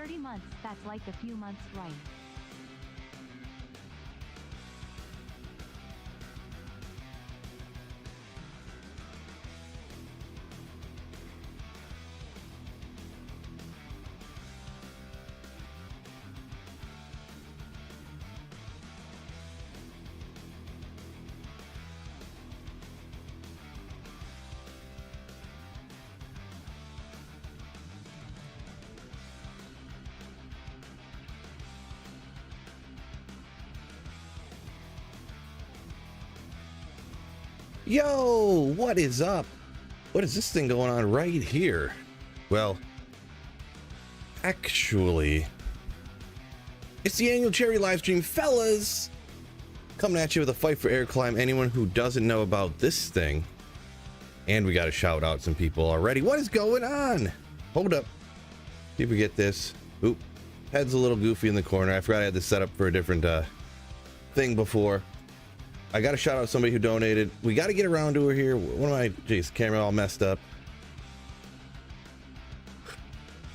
30 months, that's like a few months, right? Yo, what is up? What is this thing going on right here? Well, actually, it's the annual charity live stream, fellas. Coming at you with a fight for air climb. Anyone who doesn't know about this thing, and we got to shout out some people already. What is going on? Hold up. See if we get this. Oop, head's a little goofy in the corner. I forgot I had this set up for a different thing before. I got to shout out somebody who donated. We got to get around to her here. One of my, geez, camera all messed up.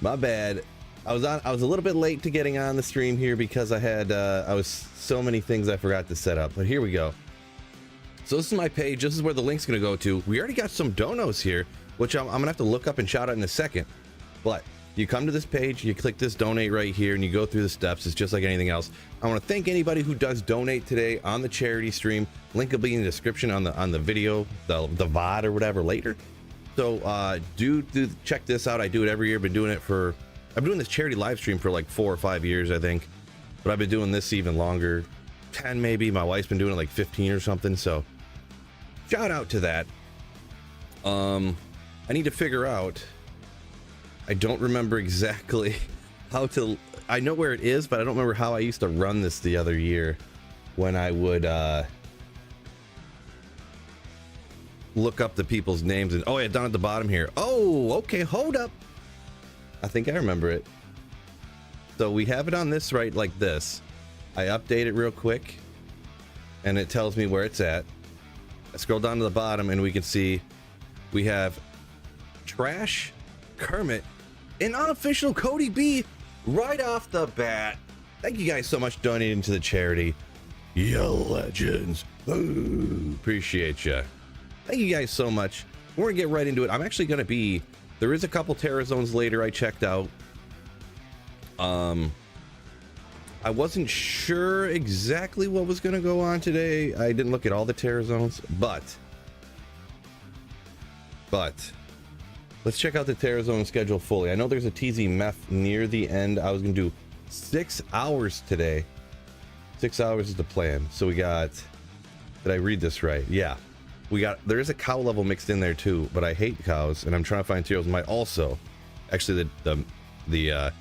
My bad. I was a little bit late to getting on the stream here because I was so many things I forgot to set up, but here we go. So this is my page. This is where the link's going to go to. We already got some donos here, which I'm going to have to look up and shout out in a second. But you come to this page, you click this donate right here, and you go through the steps. It's just like anything else. I want to thank anybody who does donate today on the charity stream. Link will be in the description on the video, the VOD or whatever later. So do check this out. I do it every year. I've been doing this charity live stream for like 4 or 5 years, I think. But I've been doing this even longer, 10 maybe. My wife's been doing it like 15 or something. So shout out to that. I need to figure out. I don't remember exactly how to. I know where it is, but I don't remember how I used to run this the other year when I would look up the people's names. And oh yeah, down at the bottom here. Oh, okay, hold up. I think I remember it. So we have it on this right like this. I update it real quick and it tells me where it's at. I scroll down to the bottom and we can see we have Trash, Kermit, and unofficial Cody B right off the bat. Thank you guys so much donating to the charity. Yo, legends. Ooh, appreciate you. Thank you guys so much. We're gonna get right into it. I'm actually gonna be, there is a couple Terra Zones later I checked out. I wasn't sure exactly what was gonna go on today. I didn't look at all the Terra Zones, but let's check out the Terra Zone schedule fully. I know there's a TZ Meth near the end. I was gonna do 6 hours today. 6 hours is the plan. So we got, did I read this right? Yeah. There is a cow level mixed in there too, but I hate cows and I'm trying to find materials. Might also, actually the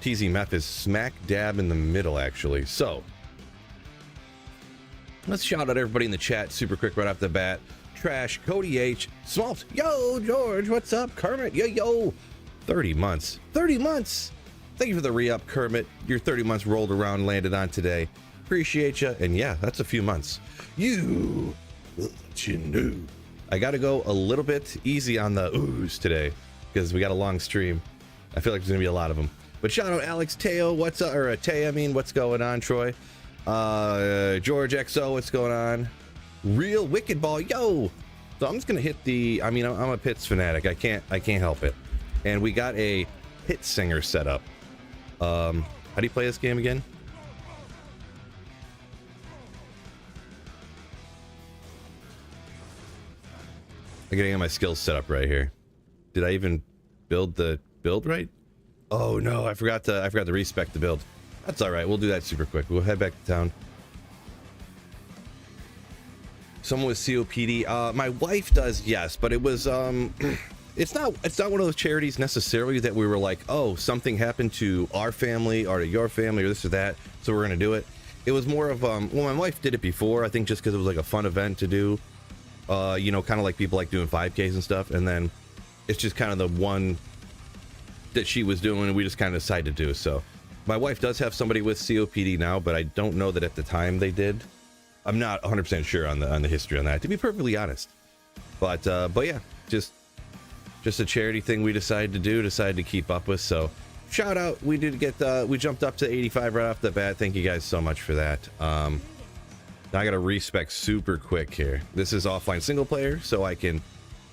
TZ Meth is smack dab in the middle actually. So let's shout out everybody in the chat super quick right off the bat. Trash, Cody H, Smalt, yo, George, what's up? Kermit, yo, 30 months. Thank you for the re-up, Kermit. Your 30 months rolled around, landed on today. Appreciate you. And yeah, that's a few months. You know. I got to go a little bit easy on the oohs today because we got a long stream. I feel like there's gonna be a lot of them. But shout out Alex Teo, what's up? Or Tay, I mean, what's going on? Troy, George XO, what's going on? Real Wicked Ball, yo. So I'm just gonna hit the. I mean, I'm a Pits fanatic. I can't help it. And we got a hit singer set up. How do you play this game again? I'm getting my skills set up right here. Did I even build the build right? Oh no, I forgot to respec the build. That's all right. We'll do that super quick. We'll head back to town. Someone with COPD. My wife does, yes, but it was it's not one of those charities necessarily that we were like, oh, something happened to our family or to your family or this or that, so we're gonna do it. It was more of well, my wife did it before, I think, just because it was like a fun event to do. You know, kind of like people like doing 5Ks and stuff, and then it's just kind of the one that she was doing and we just kind of decided to do. So my wife does have somebody with COPD now, but I don't know that at the time they did. I'm not 100% sure on the history on that, to be perfectly honest. But yeah, just a charity thing we decided to keep up with. So shout out. We did get we jumped up to 85 right off the bat. Thank you guys so much for that. Now I gotta respec super quick here. This is offline single player, so I can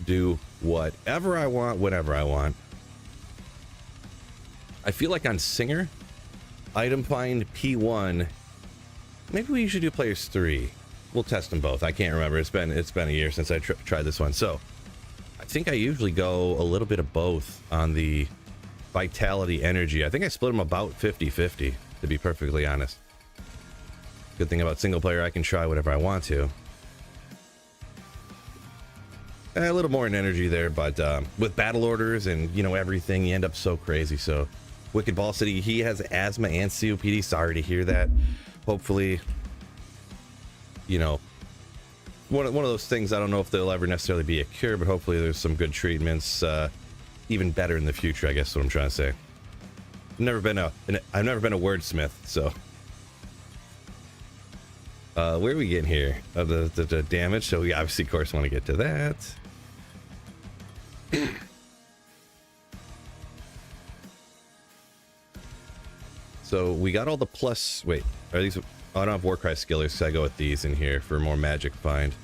do whatever I want whenever I want. I feel like on Singer, item find P1. Maybe we should do players 3. We'll test them both. I can't remember. It's been a year since I tried this one. So I think I usually go a little bit of both on the vitality energy. I think I split them about 50-50, to be perfectly honest. Good thing about single player, I can try whatever I want to. A little more in energy there, but with battle orders and, you know, everything, you end up so crazy. So Wicked Ball City, he has asthma and COPD. Sorry to hear that. Hopefully, you know, one of those things, I don't know if there'll ever necessarily be a cure, but hopefully there's some good treatments, even better in the future, I guess is what I'm trying to say. I've never been a wordsmith, so. Where are we getting here? The damage, so we obviously, of course, want to get to that. So we got all the plus. Wait, are these? Oh, I don't have Warcry skillers, so I go with these in here for more magic find.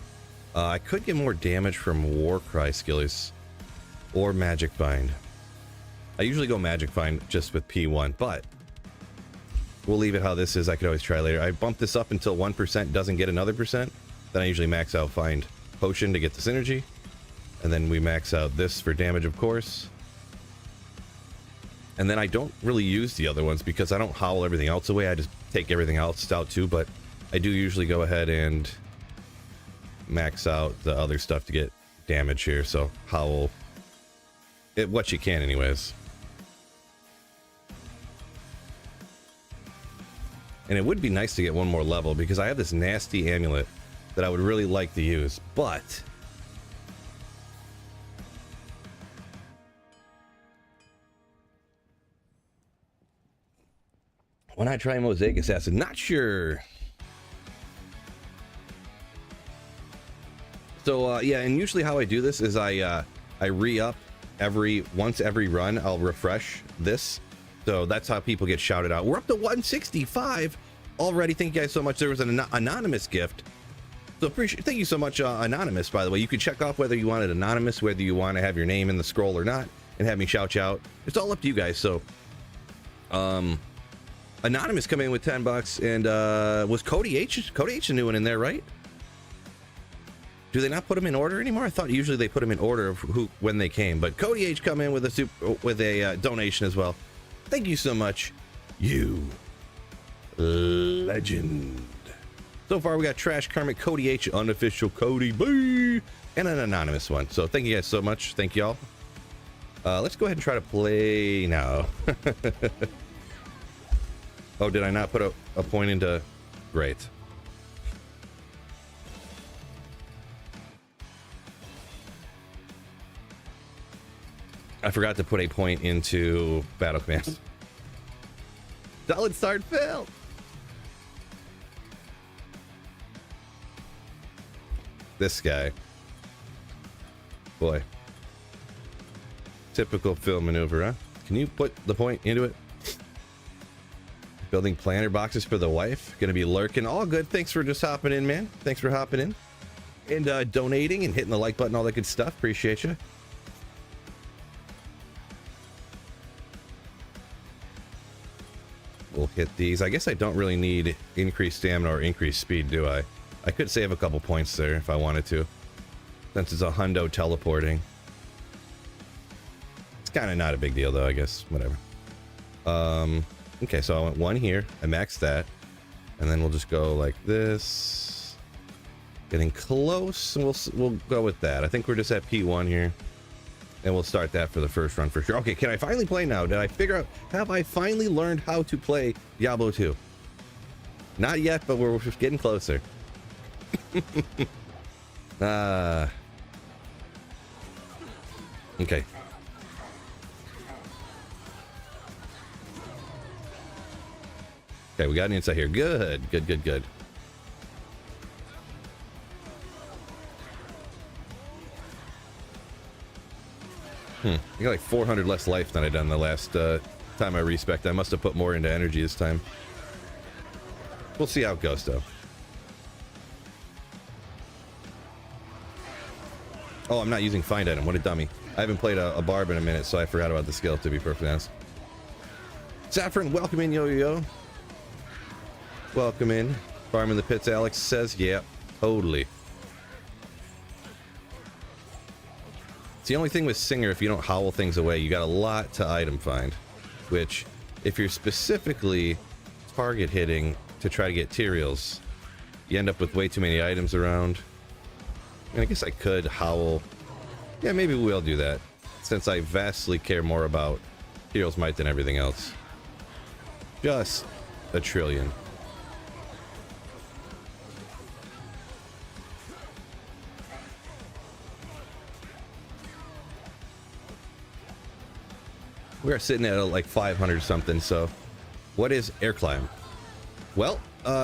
I could get more damage from Warcry skillers or magic find. I usually go magic find just with P1, but we'll leave it how this is. I could always try later. I bump this up until 1% doesn't get another percent. Then I usually max out find potion to get the synergy, and then we max out this for damage, of course. And then I don't really use the other ones because I don't howl everything else away. I just take everything else out too, but I do usually go ahead and max out the other stuff to get damage here. So howl it what you can anyways. And it would be nice to get one more level because I have this nasty amulet that I would really like to use, but when I try Mosaic Assassin, not sure. So yeah, and usually how I do this is I re-up once every run. I'll refresh this, so that's how people get shouted out. We're up to 165 already. Thank you guys so much. There was an anonymous gift, so thank you so much, anonymous. By the way, you can check off whether you want it anonymous, whether you want to have your name in the scroll or not, and have me shout you out. It's all up to you guys. So anonymous come in with 10 bucks, and was Cody H a new one in there, right? Do they not put them in order anymore? I thought usually they put them in order of when they came, but Cody H come in with a donation as well. Thank you so much, you legend. So far we got Trash Karmic, Cody H, Unofficial Cody B, and an anonymous one. So thank you guys so much. Thank y'all. Let's go ahead and try to play now. Oh, did I not put a point into? Great. I forgot to put a point into battle commands. Solid start, Phil. This guy. Boy. Typical Phil maneuver, huh? Can you put the point into it? Building planter boxes for the wife. Gonna be lurking. All good. Thanks for just hopping in, man. Thanks for hopping in. And donating and hitting the like button, all that good stuff. Appreciate you. We'll hit these. I guess I don't really need increased stamina or increased speed, do I? I could save a couple points there if I wanted to, since it's a hundo teleporting. It's kind of not a big deal though, I guess. Whatever. Okay, so I went one here. I maxed that, and then we'll just go like this. Getting close, and we'll go with that. I think we're just at P1 here, and we'll start that for the first run for sure. Okay, can I finally play now? Did I figure out? Have I finally learned how to play Diablo 2? Not yet, but we're just getting closer. Okay. Okay, we got an insight here. Good. I got like 400 less life than I done the last time I respect. I must have put more into energy this time. We'll see how it goes, though. Oh, I'm not using find item. What a dummy. I haven't played a barb in a minute, so I forgot about the skill, to be perfectly honest. Saffron, welcome in, yo-yo. Welcome in. Farm in the pits, Alex says. Yeah, totally. It's the only thing with Singer, if you don't howl things away, you got a lot to item find. Which, if you're specifically target hitting to try to get Tyraels, you end up with way too many items around. And I guess I could howl. Yeah, maybe we'll do that, since I vastly care more about Tyrael's Might than everything else. Just a trillion. We are sitting at like 500 something, so what is air climb? Well,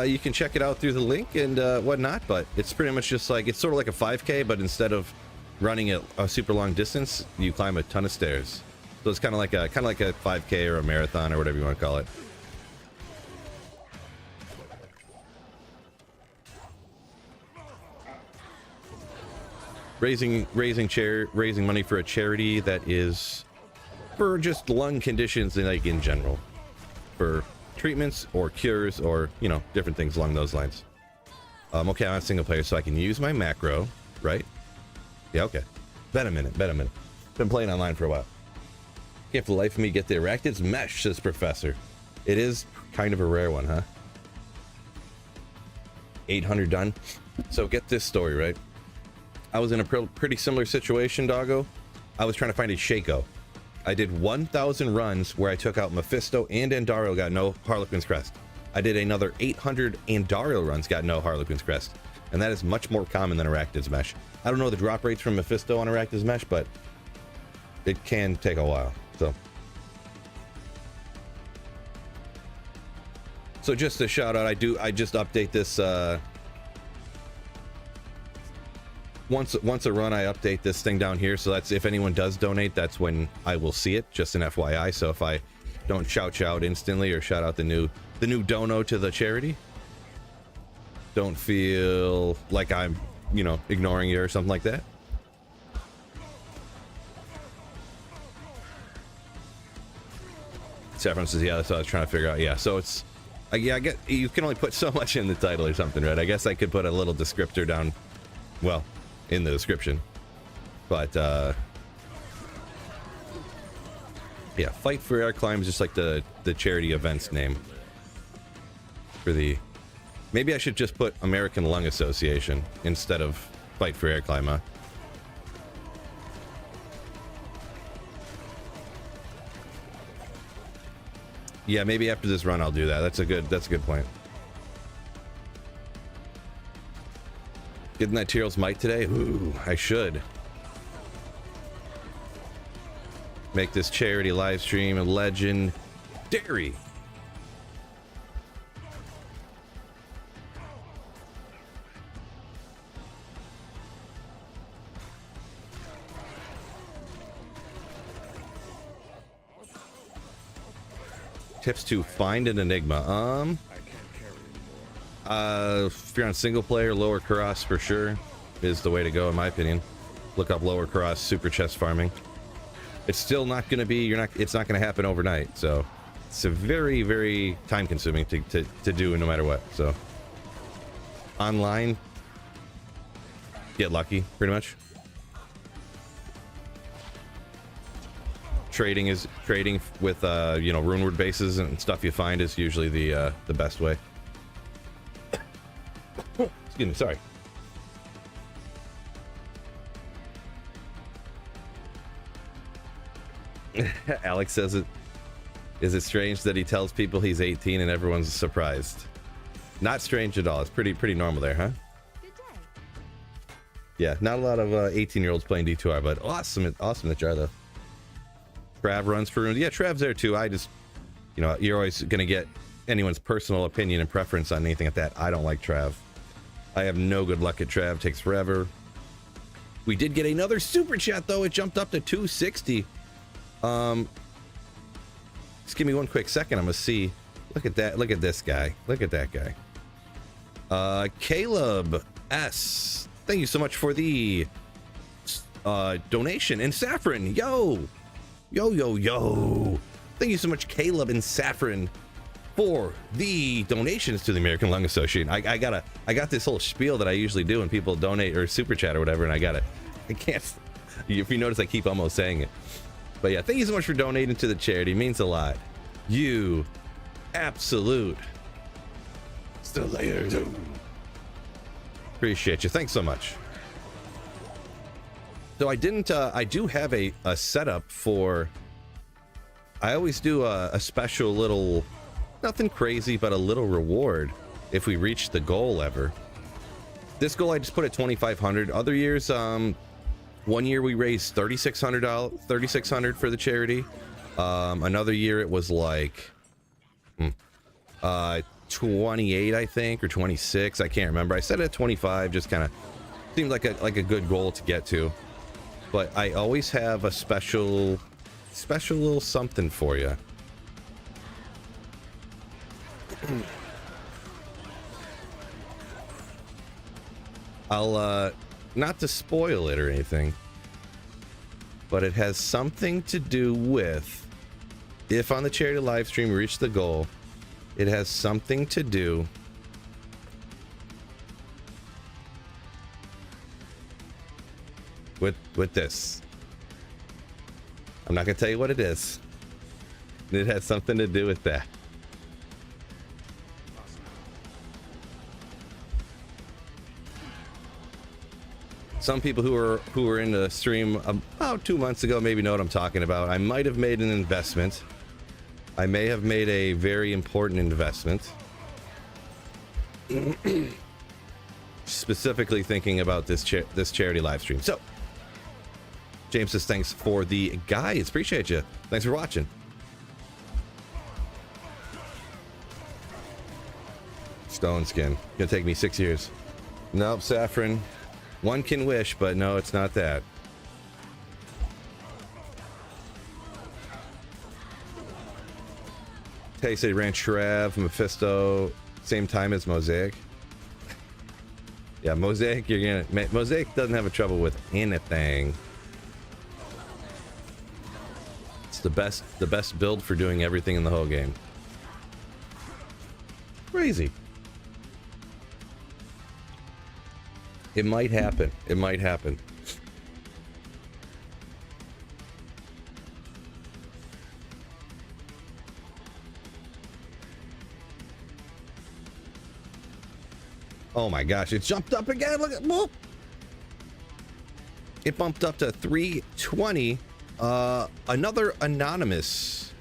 you can check it out through the link and whatnot, but it's pretty much just like, it's sort of like a 5K, but instead of running a super long distance, you climb a ton of stairs. So it's kind of like a 5K or a marathon or whatever you want to call it. Raising money for a charity that is for just lung conditions and like in general, for treatments or cures or, you know, different things along those lines. Okay, I'm on single player, so I can use my macro, right? Yeah, okay. Bet a minute. Been playing online for a while. Can't for the life of me get the Arachnid's Mesh, says Professor. It is kind of a rare one, huh? 800 done. So get this story, right? I was in a pretty similar situation, doggo. I was trying to find a Shaco. I did 1,000 runs where I took out Mephisto and Andariel, got no Harlequin's Crest. I did another 800 Andariel runs, got no Harlequin's Crest. And that is much more common than Arachnid's Mesh. I don't know the drop rates from Mephisto on Arachnid's Mesh, but it can take a while. So just a shout out, I just update this once a run. I update this thing down here, so that's if anyone does donate, that's when I will see it, just an FYI. So if I don't shout instantly or shout out the new dono to the charity, don't feel like I'm, you know, ignoring you or something like that. Saffron says, yeah, that's what I was trying to figure out. Yeah, so it's, yeah, I get, you can only put so much in the title or something, right? I guess I could put a little descriptor down, well, in the description. But, yeah, Fight for Air Climb is just like the charity event's name. For the, maybe I should just put American Lung Association instead of Fight for Air Climb, huh? Yeah, maybe after this run I'll do that. That's a good point. Getting that Tyrael's Might today? Ooh, I should. Make this charity live stream a legendary. Tips to find an Enigma. If you're on single player, lower Karas for sure is the way to go, in my opinion. Look up lower Karas super chest farming. It's still not going to be, it's not going to happen overnight, so it's a very, very time consuming to do no matter what. So online, get lucky pretty much. Trading with you know, runeward bases and stuff you find is usually the best way. Excuse me, sorry. Alex says it. Is it strange that he tells people he's 18 and everyone's surprised? Not strange at all. It's pretty normal there, huh? Good day. Yeah, not a lot of 18-year-olds playing D2R, but awesome that you are though. Trav runs for room. Yeah, Trav's there too. I just, you know, you're always gonna get anyone's personal opinion and preference on anything like that. I don't like Trav. I have no good luck at Trav. Takes forever. We did get another super chat though. It jumped up to 260. Just give me one quick second. I'm gonna see. Look at that. Look at this guy. Look at that guy. Caleb S. Thank you so much for the donation. And Saffron, yo. Thank you so much, Caleb and Saffron, for the donations to the American Lung Association. I got this whole spiel that I usually do when people donate or super chat or whatever, and I can't. If you notice, I keep almost saying it. But yeah, thank you so much for donating to the charity. It means a lot. You absolute Slayer. Appreciate you. Thanks so much. So I do have a setup for, I always do a special little, nothing crazy, but a little reward if we reach the goal ever. This goal I just put at 2,500. Other years, one year we raised $3,600 for the charity. Another year it was like 28, I think, or 26. I can't remember. I set it at 25. Just kind of seemed like a good goal to get to. But I always have a special little something for you. I'll not to spoil it or anything, but it has something to do with, if on the charity live stream we reach the goal, it has something to do with this. I'm not gonna tell you what it is. It has something to do with that. Some people who were in the stream about 2 months ago maybe know what I'm talking about. I might have made an investment. I may have made a very important investment. Specifically thinking about this charity live stream. So James says thanks for the guides. Appreciate you. Thanks for watching. Stone skin. Gonna take me 6 years. Nope, Saffron. One can wish, but no, it's not that. Tasty Ranch Shrev, Mephisto, same time as Mosaic. Yeah, Mosaic, Mosaic doesn't have a trouble with anything. It's the best build for doing everything in the whole game. Crazy. It might happen. It might happen. Oh my gosh, it jumped up again. Look at, whoop. It bumped up to 320. Another anonymous,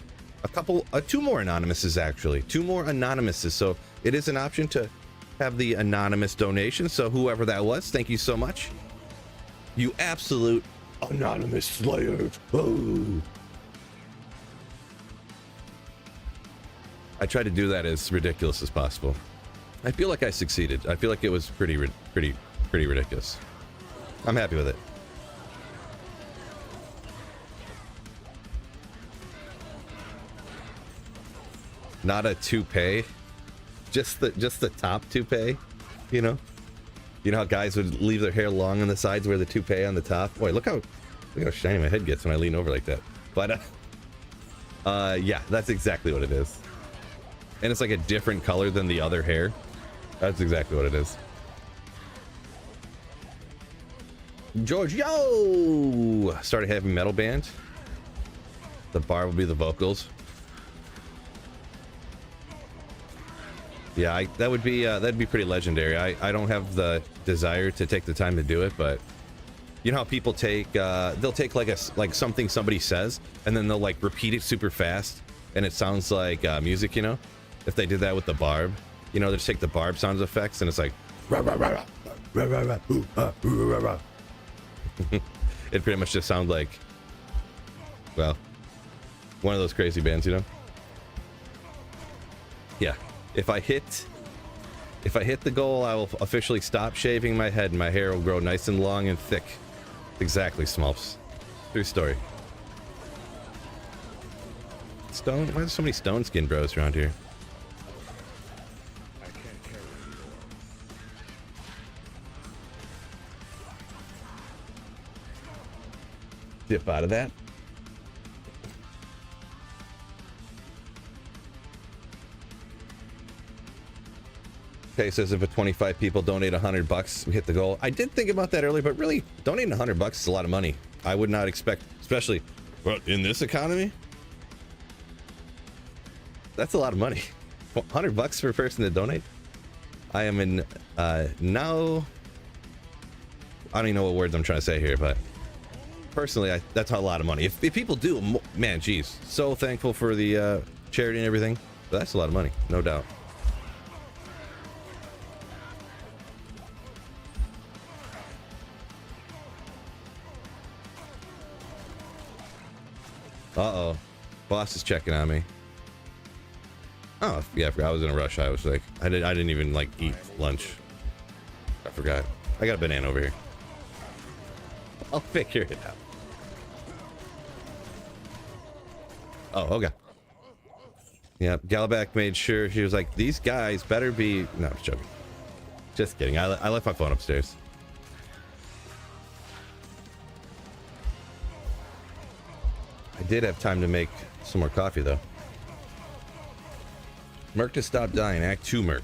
two more anonymouses actually. Two more anonymouses. So it is an option to have the anonymous donation. So whoever that was, thank you so much. You absolute anonymous slayers. Oh. I tried to do that as ridiculous as possible. I feel like I succeeded. I feel like it was pretty ridiculous. I'm happy with it. Not a toupee. Just the top toupee, you know how guys would leave their hair long on the sides, wear the toupee on the top. Boy, look how shiny my head gets when I lean over like that. But yeah, that's exactly what it is, and it's like a different color than the other hair. That's exactly what it is. George, yo! Start a heavy metal band. The bar will be the vocals. Yeah, that'd be pretty legendary. I don't have the desire to take the time to do it, but you know how people take they'll take like something somebody says and then they'll like repeat it super fast and it sounds like music, you know? If they did that with the barb, you know, they just take the barb sound effects and it's like rah, rah, rah, rah, rah, rah, ooh, rah, rah. It pretty much just sounds like, well, one of those crazy bands, you know? Yeah. If I hit the goal, I will officially stop shaving my head and my hair will grow nice and long and thick. Exactly, Smurfs. True story. Stone? Why are there so many stone skin bros around here? Dip out of that. Okay, says if 25 people donate $100, we hit the goal. I did think about that earlier, but really, donating $100 is a lot of money. I would not expect, especially in this economy. That's a lot of money. $100 for a person to donate. I am in now. I don't even know what words I'm trying to say here, but personally, that's a lot of money. If people do, man, geez, so thankful for the charity and everything. But that's a lot of money, no doubt. Uh-oh. Boss is checking on me. Oh, yeah, I forgot I was in a rush. I was like, I didn't even, like, eat lunch. I forgot. I got a banana over here. I'll figure it out. Oh, okay. Yeah, Galaback made sure. She was like, these guys better be... No, I'm just joking. Just kidding. I left my phone upstairs. I did have time to make some more coffee, though. Merc to stop dying. Act 2 Merc.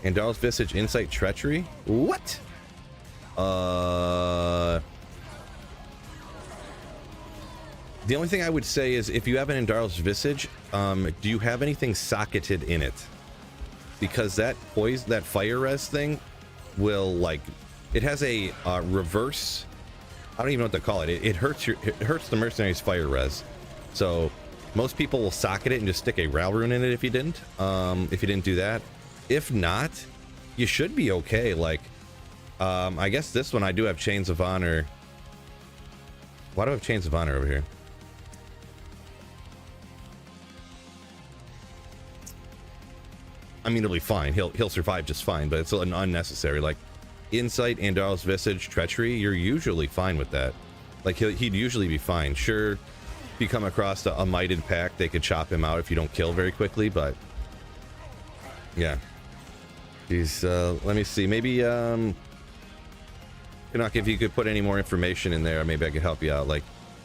Andal's Visage Insight Treachery? What? The only thing I would say is if you have an Andarl's Visage, do you have anything socketed in it? Because that poison, that fire res thing will, like, it has a reverse... I don't even know what to call it. It hurts the mercenary's fire res. So most people will socket it and just stick a Ral rune in it if you didn't do that. If not, you should be okay. Like, I guess this one I do have Chains of Honor. Why do I have Chains of Honor over here? I mean, it'll be fine. He'll survive just fine, but it's an unnecessary. Like, Insight, Andarl's Visage, Treachery, you're usually fine with that. Like, he'd usually be fine. Sure, if you come across a mighted pack, they could chop him out if you don't kill very quickly, but... Yeah. He's, let me see. Maybe, Canuck, if you could put any more information in there, maybe I could help you out. Like,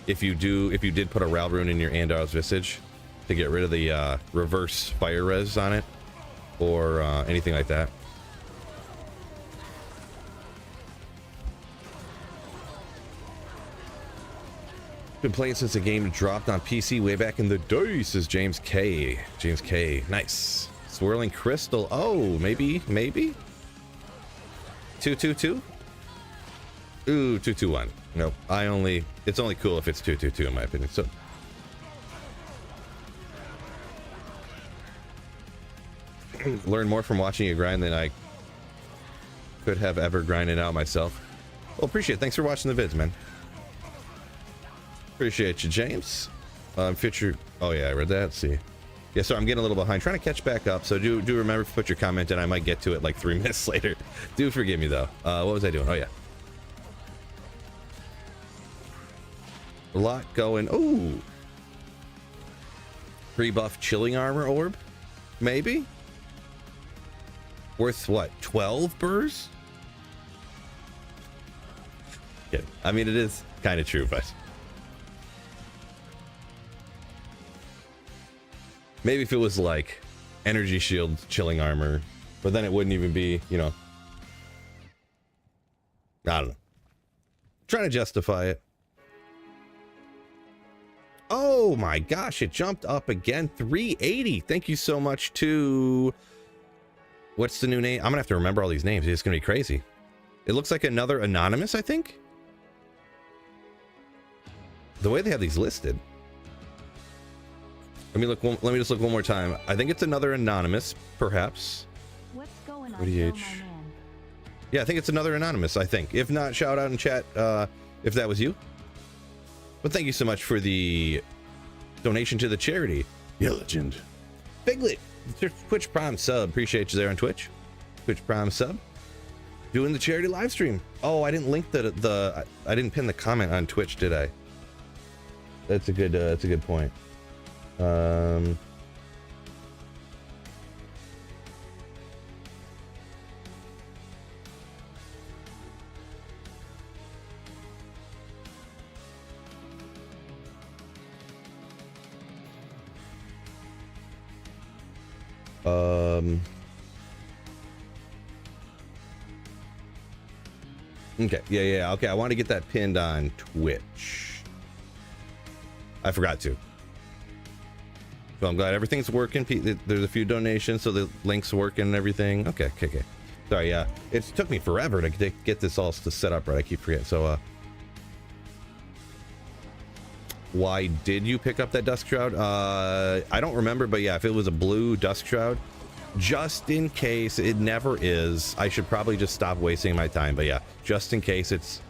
if you did put a Ral rune in your Andarl's Visage to get rid of the, reverse fire res on it, or, anything like that. Been playing since the game dropped on PC way back in the day, says James K. James K. Nice. Swirling Crystal. Oh, maybe. 222? Ooh, 221. Nope. It's only cool if it's 222 in my opinion. So learn more from watching you grind than I could have ever grinded out myself. Well, appreciate it. Thanks for watching the vids, man. Appreciate you, James. Future. Oh yeah, I read that. Let's see. Yeah, so I'm getting a little behind, trying to catch back up. So do remember to put your comment in. I might get to it like 3 minutes later. Do forgive me though. What was I doing? Oh yeah. A lot going. Ooh. Pre-buff chilling armor orb, maybe. Worth what? 12 burrs? Yeah. I mean, it is kind of true, but. Maybe if it was like energy shield chilling armor, but then it wouldn't even be, you know. I don't know. Trying to justify it. Oh my gosh, it jumped up again. 380. Thank you so much to... What's the new name? I'm gonna have to remember all these names. It's gonna be crazy. It looks like another anonymous, I think. The way they have these listed. Let me just look one more time. I think it's another anonymous, perhaps. What's going on, ODH. Yeah, I think it's another anonymous, I think. If not, shout out in chat if that was you. But thank you so much for the donation to the charity. Yeah, legend. Figlet, Twitch Prime sub. Appreciate you there on Twitch. Twitch Prime sub. Doing the charity live stream. Oh, I didn't link I didn't pin the comment on Twitch, did I? That's a good point. Um, okay, yeah, okay, I want to get that pinned on Twitch. I forgot to. So I'm glad everything's working. There's a few donations, so the link's working and everything. Okay. Sorry, yeah. It took me forever to get this all set up right. I keep forgetting. So, why did you pick up that Dusk Shroud? I don't remember, but yeah, if it was a blue Dusk Shroud, just in case it never is, I should probably just stop wasting my time. But yeah, just in case it's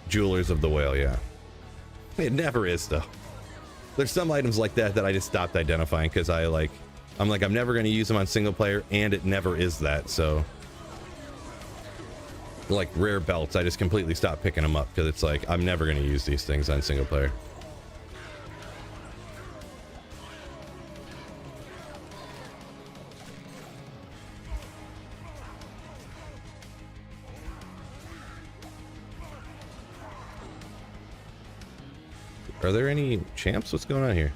Jewelers of the Whale, yeah. It never is, though. There's some items like that I just stopped identifying because I'm never going to use them on single player, and it never is that. So, like rare belts, I just completely stopped picking them up because it's like I'm never going to use these things on single player. Are there any champs? What's going on here?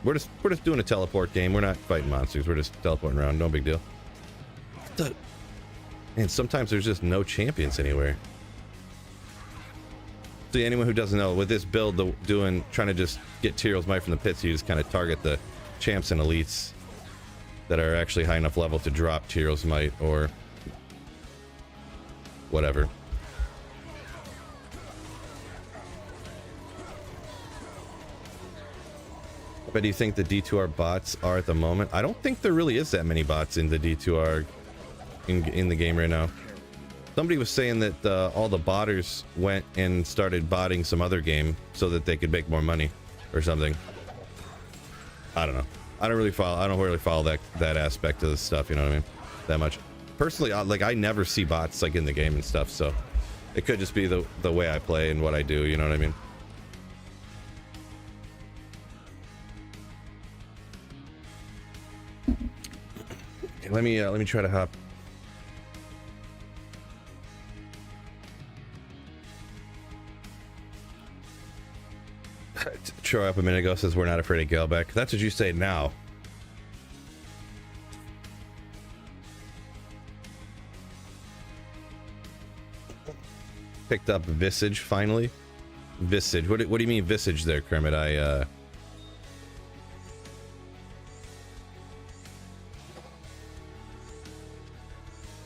We're just doing a teleport game. We're not fighting monsters. We're just teleporting around. No big deal. And sometimes there's just no champions anywhere. See, anyone who doesn't know, with this build, trying to just get Tyrell's Might from the pits, you just kind of target the champs and elites that are actually high enough level to drop Tyrell's Might or whatever. But do you think the D2R bots are at the moment? I don't think there really is that many bots in the D2R in the game right now. Somebody was saying that all the botters went and started botting some other game so that they could make more money or something. I don't know. I don't really follow that aspect of the stuff, you know what I mean? That much. Personally, I never see bots like in the game and stuff, so it could just be the way I play and what I do, you know what I mean? Let me try to hop. Troy up a minute ago says we're not afraid of Galeback. That's what you say now. Picked up Visage finally. Visage. What do you mean Visage there, Kermit?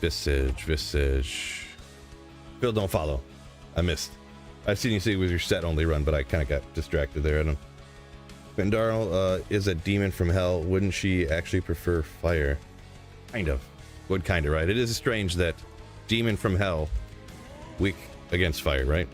Visage. Bill, don't follow. I missed. I've seen you see it was your set only run, but I kind of got distracted there. I don't. Bendarl is a demon from hell. Wouldn't she actually prefer fire? Kind of. Would kind of, right? It is strange that demon from hell, weak against fire, right?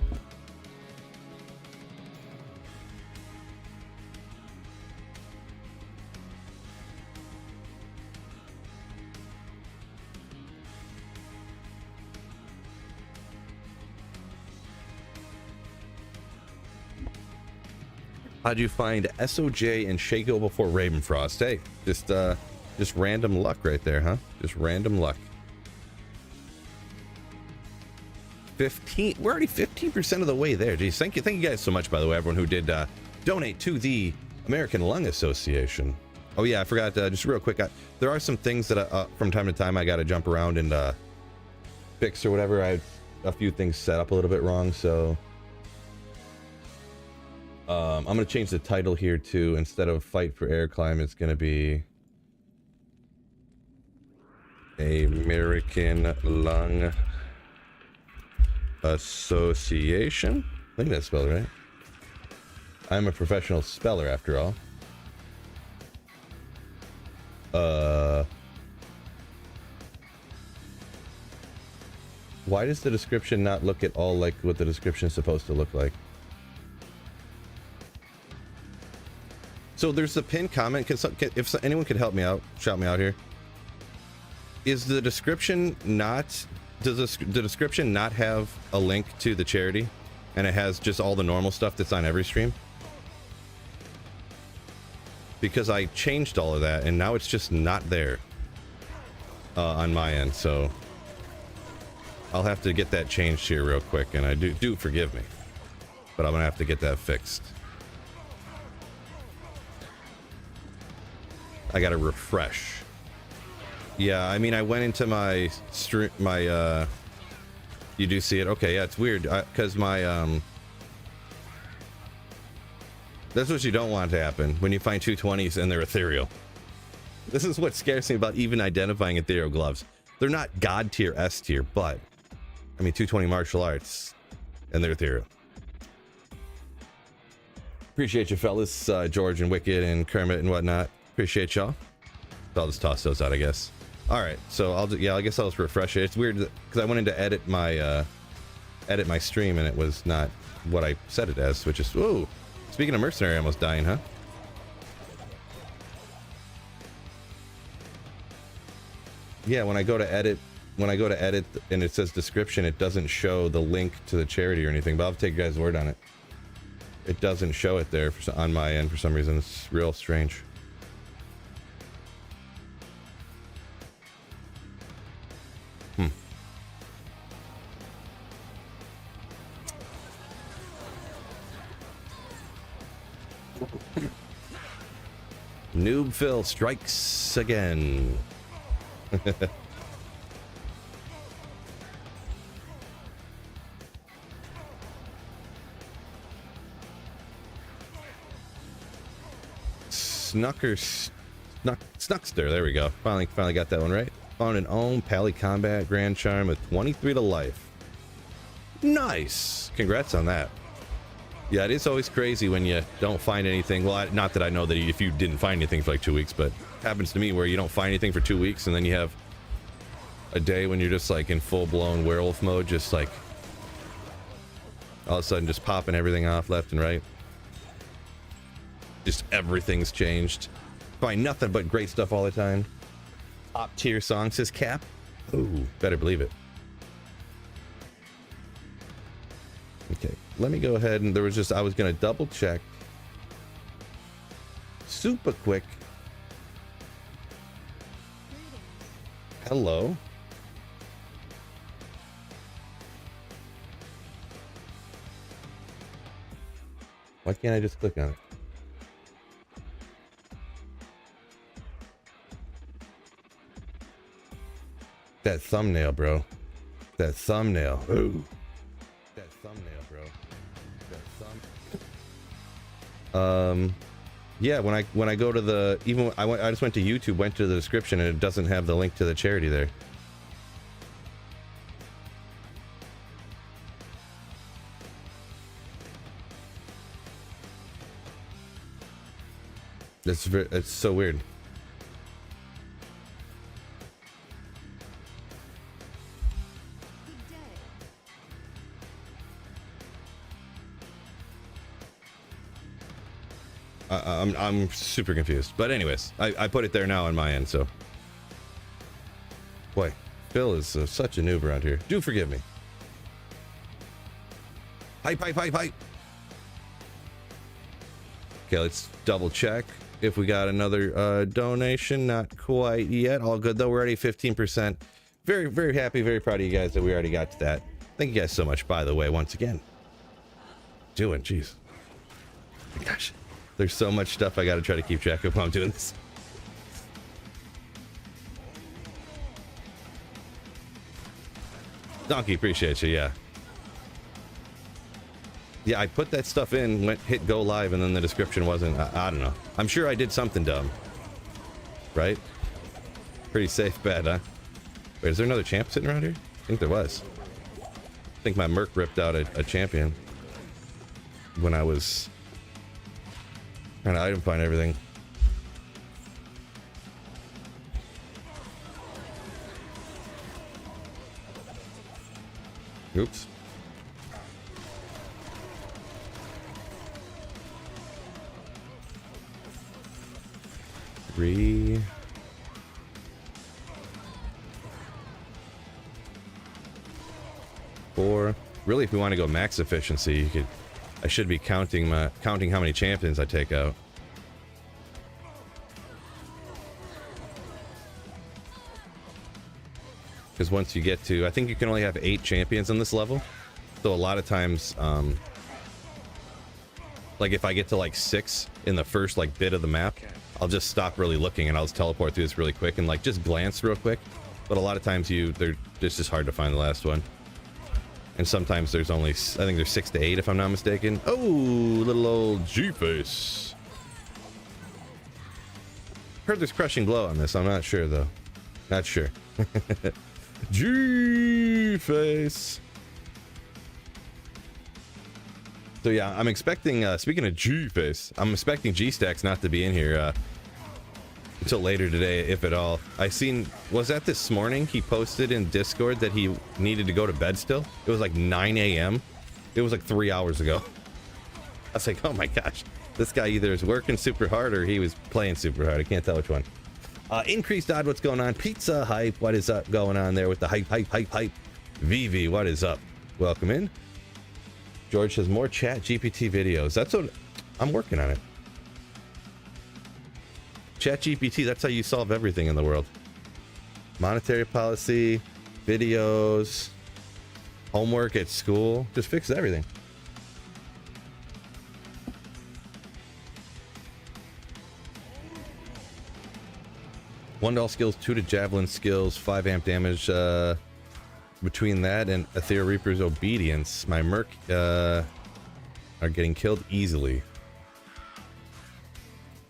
How'd you find SOJ and Shaco before Ravenfrost? Hey, just random luck right there, huh? Just random luck. 15. We're already 15% of the way there. Geez, thank you guys so much, by the way, everyone who did donate to the American Lung Association. Oh yeah, I forgot. Just real quick, there are some things that from time to time I got to jump around and fix or whatever. I have a few things set up a little bit wrong, so. I'm going to change the title here to, instead of Fight for Air Climb, it's going to be American Lung Association. I think that's spelled right. I'm a professional speller after all. Why does the description not look at all like what the description is supposed to look like? So there's the pinned comment. If anyone could help me out, shout me out here. Is the description not? Does the description not have a link to the charity, and it has just all the normal stuff that's on every stream? because I changed all of that and now it's just not there on my end. So I'll have to get that changed here real quick, and I do forgive me, but I'm gonna have to get that fixed. I gotta refresh. Yeah, I mean, I went into my stream, you do see it? Okay, yeah, it's weird, because my, that's what you don't want to happen when you find 220s and they're ethereal. This is what scares me about even identifying ethereal gloves. They're not God tier, S tier, but, I mean, 220 martial arts, and they're ethereal. Appreciate you fellas, George and Wicked and Kermit and whatnot. Appreciate y'all. I'll just toss those out, I guess. All right, so I guess I'll just refresh it. It's weird because I went in to edit my stream and it was not what I set it as, which is, ooh, speaking of mercenary, almost dying, huh? Yeah, when I go to edit and it says description, it doesn't show the link to the charity or anything, but I'll take your guys' word on it. It doesn't show it there on my end for some reason. It's real strange. Noob Phil strikes again. Snuckster, there we go. Finally got that one right. Found an own Pally Combat Grand Charm with 23 to life. Nice. Congrats on that. Yeah, it is always crazy when you don't find anything. Well, not that I know that if you didn't find anything for like 2 weeks, but it happens to me where you don't find anything for 2 weeks and then you have a day when you're just like in full-blown werewolf mode, just like all of a sudden just popping everything off left and right. Just everything's changed. Find nothing but great stuff all the time. Top tier song, says Cap. Ooh, better believe it. Okay, let me go ahead and I was gonna double check super quick. Hello. Why can't I just click on it? That thumbnail, bro. That thumbnail. Ooh. That thumbnail, bro. That thumb. Yeah, when I go to the I just went to YouTube, went to the description, and it doesn't have the link to the charity there. It's so weird. I'm super confused, but anyways, I put it there now on my end. So, boy, Phil is such a noob around here. Do forgive me. Hype. Okay, let's double check if we got another donation. Not quite yet. All good though. We're already 15%. Very, very happy, very proud of you guys that we already got to that. Thank you guys so much, by the way, once again. Jeez. Gosh. There's so much stuff I gotta try to keep track of while I'm doing this. Donkey, appreciate you, yeah. Yeah, I put that stuff in, hit go live, and then the description wasn't, I don't know. I'm sure I did something dumb. Right? Pretty safe bet, huh? Wait, is there another champ sitting around here? I think there was. I think my Merc ripped out a champion when I was trying to item find everything. Oops. Three. Four. Really, if we want to go max efficiency, you could. I should be counting how many champions I take out. Because once you get to, I think you can only have 8 champions on this level. So a lot of times, like if I get to like 6 in the first like bit of the map, I'll just stop really looking and I'll just teleport through this really quick and like just glance real quick. But a lot of times it's just hard to find the last one. And sometimes there's only, I think there's 6 to 8 if I'm not mistaken. Oh, little old G-Face. Heard there's crushing blow on this. I'm not sure though. Not sure. G-Face. So yeah, I'm expecting, speaking of G-Face, I'm expecting G-Stacks not to be in here until later today, if at all. Was that this morning? He posted in Discord that he needed to go to bed still. It was like 9 a.m. It was like 3 hours ago. I was like, oh my gosh. This guy either is working super hard or he was playing super hard. I can't tell which one. Increased odd, what's going on? Pizza hype, what is up going on there with the hype? Vivi, what is up? Welcome in. George says more chat GPT videos. That's what I'm working on it. Chat GPT, that's how you solve everything in the world. Monetary policy, videos, homework at school, just fix everything. $1 skills, 2 to javelin skills, 5 amp damage. Between that and Aetherial Reaper's obedience, my merc are getting killed easily.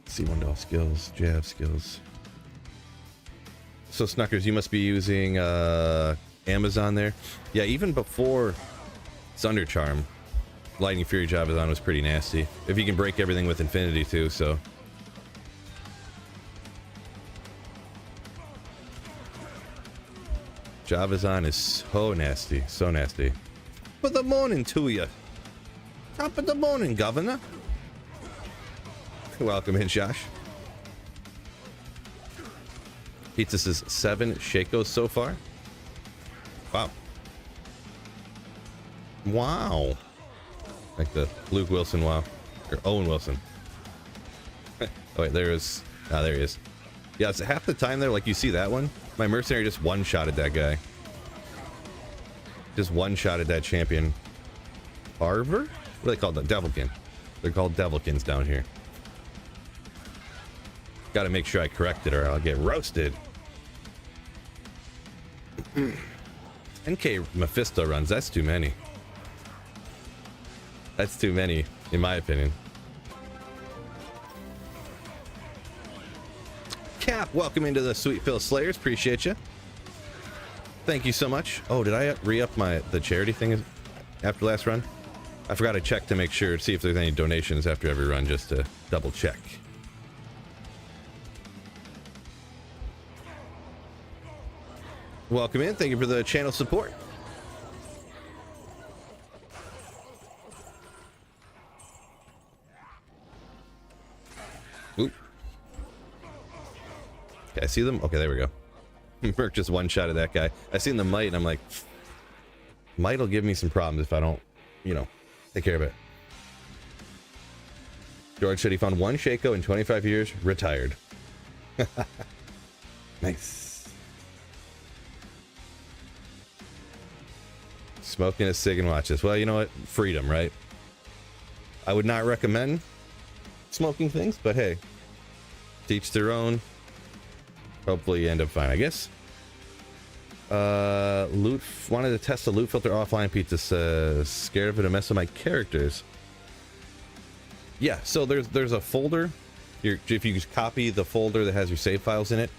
Let's see, $1 skills, jav skills. So Snuckers, you must be using Amazon there. Yeah, even before Thunder Charm, Lightning Fury Javazon was pretty nasty. If you can break everything with Infinity too, so. Javazon is so nasty, so nasty. Top of the morning to you. Top of the morning, Governor. Welcome in, Josh. Pizza says 7 Shakos so far. Wow. Wow. Like the Luke Wilson wow. Or Owen Wilson. Oh wait, there he is. Yeah, it's half the time there, like you see that one. My mercenary just one-shotted that guy. Just one-shotted that champion. Arbor? What do they call that? Devilkin. They're called Devilkins down here. Gotta make sure I correct it or I'll get roasted. NK Mephisto runs, that's too many. That's too many, in my opinion. Cap, welcome into the Sweet Phil Slayers. Appreciate you. Thank you so much. Oh, did I re-up the charity thing after last run? I forgot to check to make sure, see if there's any donations after every run, just to double check. Welcome in. Thank you for the channel support. Oop. Okay, I see them. Okay, there we go. Merc just one-shot of that guy. I seen the Might, and I'm like, Might will give me some problems if I don't, take care of it. George said he found 1 Shaco in 25 years, retired. Nice. Smoking a cig and watch this. Well, you know what? Freedom, right? I would not recommend smoking things, but hey, teach their own. Hopefully you end up fine, I guess. Loot wanted to test the loot filter offline. Pizza says scared of it to mess with my characters. Yeah, so there's a folder. If you just copy the folder that has your save files in it,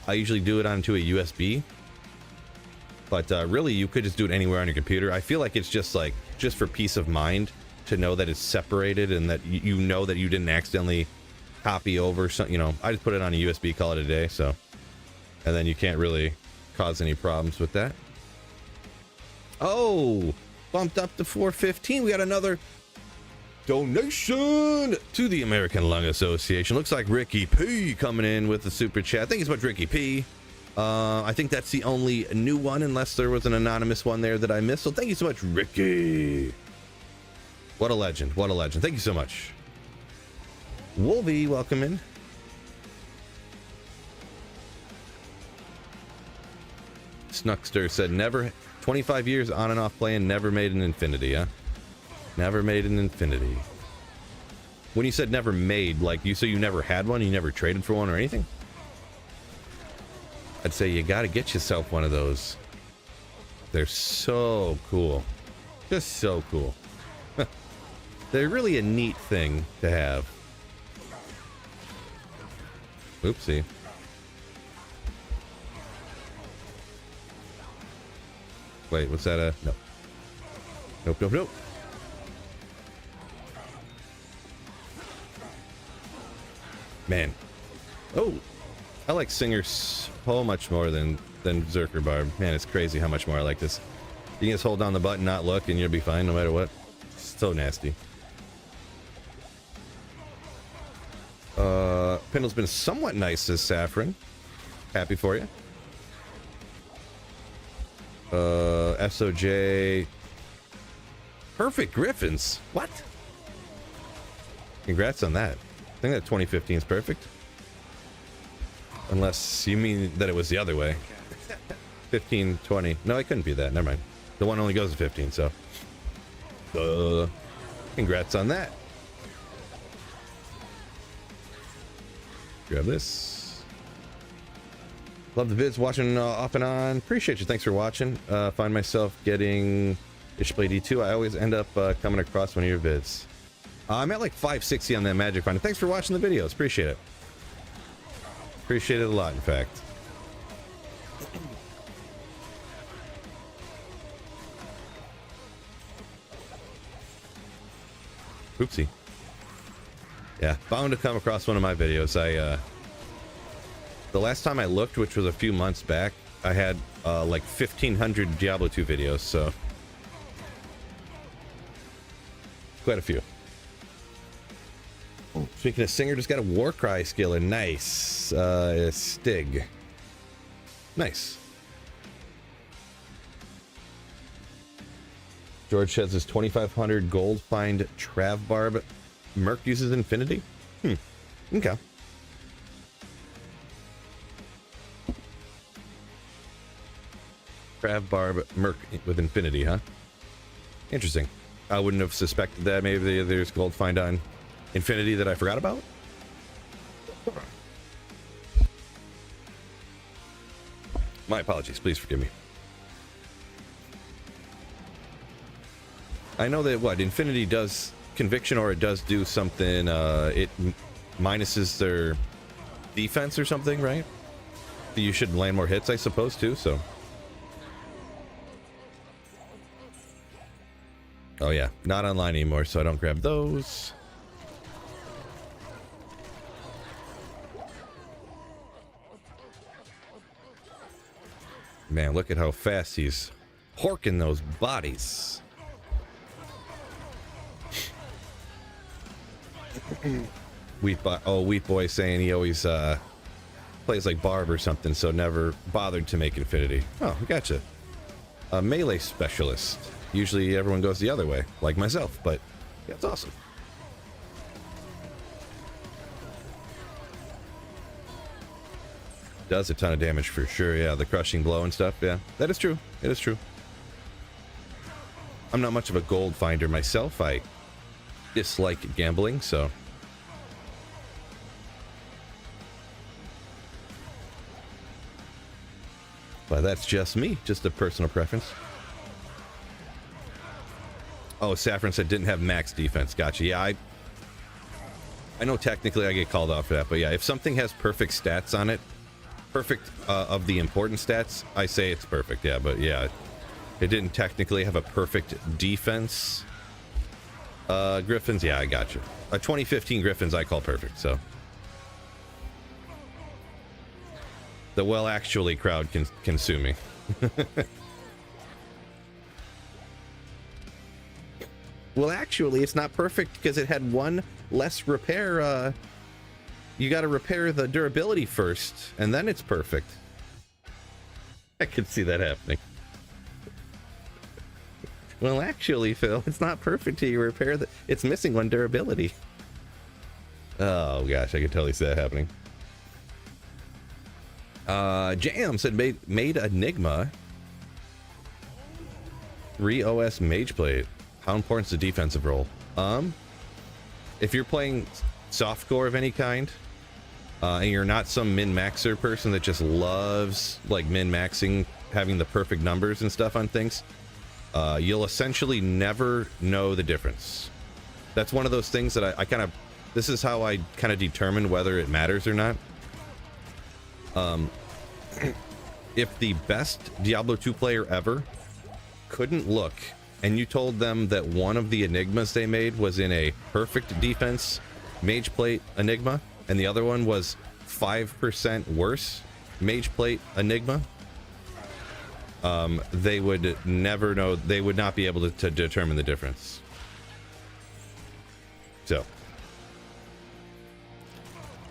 I usually do it onto a USB. But really, you could just do it anywhere on your computer. I feel like it's just for peace of mind to know that it's separated and that you know that you didn't accidentally copy over something. I just put it on a USB, call it a day. So. And then you can't really cause any problems with that. Oh, bumped up to 415. We got another donation to the American Lung Association. Looks like Ricky P coming in with the super chat. Thank you so much, Ricky P. I think that's the only new one, unless there was an anonymous one there that I missed. So thank you so much, Ricky. What a legend. What a legend. Thank you so much. Wolvie, welcome in. Snuckster said never, 25 years on and off playing, never made an infinity, huh? Never made an infinity. When you said never made, like so you never had one, you never traded for one or anything? I'd say you gotta get yourself one of those. They're so cool. Just so cool. They're really a neat thing to have. Oopsie. Wait, what's that? No. Nope, nope, nope. Man. Oh, I like Singer so much more than Zerker Barb. Man, it's crazy how much more I like this. You can just hold down the button, not look, and you'll be fine no matter what. So nasty. Pindle's been somewhat nice, says Saffron. Happy for you. SOJ. Perfect Griffins. What? Congrats on that. I think that 2015 is perfect. Unless you mean that it was the other way. 15, 20. No, it couldn't be that. Never mind. The one only goes to 15, so. Congrats on that. Grab this. Love the vids, watching off and on. Appreciate you. Thanks for watching. Find myself getting Ishplay D2. I always end up coming across one of your vids. I'm at like 560 on that Magic Finder. Thanks for watching the videos. Appreciate it. Appreciate it a lot, in fact. Oopsie. Yeah, bound to come across one of my videos. The last time I looked, which was a few months back, I had like 1,500 Diablo 2 videos, so quite a few. Oh, speaking of Singer, just got a Warcry skiller. Nice. Stig. Nice. George says his 2,500 gold find Trav Barb. Merc uses Infinity? Okay. Trav Barb Merc with Infinity, huh? Interesting. I wouldn't have suspected that. Maybe there's gold find on Infinity that I forgot about? My apologies. Please forgive me. I know that, what, Infinity does Conviction, or it does do something, it minuses their defense or something, right? You should land more hits, I suppose, too, so. Oh yeah, not online anymore, so I don't grab those. Man, look at how fast he's horking those bodies. Wheat Boy saying he always plays like Barb or something, so never bothered to make Infinity. Oh, gotcha. A melee specialist. Usually everyone goes the other way, like myself, but yeah, it's awesome. Does a ton of damage for sure, yeah, the crushing blow and stuff, yeah. That is true, it is true. I'm not much of a gold finder myself, I dislike gambling, so. But that's just me, just a personal preference. Oh, Saffron said didn't have max defense. Gotcha. Yeah, I know technically I get called out for that, but yeah, if something has perfect stats on it, perfect of the important stats, I say it's perfect. Yeah, but yeah, it didn't technically have a perfect defense. Griffins, yeah, I got you. A 2015 Griffins I call perfect, so. The well actually crowd can sue me. Well, actually, it's not perfect because it had one less repair. You got to repair the durability first, and then it's perfect. I could see that happening. Well, actually, Phil, it's not perfect till you repair the... It's missing one durability. Oh, gosh, I could totally see that happening. Jam said made Enigma 3 OS Mage Plate. How important is the defensive role? If you're playing softcore of any kind, and you're not some min-maxer person that just loves like min-maxing, having the perfect numbers and stuff on things, you'll essentially never know the difference. That's one of those things that I kind of, this is how I kind of determine whether it matters or not. If the best Diablo 2 player ever couldn't look, and you told them that one of the enigmas they made was in a perfect defense mage plate enigma, and the other one was 5% worse mage plate enigma, they would never know, they would not be able to determine the difference. So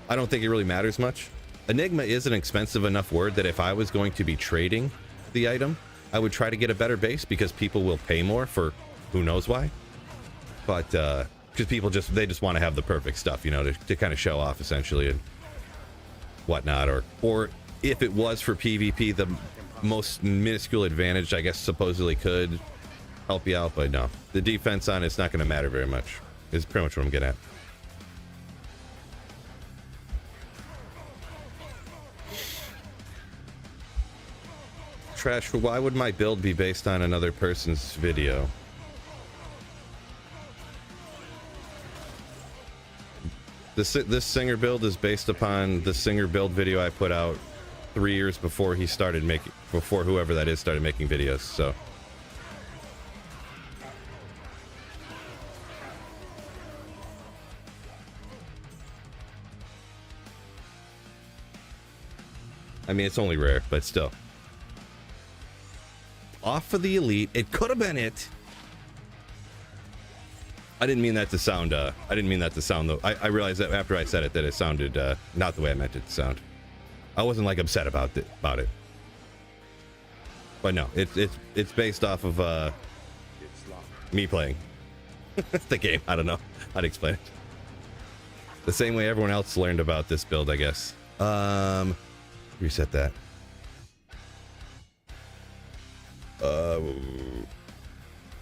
I don't think it really matters much. Enigma is an expensive enough word that if I was going to be trading the item, I would try to get a better base, because people will pay more for who knows why. But because people just want to have the perfect stuff, you know, to kind of show off essentially and whatnot. Or if it was for PvP, the most minuscule advantage, I guess, supposedly could help you out. But no, the defense on it's not going to matter very much. Is pretty much what I'm getting at. Trash, why would my build be based on another person's video? This singer build is based upon the singer build video I put out 3 years before he started making, before whoever that is started making videos, so. I mean, it's only rare, but still. Off of the elite, it could have been it. I didn't mean that to sound though. I realized that after I said it that it sounded not the way I meant it to sound. I wasn't like upset about it. But no, it's based off of me playing the game. I don't know how to explain it. The same way everyone else learned about this build, I guess. Reset that.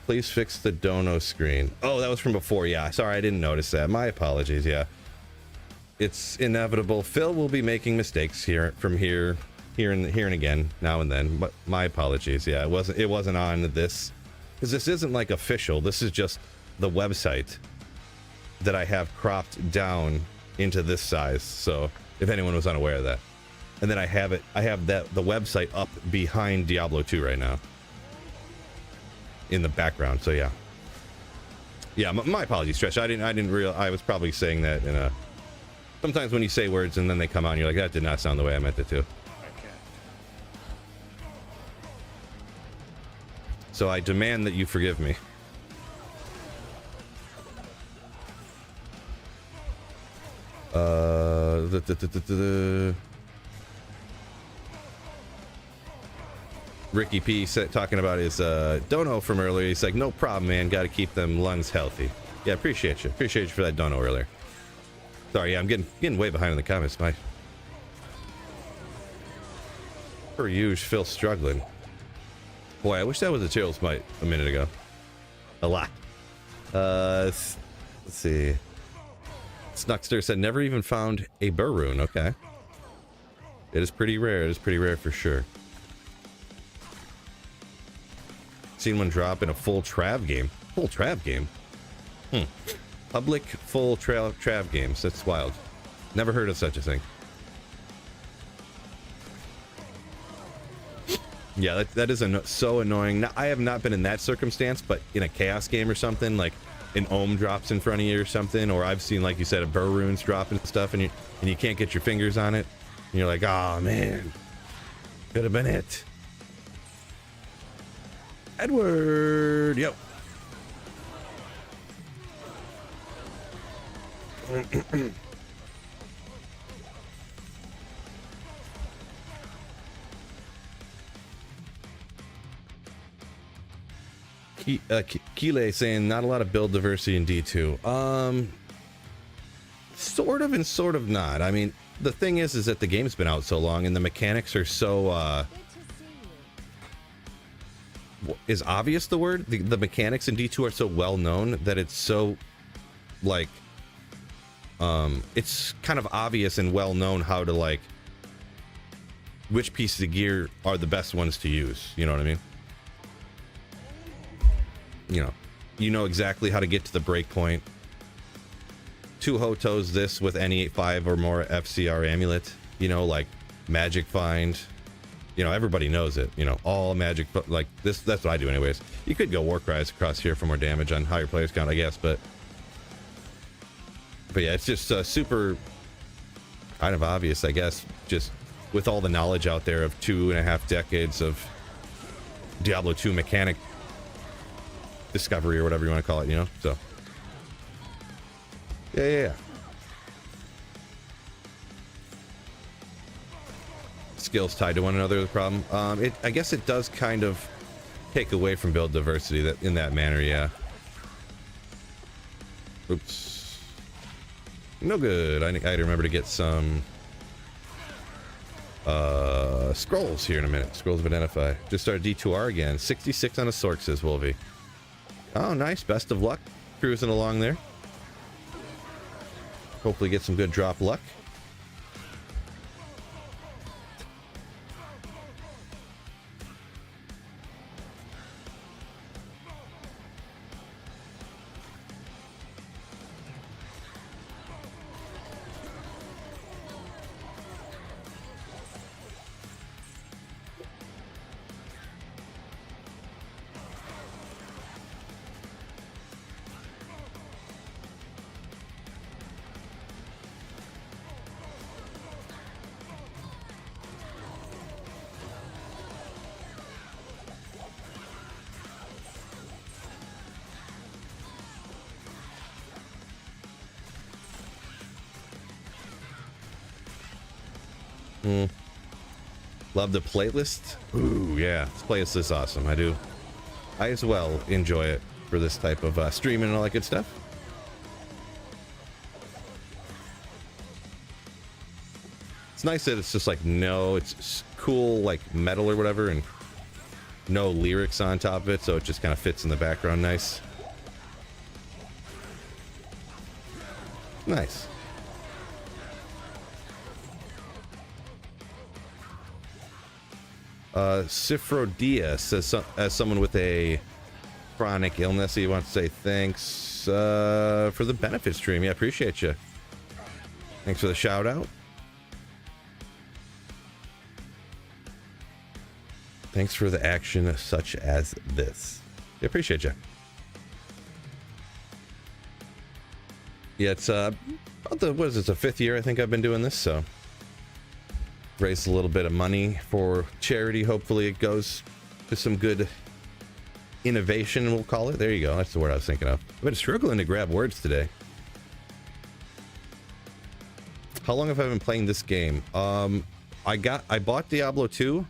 Please fix the dono screen. Oh, that was from before. Yeah, sorry, I didn't notice that. My apologies. Yeah, it's inevitable. Phil will be making mistakes here and again, now and then. But my apologies. Yeah, it wasn't on this, because this isn't like official. This is just the website that I have cropped down into this size. So if anyone was unaware of that, and then I have the website up behind Diablo 2 right now in the background. So yeah, my apologies, Stretch. I didn't realize. I was probably saying that in a. Sometimes when you say words and then they come out and you're like, that did not sound the way I meant it to. So I demand that you forgive me. Ricky P talking about his dono from earlier. He's like, no problem, man. Got to keep them lungs healthy. Yeah, appreciate you for that dono earlier. Sorry, yeah, I'm getting way behind in the comments. Per usual, Phil struggling. Boy, I wish that was a chill smite a minute ago. A lot. Let's see. Snuckster said never even found a burr rune. Okay. It is pretty rare. It is pretty rare for sure. Seen one drop in a full Trav game. Full Trav game? Public full Trav games. That's wild. Never heard of such a thing. Yeah, that is so annoying. Now, I have not been in that circumstance, but in a chaos game or something, like an ohm drops in front of you or something, or I've seen, like you said, a burr runes drop and stuff, and you can't get your fingers on it, and you're like, oh man, could have been it. Edward, yep. Kile saying not a lot of build diversity in D2. Sort of and sort of not. I mean, the thing is that the game's been out so long and the mechanics are so is obvious the word? The mechanics in D2 are so well known that it's so like it's kind of obvious and well known how to like which pieces of gear are the best ones to use, you know what I mean? You know exactly how to get to the break point. 2 Hotos this with any 5 or more FCR amulet, you know, like magic find. You know, everybody knows it, you know, all magic, like this, that's what I do anyways. You could go war cries across here for more damage on higher players count, I guess, but yeah, it's just super kind of obvious, I guess, just with all the knowledge out there of 2.5 decades of Diablo 2 mechanic discovery or whatever you want to call it, you know? So yeah. Skills tied to one another is the problem. I guess it does kind of take away from build diversity that in that manner, yeah. Oops. No good. I need to remember to get some scrolls here in a minute. Scrolls of Identify. Just started D2R again. 66 on a Sork, says Wolvie. Oh, nice. Best of luck. Cruising along there. Hopefully get some good drop luck. Love the playlist. Ooh, yeah, this playlist is awesome. I as well enjoy it for this type of streaming and all that good stuff. It's nice that it's just like, no, it's cool, like metal or whatever, and no lyrics on top of it, so it just kind of fits in the background nice. Nice. Sifrodia says, as someone with a chronic illness, he wants to say thanks for the benefit stream. Yeah, appreciate you. Thanks for the shout out. Thanks for the action such as this. Yeah, appreciate you. Yeah, it's about what is it, the 5th year I think I've been doing this, so raised a little bit of money for charity. Hopefully it goes to some good innovation, we'll call it. There you go. That's the word I was thinking of. I've been struggling to grab words today. How long have I been playing this game? I bought Diablo 2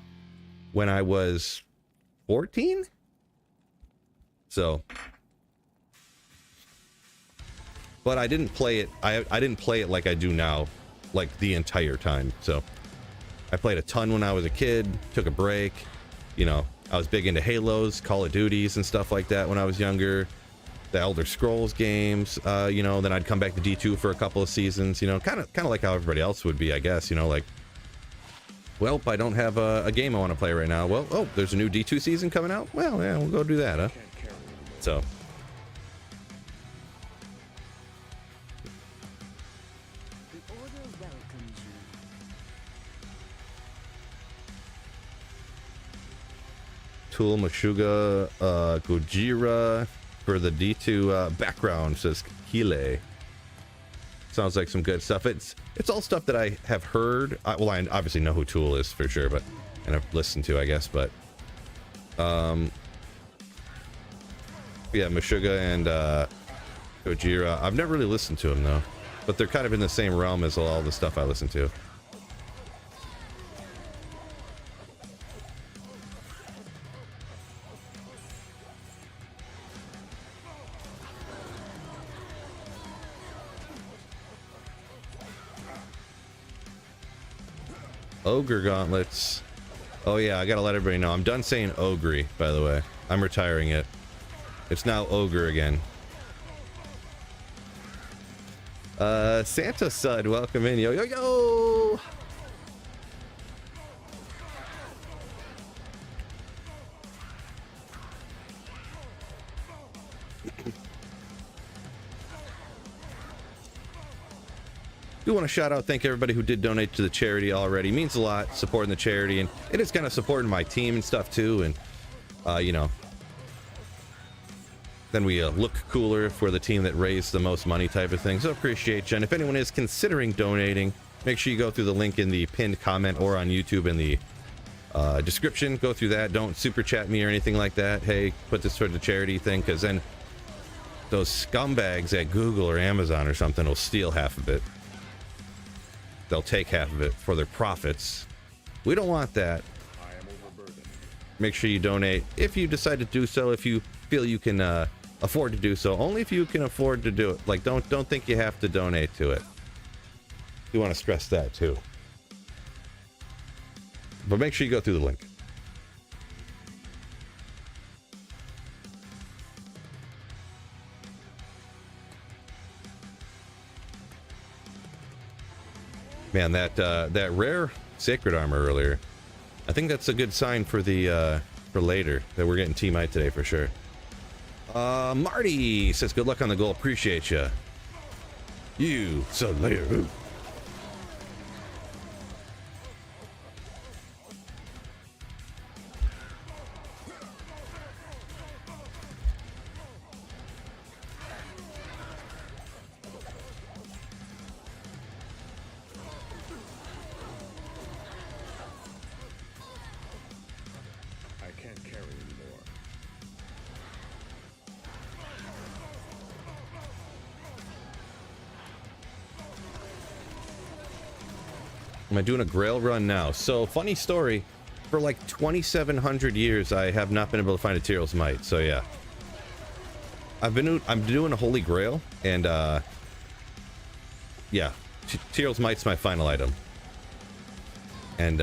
when I was 14. So, but I didn't play it. I didn't play it like I do now, like the entire time. So I played a ton when I was a kid, took a break, you know, I was big into Halos, Call of Duties and stuff like that when I was younger, the Elder Scrolls games, you know, then I'd come back to D2 for a couple of seasons, you know, kind of like how everybody else would be, I guess, you know, like, well, I don't have a game I want to play right now. Well, oh, there's a new D2 season coming out? Well, yeah, we'll go do that, huh? So. Tool Meshuga Gojira for the D2 background, says Kile. Sounds like some good stuff. It's all stuff that I have heard. Well, I obviously know who Tool is for sure, but and I've listened to, I guess, but yeah, Meshuga and Gojira. I've never really listened to them though, but they're kind of in the same realm as all the stuff I listen to. Ogre gauntlets. Oh yeah, I gotta let everybody know. I'm done saying ogre, by the way. I'm retiring it. It's now Ogre again. Santa Sud, welcome in. Yo, yo, yo! Do want to shout out, thank everybody who did donate to the charity already. It means a lot, supporting the charity, and it is kind of supporting my team and stuff too. And you know, then we look cooler if we're the team that raised the most money, type of thing. So appreciate you. And if anyone is considering donating, make sure you go through the link in the pinned comment or on YouTube in the description. Go through that. Don't super chat me or anything like that. Hey, put this for the charity thing, because then those scumbags at Google or Amazon or something will steal half of it. They'll take half of it for their profits. We don't want that. I am overburdened. Make sure you donate if you decide to do so, if you feel you can afford to do so. Only if you can afford to do it. Like, don't think you have to donate to it. You want to stress that too. But make sure you go through the link. Man, that rare sacred armor earlier, I think that's a good sign for the for later, that we're getting Teamite today for sure. Marty says good luck on the goal. Appreciate you. You Slayer. I can't carry anymore. Am I doing a Grail run now? So, funny story. For like 2,700 years, I have not been able to find a Tyrell's Might. So yeah, I'm doing a Holy Grail, and yeah, Tyrell's Might's my final item. And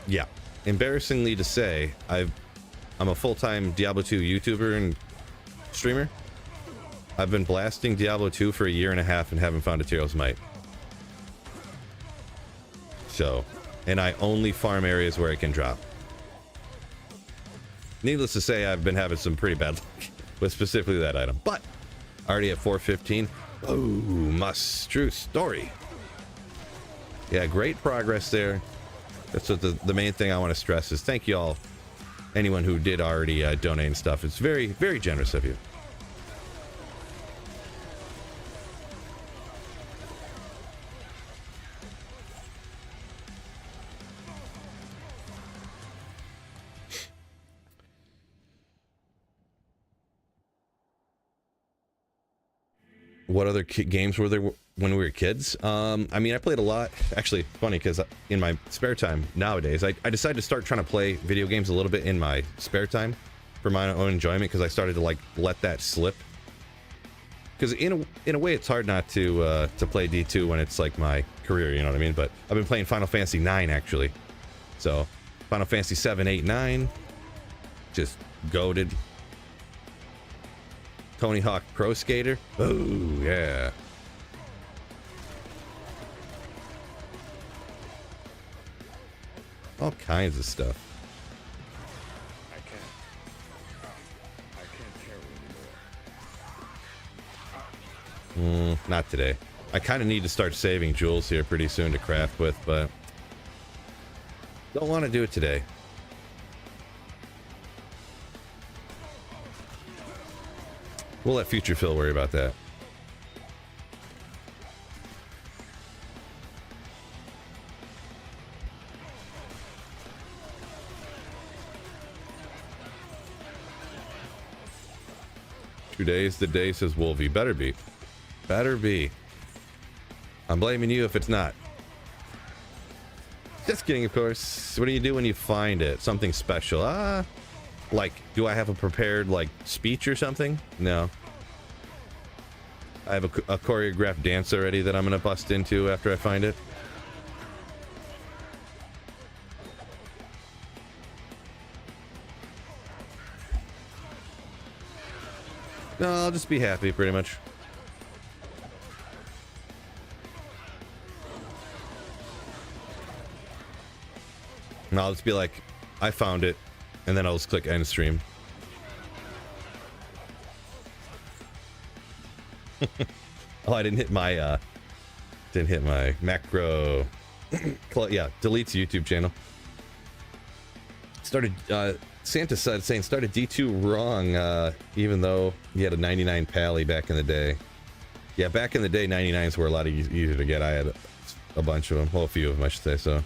yeah, embarrassingly to say, I'm a full-time Diablo 2 YouTuber and streamer. I've been blasting Diablo 2 for 1.5 years and haven't found a Tyrell's Might. So, and I only farm areas where it can drop. Needless to say, I've been having some pretty bad luck with specifically that item. But already at 415. Oh, must true story. Yeah, great progress there. That's what the main thing I want to stress is thank you all, anyone who did already donate and stuff. It's very, very generous of you. What other games were there when we were kids? I mean, I played a lot. Actually, funny, because in my spare time nowadays, I decided to start trying to play video games a little bit in my spare time for my own enjoyment, because I started to like let that slip. Because in a way, it's hard not to play D2 when it's like my career, you know what I mean? But I've been playing Final Fantasy 9 actually. So Final Fantasy 7, 8, 9, just goated. Tony Hawk Pro Skater. Oh, yeah. All kinds of stuff. I can't carry anymore. Not today. I kind of need to start saving jewels here pretty soon to craft with, but don't want to do it today. We'll let Future Phil worry about that. Today's the day, says Wolvie. Better be. Better be. I'm blaming you if it's not. Just kidding, of course. What do you do when you find it? Something special. Like, do I have a prepared, like, speech or something? No. I have a choreographed dance already that I'm gonna bust into after I find it. No, I'll just be happy, pretty much. And I'll just be like, I found it, and then I'll just click end stream. Oh, I didn't hit my macro. Yeah, deletes YouTube channel. Started Santa said saying started D2 wrong, even though he had a 99 pally back in the day. Yeah, back in the day, 99s were a lot easier to get. I had a bunch of them, well, a few of them, I should say. So.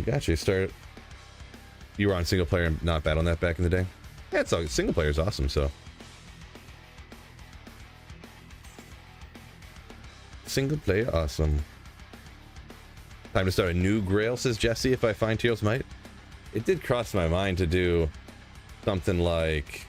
Gotcha. You were on single player and not bad on that back in the day. Yeah, it's all single player is awesome. So single player, awesome. Time to start a new Grail, says Jesse. If I find Teal's Might, it did cross my mind to do something like.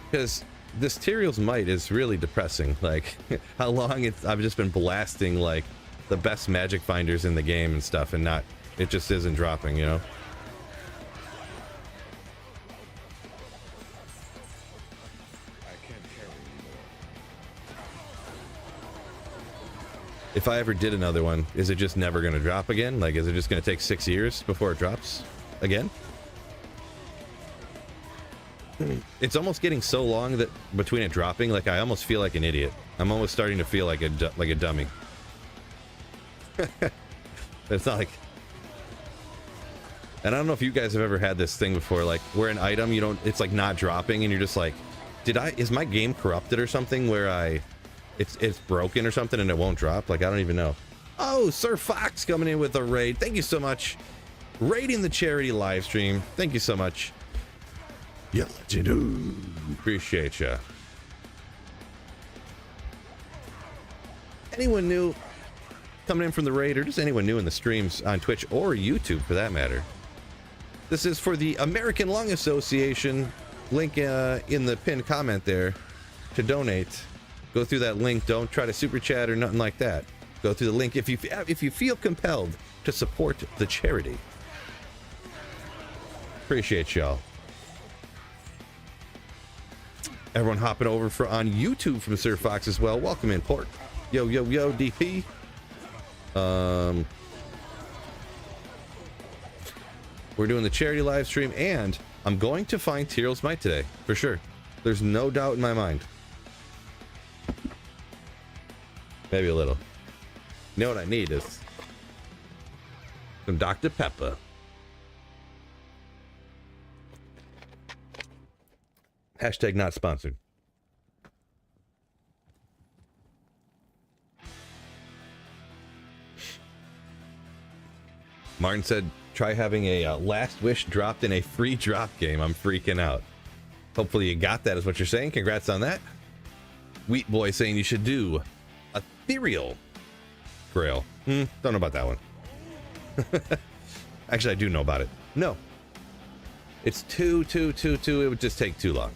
Because this Tyrael's Might is really depressing. Like, how long I've just been blasting, like, the best magic finders in the game and stuff, and it just isn't dropping, you know? I can't carry anymore. If I ever did another one, is it just never going to drop again? Like, is it just going to take 6 years before it drops again? It's almost getting so long that between it dropping, like, I almost feel like an idiot. I'm almost starting to feel like a dummy. It's not like, and I don't know if you guys have ever had this thing before, like where an item it's like not dropping, and you're just like, is my game corrupted or something? Where it's broken or something and it won't drop? Like, I don't even know. Oh, Sir Fox coming in with a raid. Thank you so much. Raiding the charity live stream. Thank you so much. Yeah, appreciate ya. Anyone new coming in from the raid, or just anyone new in the streams on Twitch or YouTube for that matter? This is for the American Lung Association. Link in the pinned comment there to donate. Go through that link. Don't try to super chat or nothing like that. Go through the link if you feel compelled to support the charity. Appreciate y'all. Everyone hopping over on YouTube from Sir Fox as well. Welcome in, Port. Yo, DP. We're doing the charity live stream, and I'm going to find Tyrael's Might today, for sure. There's no doubt in my mind. Maybe a little. You know what I need is some Dr. Pepper. Hashtag not sponsored. Martin said, try having a last wish dropped in a free drop game. I'm freaking out. Hopefully you got that is what you're saying. Congrats on that. Wheat Boy saying you should do ethereal Grail. Don't know about that one. Actually, I do know about it. No. It's too. It would just take too long.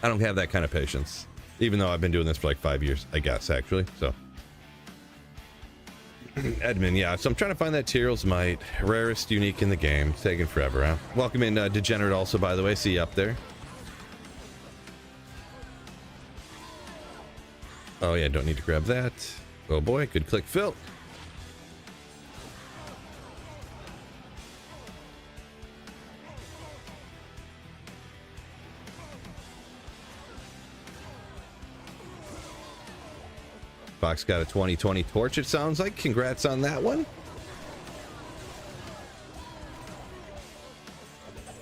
I don't have that kind of patience. Even though I've been doing this for like 5 years, I guess, actually. So. Edmund, yeah. So I'm trying to find that Tyrael's Might. Rarest unique in the game. It's taking forever, huh? Welcome in, Degenerate also, by the way. See you up there. Oh, yeah. Don't need to grab that. Oh, boy. Good click, Phil. Fox got a 2020 torch, it sounds like. Congrats on that one.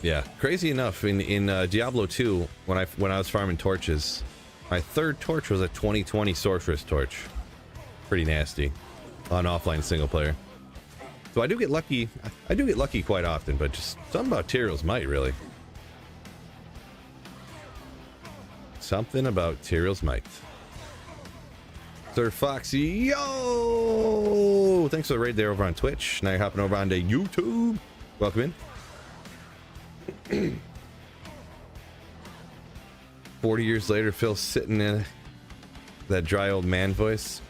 Yeah, crazy enough, in Diablo 2, when I was farming torches, my third torch was a 2020 sorceress torch. Pretty nasty on offline single player. So I do get lucky. I do get lucky quite often, but just something about Tyrael's Might, really. Something about Tyrael's Might. Sir Foxy, yo! Thanks for the raid there over on Twitch. Now you're hopping over onto YouTube. Welcome in. 40 years later, Phil's sitting in That dry old man voice.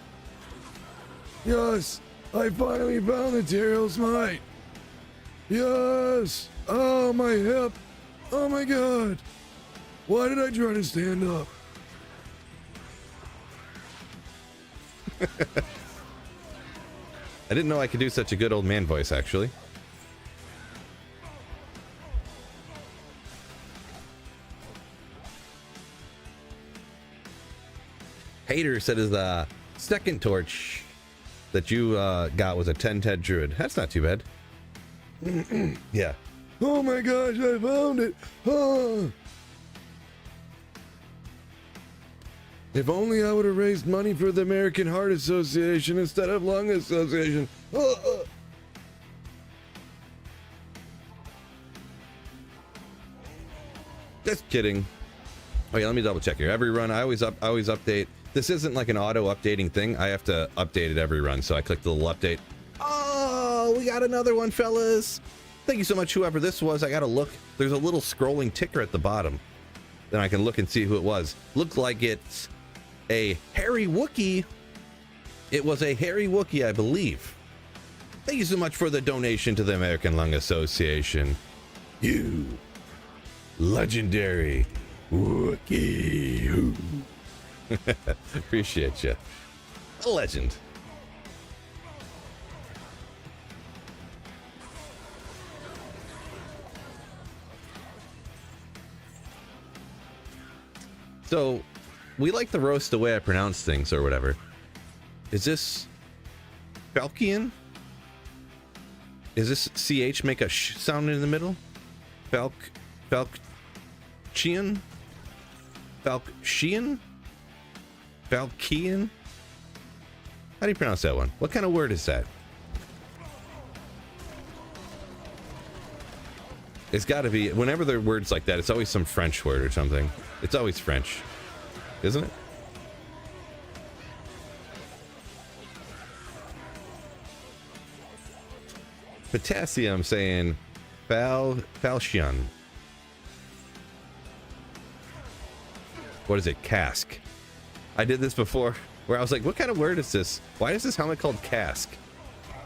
Yes, I finally found the Tyrrell's Might. Yes. Oh, my hip. Oh my god. Why did I try to stand up? I didn't know I could do such a good old man voice, actually. Hater said his second torch that you got was a 10-10 druid. That's not too bad. Yeah. Oh my gosh, I found it. Oh. If only I would have raised money for the American Heart Association instead of Lung Association. Oh. Just kidding. Oh yeah, let me double check here. Every run, I always update. This isn't like an auto updating thing. I have to update it every run. So I click the little update. Oh, we got another one, fellas. Thank you so much, whoever this was. I gotta look. There's a little scrolling ticker at the bottom. Then I can look and see who it was. Looked like it's a hairy Wookiee. It was a hairy Wookiee, I believe. Thank you so much for the donation to the American Lung Association. You legendary Wookiee. Appreciate you. A legend. So, we like to roast the way I pronounce things or whatever. Is this Falkian? Is this CH make a sh sound in the middle? Falchian? Falchian? Falkian? How do you pronounce that one? What kind of word is that? It's got to be, whenever there are words like that, it's always some French word or something. It's always French, isn't it? Potassium saying Falchion. What is it? Cask. I did this before where I was like, what kind of word is this? Why is this helmet called cask?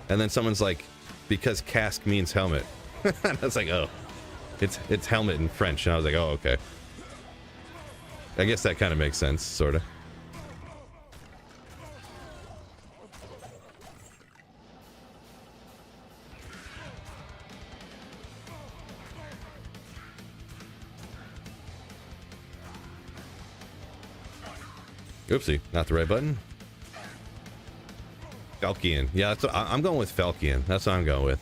And then someone's like, because cask means helmet. And I was like, oh, it's helmet in French. And I was like, oh, okay. I guess that kind of makes sense, sort of. Oopsie, not the right button. Falkian. Yeah, that's what, I'm going with Falkian. That's what I'm going with.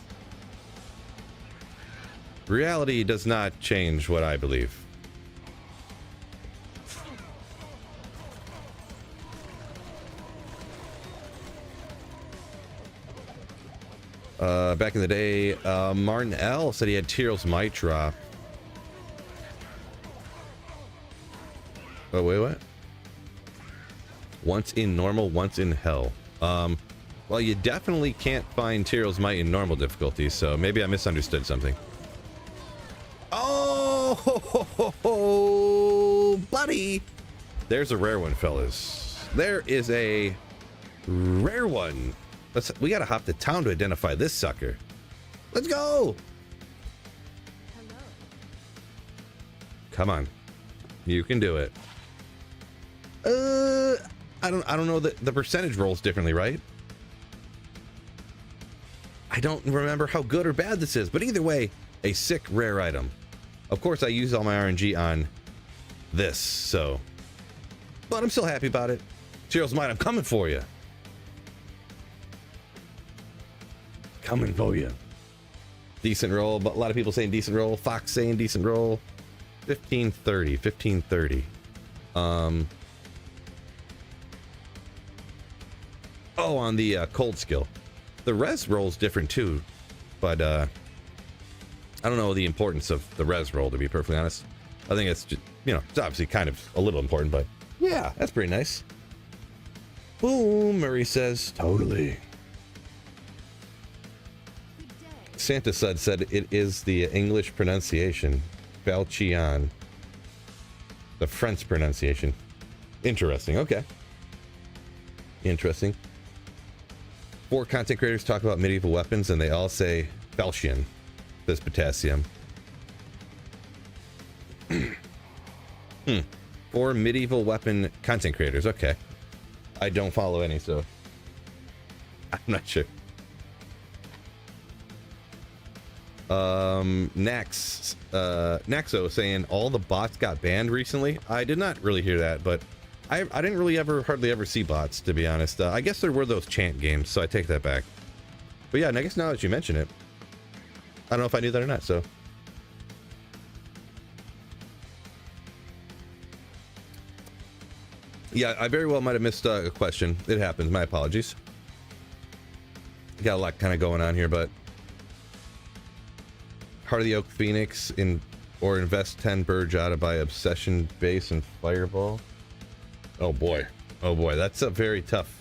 Reality does not change what I believe. Back in the day, Martin L said he had Tyrell's Might drop. Oh, wait, what? Once in normal, once in hell. Well, you definitely can't find Tyrell's Might in normal difficulty, so maybe I misunderstood something. Oh, ho, ho, ho, ho, buddy! There's a rare one, fellas. There is a rare one. We gotta hop to town to identify this sucker. Let's go! Hello. Come on. You can do it. I don't know, the percentage rolls differently, right? I don't remember how good or bad this is, but either way, a sick rare item. Of course, I use all my RNG on this, so. But I'm still happy about it. Tyrell's Might, I'm coming for you. Coming for you. Decent roll, but a lot of people saying decent roll. Fox saying decent roll. 1530, 1530. Oh, on the cold skill. The res roll's different too, but I don't know the importance of the res roll, to be perfectly honest. I think it's just, you know, it's obviously kind of a little important, but yeah, that's pretty nice. Boom, Murray says, totally. Santa said it is the English pronunciation, Falchion. The French pronunciation. Interesting, okay. Interesting. 4 content creators talk about medieval weapons, and they all say falchion. Says potassium. 4 medieval weapon content creators. Okay. I don't follow any, so I'm not sure. Naxo saying all the bots got banned recently. I did not really hear that, but I didn't really hardly ever see bots, to be honest. I guess there were those chant games, so I take that back. But yeah, I guess now that you mention it, I don't know if I knew that or not, so. Yeah, I very well might have missed a question. It happens. My apologies. Got a lot kind of going on here, but Heart of the Oak Phoenix or invest 10 Burja to buy Obsession Base and Fireball. Oh boy, that's a very tough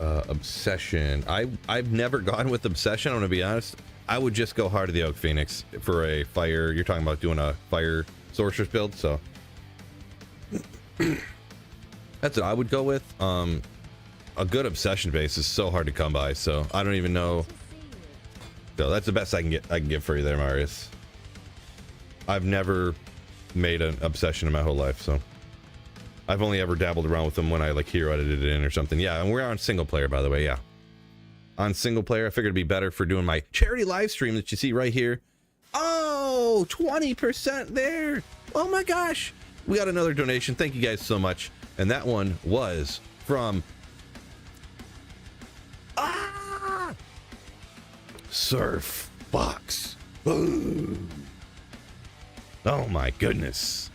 Obsession. I've never gone with Obsession. I'm gonna be honest. I would just go Heart of the Oak Phoenix for a fire. You're talking about doing a fire sorceress build, so that's what I would go with. A good Obsession base is so hard to come by, so I don't even know. So that's the best I can get for you there, Marius. I've never made an Obsession in my whole life, so I've only ever dabbled around with them when I like hero edited it in or something. Yeah, and we're on single player, by the way. Yeah, on single player, I figured it'd be better for doing my charity live stream that you see right here. Oh, 20% there. Oh my gosh, we got another donation. Thank you guys so much. And that one was from Surf Fox. Boom. Oh my goodness.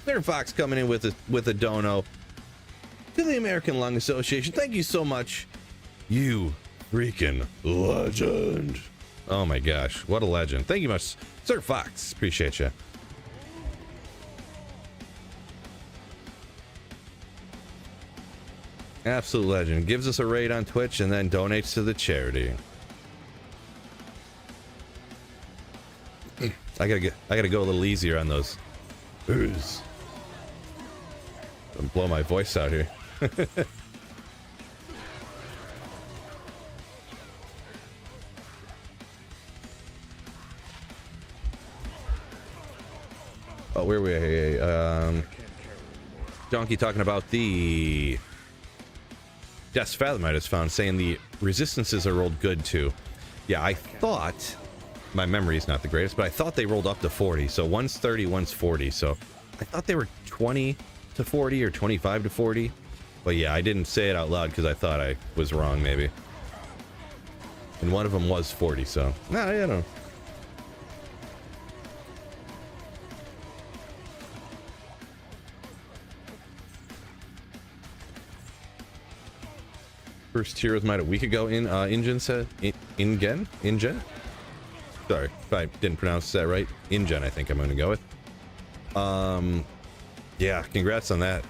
Surf Fox coming in with a dono to the American Lung Association. Thank you so much. You freaking legend. Oh my gosh, what a legend. Thank you much, Surf Fox. Appreciate you. Absolute legend. Gives us a raid on Twitch and then donates to the charity. I gotta go a little easier on those. Ooze. Don't blow my voice out here. Oh, where were we? Donkey talking about the Death's Fathomite is found, saying the resistances are rolled good too. Yeah, I thought, my memory is not the greatest, but I thought they rolled up to 40. So one's 30, one's 40. So I thought they were 20 to 40 or 25 to 40. But yeah, I didn't say it out loud because I thought I was wrong maybe. And one of them was 40, so nah, I don't know. First Heroes Might a week ago in InGen said InGen. Sorry if I didn't pronounce that right. InGen, I think I'm gonna go with. Yeah, congrats on that.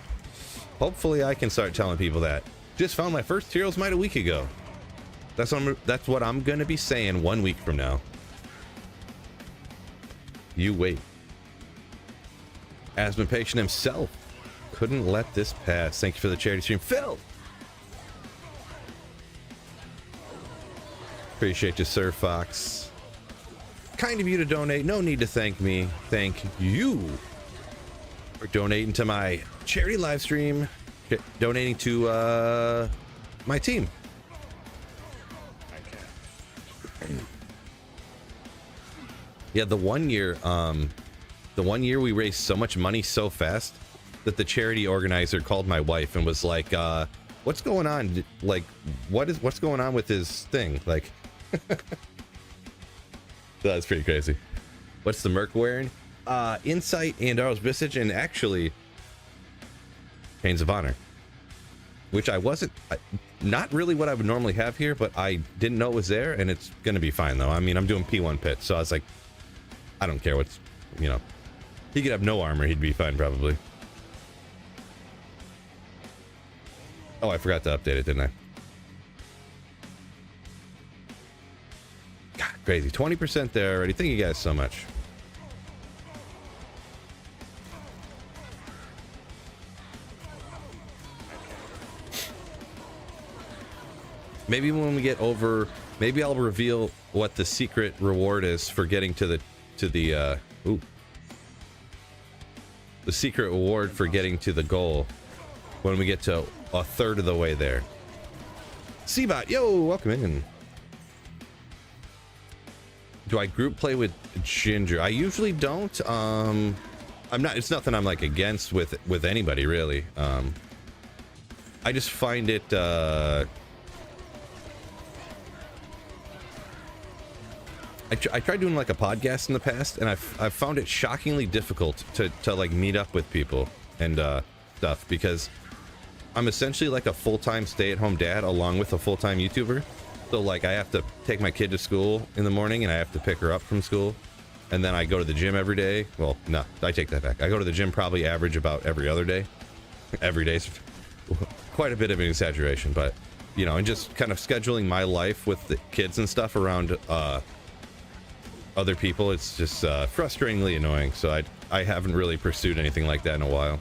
Hopefully I can start telling people that. Just found my first Heroes Might a week ago. That's what I'm gonna be saying 1 week from now. You wait. Asthma patient himself couldn't let this pass. Thank you for the charity stream, Phil. Appreciate you, Sir Fox. Kind of you to donate. No need to thank me. Thank you for donating to my charity live stream. Donating to my team. Yeah, the one year we raised so much money so fast that the charity organizer called my wife and was like, what's going on? Like, what's going on with his thing? Like, that's pretty crazy. What's the Merc wearing? Insight and Arrows Visage, and actually Chains of Honor, which I wasn't, not really what I would normally have here, but I didn't know it was there, and it's gonna be fine though. I mean, I'm doing P1 pit, so I was like, I don't care what's, you know, he could have no armor, he'd be fine probably. Oh, I forgot to update it, didn't I? God, crazy. 20% there already. Thank you guys so much. Maybe when we get over, maybe I'll reveal what the secret reward is for getting to the the secret reward for getting to the goal when we get to a third of the way there. Seabot, yo, welcome in. Do I group play with Ginger? I usually don't. I'm not. It's nothing I'm like against with anybody really. I just find it. I tried doing like a podcast in the past, and I've found it shockingly difficult to like meet up with people and stuff, because I'm essentially like a full-time stay-at-home dad along with a full-time YouTuber. So like I have to take my kid to school in the morning, and I have to pick her up from school, and then I go to the gym every day. Well, no, I take that back. I go to the gym probably average about every other day. Every day's quite a bit of an exaggeration, but you know, and just kind of scheduling my life with the kids and stuff around other people, it's just frustratingly annoying. So I haven't really pursued anything like that in a while.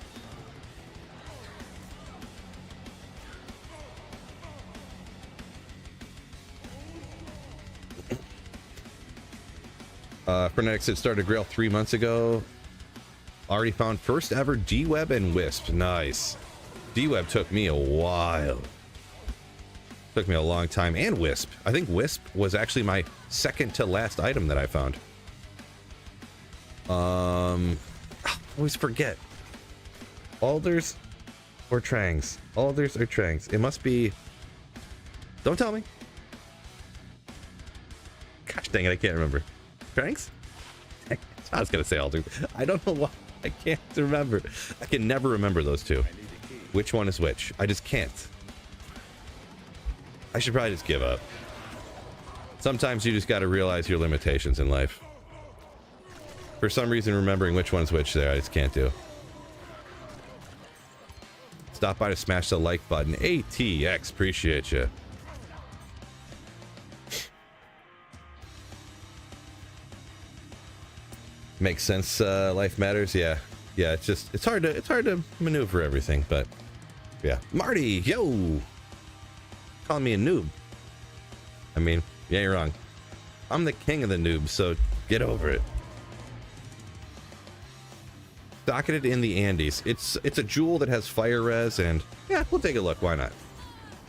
Frenetic said started Grail 3 months ago. Already found first ever D-Web and Wisp. Nice. D-Web took me a while. Took me a long time. And Wisp. I think Wisp was actually my second to last item that I found. I always forget. Alders or Trangs? Alders or Trangs? It must be... Don't tell me. Gosh dang it, I can't remember. Trangs? I was gonna say Alders. I don't know why. I can't remember. I can never remember those two. Which one is which? I just can't. I should probably just give up. Sometimes you just got to realize your limitations in life. For some reason, remembering which one's which there, I just can't do. Stop by to smash the like button. ATX, appreciate you. Makes sense. Life matters. Yeah, it's just it's hard to maneuver everything, but yeah. Marty, yo, calling me a noob. I mean, yeah, you're wrong. I'm the king of the noobs, so get over it. Docketed in the Andes. It's a jewel that has fire res, and yeah, we'll take a look. Why not?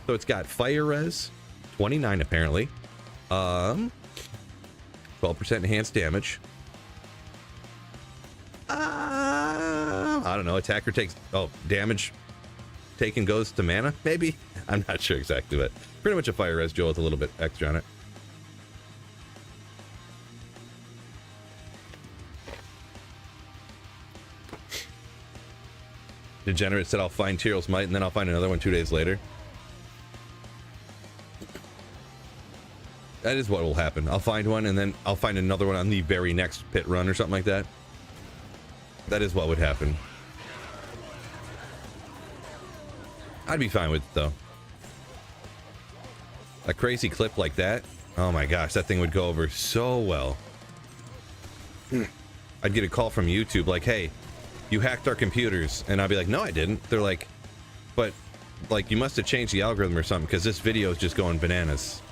So it's got fire res, 29 apparently. 12% enhanced damage. I don't know. Attacker takes damage taken goes to mana. Maybe I'm not sure exactly, but pretty much a fire res jewel with a little bit extra on it. Degenerate said I'll find Tyrell's Might and then I'll find another one 2 days later. That is what will happen. I'll find one and then I'll find another one on the very next pit run or something like that. That is what would happen. I'd be fine with it though. A crazy clip like that, oh my gosh, that thing would go over so well. I'd get a call from YouTube like, hey, you hacked our computers, and I'd be like, no, I didn't. They're like, but like you must have changed the algorithm or something, because this video is just going bananas.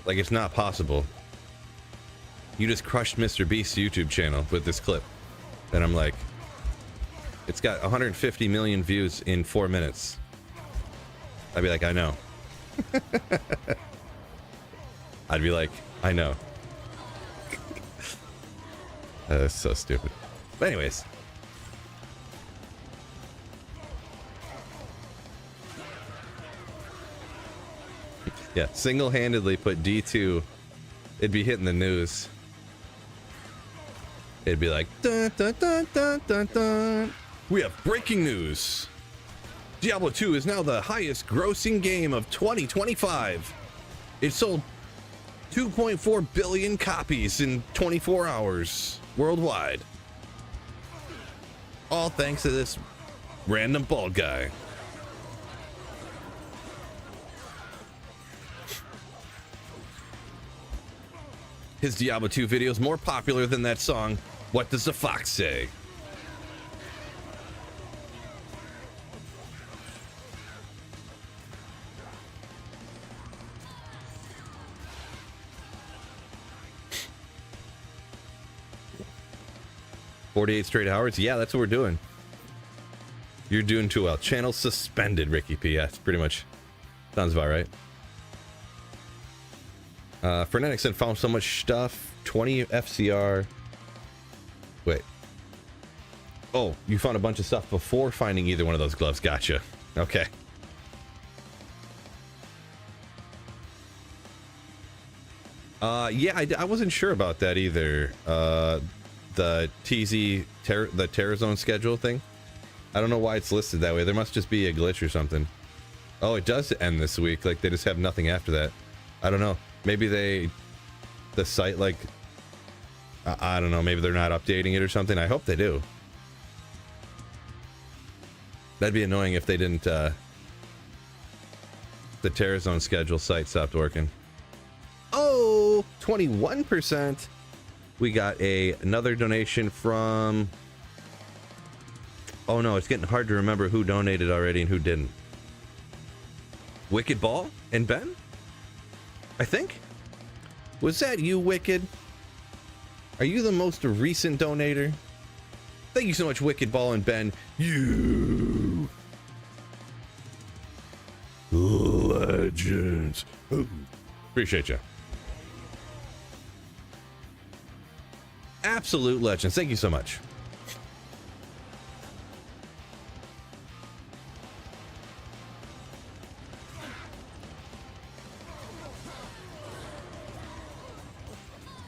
Like, it's not possible. You just crushed Mr. Beast's YouTube channel with this clip. And I'm like, it's got 150 million views in 4 minutes. I'd be like, I know. I'd be like, I know. That's so stupid. But anyways. Yeah, single-handedly put D2, it'd be hitting the news. It'd be like, dun, dun, dun, dun, dun, dun. We have breaking news. Diablo 2 is now the highest grossing game of 2025. It sold 2.4 billion copies in 24 hours worldwide. All thanks to this random bald guy. His Diablo 2 video is more popular than that song, What Does the Fox Say? 48 straight hours. Yeah, that's what we're doing. You're doing too well. Channel suspended, Ricky P. Yeah, it's pretty much sounds about right. Frenetic said found so much stuff. 20 FCR. Wait. Oh, you found a bunch of stuff before finding either one of those gloves. Gotcha. Okay. Yeah, I wasn't sure about that either. The TZ, the Terrazone schedule thing. I don't know why it's listed that way. There must just be a glitch or something. Oh, it does end this week. Like, they just have nothing after that. I don't know. Maybe the site, like, I don't know. Maybe they're not updating it or something. I hope they do. That'd be annoying if they didn't, the Terrazone schedule site stopped working. Oh, 21%. We got another donation from... Oh no, it's getting hard to remember who donated already and who didn't. Wicked Ball and Ben? I think? Was that you, Wicked? Are you the most recent donator? Thank you so much, Wicked Ball and Ben. You legends. Ooh. Appreciate you. Absolute legends. Thank you so much.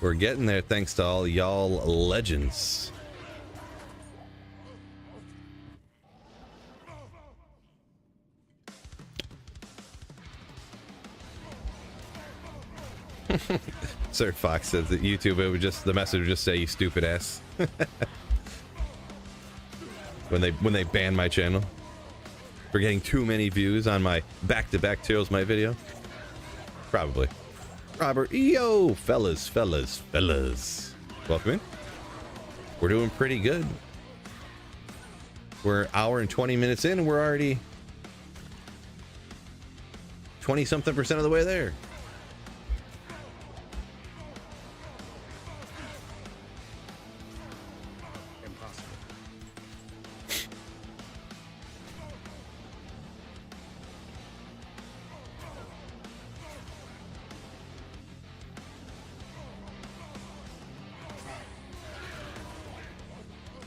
We're getting there thanks to all y'all legends. Sir Fox says that YouTube, it would just, the message would just say, "You stupid ass." when they ban my channel for getting too many views on my back-to-back Tales My video. Probably. Robert, yo, fellas. Welcome in. We're doing pretty good. We're an hour and 20 minutes in, and we're already 20-something% of the way there.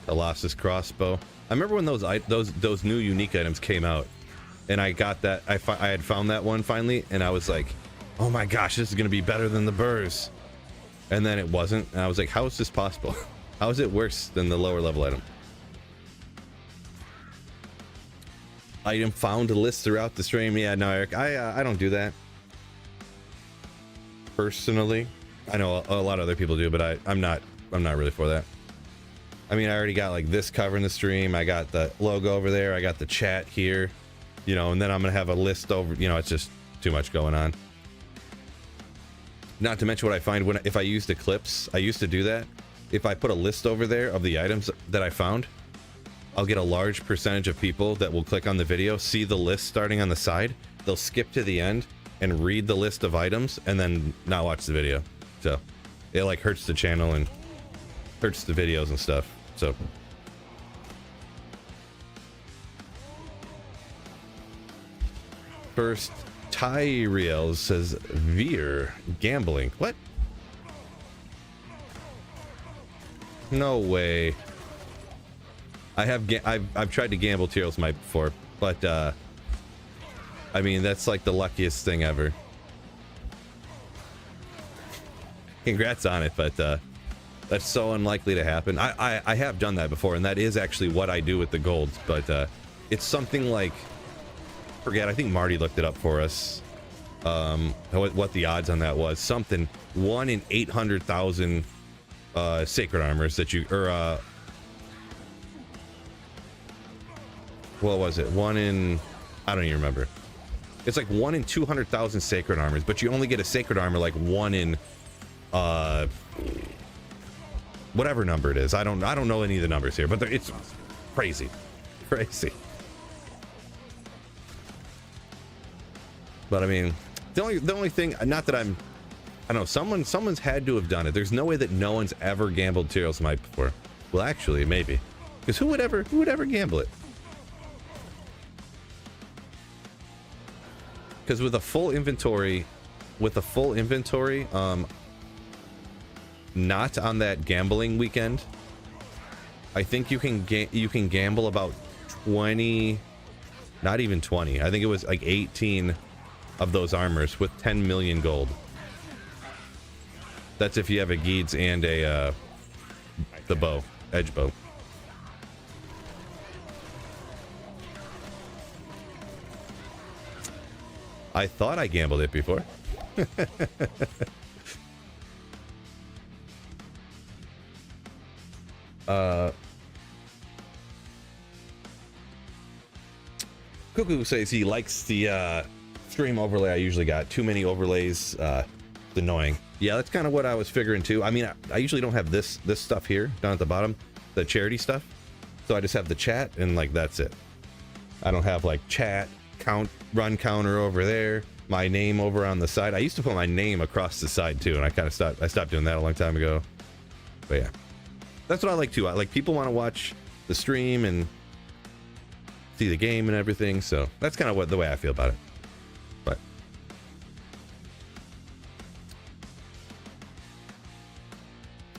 Colossus crossbow. I remember when those new unique items came out, and I got that. I had found that one finally, and I was like, "Oh my gosh, this is gonna be better than the burrs." And then it wasn't, and I was like, "How is this possible? How is it worse than the lower level item?" Item found list throughout the stream. Yeah, no, Eric, I don't do that personally. I know a lot of other people do, but I'm not really for that. I mean, I already got like this covering the stream. I got the logo over there. I got the chat here, you know, and then I'm going to have a list over, you know, it's just too much going on. Not to mention what I find if I used Eclipse, I used to do that. If I put a list over there of the items that I found, I'll get a large percentage of people that will click on the video, see the list starting on the side. They'll skip to the end and read the list of items and then not watch the video. So it like hurts the channel and hurts the videos and stuff. So first, Tyriel says Veer gambling. What? No way. I've tried to gamble Tyrell's Might before, but I mean, that's like the luckiest thing ever. Congrats on it, but that's so unlikely to happen. I have done that before, and that is actually what I do with the golds, but it's something like, forget, I think Marty looked it up for us, what the odds on that was. Something 1 in 800,000 sacred armors that you, or what was it? 1 in, I don't even remember. It's like 1 in 200,000 sacred armors, but you only get a sacred armor like 1 in whatever number it is. I don't know any of the numbers here, but it's crazy. But I mean, the only thing, not that I don't know, someone's had to have done it. There's no way that no one's ever gambled Tyrell's Might before. Well, actually, maybe. Because who would ever gamble it? Because with a full inventory, not on that gambling weekend, I think you can gamble about 20, not even 20. I think it was like 18 of those armors with 10 million gold. That's if you have a Geeds and a the bow, edge bow. I thought I gambled it before. Cuckoo says he likes the stream overlay I usually got. Too many overlays, it's annoying. Yeah, that's kind of what I was figuring too. I mean, I usually don't have this stuff here down at the bottom, the charity stuff. So I just have the chat and like that's it. I don't have like chat, run counter over there, my name over on the side. I used to put my name across the side too, and I stopped doing that a long time ago. But yeah, that's what I like too. I like people want to watch the stream and see the game and everything, so that's kind of the way I feel about it. But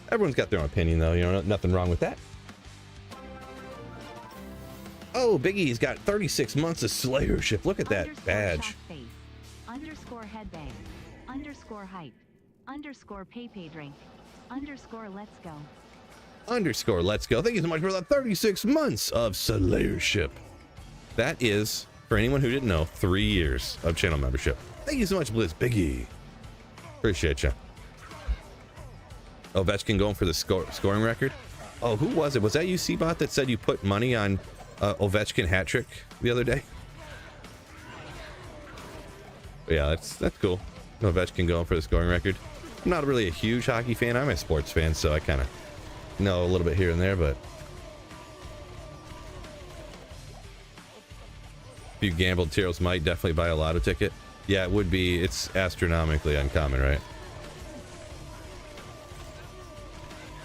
everyone's got their own opinion though, you know, nothing wrong with that. Oh, Biggie's got 36 months of Slayership. Look at that badge. Face, underscore headbang, underscore hype, underscore pay drink, underscore let's go. Underscore let's go. Thank you so much for the 36 months of Slayership. That is, for anyone who didn't know, 3 years of channel membership. Thank you so much, Blizz Biggie. Appreciate you. Ovechkin going for the scoring record. Oh, who was it? Was that you, C-Bot, that said you put money on Ovechkin hat trick the other day? But yeah, that's cool. Ovechkin going for the scoring record. I'm not really a huge hockey fan. I'm a sports fan, so I kind of know a little bit here and there, but if you gambled Tyros might definitely buy a lotto ticket. Yeah, it would be. It's astronomically uncommon, right?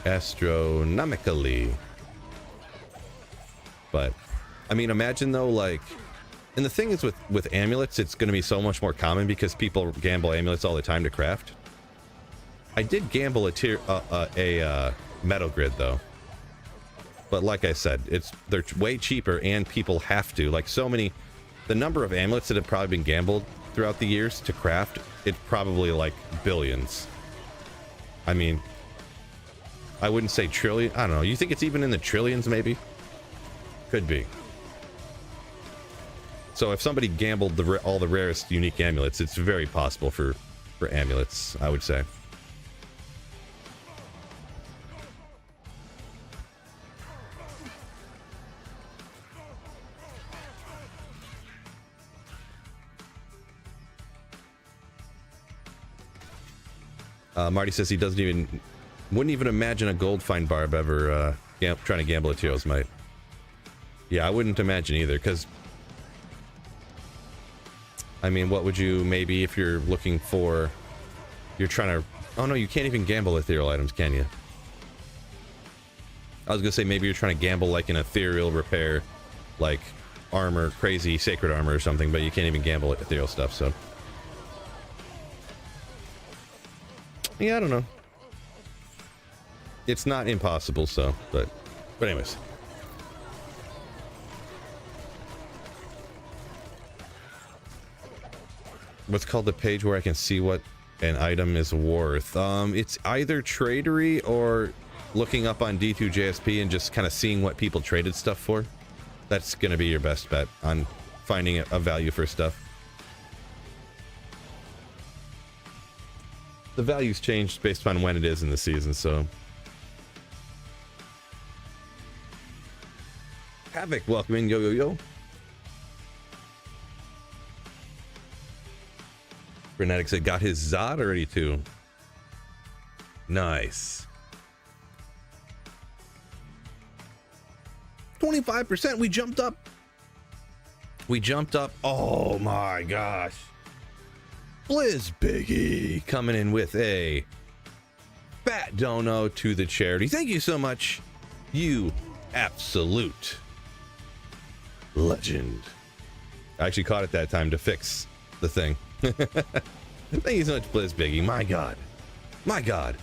Astronomically. But I mean, imagine though, like, and the thing is with amulets, it's going to be so much more common because people gamble amulets all the time to craft. I did gamble a metal grid though, but like I said, they're way cheaper and people have to, like, so many. The number of amulets that have probably been gambled throughout the years to craft, it's probably like billions. I mean, I wouldn't say trillion. I don't know. You think it's even in the trillions, maybe? Could be. So if somebody gambled all the rarest unique amulets, it's very possible for amulets, I would say. Marty says he wouldn't even imagine a gold find barb ever trying to gamble at Tyros might. Yeah, I wouldn't imagine either, because I mean, what would you, maybe if you're looking for, you're trying to, oh no, you can't even gamble ethereal items, can you? I was gonna say maybe you're trying to gamble like an ethereal repair, like armor, crazy sacred armor or something, but you can't even gamble ethereal stuff, so. Yeah, I don't know. It's not impossible, so, but anyways. What's called the page where I can see what an item is worth? It's either tradery or looking up on D2JSP and just kind of seeing what people traded stuff for. That's going to be your best bet on finding a value for stuff. The values changed based on when it is in the season, so. Havoc, welcome in, yo. Frenetic said, got his Zod already too. Nice. 25%, we jumped up. Oh my gosh. Blizz Biggie coming in with a fat dono to the charity. Thank you so much You absolute legend. I actually caught it that time to fix the thing. Thank you so much, Blizz Biggie. My God. My God.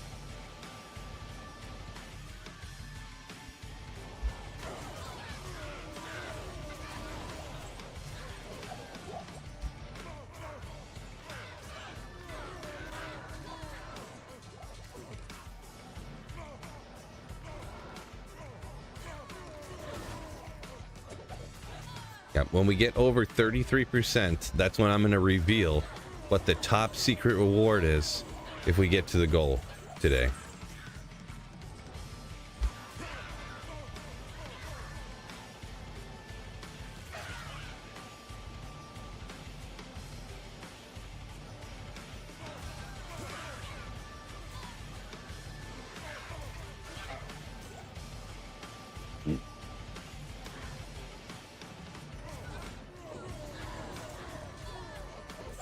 Yeah, when we get over 33%, that's when I'm going to reveal what the top secret reward is if we get to the goal today.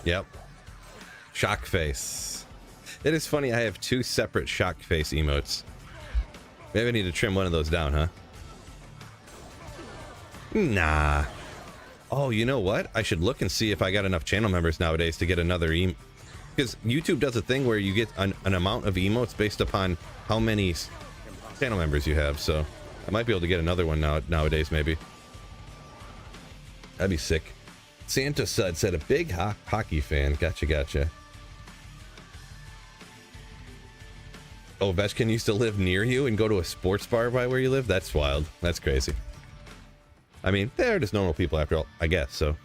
Yep. Shock face. It is funny, I have two separate shock face emotes. Maybe I need to trim one of those down, huh? Nah. Oh, you know what? I should look and see if I got enough channel members nowadays to get another because YouTube does a thing where you get an amount of emotes based upon how many channel members you have, so I might be able to get another one nowadays, maybe. That'd be sick. Santa Sud said a big hockey fan. Gotcha. Oh, Ovechkin used to live near you and go to a sports bar by where you live? That's wild. That's crazy. I mean, they're just normal people after all, I guess, so.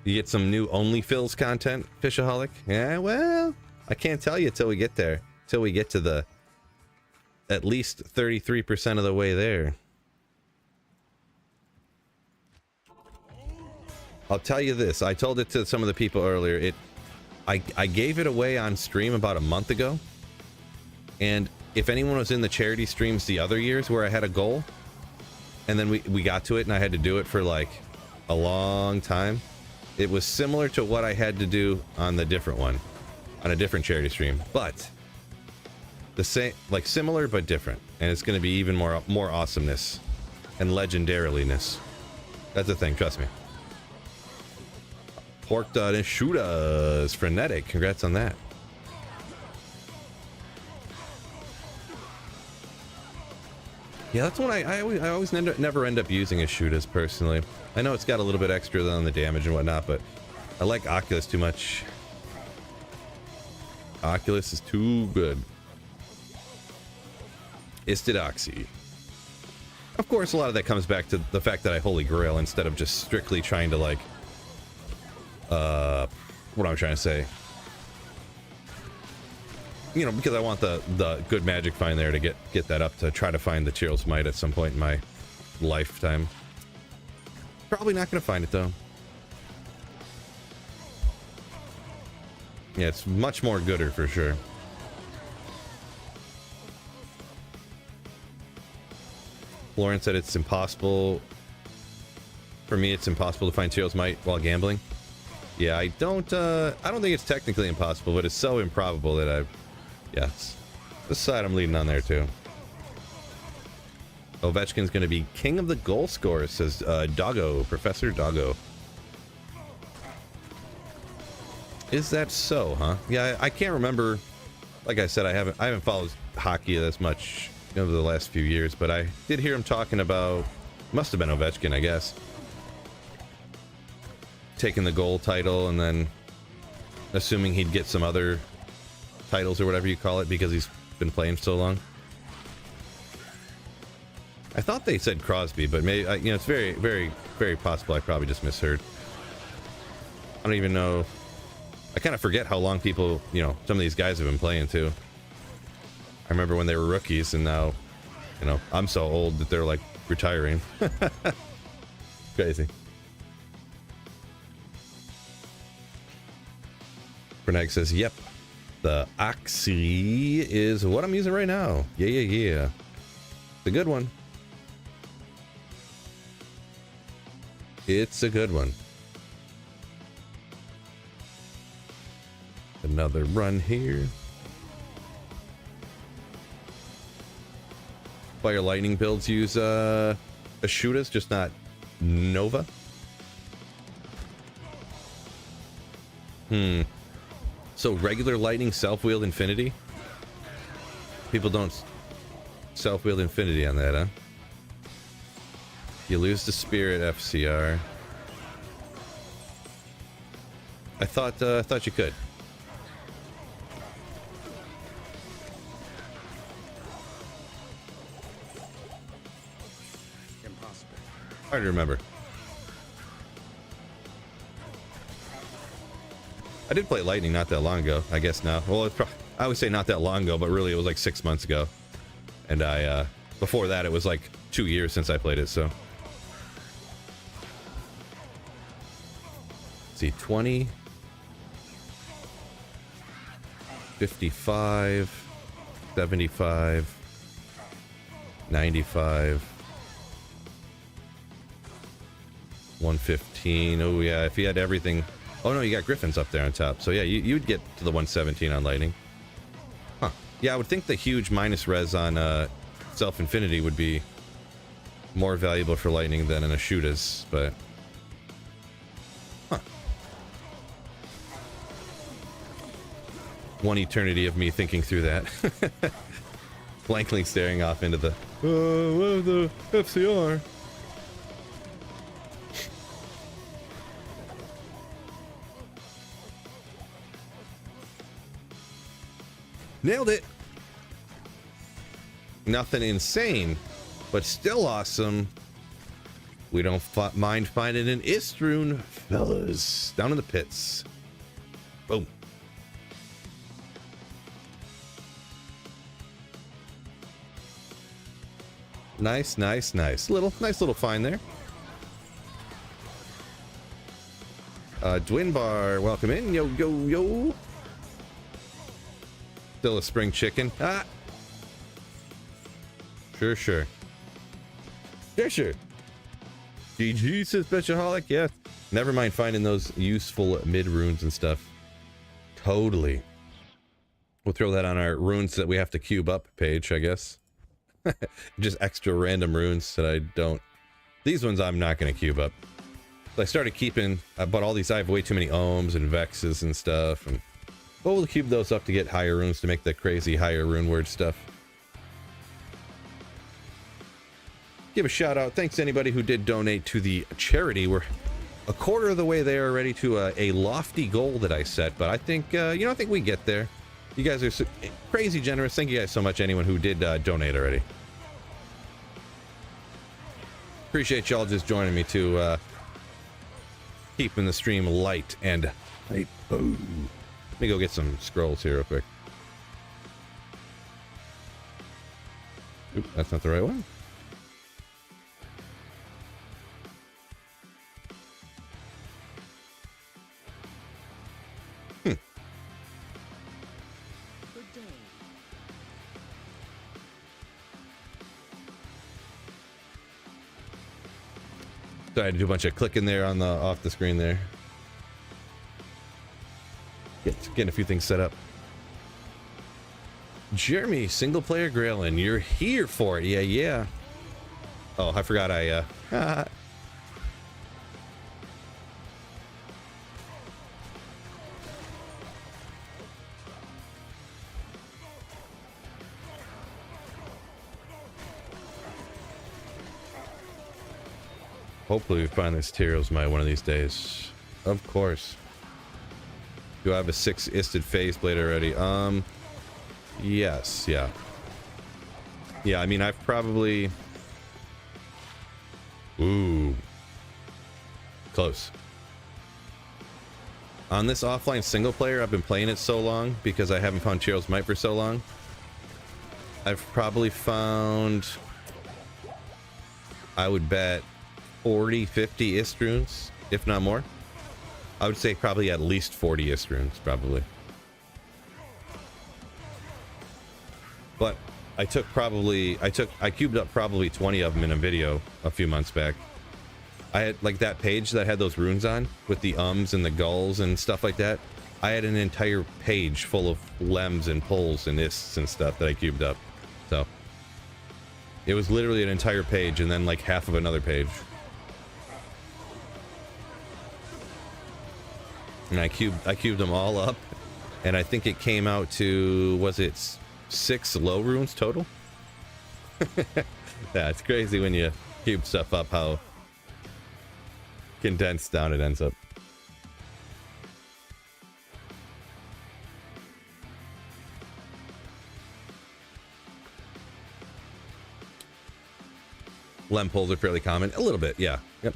You get some new OnlyFills content, Fishaholic? Yeah, well, I can't tell you till we get there. Till we get to the at least 33% of the way there. I'll tell you this. I told it to some of the people earlier. I gave it away on stream about a month ago. And if anyone was in the charity streams the other years where I had a goal, and then we got to it and I had to do it for like a long time, it was similar to what I had to do on the different one, on a different charity stream. But the same, like similar but different. And it's going to be even more awesomeness and legendariness. That's the thing, trust me. Pork Dot and Shootas Frenetic. Congrats on that. Yeah, that's one I always never end up using as Shootas personally. I know it's got a little bit extra on the damage and whatnot, but I like Oculus too much. Oculus is too good. Istidoxy. Of course, a lot of that comes back to the fact that I Holy Grail instead of just strictly trying to like what I'm trying to say, you know, because I want the good magic find there to get that up to try to find the Cheerl's Might at some point in my lifetime. Probably not going to find it though. Yeah, it's much more gooder for sure. Lauren said it's impossible for me. It's impossible to find Cheerl's Might while gambling. Yeah, I don't think it's technically impossible, but it's so improbable that yes. This side I'm leading on there too. Ovechkin's gonna be king of the goal scorers, says Doggo, Professor Doggo. Is that so, huh? Yeah, I can't remember. Like I said, I haven't followed hockey as much over the last few years, but I did hear him talking about, must have been Ovechkin, I guess, taking the goal title and then assuming he'd get some other titles or whatever you call it because he's been playing so long. I thought they said Crosby, but maybe, you know, it's very, very, very possible I probably just misheard. I don't even know. I kind of forget how long people, you know, some of these guys have been playing too. I remember when they were rookies, and now, you know, I'm so old that they're like retiring. Crazy. Bernag says, yep, the Oxy is what I'm using right now. Yeah. It's a good one. It's a good one. Another run here. Crossfire Lightning builds use Ashudas, just not Nova. So regular Lightning self-wield Infinity? People don't self-wield Infinity on that, huh? You lose the Spirit FCR. I thought you could. Impossible. Hard to remember. I did play Lightning not that long ago, I guess now. Well, it's I always say not that long ago, but really it was like 6 months ago. And before that, it was like 2 years since I played it, so. Let's see, 20, 55, 75, 95, 115. Oh yeah, if you had everything. Oh no, you got Griffins up there on top. So yeah, you'd get to the 117 on Lightning. Huh. Yeah, I would think the huge minus res on Self Infinity would be more valuable for Lightning than an Ashudas, but... Huh. One eternity of me thinking through that. Blankly staring off into the... the FCR. Nailed it. Nothing insane, but still awesome. We don't mind finding an Istrun, fellas. Down in the pits. Boom. Nice, nice, nice. Nice little find there. Dwinbar, welcome in. Yo, yo, yo. Still a spring chicken. Ah. Sure. Sure. GG says Betchaholic. Yeah. Never mind finding those useful mid runes and stuff. Totally. We'll throw that on our runes that we have to cube up page, I guess. Just extra random runes that I don't. These ones I'm not going to cube up. I started keeping. I bought all these. I have way too many ohms and vexes and stuff. And we'll cube those up to get higher runes to make the crazy higher rune word stuff. Give a shout out. Thanks to anybody who did donate to the charity. We're a quarter of the way there already to a lofty goal that I set, but I think I think we get there. You guys are so crazy generous. Thank you guys so much. Anyone who did donate already. Appreciate y'all just joining me to keeping the stream light and light. Oh. Let me go get some scrolls here real quick. Oop, that's not the right one. Good day. So I had to do a bunch of clicking there on the off the screen there. Getting a few things set up. Jeremy, single player Graylin, you're here for it. Yeah. Oh, I forgot Hopefully we find this Tyrell's Might one of these days. Of course. Do I have a 6-isted phase blade already? Yes, yeah. Yeah, I mean, I've probably... Ooh. Close. On this offline single player, I've been playing it so long because I haven't found Tyrell's Might for so long. I've probably found... I would bet 40, 50 Istruns, if not more. I would say probably at least 40 Istruns, probably. But I cubed up probably 20 of them in a video a few months back. I had like that page that had those runes on with the ums and the gulls and stuff like that. I had an entire page full of lems and pulls and ists and stuff that I cubed up. So It was literally an entire page and then like half of another page. And I cubed them all up, and I think it came out to, was it 6 low runes total? Yeah, it's crazy when you cube stuff up how condensed down it ends up. Lem pulls are fairly common. A little bit, yeah. Yep.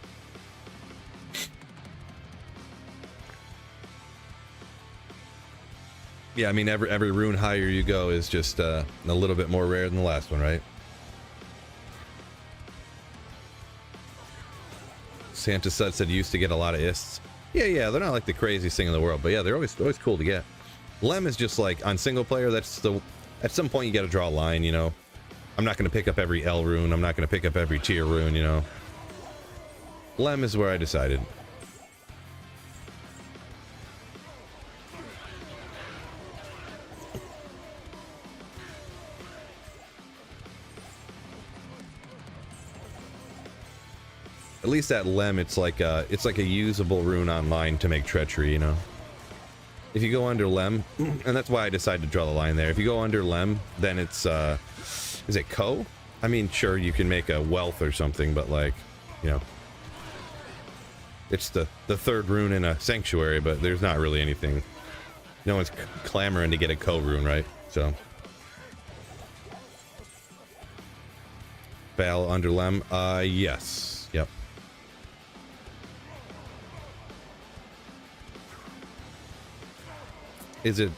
Yeah, I mean, every rune higher you go is just a little bit more rare than the last one, right? Santa Sud said you used to get a lot of ists. Yeah, they're not like the craziest thing in the world, but yeah, they're always cool to get. Lem is just like, on single player, at some point you got to draw a line, you know? I'm not going to pick up every L rune, I'm not going to pick up every tier rune, you know? Lem is where I decided. At least at Lem, it's like a usable rune online to make treachery, you know? If you go under Lem, and that's why I decided to draw the line there. If you go under Lem, then it's, is it Ko? I mean, sure, you can make a wealth or something, but like, you know, it's the third rune in a sanctuary, but there's not really anything. No one's clamoring to get a Ko rune, right? So. Val under Lem, yes. Yep. Is it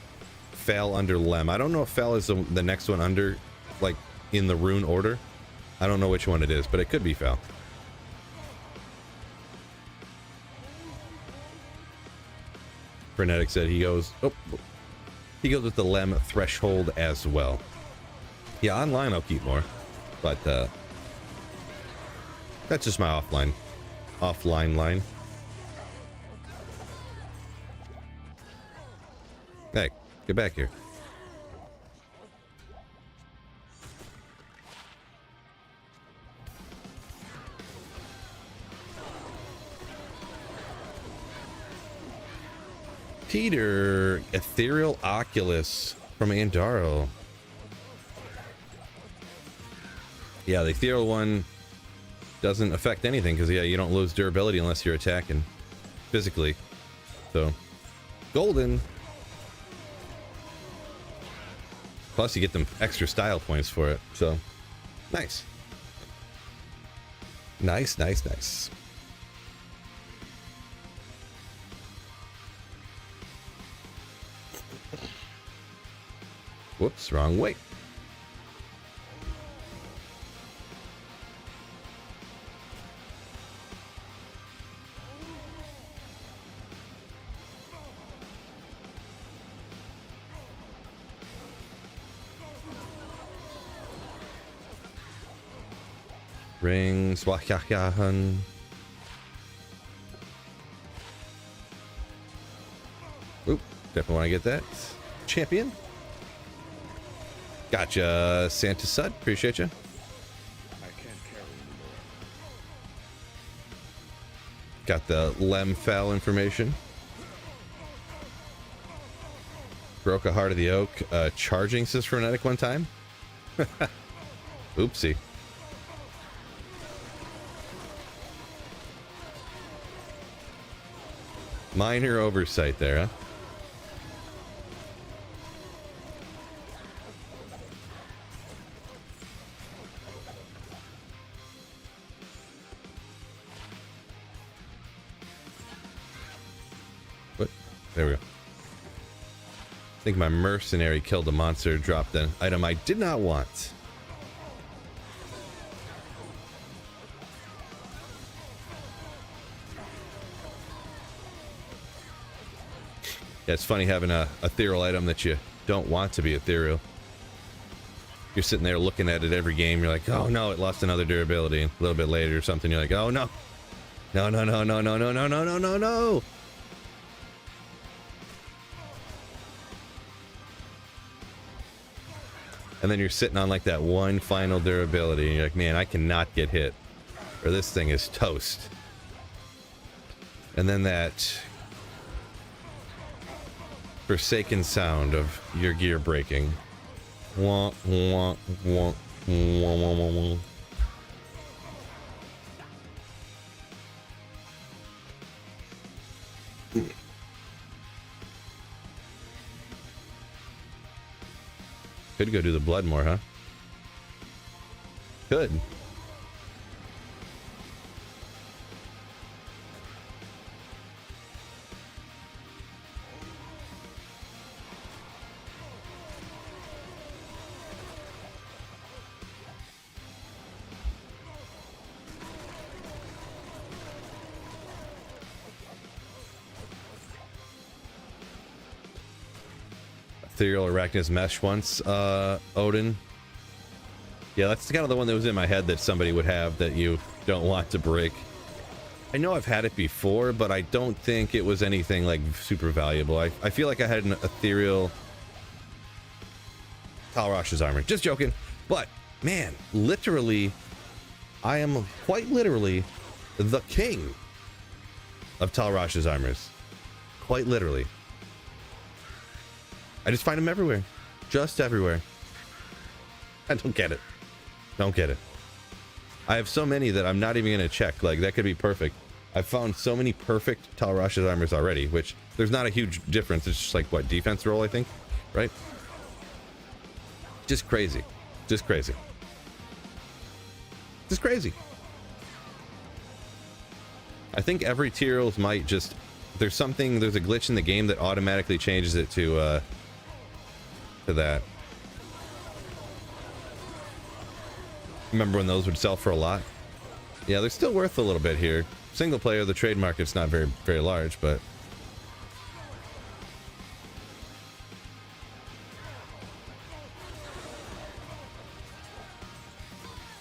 Fel under Lem? I don't know if Fel is the next one under, like, in the rune order. I don't know which one it is, but it could be Fel. Frenetic said he goes with the Lem threshold as well. Yeah, online I'll keep more, but that's just my offline line. Hey, get back here. Peter, Ethereal Oculus from Andaro. Yeah, the Ethereal one doesn't affect anything because, yeah, you don't lose durability unless you're attacking physically. So, golden. Plus, you get them extra style points for it. So, nice. Nice. Whoops, wrong way. Ring, Swakahan. Oop, definitely want to get that. Champion. Gotcha, Santa Sud. Appreciate you. Got the Lem Fel information. Broke a Heart of the Oak. Charging, says Frenetic one time. Oopsie. Minor oversight there, huh? What? There we go. I think my mercenary killed a monster, dropped an item I did not want. Yeah, it's funny having a ethereal item that you don't want to be ethereal. You're sitting there looking at it every game, you're like, oh no, it lost another durability. And a little bit later or something, you're like, oh no. No. And then you're sitting on like that one final durability, and you're like, man, I cannot get hit, or this thing is toast. And then that forsaken sound of your gear breaking. Wah, wah, wah, wah, wah, wah, wah. Could go do the blood more, huh? Could. Ethereal Arachnus Mesh once, Odin. Yeah, that's kind of the one that was in my head that somebody would have that you don't want to break. I know I've had it before, but I don't think it was anything like super valuable. I feel like I had an Ethereal Talrash's armor. Just joking. But, man, literally, I am quite literally the king of Talrash's armors. Quite literally. I just find them everywhere. Just everywhere. I don't get it. Don't get it. I have so many that I'm not even going to check. Like, that could be perfect. I've found so many perfect Talrash's armors already, which there's not a huge difference. It's just like, what, defense roll, I think? Right? Just crazy. Just crazy. Just crazy. I think every tier rolls might just... There's a glitch in the game that automatically changes it to that. Remember when those would sell for a lot? Yeah, they're still worth a little bit here. Single player, the trade market's not very, very large, but...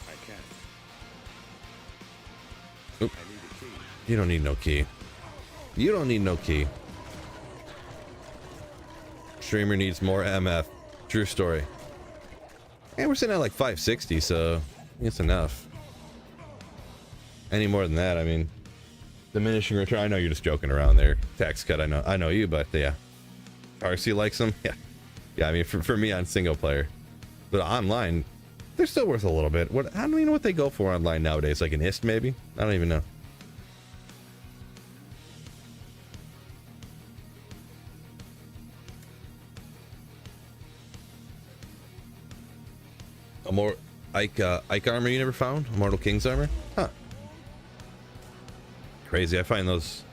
I can't. Oop. I need a key. You don't need no key. You don't need no key. Streamer needs more MF. True story. And we're sitting at like 560, so I think it's enough. Any more than that, I mean, diminishing return. I know you're just joking around there. Tax cut. I know you, but yeah. RC likes them. Yeah. I mean, for me on single player, but online, they're still worth a little bit. I don't even know what they go for online nowadays. Like an IST, maybe. I don't even know. A more Ike armor you never found? Immortal King's armor? Huh. Crazy. I find those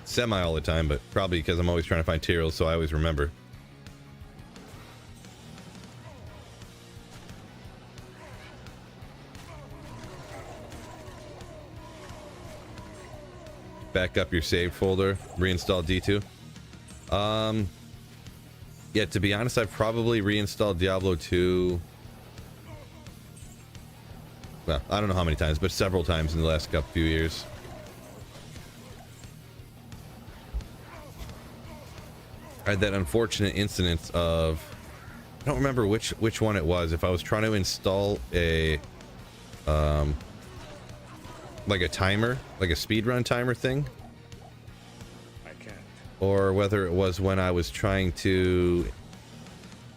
semi all the time, but probably because I'm always trying to find materials, so I always remember. Back up your save folder, reinstall D2. Yeah, to be honest, I've probably reinstalled Diablo 2. Well, I don't know how many times, but several times in the last few years. I had that unfortunate incident of, I don't remember which one it was. If I was trying to install a like a timer, like a speedrun timer thing, I can't. or whether it was when I was trying to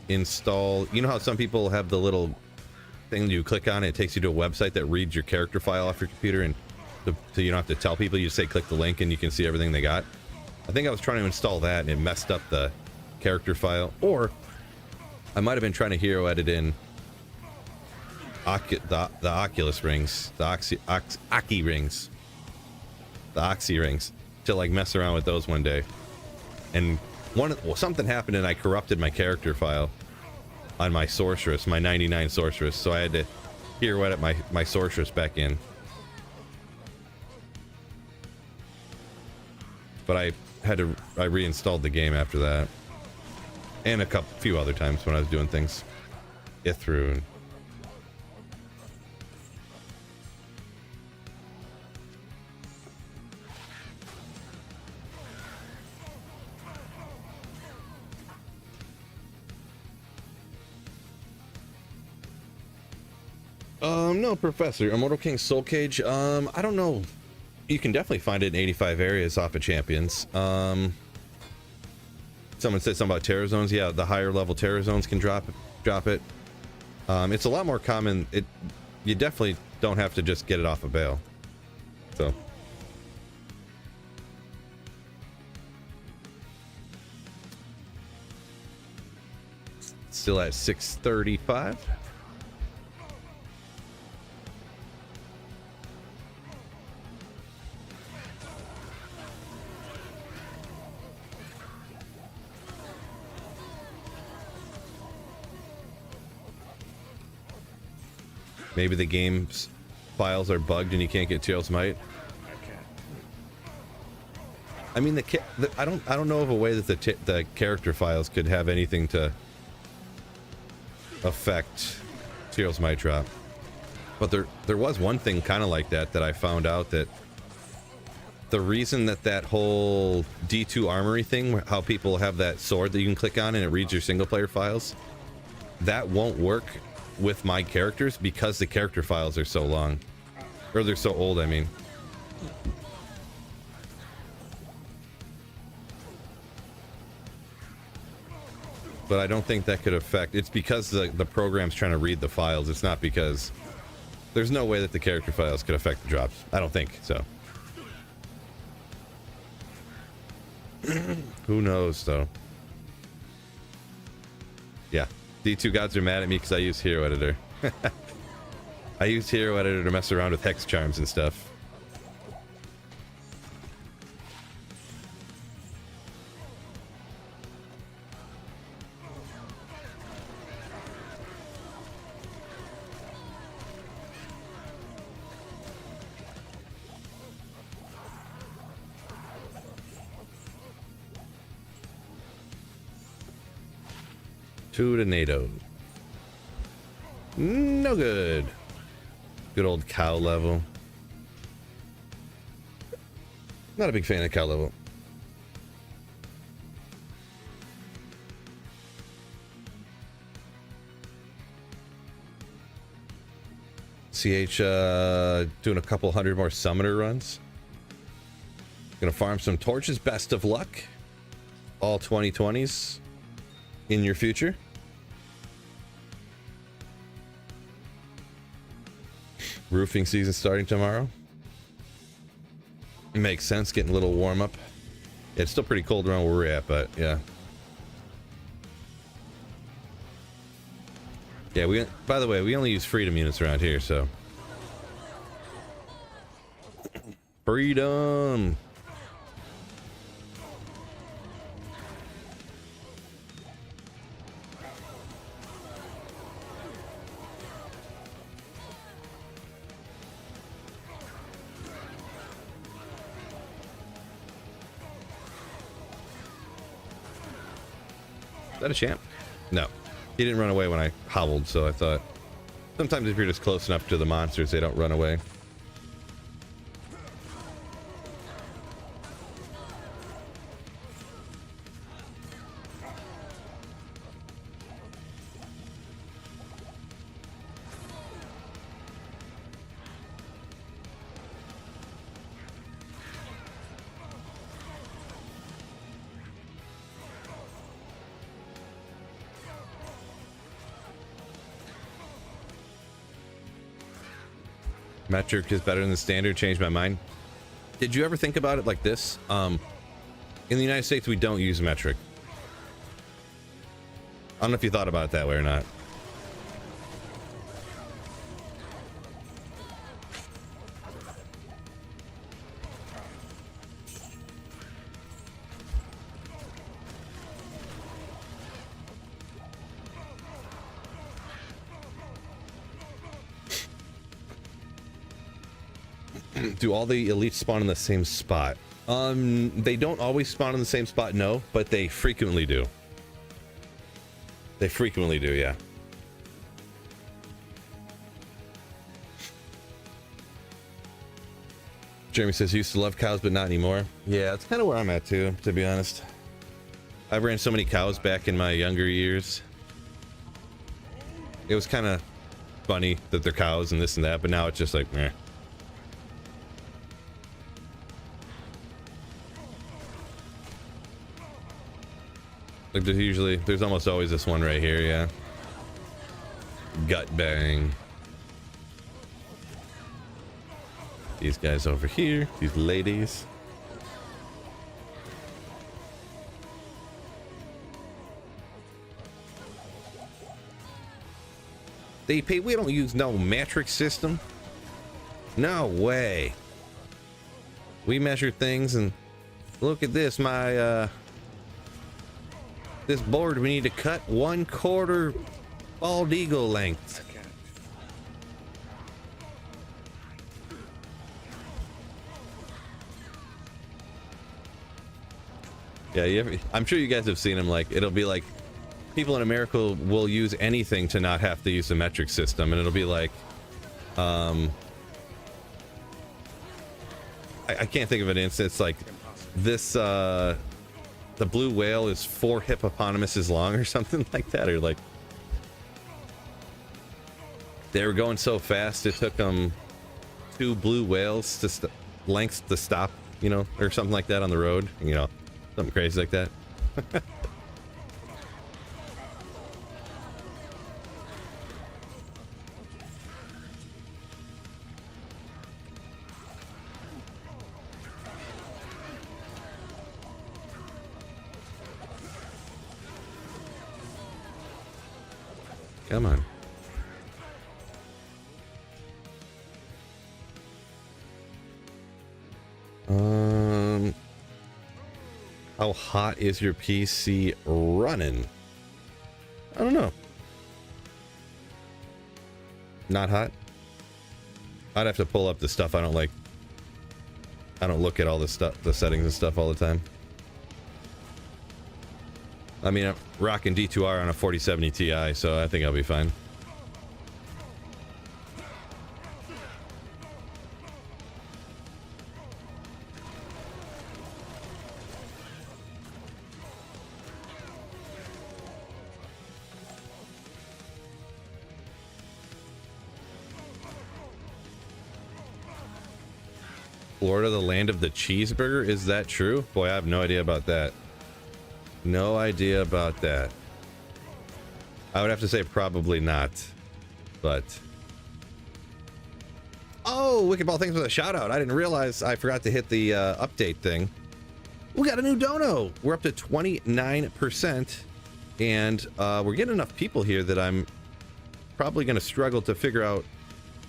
install, you know how some people have the little thing you click on, it takes you to a website that reads your character file off your computer, and so you don't have to tell people, you just say click the link and you can see everything they got. I think I was trying to install that and it messed up the character file, or I might have been trying to hero edit in the Oculus rings, the Oxy rings, the Oxy rings, to like mess around with those one day, and something happened and I corrupted my character file on my sorceress, my 99 sorceress, so I had to hero edit my sorceress back in. But I reinstalled the game after that, and a few other times when I was doing things. Ithru. No, Professor. Immortal King Soul Cage. I don't know. You can definitely find it in 85 areas off of Champions. Someone said something about Terror Zones. Yeah, the higher level Terror Zones can drop it. It's a lot more common. You definitely don't have to just get it off a bale. So. Still at 635. Maybe the game's files are bugged and you can't get Teal's Might. I can't. I mean, I don't know of a way that the character files could have anything to affect Teal's Might drop. But there was one thing kind of like that I found out, that the reason that whole D2 armory thing, how people have that sword that you can click on and it reads your single player files, that won't work with my characters because the character files are so long, or they're so old, I mean. But I don't think that could affect, it's because the program's trying to read the files. It's not because, there's no way that the character files could affect the drops. I don't think so. Who knows though? Yeah. D2 gods are mad at me because I use Hero Editor. I use Hero Editor to mess around with hex charms and stuff. Two to NATO. No good. Good old cow level. Not a big fan of cow level. CH doing a couple hundred more summoner runs. Gonna farm some torches. Best of luck. All 2020s in your future. Roofing season starting tomorrow. It makes sense, getting a little warm up. Yeah, it's still pretty cold around where we're at, but yeah. Yeah, by the way, we only use freedom units around here, so. Freedom! Is that a champ? No. He didn't run away when I hobbled, so I thought sometimes if you're just close enough to the monsters, they don't run away. Metric is better than the standard. Changed my mind. Did you ever think about it like this? In the United States, we don't use metric. I don't know if you thought about it that way or not. Do all the elites spawn in the same spot? They don't always spawn in the same spot, no, but they frequently do. They frequently do, yeah. Jeremy says he used to love cows, but not anymore. Yeah, that's kind of where I'm at too, to be honest. I ran so many cows back in my younger years. It was kind of funny that they're cows and this and that, but now it's just like, meh. Like there's almost always this one right here, yeah. Gut bang. These guys over here, these ladies. We don't use no metric system. No way. We measure things and look at this, this board, we need to cut 1/4 bald eagle length. I can't. Yeah, I'm sure you guys have seen them. Like, it'll be like people in America will use anything to not have to use the metric system, and it'll be like, I can't think of an instance like this. The blue whale is 4 hippopotamuses long or something like that, or like they were going so fast it took them 2 blue whales to lengths to stop, you know, or something like that on the road, you know, something crazy like that. Come on. How hot is your PC running? I don't know. Not hot? I'd have to pull up the stuff. I don't look at all the stuff, the settings and stuff all the time. I mean, I'm rocking D2R on a 4070 Ti, so I think I'll be fine. Florida, the land of the cheeseburger? Is that true? Boy, I have no idea about that. No idea about that. I would have to say probably not, but... Oh, Wicked Ball, thanks for the shout out. I didn't realize I forgot to hit the update thing. We got a new dono. We're up to 29%, and we're getting enough people here that I'm probably going to struggle to figure out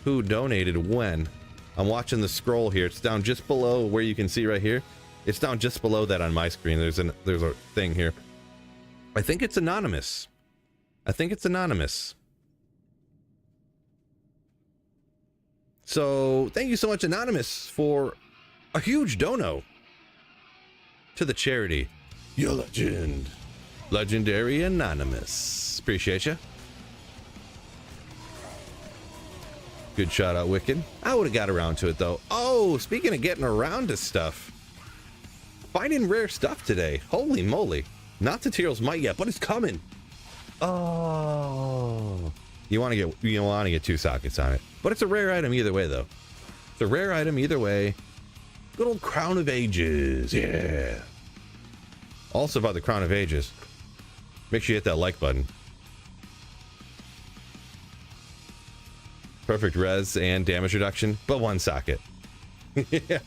who donated when. I'm watching the scroll here. It's down just below where you can see right here. It's down just below that on my screen. There's a thing here. I think it's anonymous. I think it's anonymous. So thank you so much, Anonymous, for a huge dono to the charity. You're legend. Legendary Anonymous. Appreciate you. Good shout out, Wicked. I would have got around to it, though. Oh, speaking of getting around to stuff. Finding rare stuff today. Holy moly. Not the Tyrell's Might yet, but it's coming. Oh. You want to get 2 sockets on it. But it's a rare item either way, though. It's a rare item either way. Good old Crown of Ages. Yeah. Also about the Crown of Ages. Make sure you hit that like button. Perfect res and damage reduction, but 1 socket. Yeah.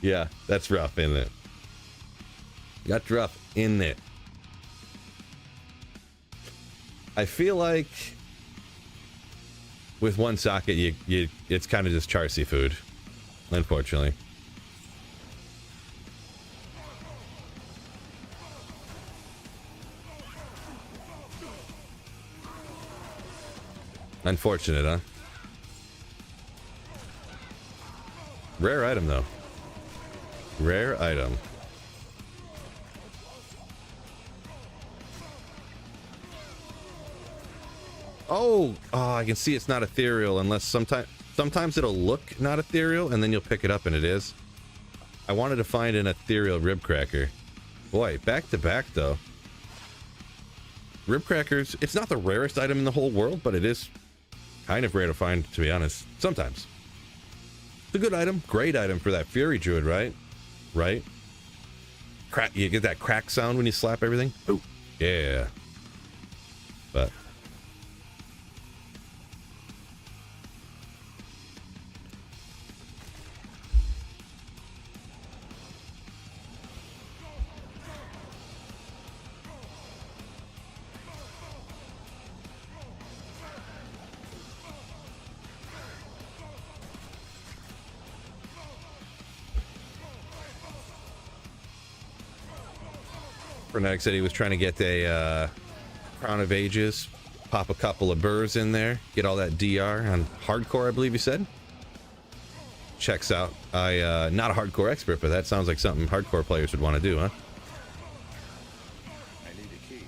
Yeah, that's rough, isn't it? That's rough, isn't it? I feel like with 1 socket, it's kind of just Charcy food, unfortunately. Unfortunate, huh? Rare item, though. Rare item. Oh, I can see it's not ethereal unless sometimes it'll look not ethereal and then you'll pick it up and it is. I wanted to find an ethereal rib cracker. Boy, back to back though. Rib crackers, it's not the rarest item in the whole world, but it is kind of rare to find, to be honest. Sometimes. It's a good item. Great item for that Fury Druid, right? Right? Crack. You get that crack sound when you slap everything? Ooh. Yeah. But... Frenetic said he was trying to get a Crown of Ages, pop a couple of burrs in there, get all that DR on hardcore, I believe you said. Checks out. Not a hardcore expert, but that sounds like something hardcore players would want to do, huh? I need a key.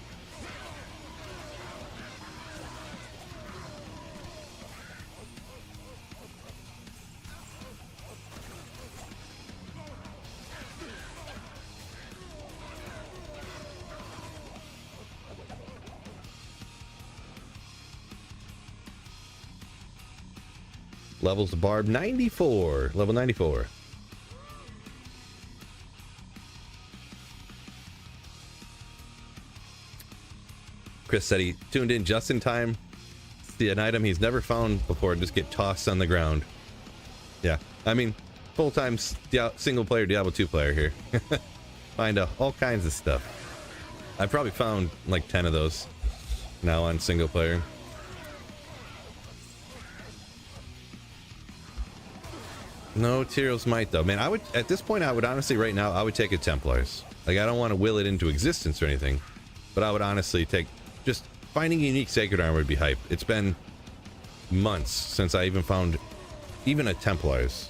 Levels of Barb 94. Level 94. Chris said he tuned in just in time to see an item he's never found before and just get tossed on the ground. Yeah, I mean, full-time single-player Diablo 2 player here. Find all kinds of stuff. I've probably found like 10 of those now on single-player. No Tyrell's Might, though. Man, I would, at this point, I would honestly, right now, I would take a Templars. Like, I don't want to will it into existence or anything, but I would honestly take, just finding unique Sacred Armor would be hype. It's been months since I even found even a Templars.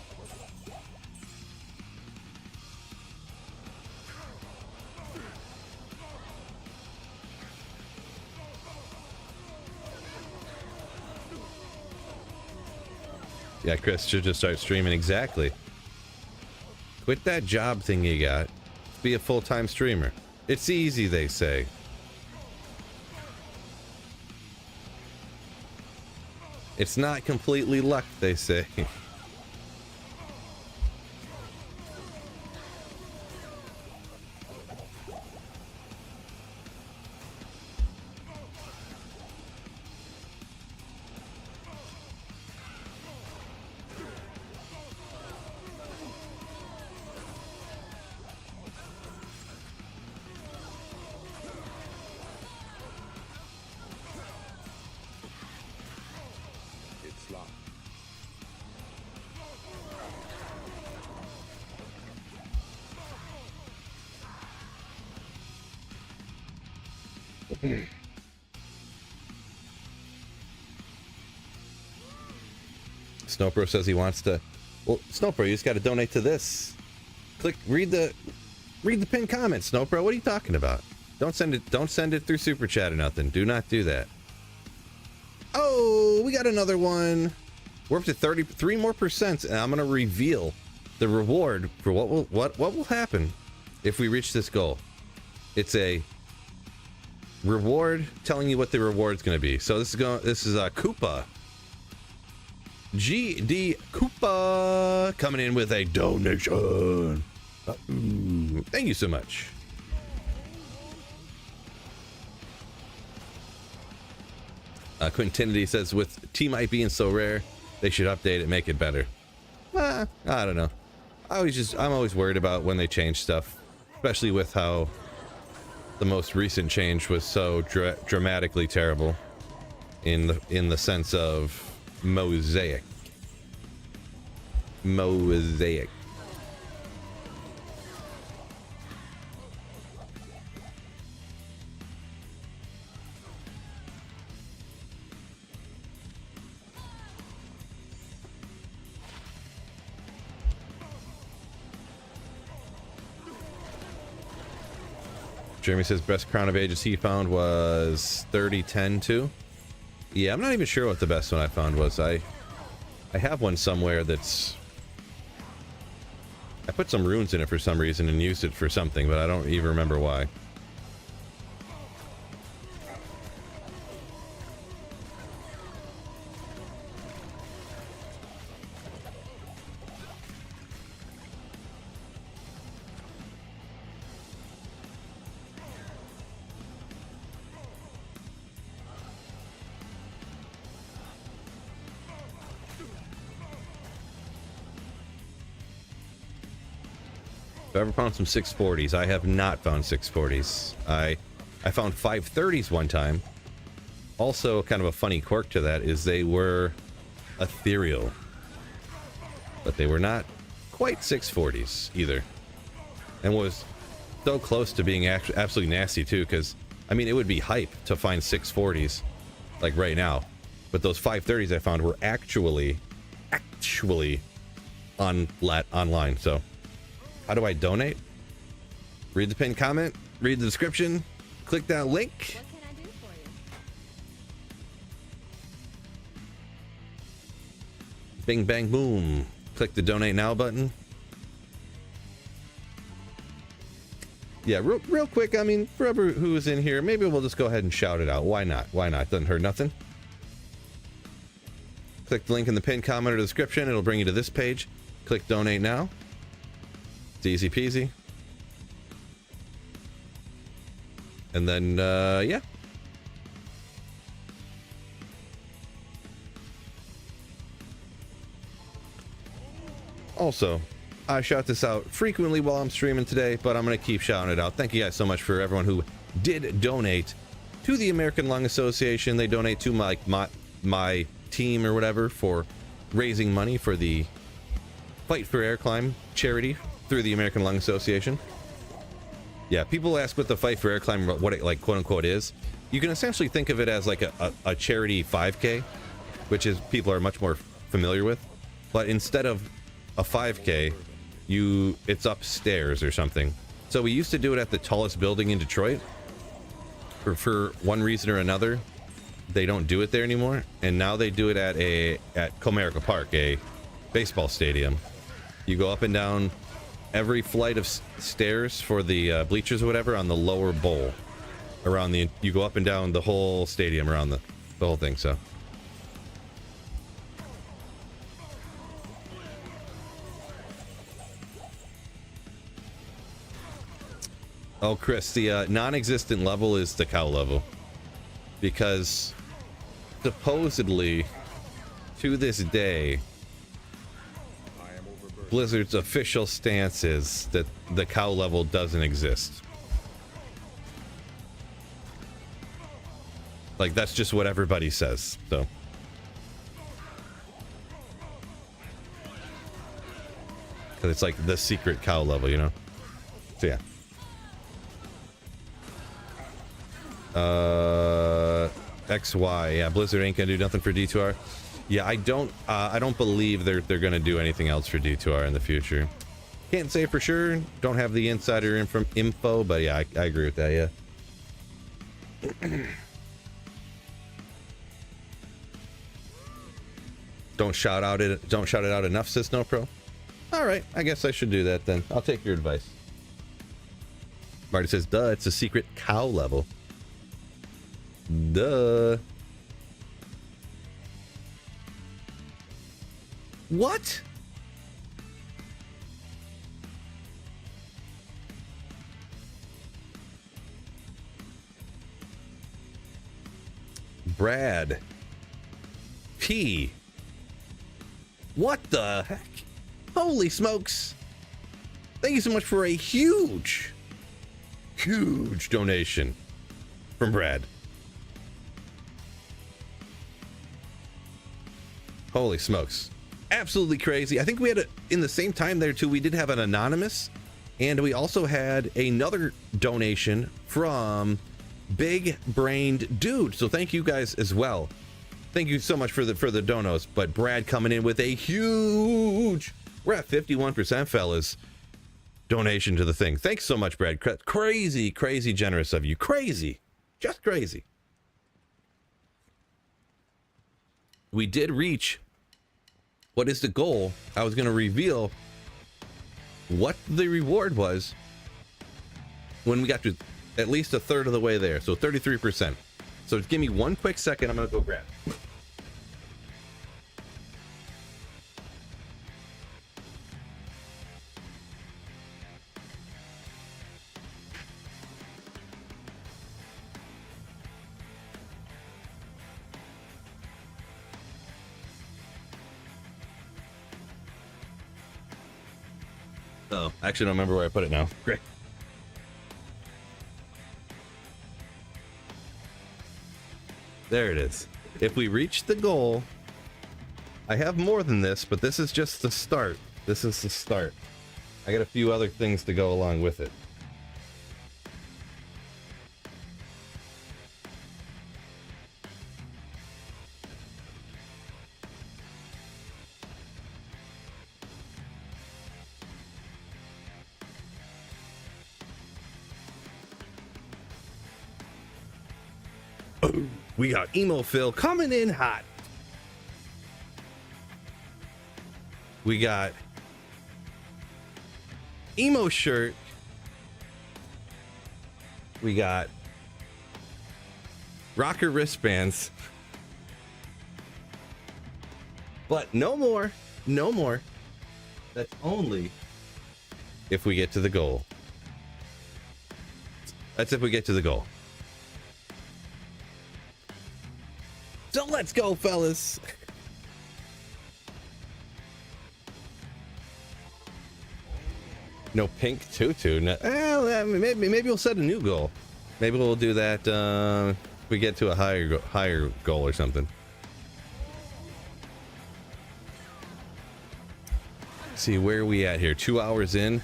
Yeah, Chris should just start streaming. Exactly. Quit that job thing you got. Be a full-time streamer. It's easy, they say. It's not completely luck, they say. It's locked. Snowpro says he wants to. Well, Snowpro, you just got to donate to this. Click, read the pinned comment, Snowpro. What are you talking about? Don't send it through Super Chat or nothing. Do not do that. Oh, we got another one. We're up to 33 more percent, and I'm gonna reveal the reward for what will happen if we reach this goal. It's a reward telling you what the reward's gonna be. So this is Koopa. GD Koopa coming in with a donation. Thank you so much. Quintinity says, with T-Mite being so rare, they should update it, make it better. I don't know. I'm always worried about when they change stuff, especially with how the most recent change was so dramatically terrible in the sense of mosaic. Jeremy says best Crown of Ages he found was 3010-2. Yeah, I'm not even sure what the best one I found was. I have one somewhere that's... I put some runes in it for some reason and used it for something, but I don't even remember why. Have I ever found some 640s? I have not found 640s. I found 530s one time. Also, kind of a funny quirk to that is they were ethereal. But they were not quite 640s either. And was so close to being absolutely nasty too, because, I mean, it would be hype to find 640s, like right now. But those 530s I found were actually online. So, how do I donate? Read the pinned comment, read the description, click that link. What can I do for you? Bing, bang, boom. Click the donate now button. Yeah, real quick, I mean, for everyone who is in here, maybe we'll just go ahead and shout it out. Why not? Why not? Doesn't hurt nothing. Click the link in the pinned comment or description. It'll bring you to this page. Click donate now. It's easy peasy. And then, yeah. Also, I shout this out frequently while I'm streaming today, but I'm going to keep shouting it out. Thank you guys so much for everyone who did donate to the American Lung Association. They donate to my team or whatever for raising money for the Fight for Air Climb charity through the American Lung Association. Yeah, people ask what the Fight for Air Climb, what it, like, quote unquote is. You can essentially think of it as like a charity 5K, which is people are much more familiar with. But instead of a 5K, it's upstairs or something. So we used to do it at the tallest building in Detroit. For one reason or another, they don't do it there anymore, and now they do it at Comerica Park, a baseball stadium. You go up and down every flight of stairs for the bleachers or whatever on the lower bowl. You go up and down the whole stadium around the whole thing. So. Oh, Chris, the non-existent level is the cow level. Because supposedly, to this day, Blizzard's official stance is that the cow level doesn't exist. Like, that's just what everybody says, so. Because it's like the secret cow level, you know? So, yeah. XY, yeah, Blizzard ain't gonna do nothing for D2R. Yeah, I don't believe they're gonna do anything else for D2R in the future. Can't say for sure. Don't have the insider info, but yeah, I agree with that. Yeah. Don't shout it out enough, says No Pro. All right, I guess I should do that then. I'll take your advice. Marty says, "Duh, it's a secret cow level." Duh. What? Brad P. What the heck? Holy smokes. Thank you so much for a huge donation from Brad. Holy smokes. Absolutely crazy. I think we had in the same time there too, we did have an anonymous, and we also had another donation from Big Brained Dude. So thank you guys as well. Thank you so much for the donos. But Brad coming in with a huge, we're at 51%, fellas, donation to the thing. Thanks so much, Brad. Crazy generous of you. Crazy. Just crazy. We did reach what is the goal. I was going to reveal what the reward was when we got to at least a third of the way there. So 33%. So give me one quick second. I'm going to go grab it. Oh, I actually don't remember where I put it now. Great. There it is. If we reach the goal, I have more than this, but this is just the start. This is the start. I got a few other things to go along with it. We got Emo Phil coming in hot. We got Emo Shirt. We got Rocker wristbands. But no more. No more. That's only if we get to the goal. That's if we get to the goal. So let's go, fellas. No pink tutu. No, well, maybe we'll set a new goal. Maybe we'll do that. If we get to a higher goal or something. See, where are we at here? 2 hours in.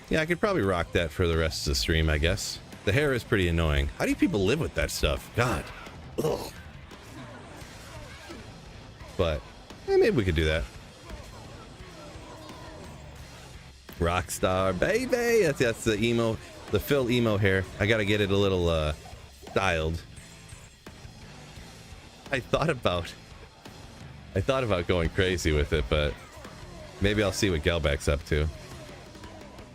Yeah, I could probably rock that for the rest of the stream, I guess. The hair is pretty annoying. How do you people live with that stuff? God. Ugh. But maybe we could do that. Rockstar, baby. That's the emo, the Phil emo hair. I gotta get it a little styled. I thought about going crazy with it, but maybe I'll see what Gelback's up to.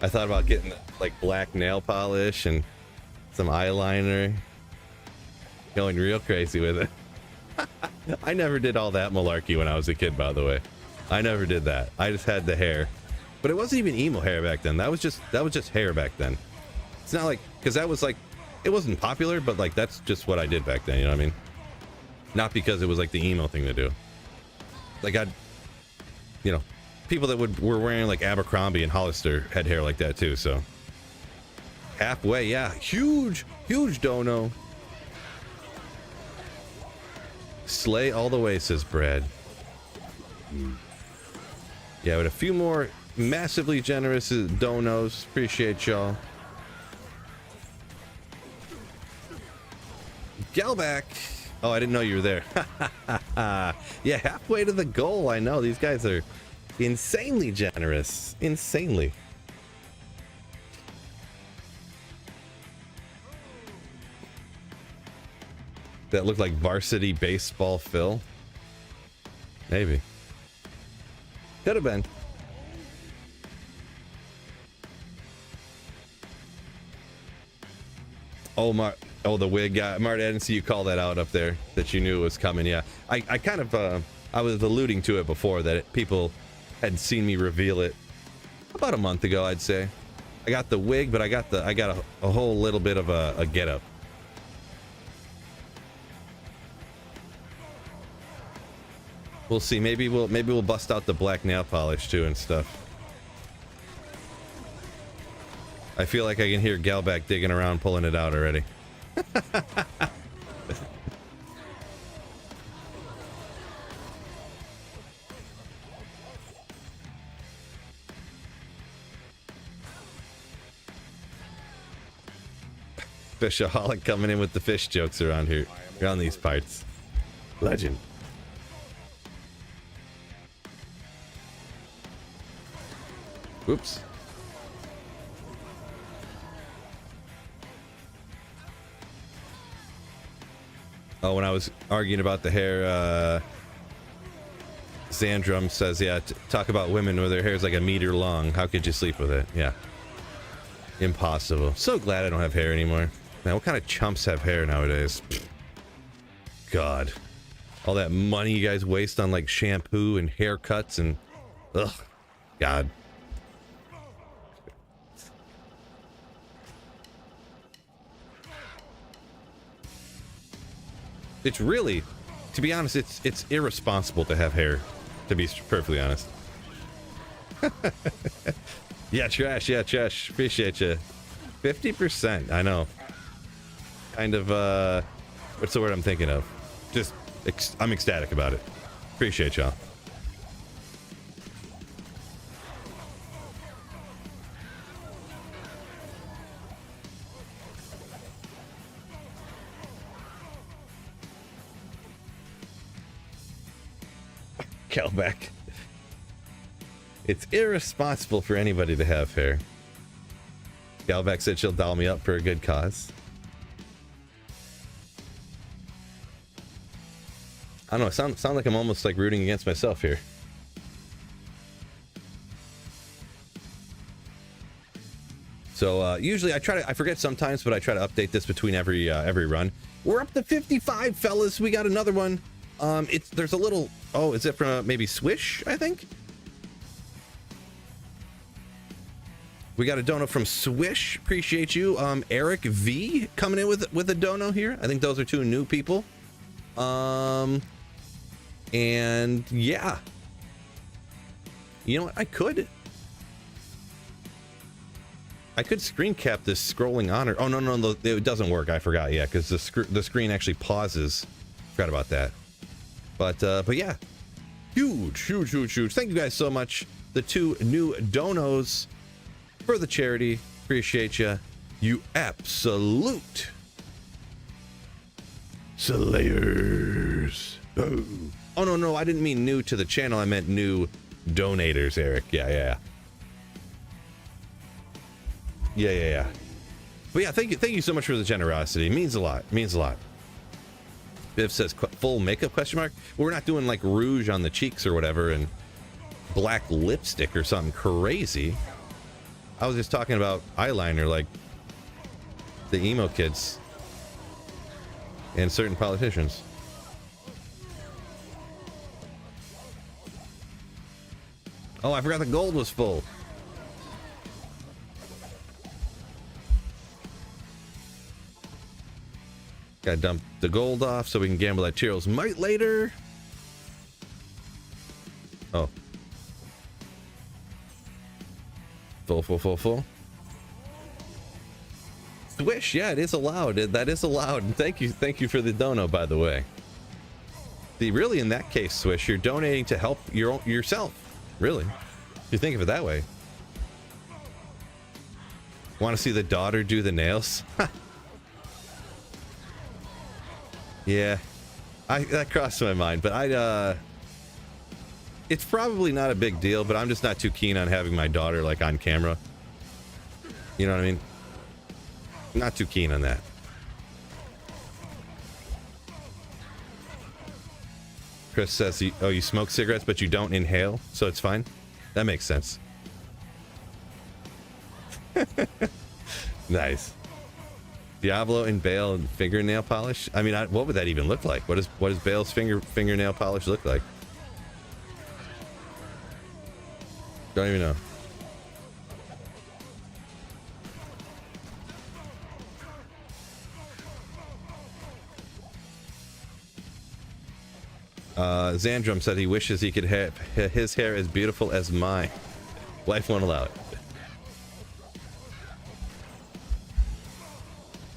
I thought about getting like black nail polish and some eyeliner, going real crazy with it. I never did all that malarkey when I was a kid, by the way. I never did that. I just had the hair, but it wasn't even emo hair back then. That was just hair back then. It's not like, because that was like, it wasn't popular, but like that's just what I did back then. You know what I mean? Not because it was like the emo thing to do. Like people that were wearing like Abercrombie and Hollister had hair like that too. So. Halfway, yeah. Huge dono. Slay all the way, says Brad. Yeah, with a few more massively generous donos. Appreciate y'all. Gelback. Oh, I didn't know you were there. Yeah, halfway to the goal. I know. These guys are insanely generous. Insanely. That looked like varsity baseball Phil. Maybe. Could have been. Oh, the wig guy. Mart, I didn't see you call that out up there, that you knew it was coming. Yeah, I kind of, I was alluding to it before, that people had seen me reveal it about a month ago, I'd say. I got the wig, but I got a whole little bit of a getup. We'll see. Maybe we'll bust out the black nail polish too and stuff. I feel like I can hear Gelback digging around, pulling it out already. Fishaholic coming in with the fish jokes around here, around these parts. Legend. Oops. Oh, when I was arguing about the hair, Zandrum says, yeah, talk about women where their hair is like a meter long. How could you sleep with it? Yeah. Impossible. So glad I don't have hair anymore. Man, what kind of chumps have hair nowadays? God. All that money you guys waste on like shampoo and haircuts and... Ugh. God. It's really, to be honest, it's irresponsible to have hair, to be perfectly honest. Yeah, trash. Yeah, trash. Appreciate you. 50%. I know. Kind of, what's the word I'm thinking of? Just, I'm ecstatic about it. Appreciate y'all. Calback. It's irresponsible for anybody to have hair. Galvac said she'll doll me up for a good cause. I don't know, sound like I'm almost like rooting against myself here. So usually I forget sometimes, but I try to update this between every run. We're up to 55, fellas. We got another one. There's a little, oh, is it from maybe Swish, I think? We got a dono from Swish. Appreciate you. Eric V coming in with a dono here. I think those are two new people. And yeah. You know what? I could screen cap this scrolling on. Oh, no, it doesn't work. I forgot. Yeah, because the screen actually pauses. Forgot about that. But yeah. Huge. Thank you guys so much. The two new donos for the charity. Appreciate you. You absolute slayers. Oh, no, I didn't mean new to the channel. I meant new donators, Eric. Yeah. But yeah, thank you so much for the generosity. It means a lot. Biv says full makeup question mark. We're not doing like rouge on the cheeks or whatever and black lipstick or something crazy. I was just talking about eyeliner like the emo kids and certain politicians. Oh, I forgot the gold was full. Gotta dump the gold off so we can gamble that Tyro's Might later. Oh. Full. Swish, yeah, it is allowed. That is allowed. And thank you for the dono, by the way. Really, in that case, Swish, you're donating to help yourself. Really, if you think of it that way. Want to see the daughter do the nails? Yeah, that crossed my mind, but it's probably not a big deal, but I'm just not too keen on having my daughter like on camera. You know what I mean? Not too keen on that. Chris says, you smoke cigarettes, but you don't inhale, so it's fine. That makes sense. Nice. Diablo and Bale and fingernail polish. I mean, what would that even look like? What does Bale's fingernail polish look like? Don't even know. Zandrum said he wishes he could have his hair as beautiful as mine. Life won't allow it.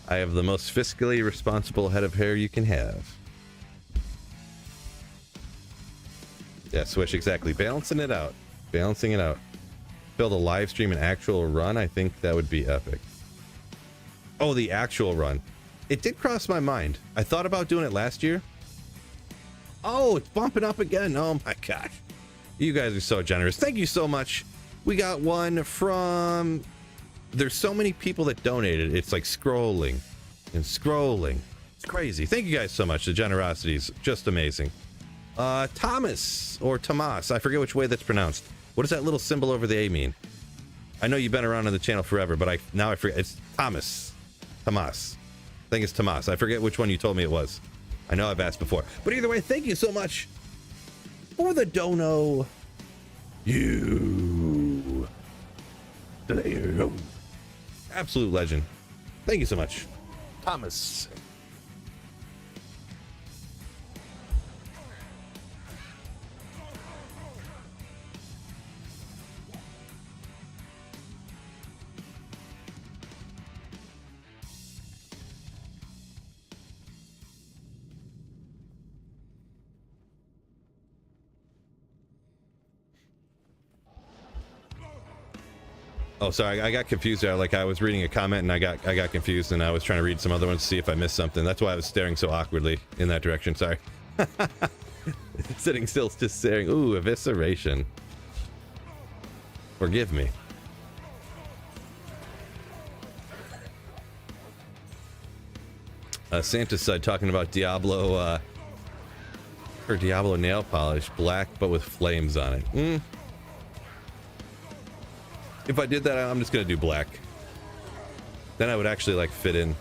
I have the most fiscally responsible head of hair you can have. Yeah, Swish, exactly. Balancing it out. Build a live stream, an actual run. I think that would be epic. Oh, the actual run. It did cross my mind. I thought about doing it last year. Oh, it's bumping up again. Oh my gosh. You guys are so generous. Thank you so much. We got one from... There's so many people that donated. It's like scrolling. It's crazy. Thank you guys so much. The generosity is just amazing. Thomas or Tomas. I forget which way that's pronounced. What does that little symbol over the A mean? I know you've been around on the channel forever, but now I forget. It's Thomas. Tomas. I think it's Tomas. I forget which one you told me it was. I know I've asked before. But either way, thank you so much for the dono. You. Absolute legend. Thank you so much, Thomas. Oh, sorry, I got confused there. Like I was reading a comment and I got confused and I was trying to read some other ones to see if I missed something. That's why I was staring so awkwardly in that direction. Sorry. Sitting still, just staring. Ooh, evisceration. Forgive me. Santa's side talking about Diablo, or Diablo nail polish, black but with flames on it. If I did that, I'm just gonna do black. Then I would actually like fit in.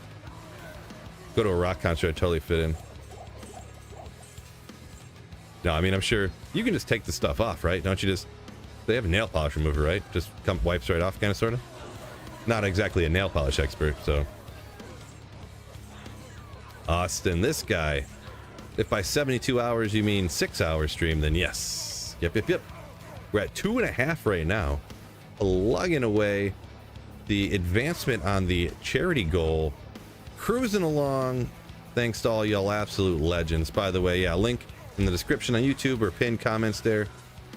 Go to a rock concert, I'd totally fit in. No, I mean, I'm sure you can just take the stuff off, right? Don't you just... They have a nail polish remover, right? Just wipes right off, kind of, sort of? Not exactly a nail polish expert, so... Austin, this guy. If by 72 hours you mean 6 hour stream, then yes. Yep. We're at 2.5 right now. Plugging away. The advancement on the charity goal. Cruising along. Thanks to all y'all absolute legends. By the way, yeah, link in the description on YouTube or pinned comments there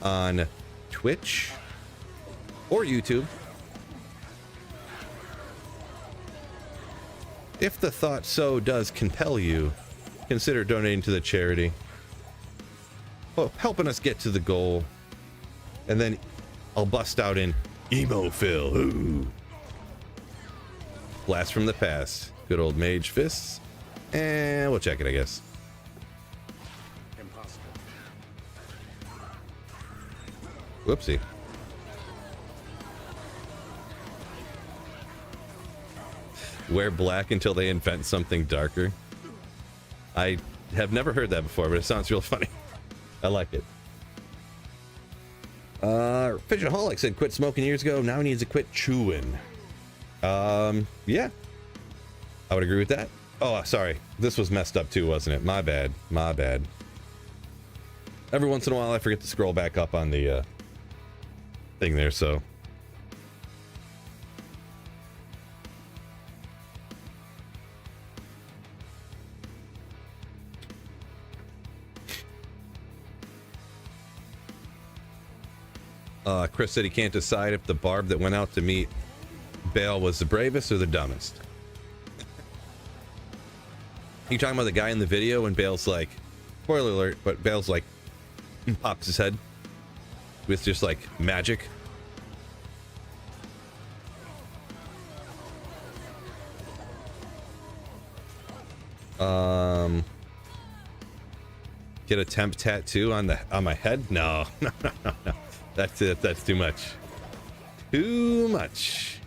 on Twitch or YouTube. If the thought so does compel you, consider donating to the charity. Well, helping us get to the goal. And then I'll bust out in Emo Phil. Ooh. Blast from the past. Good old Mage Fists. And we'll check it, I guess. Impossible. Whoopsie. Wear black until they invent something darker. I have never heard that before, but it sounds real funny. I like it. Fishaholic said quit smoking years ago. Now he needs to quit chewing. Yeah. I would agree with that. Oh, sorry. This was messed up too, wasn't it? My bad. Every once in a while I forget to scroll back up on the thing there, so. Chris said he can't decide if the barb that went out to meet Bale was the bravest or the dumbest. You talking about the guy in the video when Bale's like, spoiler alert, but Bale's like, pops his head with just like magic. Get a temp tattoo on my head? No. That's it. That's too much. Too much.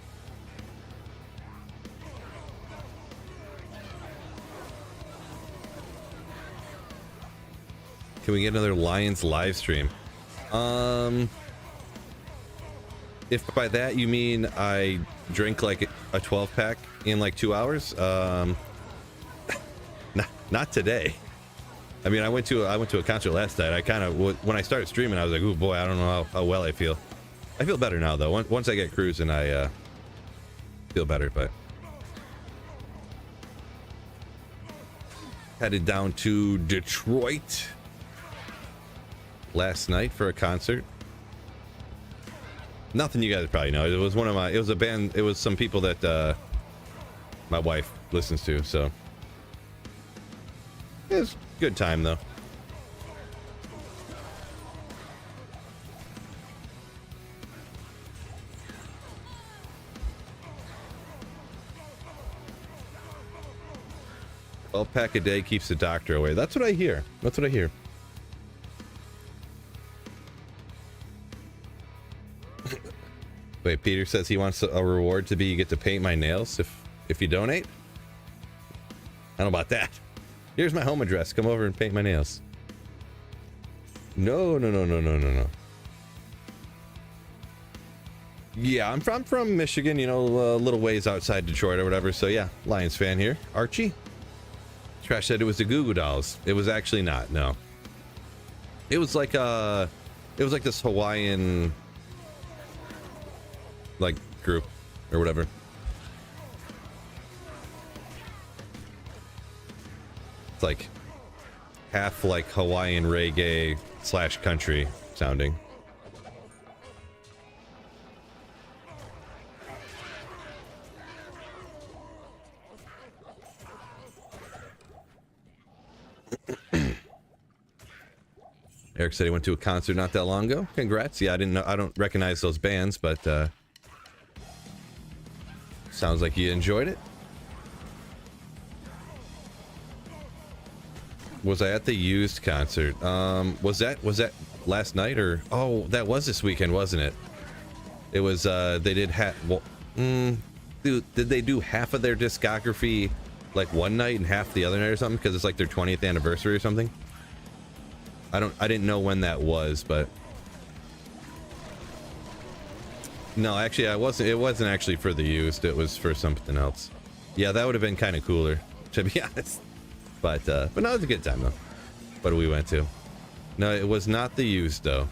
Can we get another Lions live stream? If by that you mean I drink like a 12 pack in like 2 hours, not today. I mean, I went to a concert last night. I kind of, when I started streaming, I was like, "Ooh, boy, I don't know how well I feel." I feel better now, though. Once I get cruising, I feel better. But headed down to Detroit last night for a concert. Nothing you guys probably know. It was it was a band. It was some people that my wife listens to. So it was a good time, though. A pack a day keeps the doctor away. That's what I hear. That's what I hear. Wait, Peter says he wants a reward to be you get to paint my nails if you donate. I don't know about that. Here's my home address. Come over and paint my nails. No. Yeah, I'm from Michigan, you know, a little ways outside Detroit or whatever. So yeah, Lions fan here. Archie. Trash said it was the Goo Goo Dolls. It was actually not. No. It was like this Hawaiian like group or whatever. It's like half like Hawaiian reggae / country sounding. Eric said he went to a concert not that long ago. Congrats. Yeah, I didn't know. I don't recognize those bands, but sounds like you enjoyed it. Was I at the Used concert? Was that last night or? Oh, that was this weekend, wasn't it? It was. They did did they do half of their discography like one night and half the other night or something? Because it's like their 20th anniversary or something. I didn't know when that was, but no, actually, it wasn't actually for the Used. It was for something else. Yeah, that would have been kind of cooler, to be honest. But no, it was a good time though. What we went to? No, it was not the Used though.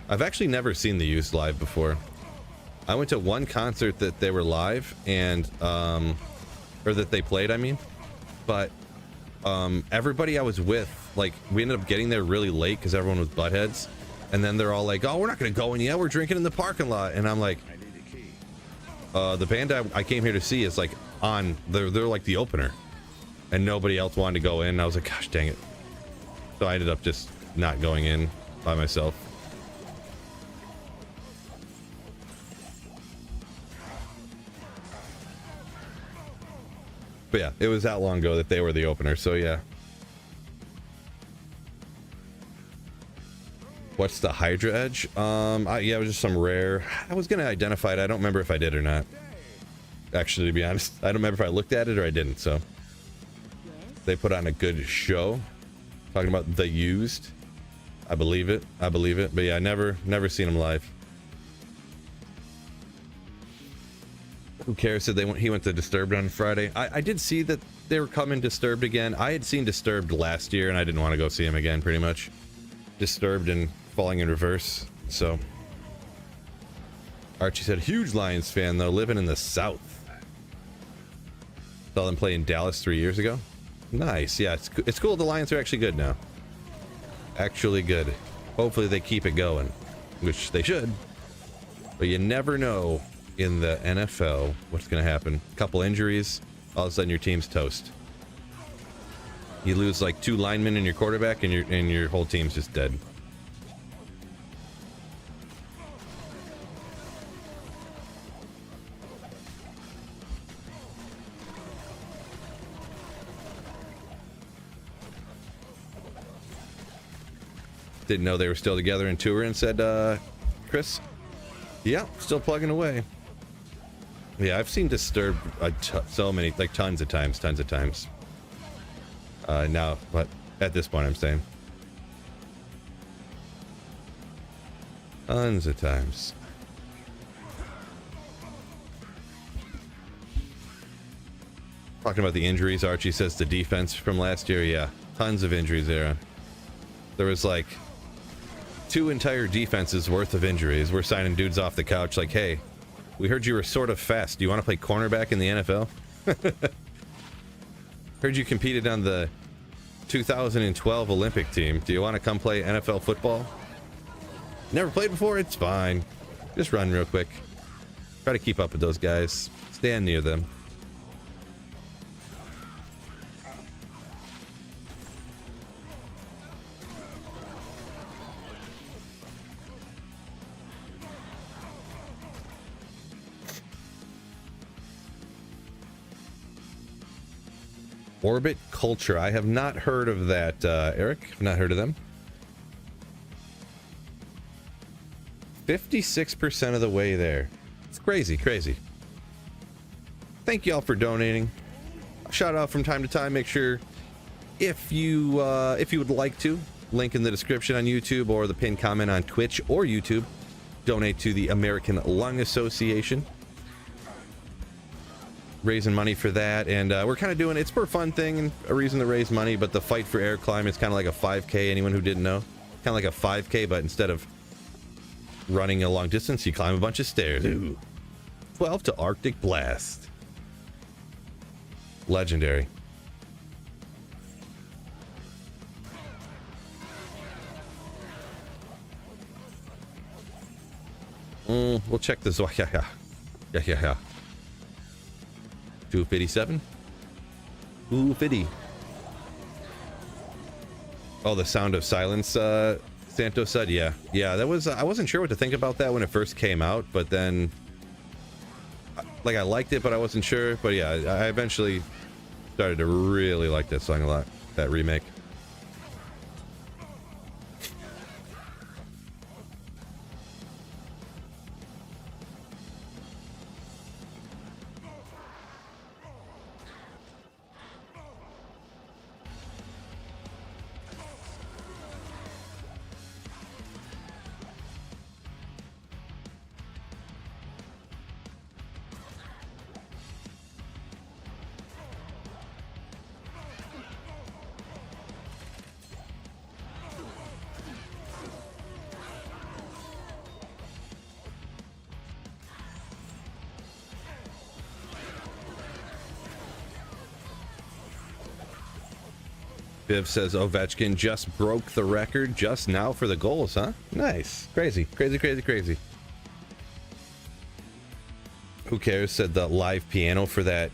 I've actually never seen the Used live before. I went to one concert that they were live and or that they played, I mean. But everybody I was with, like, we ended up getting there really late because everyone was buttheads. And then they're all like, "Oh, we're not gonna go in yet. We're drinking in the parking lot." And I'm like, the band I came here to see is like on. They're like the opener, and nobody else wanted to go in. And I was like, "Gosh, dang it!" So I ended up just not going in by myself. But yeah, it was that long ago that they were the opener. So yeah. What's the Hydra Edge? Yeah, it was just some rare. I was gonna identify it. I don't remember if I did or not. Actually, to be honest, I don't remember if I looked at it or I didn't. So they put on a good show. Talking about the Used. I believe it. I believe it. But yeah, I never seen them live. Who cares? Said he went to Disturbed on Friday. I did see that they were coming Disturbed again. I had seen Disturbed last year and I didn't want to go see him again, pretty much. Disturbed and Falling in Reverse. So Archie said, huge Lions fan though, living in the South. Saw them play in Dallas 3 years ago. Nice. Yeah, it's cool. The Lions are actually good now. Actually good. Hopefully they keep it going, which they should. But you never know in the NFL what's going to happen. A couple injuries, all of a sudden your team's toast. You lose like 2 linemen and your quarterback, and your whole team's just dead. Didn't know they were still together and touring, said Chris. Yeah, still plugging away. Yeah, I've seen Disturbed so many, like tons of times. Now, but at this point, I'm saying tons of times. Talking about the injuries, Archie says the defense from last year. Yeah, tons of injuries there. There was like 2 entire defenses worth of injuries. We're signing dudes off the couch like, hey, we heard you were sort of fast. Do you want to play cornerback in the NFL? Heard you competed on the 2012 Olympic team. Do you want to come play NFL football? Never played before? It's fine. Just run real quick. Try to keep up with those guys. Stand near them. Orbit Culture. I have not heard of that, Eric. I've not heard of them. 56% of the way there. It's crazy. Thank you all for donating. Shout out from time to time. Make sure if you would like to, link in the description on YouTube or the pinned comment on Twitch or YouTube. Donate to the American Lung Association. Raising money for that, and we're kind of doing it's for a fun thing and a reason to raise money. But the Fight for Air climb is kind of like a 5K. Anyone who didn't know, kind of like a 5K, but instead of running a long distance, you climb a bunch of stairs. Ooh. 12 to Arctic Blast. Legendary. We'll check this. Yeah. 257. 250. Oh, the Sound of Silence, Santo said. Yeah, that was, I wasn't sure what to think about that when it first came out, but then, like, I liked it, but I wasn't sure. But yeah, I eventually started to really like that song a lot, that remake. Viv says Ovechkin just broke the record just now for the goals, huh? Nice. Crazy. Who cares? Said the live piano for that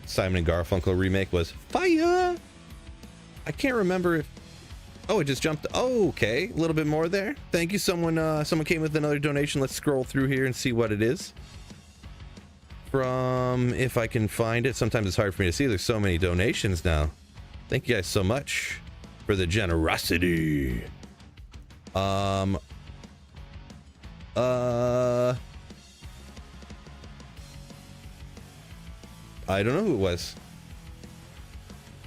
Simon and Garfunkel remake was fire. I can't remember if... Oh, it just jumped. Oh, okay. A little bit more there. Thank you. Someone came with another donation. Let's scroll through here and see what it is. From, if I can find it. Sometimes it's hard for me to see. There's so many donations now. Thank you guys so much for the generosity. I don't know who it was.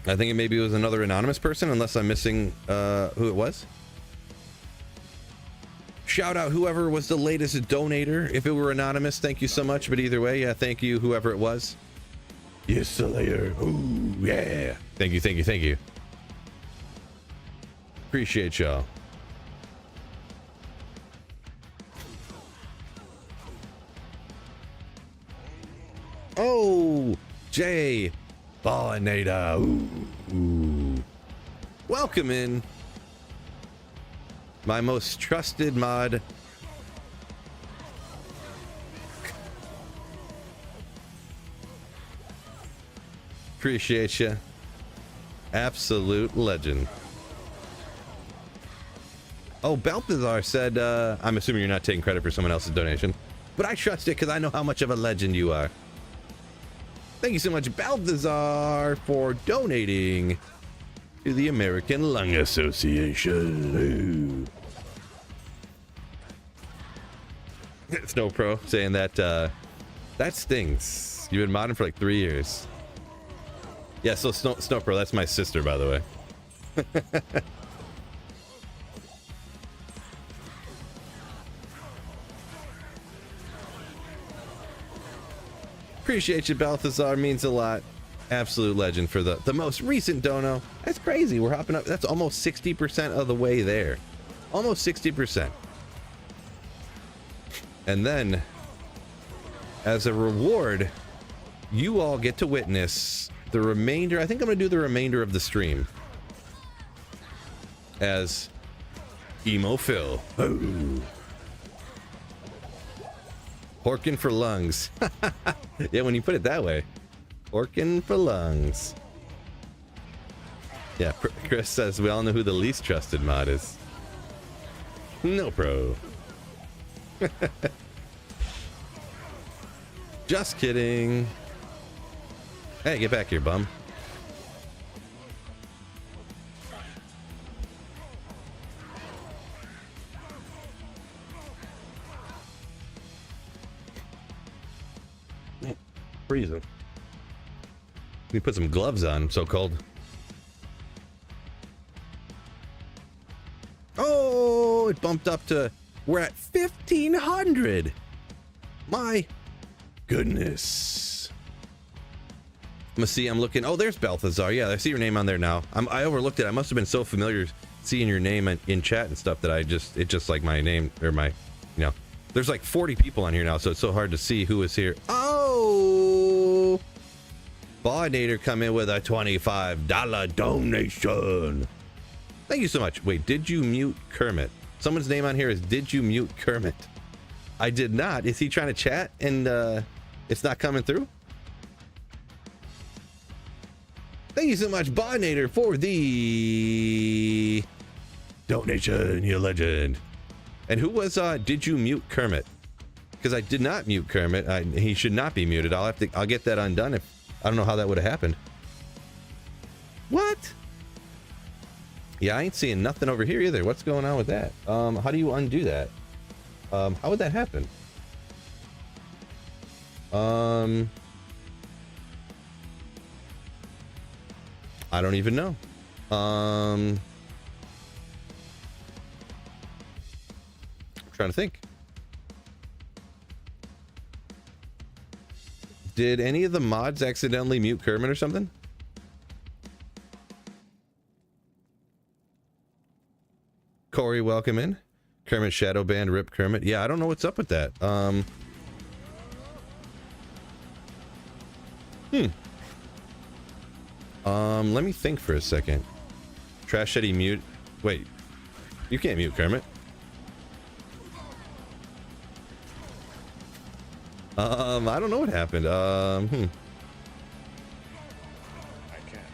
I think maybe it was another anonymous person, unless I'm missing who it was. Shout out whoever was the latest donator. If it were anonymous, thank you so much. But either way, yeah, thank you, whoever it was. Yes, Slayer. Ooh, yeah. Thank you. Appreciate y'all. Oh, Jay Ballinator. Ooh. Welcome in. My most trusted mod. Appreciate you. Absolute legend. Oh, Balthazar said, I'm assuming you're not taking credit for someone else's donation, but I trust it because I know how much of a legend you are. Thank you so much, Balthazar, for donating to the American Lung Association. Snow Pro saying that, that stings. You've been modding for like 3 years. Yeah, so Snow Pro, that's my sister, by the way. Appreciate you, Balthazar. Means a lot. Absolute legend for the most recent dono. That's crazy. We're hopping up. That's almost 60% of the way there. Almost 60%. And then, as a reward, you all get to witness the remainder. I think I'm going to do the remainder of the stream as Emo Phil. Oh. Horkin for lungs. Yeah, when you put it that way. Horkin for lungs. Yeah, Chris says we all know who the least trusted mod is. No pro. Just kidding. Hey, get back here, bum. Freezing. You put some gloves on. So cold. Oh, it bumped up to. We're at 1,500. My goodness. I'm looking. Oh, there's Balthazar. Yeah, I see your name on there now. I overlooked it. I must have been so familiar seeing your name in chat and stuff that it's just like my name or my, there's like 40 people on here now, so it's so hard to see who is here. Oh, Ballinator come in with a $25 donation. Thank you so much. Wait, did you mute Kermit? Someone's name on here is Did You Mute Kermit? I did not. Is he trying to chat and it's not coming through? Thank you so much, Ballinator, for the Donation, you legend. And who was, did you mute Kermit? Because I did not mute Kermit. He should not be muted. I'll get that undone if, I don't know how that would have happened. What? Yeah, I ain't seeing nothing over here either. What's going on with that? How do you undo that? How would that happen? I don't even know. I'm trying to think. Did any of the mods accidentally mute Kermit or something? Corey, welcome in. Kermit shadow banned, rip Kermit. Yeah, I don't know what's up with that. Let me think for a second. Trash said he mute. Wait, you can't mute Kermit. I don't know what happened. I can't.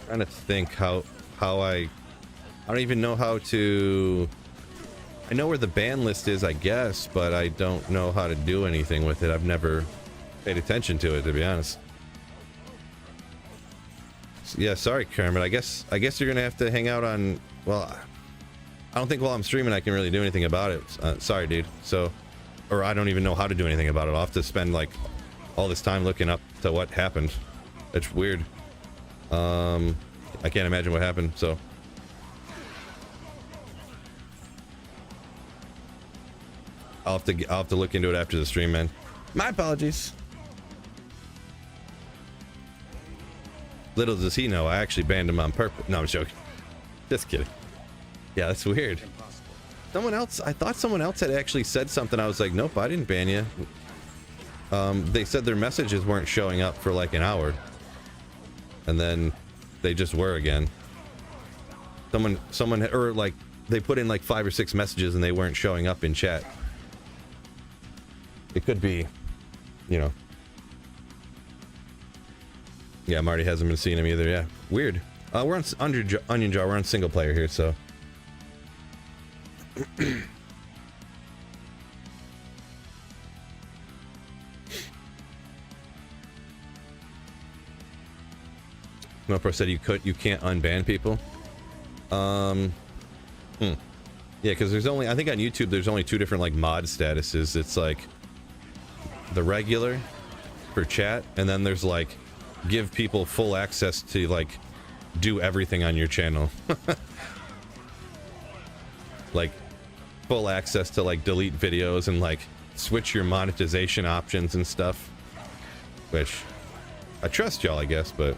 Trying to think how I don't even know how to. I know where the ban list is, I guess, but I don't know how to do anything with it. I've never paid attention to it, to be honest. So, yeah, sorry, Kermit. I guess you're gonna have to hang out on. Well, I don't think while I'm streaming I can really do anything about it. Sorry, dude. So, or I don't even know how to do anything about it. I'll have to spend like all this time looking up to what happened. It's weird. I can't imagine what happened. So. I'll have to look into it after the stream, man. My apologies. Little does he know, I actually banned him on purpose. No, I'm joking. Just kidding. Yeah, that's weird. Someone else, I thought someone else had actually said something. I was like, nope, I didn't ban you. They said their messages weren't showing up for like an hour. And then they just were again. Someone, or like, they put in like 5 or 6 messages and they weren't showing up in chat. It could be, you know. Yeah, Marty hasn't been seeing him either. Yeah, weird. We're on Onion Jar. We're on single player here, so. Nopro said you can't unban people. Yeah, because there's only, I think on YouTube there's only 2 different like mod statuses. It's like the regular for chat, and then there's like give people full access to like do everything on your channel. Like full access to like delete videos and like switch your monetization options and stuff, which I trust y'all, I guess, but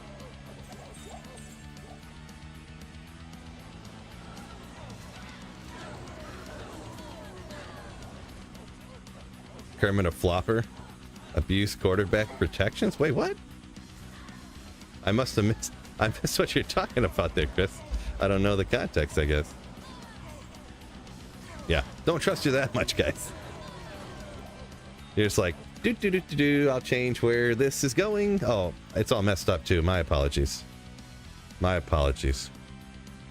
Kermit a flopper. Abuse quarterback protections? Wait, what? I must have missed what you're talking about there, Chris. I don't know the context, I guess. Yeah, don't trust you that much, guys. You're just like, I'll change where this is going. Oh, it's all messed up too. My apologies. My apologies.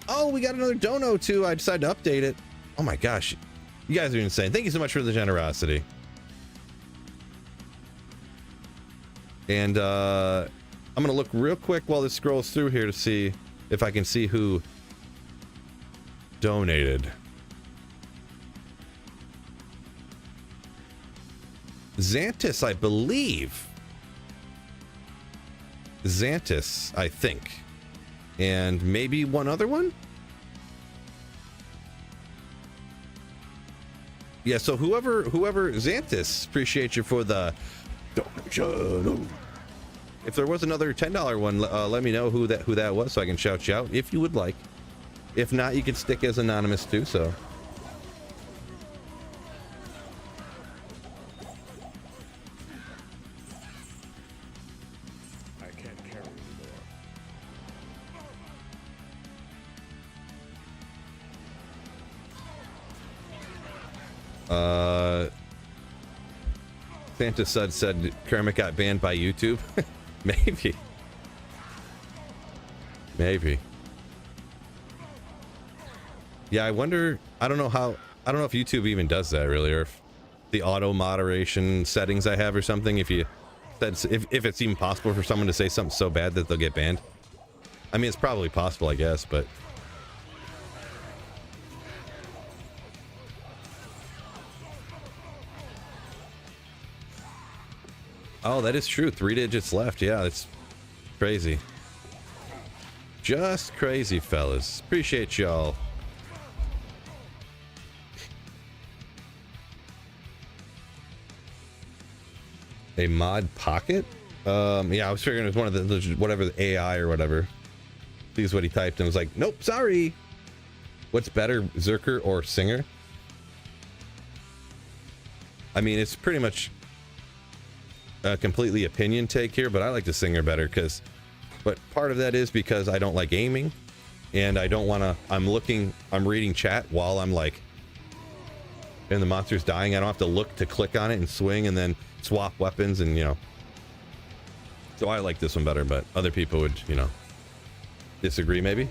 Oh, we got another dono too. I decided to update it. Oh my gosh. You guys are insane. Thank you so much for the generosity. And I'm gonna look real quick while this scrolls through here to see if I can see who donated. Xantis, I believe. Xantis, I think. And maybe one other one? Yeah, so whoever Xantis, appreciate you for the donation. If there was another $10 one, let me know who that was so I can shout you out if you would like. If not, you can stick as anonymous too, so. I can't carry. Santa Sud said Kermit got banned by YouTube. Maybe. Maybe. Yeah, I wonder. I don't know if YouTube even does that really, or if the auto moderation settings I have or something. If it's even possible for someone to say something so bad that they'll get banned. I mean, it's probably possible, I guess, but. Oh, that is true. 3 digits left. Yeah, that's crazy. Just crazy, fellas. Appreciate y'all. A mod pocket? Yeah, I was figuring it was one of the whatever the AI or whatever. This is what he typed and was like, nope, sorry. What's better, Zerker or Singer? I mean, it's pretty much a completely opinion take here, but I like the Singer better but part of that is because I don't like aiming and I don't want to, I'm reading chat while I'm like, and the monster's dying. I don't have to look to click on it and swing and then swap weapons and, so I like this one better, but other people would, disagree maybe.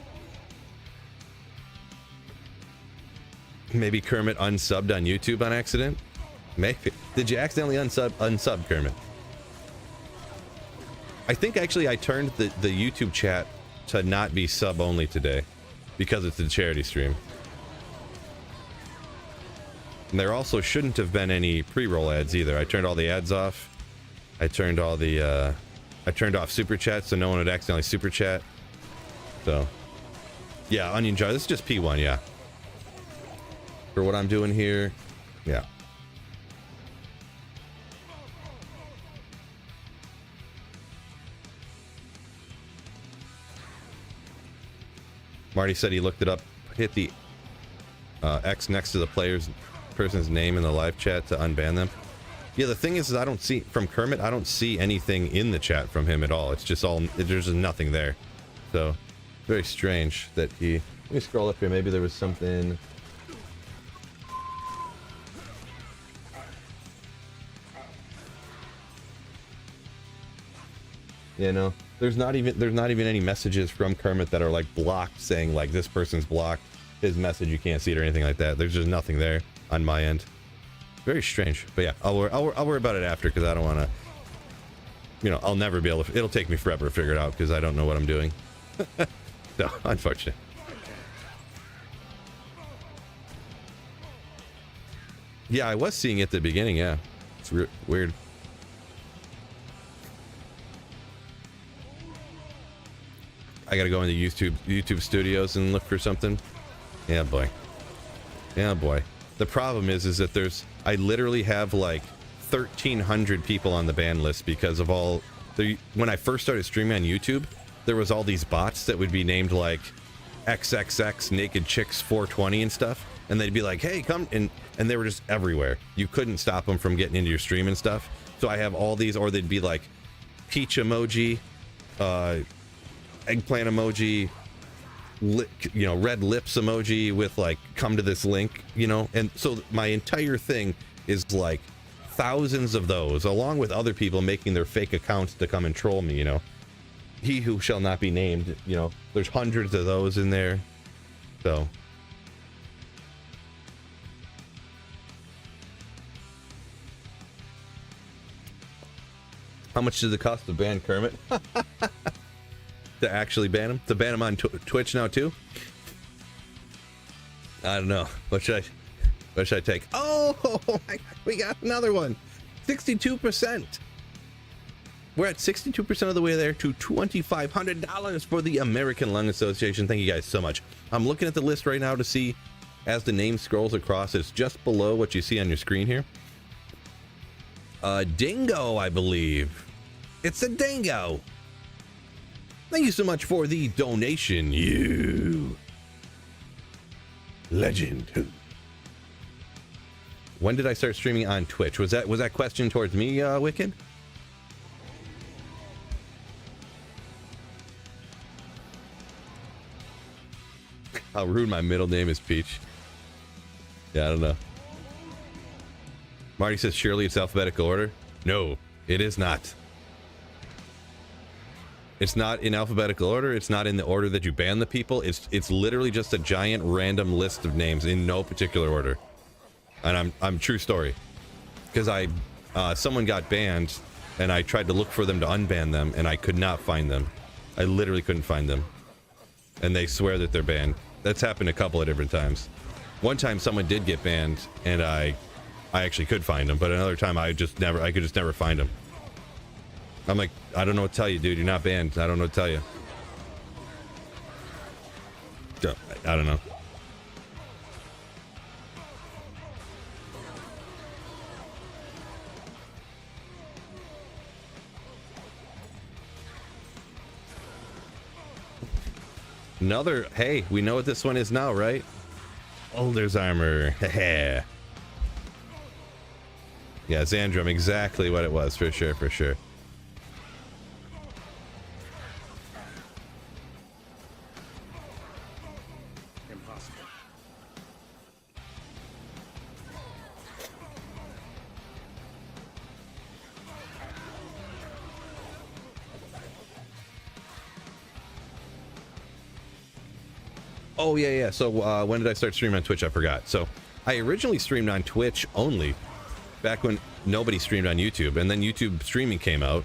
Maybe Kermit unsubbed on YouTube on accident. Maybe. Did you accidentally unsub Kermit? I think actually I turned the YouTube chat to not be sub only today because it's a charity stream. And there also shouldn't have been any pre-roll ads either. I turned all the ads off. I turned off super chat so no one would accidentally super chat. So yeah, Onion Jar, this is just P1, yeah. For what I'm doing here, yeah. Marty said he looked it up, hit the X next to the person's name in the live chat to unban them. Yeah, the thing is I don't see, from Kermit, I don't see anything in the chat from him at all. It's just all, there's just nothing there. So, very strange that he, let me scroll up here, maybe there was something. You know, there's not even any messages from Kermit that are like blocked, saying like this person's blocked, his message you can't see it or anything like that. There's just nothing there on my end. Very strange, but yeah, I'll worry about it after because I don't want to. I'll never be able to. It'll take me forever to figure it out because I don't know what I'm doing. So unfortunate. Yeah, I was seeing it at the beginning. Yeah, it's weird. I gotta go into YouTube Studios and look for something. Yeah, boy. Yeah, boy. The problem is that I literally have like 1,300 people on the ban list because of all when I first started streaming on YouTube, there was all these bots that would be named like XXX Naked Chicks 420 and stuff, and they'd be like, hey, come, and they were just everywhere. You couldn't stop them from getting into your stream and stuff. So I have all these, or they'd be like peach emoji, eggplant emoji, red lips emoji with like come to this link, and so my entire thing is like thousands of those, along with other people making their fake accounts to come and troll me. He who shall not be named. There's hundreds of those in there. So how much does it cost to ban Kermit? To actually ban him? To ban him on Twitch now too? I don't know. What should I take? Oh my God, we got another one. 62%. We're at 62% of the way there to $2,500 for the American Lung Association. Thank you guys so much. I'm looking at the list right now to see as the name scrolls across. It's just below what you see on your screen here. Dingo, I believe. It's a dingo. Thank you so much for the donation, you legend. When did I start streaming on Twitch? Was that question towards me, Wicked? How rude my middle name is, Peach. Yeah, I don't know. Marty says, surely it's alphabetical order. No, it is not. It's not in alphabetical order. It's not in the order that you ban the people. It's literally just a giant random list of names in no particular order. And I'm true story. Because someone got banned, and I tried to look for them to unban them, and I could not find them. I literally couldn't find them. And they swear that they're banned. That's happened a couple of different times. One time someone did get banned, and I actually could find them, but another time I could just never find them. I'm like, I don't know what to tell you, dude. You're not banned. I don't know what to tell you. I don't know. Another, hey, we know what this one is now, right? Older's armor. Heh. Yeah, Xandrum, exactly what it was, for sure, for sure. Impossible. Oh, yeah. So, when did I start streaming on Twitch? I forgot. So, I originally streamed on Twitch only, back when nobody streamed on YouTube, and then YouTube streaming came out,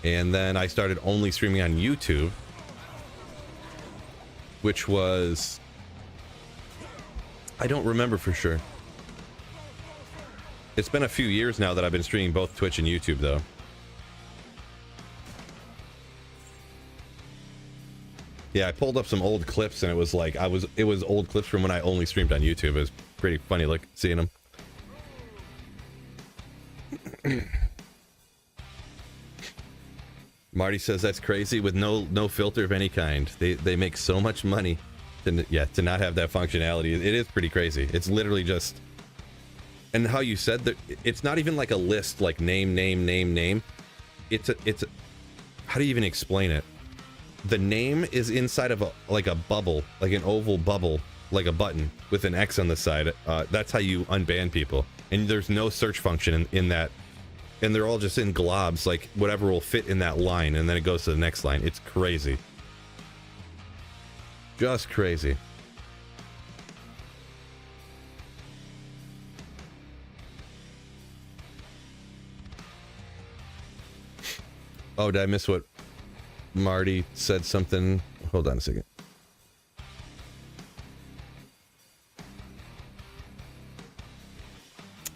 and then I started only streaming on YouTube, which was... I don't remember for sure. It's been a few years now that I've been streaming both Twitch and YouTube, though. Yeah, I pulled up some old clips, and it was like it was old clips from when I only streamed on YouTube. It was pretty funny, like seeing them. Marty says that's crazy with no filter of any kind. They make so much money to not have that functionality. It is pretty crazy. It's literally just, and how you said that it's not even like a list like name. It's a how do you even explain it? The name is inside of a bubble, like an oval bubble, like a button with an X on the side. That's how you unban people. And there's no search function in that. And they're all just in globs, like whatever will fit in that line, and then it goes to the next line. It's crazy. Just crazy. Oh, did I miss what Marty said something? Hold on a second.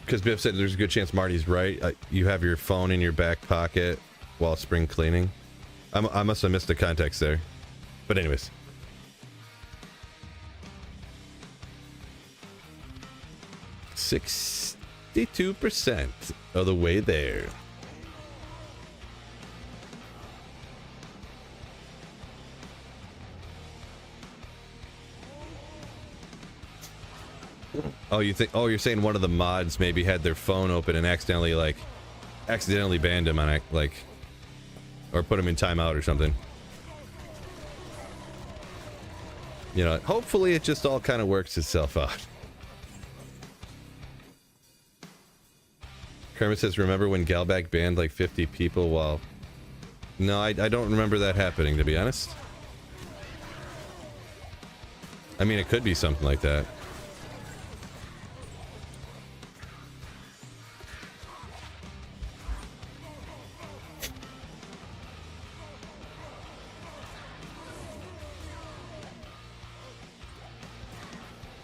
Because Biff said there's a good chance Marty's right. You have your phone in your back pocket while spring cleaning. I must have missed the context there. But anyways. $62% of the way there. Oh, you're saying one of the mods maybe had their phone open and accidentally banned him on it, like, or put him in timeout or something. You know, hopefully it just all kind of works itself out. Kermit says, remember when Galback banned like 50 people while... No, I don't remember that happening, to be honest. I mean, it could be something like that.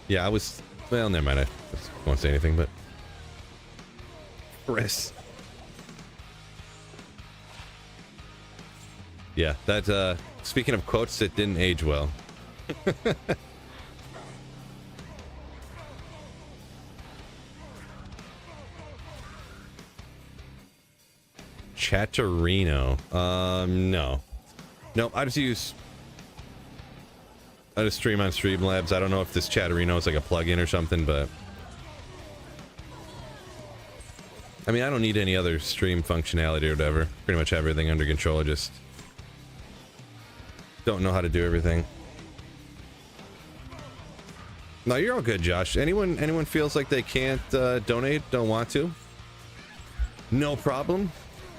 Yeah, I was... Well, never mind. I won't say anything, but... Chris. Yeah, that, speaking of quotes, it didn't age well. Chatterino. No. No, I just stream on Streamlabs. I don't know if this Chatterino is like a plugin or something, but... I mean, I don't need any other stream functionality or whatever. Pretty much have everything under control. I just don't know how to do everything. No, you're all good, Josh. Anyone feels like they can't donate, don't want to? No problem.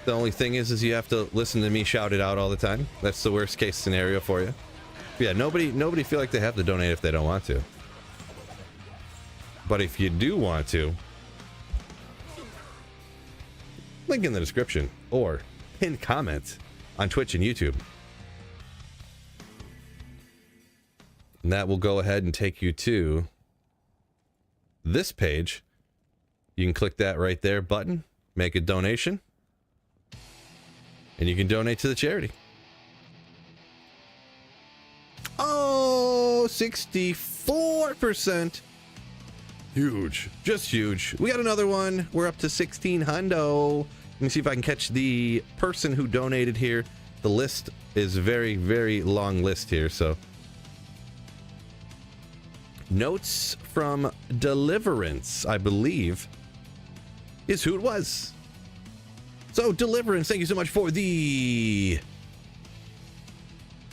The only thing is you have to listen to me shout it out all the time. That's the worst case scenario for you. Yeah, nobody feel like they have to donate if they don't want to. But if you do want to, link in the description or pinned comment on Twitch and YouTube. And that will go ahead and take you to this page. You can click that right there button, make a donation, and you can donate to the charity. Oh, 64%. Huge. Just huge. We got another one. We're up to 16 hundo. Let me see if I can catch the person who donated here. The list is very, very long list here, so. Notes from Deliverance, I believe, is who it was. So, Deliverance, thank you so much for the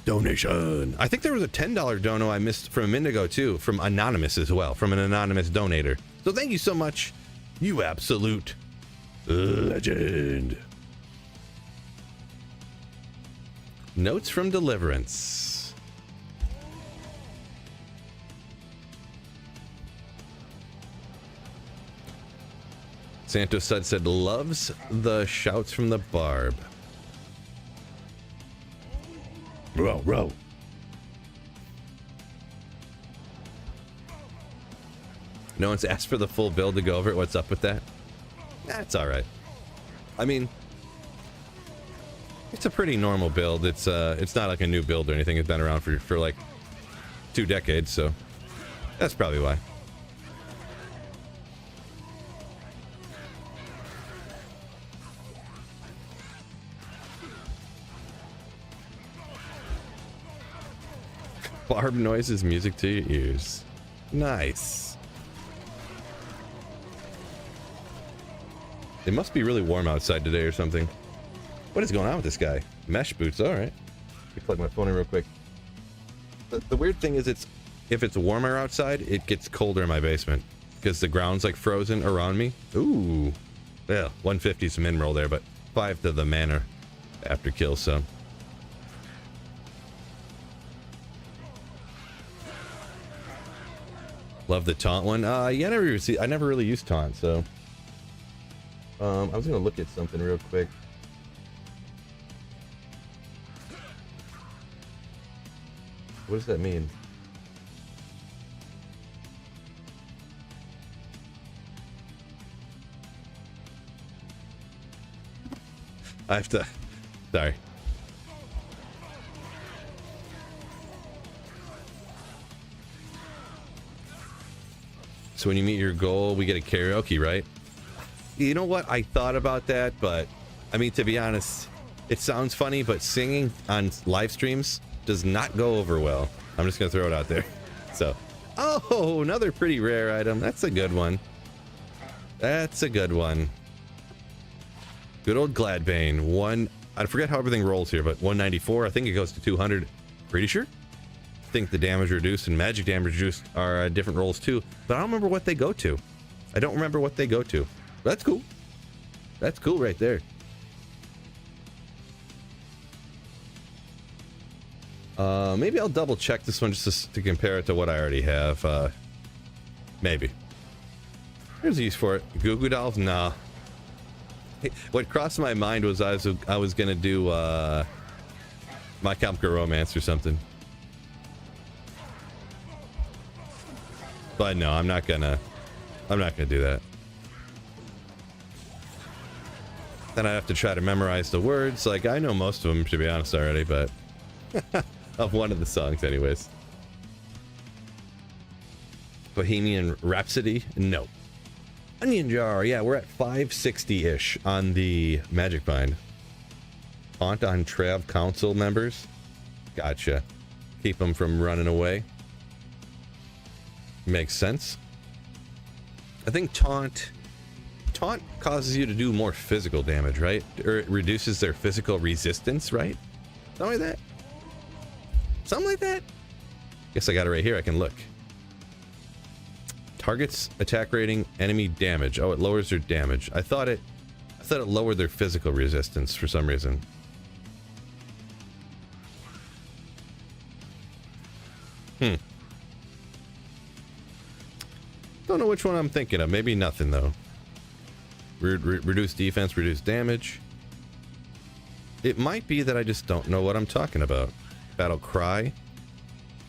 donation. I think there was a $10 dono I missed from a minute ago, too, from Anonymous as well, from an anonymous donator. So, thank you so much, you absolute legend. Notes from Deliverance. Santos Stud said, loves the shouts from the barb. Bro. No one's asked for the full build to go over it. What's up with that? That's all right. I mean, it's a pretty normal build. It's not like a new build or anything. It's been around for like 2 decades, so that's probably why. Barb noises music to your ears. Nice. It must be really warm outside today or something. What is going on with this guy? Mesh boots, all right. Let me plug my phone in real quick. The weird thing is if it's warmer outside, it gets colder in my basement because the ground's like frozen around me. Ooh. Well, 150 some min roll there, but 5 to the mana after kill, so. Love the taunt one. Yeah, I never really used taunt, so. I was gonna look at something real quick. What does that mean? I have to. Sorry. So when you meet your goal, we get a karaoke, right? You know what? I thought about that, but I mean, to be honest, it sounds funny, but singing on live streams does not go over well. I'm just gonna throw it out there. So, oh, another pretty rare item. That's a good one. That's a good one. Good old Gladbane. I forget how everything rolls here, but 194. I think it goes to 200. Pretty sure. I think the damage reduced and magic damage reduced are different rolls too, but I don't remember what they go to. I don't remember what they go to. That's cool. That's cool right there. Maybe I'll double check this one just to compare it to what I already have. Maybe. There's a use for it. Goo Goo Dolls? Nah. What crossed my mind was I was gonna do My Chemical Romance or something. But no, I'm not gonna do that. Then I have to try to memorize the words. Like, I know most of them, to be honest, already, but of one of the songs anyways. Bohemian Rhapsody? No. Onion Jar, yeah, we're at 560-ish on the Magic Find. Taunt on Trav Council members. Gotcha. Keep them from running away. Makes sense. I think Taunt causes you to do more physical damage, right? Or it reduces their physical resistance, right? Something like that. Something like that. Guess I got it right here. I can look. Targets attack rating, enemy damage. Oh, it lowers their damage. I thought it lowered their physical resistance for some reason. Don't know which one I'm thinking of. Maybe nothing though. Reduce defense, reduce damage. It might be that I just don't know what I'm talking about. Battle cry.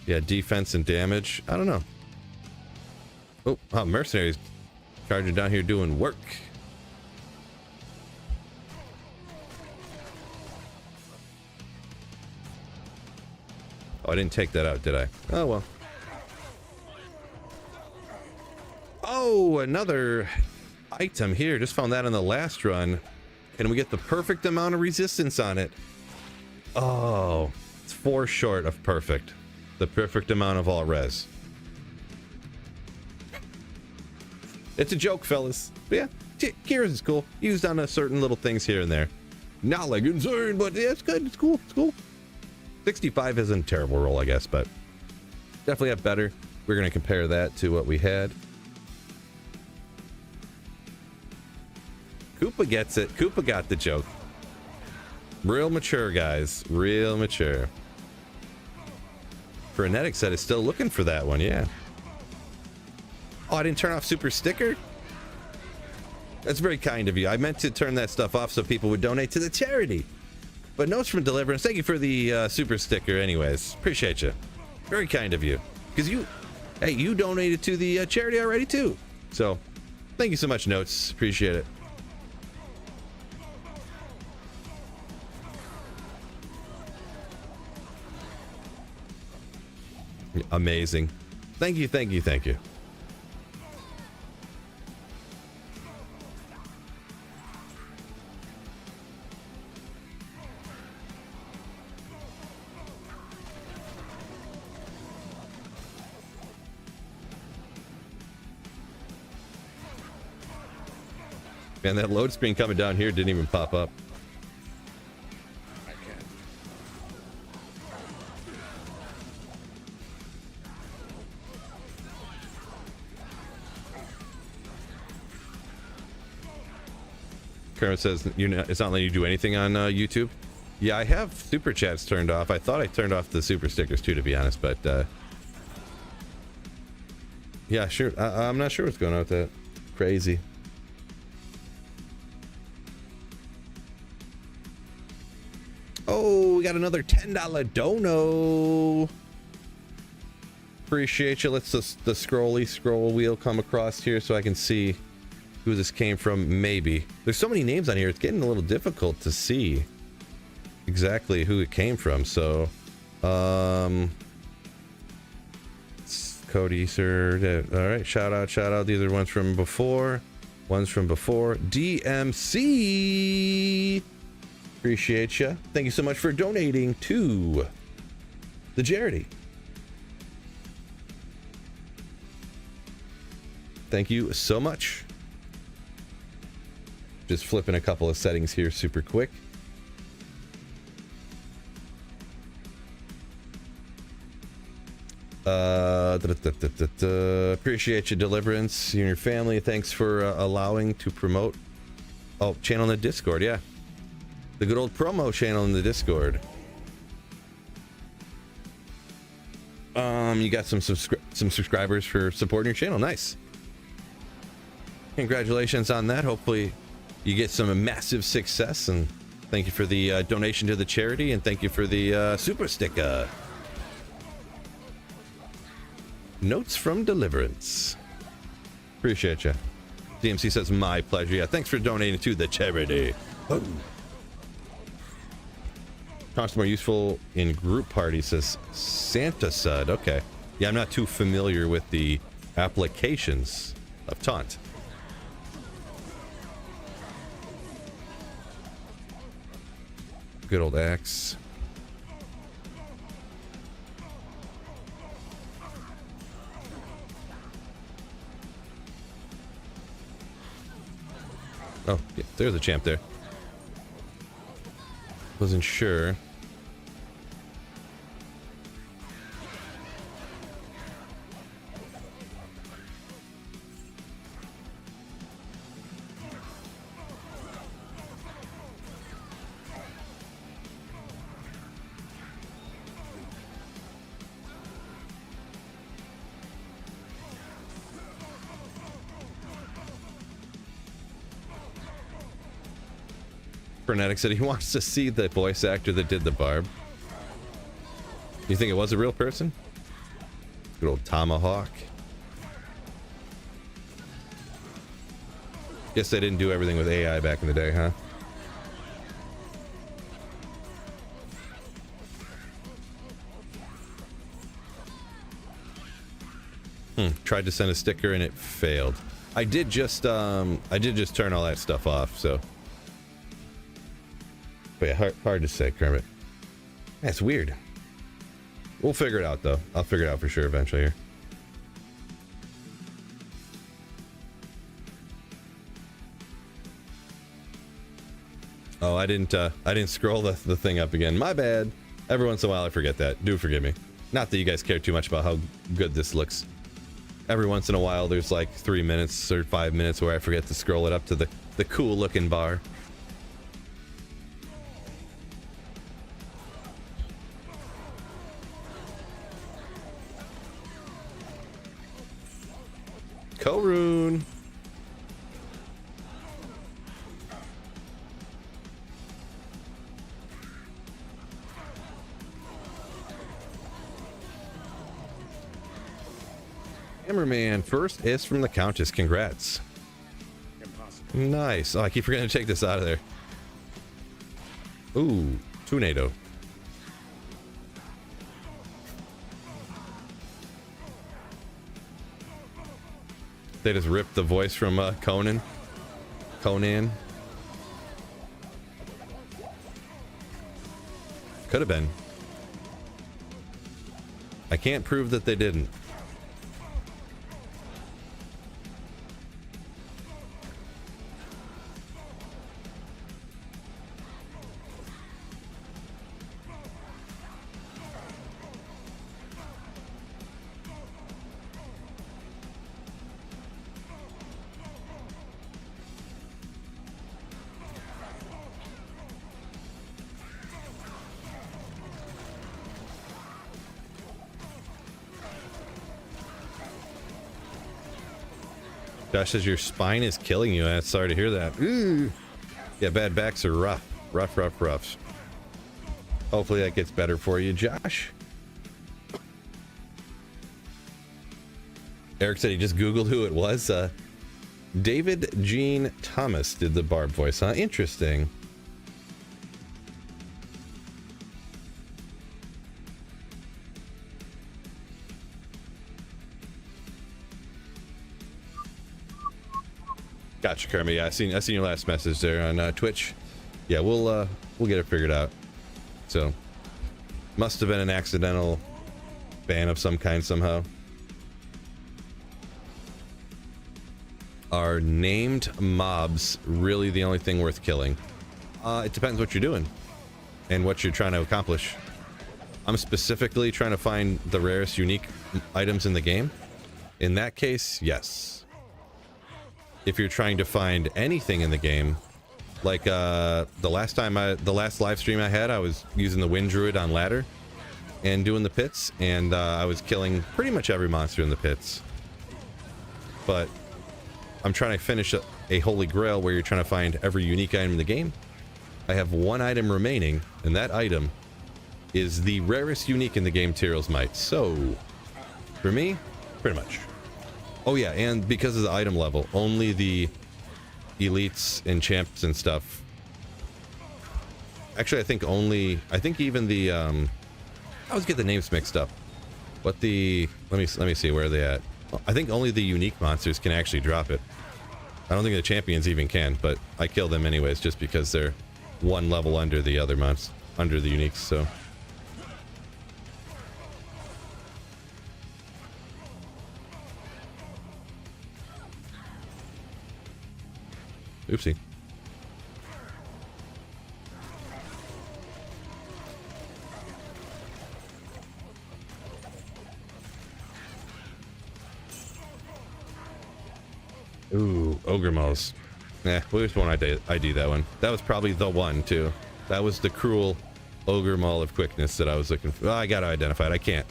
Yeah, defense and damage. I don't know. Oh, mercenaries charging down here doing work. Oh, I didn't take that out, did I? Oh, well. Oh, another item here. Just found that on the last run. Can we get the perfect amount of resistance on it? Oh, it's 4 short of perfect. The perfect amount of all res. It's a joke, fellas. But yeah, Kira's is cool. Used on certain little things here and there. Not like insane, but yeah, it's good. It's cool. It's cool. 65 isn't a terrible roll, I guess, but definitely have better. We're going to compare that to what we had. Koopa gets it. Koopa got the joke. Real mature, guys. Real mature. Frenetic said is still looking for that one, yeah. Oh, I didn't turn off Super Sticker? That's very kind of you. I meant to turn that stuff off so people would donate to the charity. But Notes from Deliverance, thank you for the Super Sticker anyways. Appreciate you. Very kind of you. Because you donated to the charity already too. So, thank you so much, Notes. Appreciate it. Amazing. Thank you, thank you, thank you. Man, that load screen coming down here didn't even pop up. I can. Kermit says it's not letting you do anything on YouTube. Yeah, I have super chats turned off. I thought I turned off the super stickers too, to be honest, but yeah, sure. I'm not sure what's going on with that. Crazy. Oh, we got another $10 dono. Appreciate you. Let's just the scroll wheel come across here so I can see who this came from. Maybe there's so many names on here, it's getting a little difficult to see exactly who it came from. So Cody, sir. All right, shout out. These are ones from before. DMC, appreciate you. Thank you so much for donating to the charity. Thank you so much. Just flipping a couple of settings here super quick. Appreciate you, Deliverance, you and your family. Thanks for allowing to promote. Oh, channel in the Discord, yeah. The good old promo channel in the Discord. You got some subscribers for supporting your channel. Nice. Congratulations on that. Hopefully you get some massive success, and thank you for the donation to the charity, and thank you for the super sticker. Notes from Deliverance. Appreciate you. DMC says, my pleasure. Yeah, thanks for donating to the charity. Oh. Cost more useful in group parties, says Santa Sud. Okay. Yeah, I'm not too familiar with the applications of taunt. Good old axe. Oh, yeah, there's a champ there. Wasn't sure. Frenetic said he wants to see the voice actor that did the barb. You think it was a real person? Good old Tomahawk. Guess they didn't do everything with AI back in the day, huh? Tried to send a sticker and it failed. I did just turn all that stuff off, so. But yeah, hard to say, Kermit. That's weird. We'll figure it out, though. I'll figure it out for sure eventually here. Oh, I didn't scroll the thing up again. My bad. Every once in a while I forget that. Do forgive me. Not that you guys care too much about how good this looks. Every once in a while there's like 3 minutes or 5 minutes where I forget to scroll it up to the cool looking bar. Korun. Hammerman, first is from the Countess. Congrats. Impossible. Nice. Oh, I keep forgetting to take this out of there. Ooh, tornado. They just ripped the voice from Conan. Conan. Could have been. I can't prove that they didn't. Josh says your spine is killing you. I'm sorry to hear that. Ooh. Yeah, bad backs are rough. Rough. Hopefully that gets better for you, Josh. Eric said he just Googled who it was. David Gene Thomas did the Barb voice, huh? Interesting. Gotcha, Kermit. Yeah, I seen your last message there on Twitch. Yeah, we'll get it figured out. So, must have been an accidental ban of some kind somehow. Are named mobs really the only thing worth killing? It depends what you're doing and what you're trying to accomplish. I'm specifically trying to find the rarest unique items in the game. In that case, yes. If you're trying to find anything in the game, like the last live stream I had, I was using the Wind Druid on ladder and doing the pits, and I was killing pretty much every monster in the pits. But I'm trying to finish a Holy Grail where you're trying to find every unique item in the game. I have one item remaining, and that item is the rarest unique in the game, Tyrell's Might. So, for me, pretty much. Oh yeah, and because of the item level, only the elites and champs and stuff. Actually, I think even the I always get the names mixed up. But let me see where are they at. I think only the unique monsters can actually drop it. I don't think the champions even can, but I kill them anyways just because they're one level under the other monsters, under the uniques, so. Oopsie. Ooh, Ogre Malls. Nah, which one ID that one? That was probably the one, too. That was the cruel Ogre Maul of Quickness that I was looking for. Oh, I gotta identify it. I can't.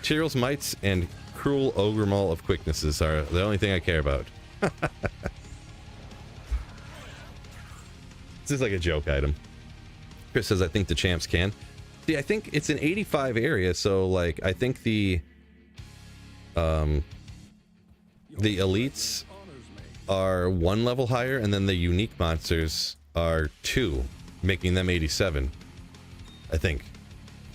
Tyrell's Mites and cruel Ogre Maul of Quicknesses are the only thing I care about. This is like a joke item. Chris says, I think the champs can. See, I think it's an 85 area, so like I think the elites are 1 level higher, and then the unique monsters are 2, making them 87. I think.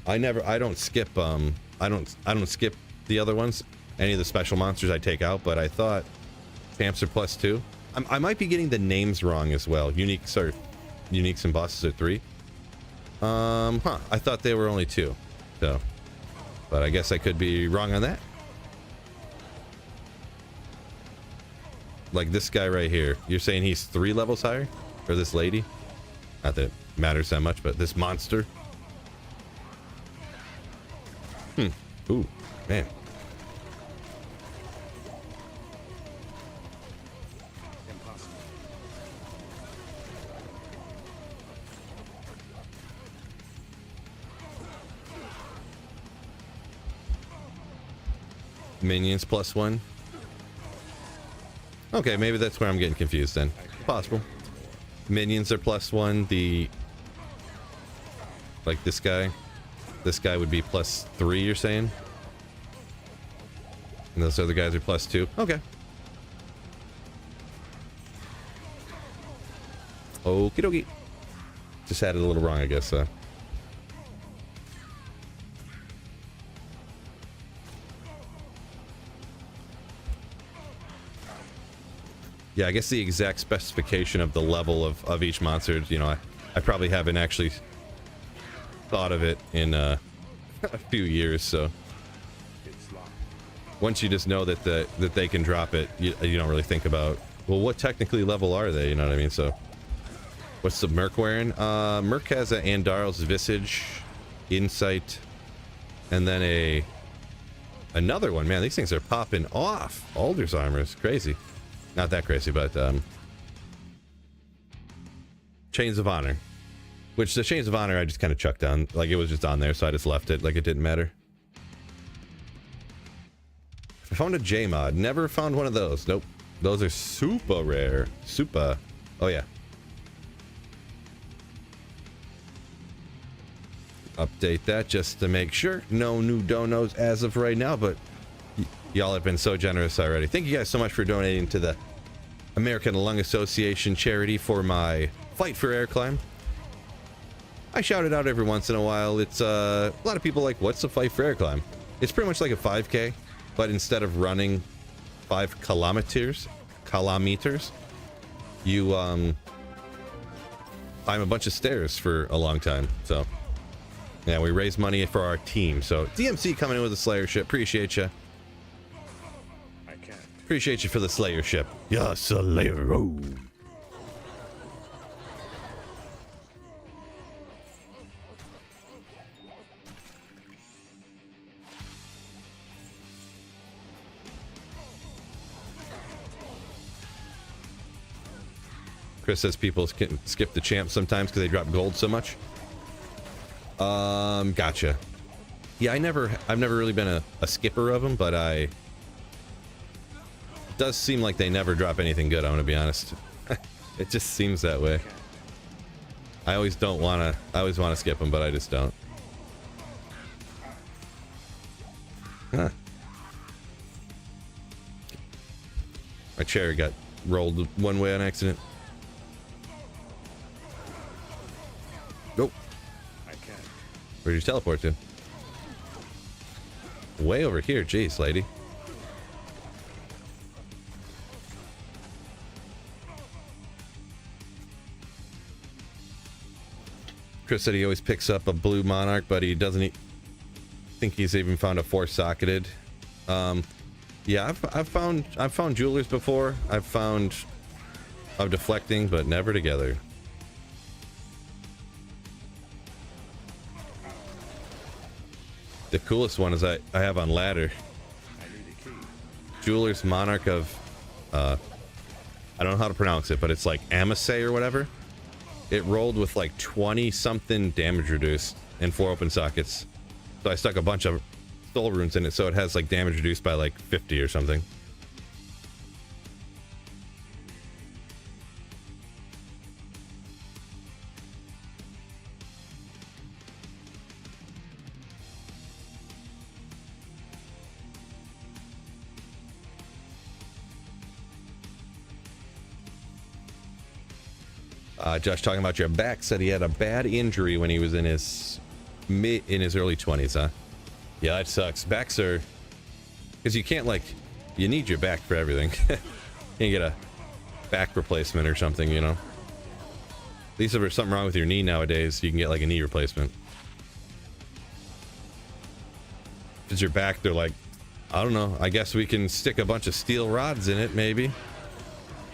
I don't skip I don't skip the other ones. Any of the special monsters I take out, but I thought champs are +2. I might be getting the names wrong as well. Uniques and bosses are 3. I thought they were only 2. So, but I guess I could be wrong on that. Like this guy right here. You're saying he's 3 levels higher? Or this lady? Not that it matters that much, but this monster. Ooh, man. Impossible. Minions +1. Okay, maybe that's where I'm getting confused then. Possible. Minions are +1. Like this guy. This guy would be +3, you're saying? And those other guys are +2. Okay. Okie dokie. Just had it a little wrong, I guess. Yeah, I guess the exact specification of the level of each monster, you know, I probably haven't actually thought of it in a few years, so It's locked. once you just know that that they can drop it, you don't really think about, well, what technically level are they, you know what I mean? So what's the Merc wearing? Merc has an Andarl's Visage, Insight, and then another one. Man, these things are popping off. Alder's armor is crazy. Not that crazy, but Chains of Honor. Which the Chains of Honor I just kind of chucked down. Like it was just on there, so I just left it. Like it didn't matter. I found a J mod. Never found one of those. Nope. Those are super rare. Super. Oh yeah. Update that just to make sure. No new donos as of right now, but y'all have been so generous already. Thank you guys so much for donating to the American Lung Association charity for my Fight for Air climb. I shout it out every once in a while. It's a lot of people like, what's the Fight for Air climb? It's pretty much like a 5K, but instead of running 5 kilometers, you climb a bunch of stairs for a long time. So yeah, we raise money for our team. So DMC coming in with a Slayer ship. Appreciate you. I can't. Appreciate you for the Slayer ship. Yeah, Slayer. Oh. Chris says people can skip the champs sometimes because they drop gold so much. Gotcha. Yeah, I've never really been a skipper of them, but it does seem like they never drop anything good, I'm gonna be honest. It just seems that way. I always want to skip them, but I just don't. Huh. My chair got rolled one way on accident. Nope. I can't. Where'd you teleport to? Way over here. Jeez, lady. Chris said he always picks up a blue Monarch, but he doesn't think he's even found a 4-socketed. Yeah, I've found jewelers before. I've found of deflecting, but never together. The coolest one is I have on ladder. I need a key. Jeweler's Monarch of I don't know how to pronounce it, but it's like Amasei or whatever. It rolled with like 20 something damage reduced and 4 open sockets. So I stuck a bunch of soul runes in it, so it has like damage reduced by like 50 or something. Josh talking about your back, said he had a bad injury when he was in his early 20s, huh? Yeah, that sucks. Backs are, because you can't, like, you need your back for everything. You can't get a back replacement or something, you know. At least if there's something wrong with your knee nowadays, you can get like a knee replacement. If it's your back, they're like, I don't know, I guess we can stick a bunch of steel rods in it, maybe.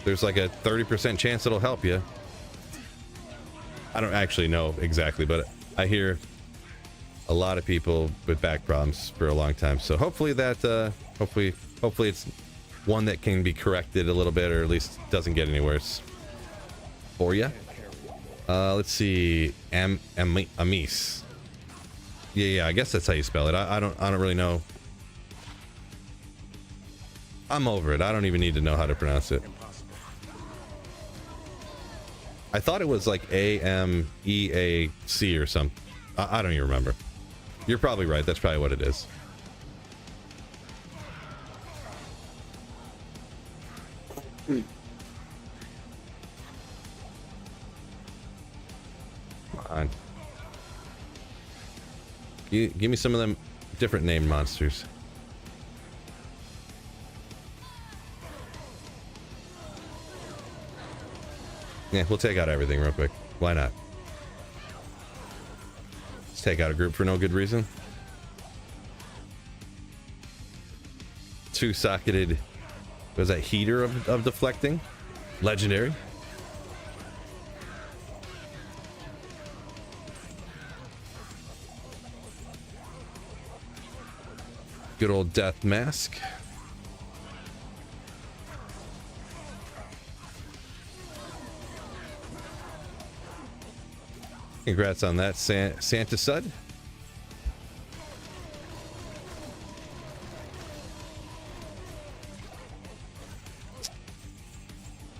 There's like a 30% chance it'll help you. I don't actually know exactly, but I hear a lot of people with back problems for a long time. So hopefully that, hopefully it's one that can be corrected a little bit, or at least doesn't get any worse for you. Let's see, Amis. Yeah, I guess that's how you spell it. I don't really know. I'm over it. I don't even need to know how to pronounce it. I thought it was like A-M-E-A-C or something. I don't even remember. You're probably right. That's probably what it is. Come on. Give me some of them different named monsters. Yeah, we'll take out everything real quick. Why not? Let's take out a group for no good reason. Two-socketed... Was that heater of deflecting? Legendary. Good old death mask. Congrats on that, Santa Sud.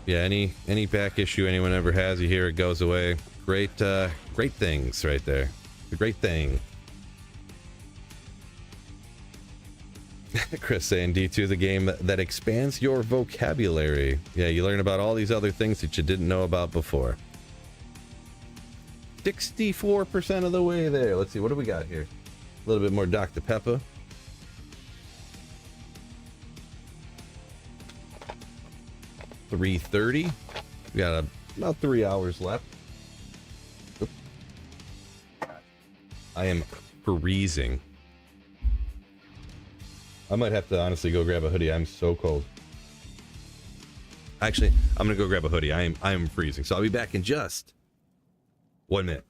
Yeah, any back issue anyone ever has, you hear it goes away. Great things right there. A great thing. Chris saying D2, the game that expands your vocabulary. Yeah, you learn about all these other things that you didn't know about before. 64% of the way there. Let's see, what do we got here? A little bit more Dr. Pepper. $3:30. We got about 3 hours left. Oop. I am freezing. I might have to honestly go grab a hoodie. I'm so cold. Actually, I'm gonna go grab a hoodie. I am freezing. So I'll be back in just 1 minute.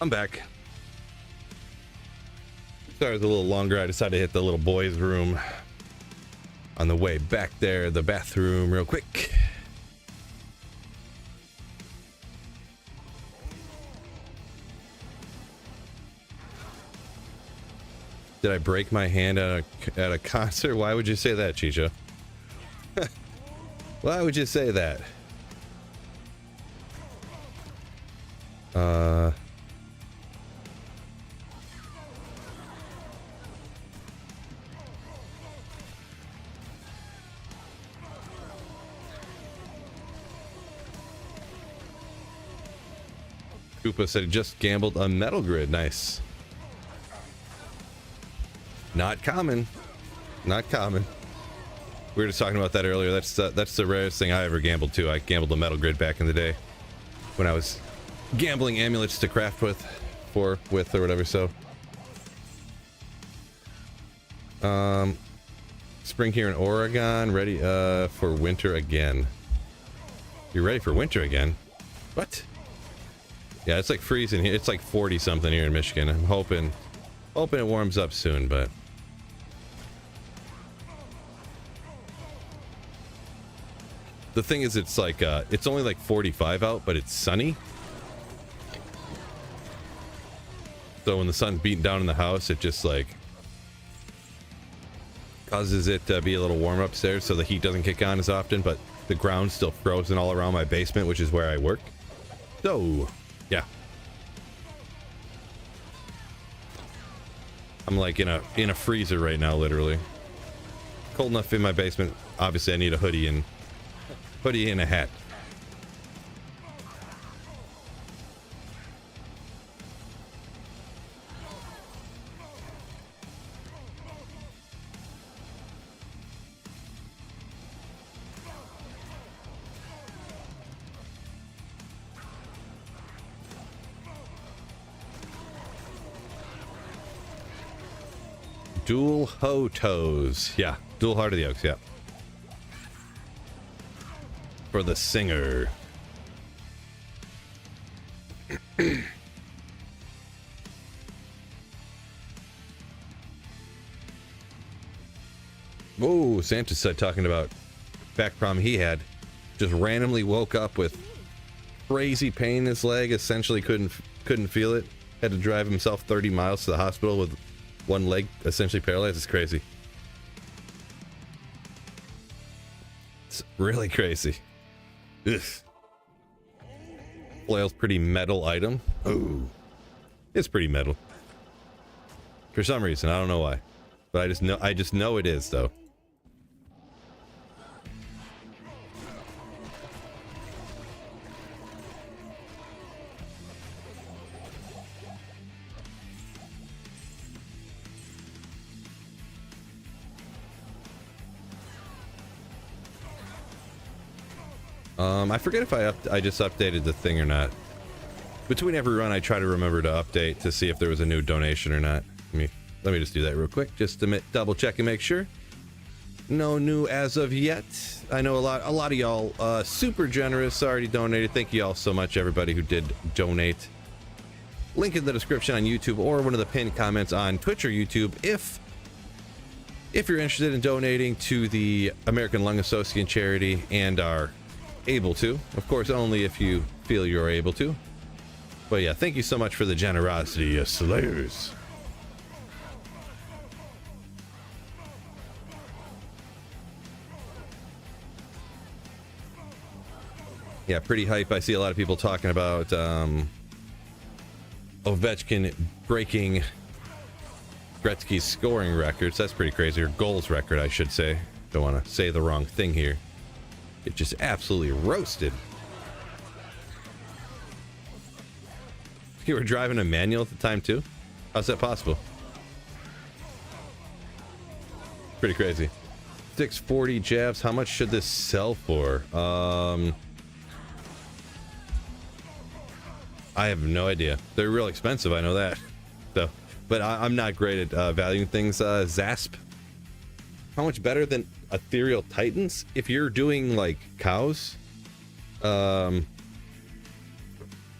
I'm back. Sorry, it was a little longer. I decided to hit the little boys' room on the way back there, the bathroom, real quick. Did I break my hand at a concert? Why would you say that, Chicha? Why would you say that? Koopa said he just gambled a Metal Grid. Nice. Not common. Not common. We were just talking about that earlier. That's the rarest thing I ever gambled too. I gambled a Metal Grid back in the day when I was gambling amulets to craft with or whatever. So spring here in Oregon, ready for winter again. You're ready for winter again? What? Yeah, it's like freezing here. It's like 40 something here in Michigan. I'm hoping it warms up soon, but the thing is, it's like it's only like 45 out, but it's sunny. So when the sun's beating down in the house, it just like causes it to be a little warm upstairs, so the heat doesn't kick on as often, but the ground's still frozen all around my basement, which is where I work. So yeah, I'm like in a freezer right now, literally. Cold enough in my basement. Obviously I need a hoodie and a hat. Dual Ho Toes. Yeah, dual Heart of the Oaks, yeah. For the singer. Whoa, Santa said, talking about back problem he had. Just randomly woke up with crazy pain in his leg, essentially couldn't feel it. Had to drive himself 30 miles to the hospital with one leg essentially paralyzed. It's crazy. It's really crazy. Ugh. Flail's pretty metal item. Oh, it's pretty metal. For some reason, I don't know why, but I just know it is though. I forget if I just updated the thing or not. Between every run, I try to remember to update to see if there was a new donation or not. Let me just do that real quick, just to double check and make sure. No new as of yet. I know a lot of y'all super generous already donated. Thank you all so much, everybody who did donate. Link in the description on YouTube or one of the pinned comments on Twitch or YouTube if you're interested in donating to the American Lung Association charity and are able to. Of course, only if you feel you're able to. But yeah, thank you so much for the generosity, Slayers. Yeah, pretty hype. I see a lot of people talking about Ovechkin breaking Gretzky's scoring records. That's pretty crazy. Or goals record, I should say. Don't want to say the wrong thing here. It just absolutely roasted. You were driving a manual at the time too? How's that possible? Pretty crazy. 640 jabs. How much should this sell for? I have no idea. They're real expensive, I know that. So, but I'm not great at valuing things. Zasp. How much better than Ethereal Titans? If you're doing like cows,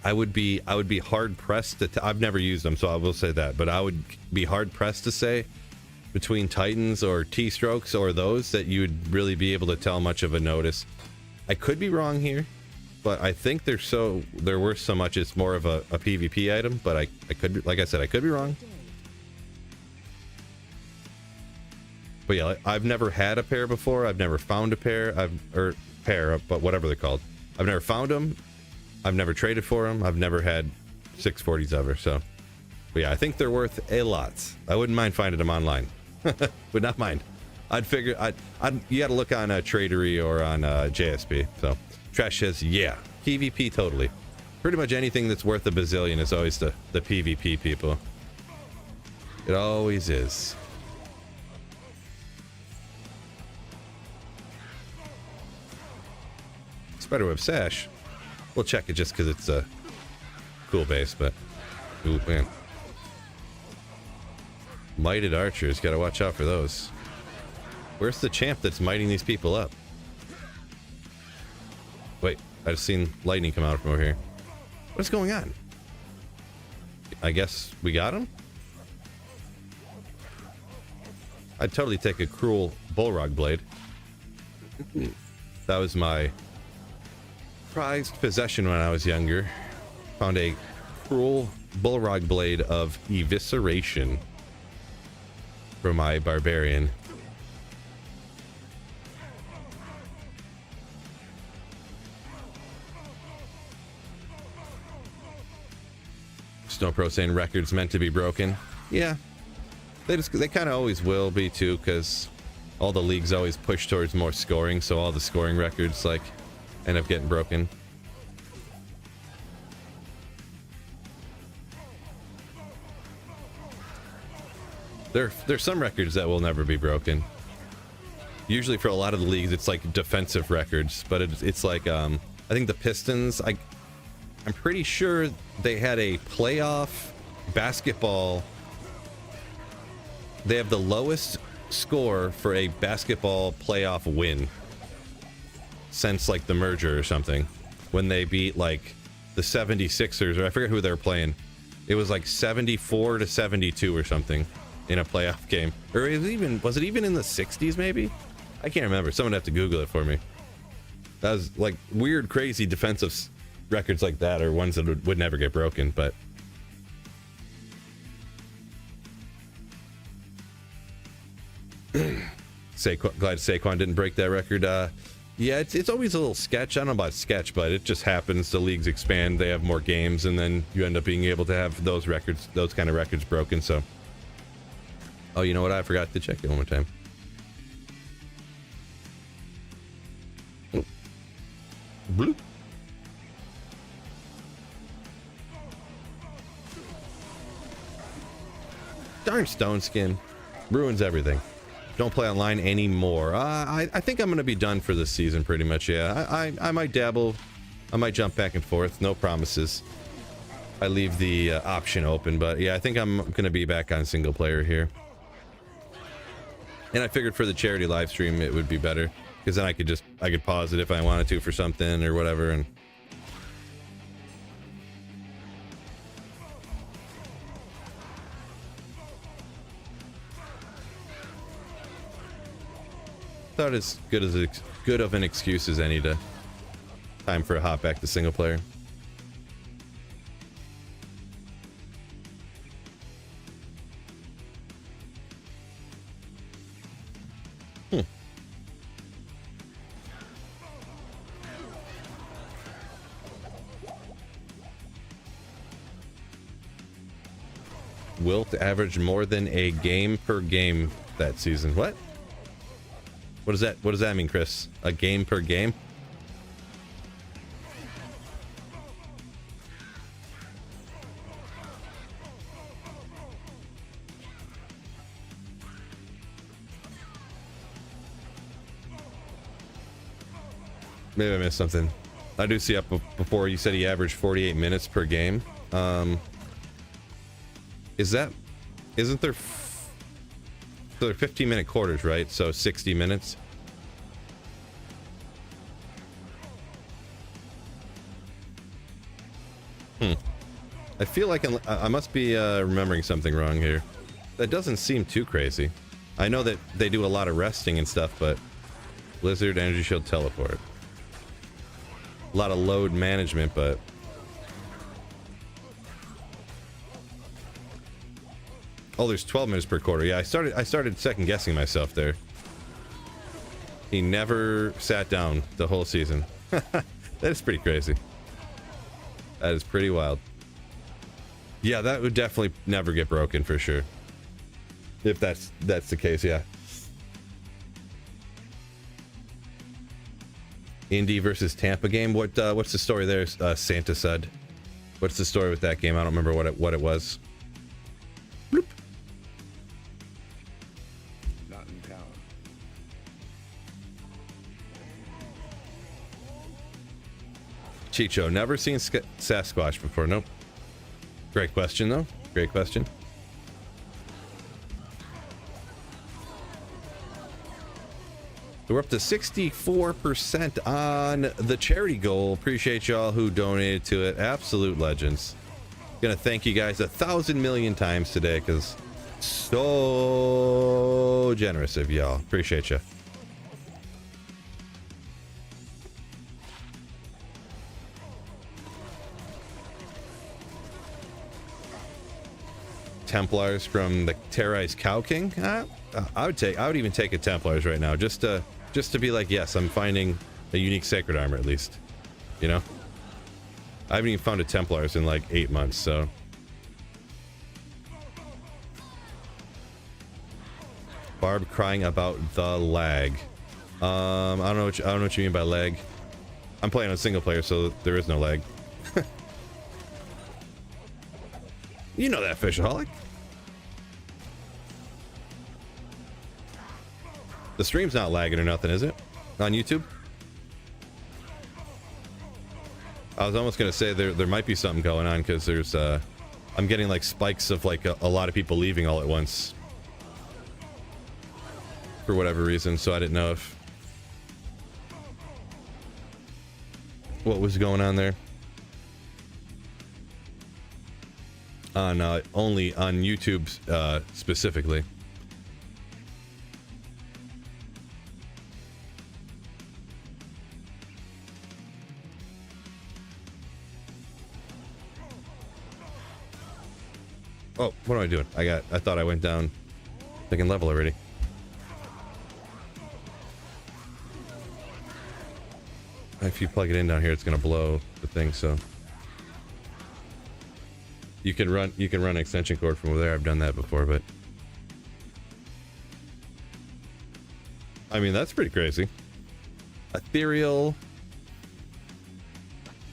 I would be hard pressed to. I've never used them, so I will say that. But I would be hard pressed to say between Titans or T-strokes or those that you would really be able to tell much of a notice. I could be wrong here, but I think they're worth so much. It's more of a PvP item. But I could be, like I said, I could be wrong. But yeah, I've never had a pair before. I've never found a pair. But whatever they're called. I've never found them. I've never traded for them. I've never had 640s ever. So, but yeah, I think they're worth a lot. I wouldn't mind finding them online. Would not mind. I'd figure. You got to look on Tradery or on JSP. So, Trash says, yeah, PvP totally. Pretty much anything that's worth a bazillion is always the PvP people. It always is. Spiderweb Sash. We'll check it just because it's a cool base, but ooh man. Mighted archers, gotta watch out for those. Where's the champ that's mighting these people up? Wait, I just seen lightning come out from over here. What's going on? I guess we got him? I'd totally take a cruel bullrog blade. That was my prized possession when I was younger. Found a cruel bullrog blade of evisceration for my barbarian. Snowpro saying records meant to be broken. Yeah, they kind of always will be too, because all the leagues always push towards more scoring, so all the scoring records like end up getting broken. There's some records that will never be broken. Usually for a lot of the leagues, it's like defensive records, but it's like I think the Pistons. I'm pretty sure they had a playoff basketball. They have the lowest score for a basketball playoff win since like the merger or something, when they beat like the 76ers, or I forget who they were playing. It was like 74-72 or something in a playoff game, or was it even in the 60s maybe? I can't remember. Someone have to Google it for me. That was like weird, crazy defensive records like that are ones that would never get broken. But glad Saquon didn't break that record. Yeah, it's always a little sketch. I don't know about sketch, but it just happens. The leagues expand, they have more games, and then you end up being able to have those kind of records broken. So, oh, you know what? I forgot to check it one more time. Oh. Bloop. Darn Stone Skin ruins everything. Don't play online anymore. I think I'm going to be done for this season pretty much, yeah. I might dabble. I might jump back and forth. No promises. I leave the option open, but yeah, I think I'm going to be back on single player here. And I figured for the charity live stream it would be better, because then I could pause it if I wanted to for something or whatever. And thought as good of an excuse as any to time for a hop back to single player. Wilt averaged more than a game per game that season. What? What does that mean, Chris? A game per game? Maybe I missed something. I do see up before you said he averaged 48 minutes per game. Isn't there? So they're 15-minute quarters, right? So 60 minutes. I feel like I must be remembering something wrong here. That doesn't seem too crazy. I know that they do a lot of resting and stuff, but Blizzard, Energy Shield, Teleport. A lot of load management, but... Oh, there's 12 minutes per quarter. Yeah, I started second guessing myself there. He never sat down the whole season. That is pretty crazy. That is pretty wild. Yeah, that would definitely never get broken for sure. If that's the case, yeah. Indy versus Tampa game. What's the story there? Santa said. What's the story with that game? I don't remember what it was. Bloop. Not in town. Chicho, never seen Sasquatch before. Nope. Great question though. Great question. So we're up to 64% on the charity goal. Appreciate y'all who donated to it. Absolute legends. Gonna thank you guys 1,000 million times today because so generous of y'all. Appreciate you. Templars from the Terrorize Cow King. I would even take a Templars right now just to be like, yes, I'm finding a unique sacred armor at least. You know, I haven't even found a Templars in like 8 months. So Barb crying about the lag. I don't know what you mean by lag. I'm playing on single player, so there is no lag. You know that, Fishaholic. The stream's not lagging or nothing, is it? On YouTube? I was almost gonna say there might be something going on because there's I'm getting like spikes of like a lot of people leaving all at once for whatever reason, so I didn't know if what was going on there. On only on YouTube specifically. Oh, what am I doing? I thought I went down second level already. If you plug it in down here, it's gonna blow the thing, so you can run an extension cord from over there. I've done that before, but I mean that's pretty crazy. Ethereal.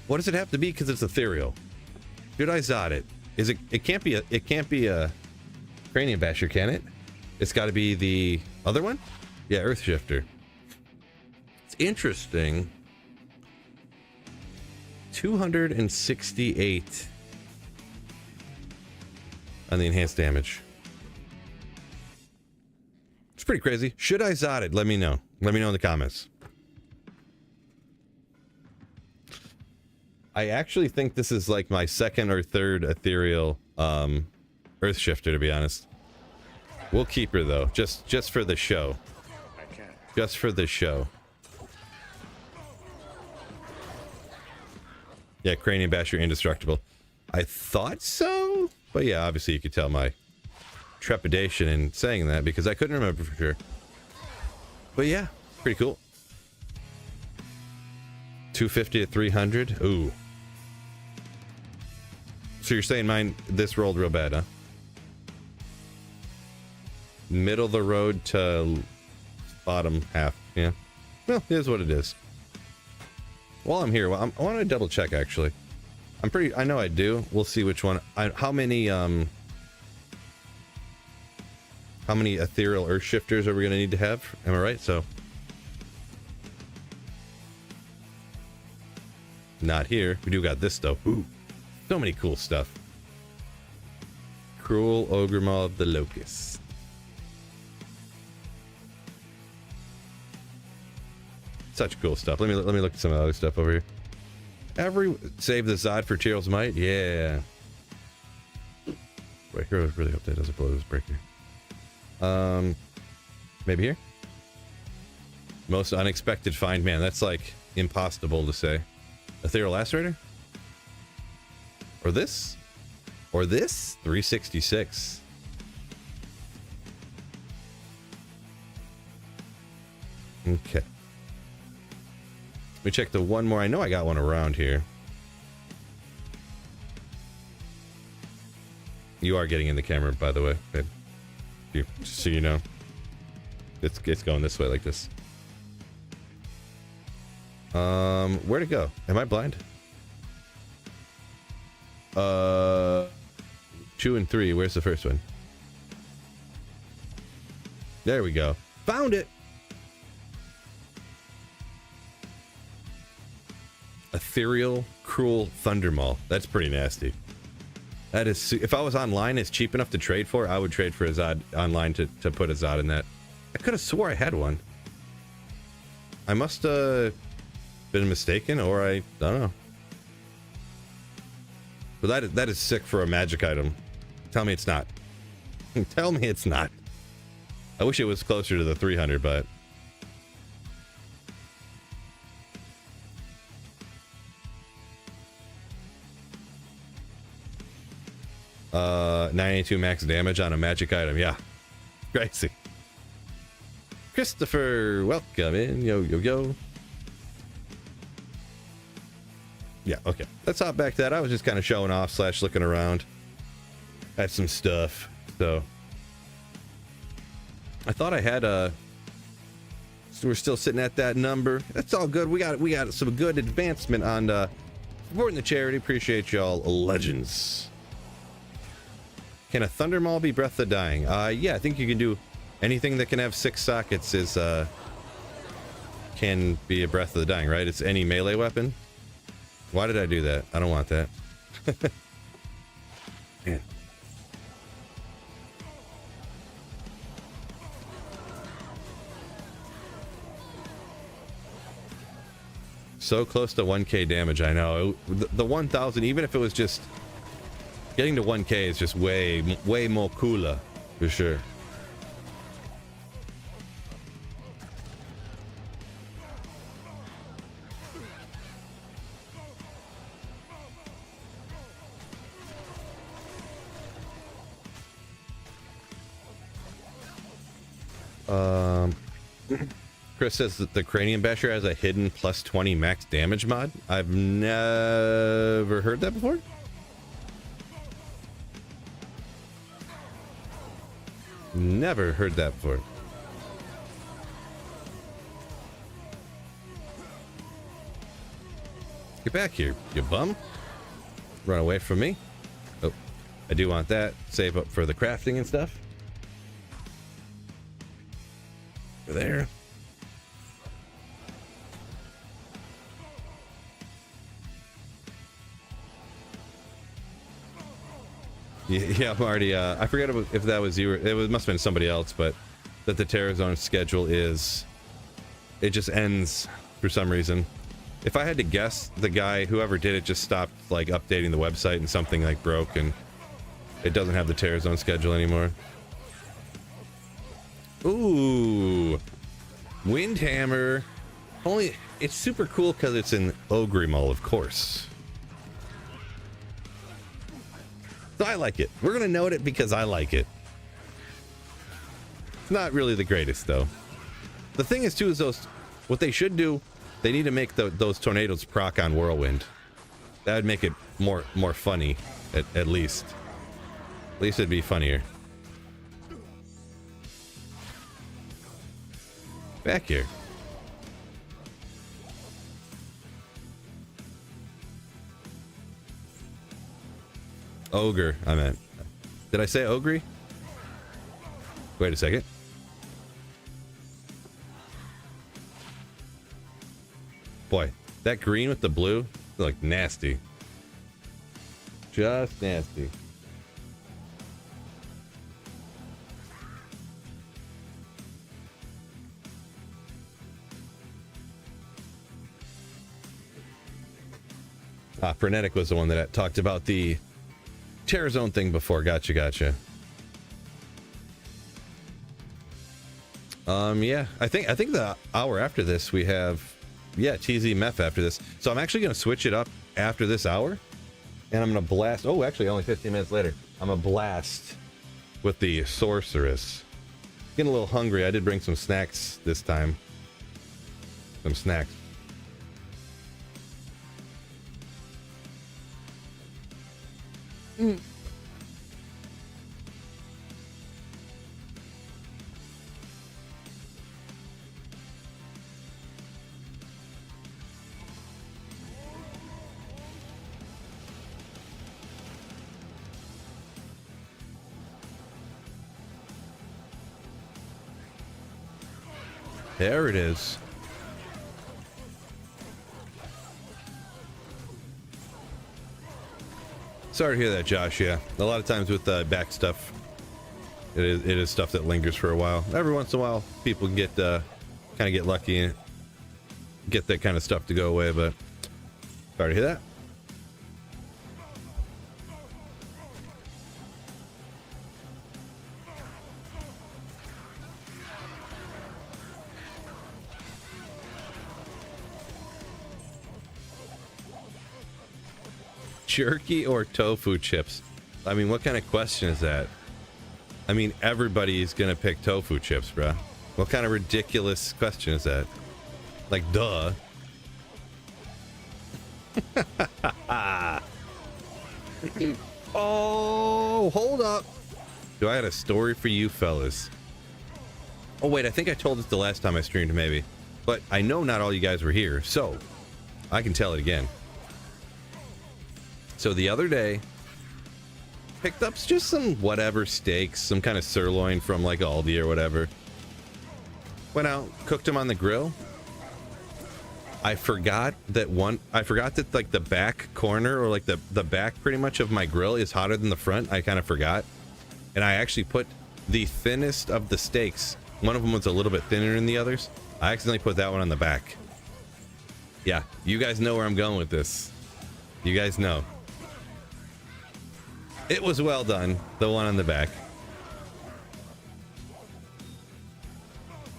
What does it have to be? Because it's ethereal. Should I Zod it? Is it? It can't be a Cranium Basher, can it? It's got to be the other one. Yeah, Earth Shifter. It's interesting. 268 on the enhanced damage. It's pretty crazy. Should I Zod it? Let me know. Let me know in the comments. I actually think this is like my second or third ethereal Earth Shifter, to be honest. We'll keep her though, just for the show. I can't. Just for the show. Yeah, Cranium Basher indestructible. I thought so, but yeah, obviously you could tell my trepidation in saying that because I couldn't remember for sure. But yeah, pretty cool. 250 to 300. Ooh. So you're saying this rolled real bad, huh? Middle of the road to bottom half. Yeah. Well, it is what it is. While I'm here, I want to double check actually. I know I do. We'll see which one. How many ethereal earth shifters are we gonna need to have? Am I right? So not here. We do got this though. Ooh. So many cool stuff. Cruel Ogre Maw of the Locust. Such cool stuff. Let me look at some of the other stuff over here. Save the Zod for Tyrell's Might? Yeah. Wait, I really hope that doesn't blow this breaker. Maybe here? Most unexpected find. Man, that's like impossible to say. Ethereal Lacerator? Or this? Or this? 366. Okay. Let me check the one more. I know I got one around here. You are getting in the camera, by the way, babe. Just so you know. It's going this way like this. Where to go? Am I blind? 2 and 3. Where's the first one? There we go. Found it. Ethereal Cruel Thundermaw. That's pretty nasty. That is, if I was online, it's cheap enough to trade for. I would trade for a Zod online to put a Zod in that. I could have swore I had one. I must have been mistaken, or I don't know. But that is sick for a magic item. Tell me it's not. Tell me it's not. I wish it was closer to the 300, but 92 max damage on a magic item. Yeah. Crazy. Christopher, welcome in. Yo, yo, yo. Yeah, okay. Let's hop back to that. I was just kind of showing off / looking around at some stuff. So I thought I had a. So we're still sitting at that number. That's all good. We got some good advancement on supporting the charity. Appreciate y'all, legends. Can a Thundermaw be Breath of the Dying? Yeah, I think you can do anything that can have 6 sockets is can be a Breath of the Dying, right? It's any melee weapon. Why did I do that? I don't want that. Man. So close to 1k damage, I know. The 1000, even if it was just getting to 1k is just way more cooler, for sure. Chris says that the Cranium Basher has a hidden plus 20 max damage mod. I've never heard that before. Never heard that before. Get back here, you bum. Run away from me. Oh, I do want that. Save up for the crafting and stuff. There. Yeah, Marty. I forget if that was you. It must have been somebody else, but that the Terror Zone schedule is, it just ends for some reason. If I had to guess, the guy, whoever did it, just stopped like updating the website and something like broke and it doesn't have the Terror Zone schedule anymore. Ooh, Windhammer. Only it's super cool because it's in Ogrimal, of course. So I like it. We're gonna note it because I like it. It's not really the greatest though. The thing is too is what they should do, they need to make those tornadoes proc on Whirlwind. That would make it more funny, at least. At least it'd be funnier. Back here. Ogre, I meant. Did I say ogre? Wait a second. Boy, that green with the blue, like nasty. Just nasty. Frenetic was the one that talked about the Terror Zone thing before. Gotcha. Yeah, I think the hour after this we have, yeah, TZ Meth after this. So I'm actually gonna switch it up after this hour, and I'm gonna blast. Oh, actually, only 15 minutes later, I'm gonna blast with the Sorceress. Getting a little hungry. I did bring some snacks this time. Some snacks. There it is. Sorry to hear that, Josh. Yeah, a lot of times with back stuff, it is stuff that lingers for a while. Every once in a while, people can get kind of get lucky and get that kind of stuff to go away. But sorry to hear that. Jerky or tofu chips? I mean, what kind of question is that? I mean, everybody's gonna pick tofu chips, bruh. What kind of ridiculous question is that? Like, duh. Oh, hold up. Do I have a story for you fellas? Oh, wait, I think I told this the last time I streamed, maybe. But I know not all you guys were here, so I can tell it again. So the other day, picked up just some whatever steaks, some kind of sirloin from like Aldi or whatever. Went out, cooked them on the grill. I forgot that like the back corner or like the back pretty much of my grill is hotter than the front. I kind of forgot. And I actually put the thinnest of the steaks. One of them was a little bit thinner than the others. I accidentally put that one on the back. Yeah, you guys know where I'm going with this. You guys know. It was well done, the one on the back.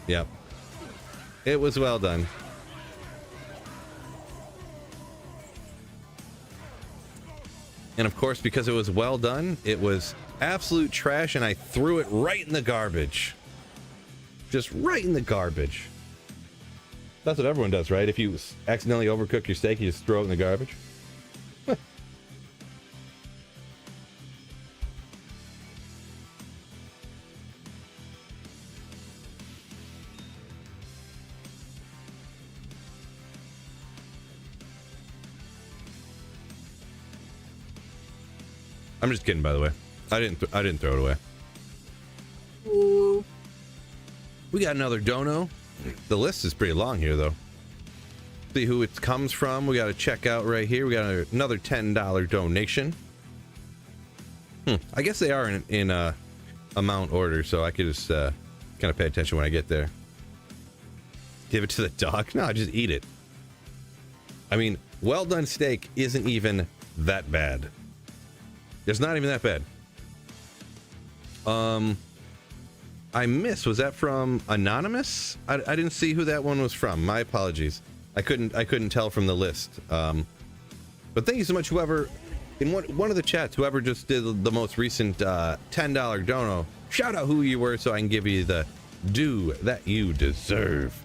Yep. It was well done. And of course, because it was well done, it was absolute trash, and I threw it right in the garbage. Just right in the garbage. That's what everyone does, right? If you accidentally overcook your steak, you just throw it in the garbage. I'm just kidding, by the way. I didn't throw it away. Ooh. We got another dono. The list is pretty long here, though. See who it comes from. We got to check out right here. We got another $10 donation. I guess they are in amount order, so I could just kind of pay attention when I get there. Give it to the dog? No, just eat it. I mean, well done steak isn't even that bad. It's not even that bad. I missed. Was that from Anonymous? I didn't see who that one was from. My apologies. I couldn't tell from the list. But thank you so much, whoever in one of the chats, whoever just did the most recent $10 dono. Shout out who you were so I can give you the due that you deserve.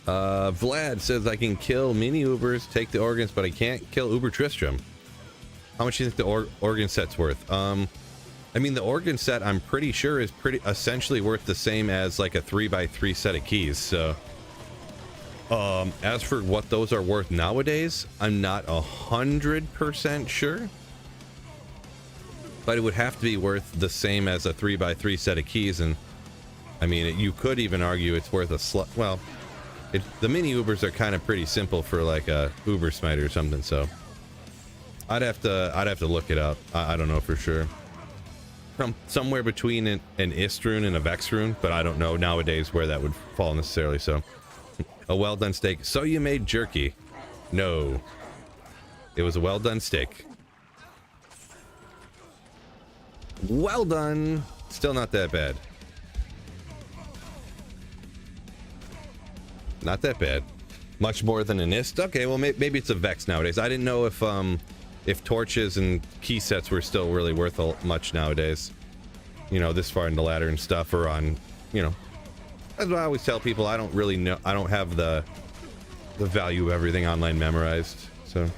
Vlad says I can kill mini Ubers, take the organs, but I can't kill Uber Tristram. How much do you think the organ set's worth? I mean, the organ set, I'm pretty sure, is essentially worth the same as like a 3x3 set of keys. So, as for what those are worth nowadays, I'm not 100% sure. But it would have to be worth the same as a 3x3 set of keys. And I mean, you could even argue it's worth a well, the mini Ubers are kind of pretty simple for like a Uber Smite or something. So I'd have to look it up. I don't know for sure. From somewhere between an Istrun and a Vexrune, but I don't know nowadays where that would fall necessarily. So a well done steak. So you made jerky. No. It was a well done steak. Well done. Still not that bad. Not that bad. Much more than a NIST. Okay, well maybe it's a Vex nowadays. I didn't know if torches and key sets were still really worth much nowadays. You know, this far in the ladder and stuff, or on, you know. That's what I always tell people. I don't really know. I don't have the value of everything online memorized. So.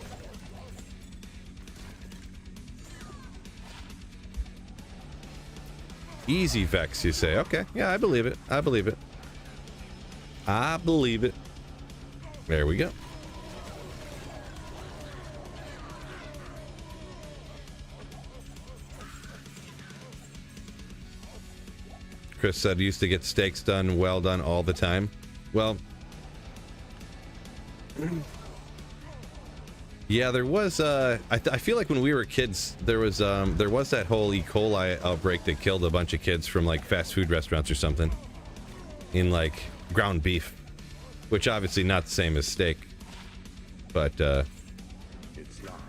Easy Vex, you say? Okay, yeah, I believe it. I believe it. I believe it. There we go. Chris said, used to get steaks done, well done all the time. Well, yeah, there was, I feel like when we were kids, there was that whole E. coli outbreak that killed a bunch of kids from like fast food restaurants or something in like ground beef, which obviously not the same as steak, but, It's not.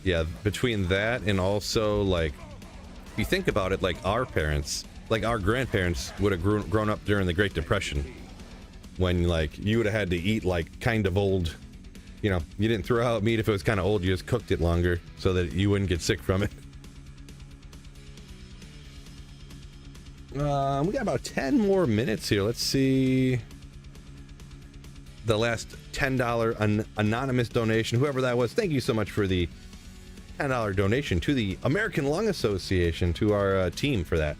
yeah, between that and also like, if you think about it, like our parents, like our grandparents would have grown up during the Great Depression, when like you would have had to eat like kind of old, you know, you didn't throw out meat if it was kind of old, you just cooked it longer so that you wouldn't get sick from it. We got about 10 more minutes here. Let's see. The last $10 anonymous donation, whoever that was, thank you so much for the $10 donation to the American Lung Association, to our team for that.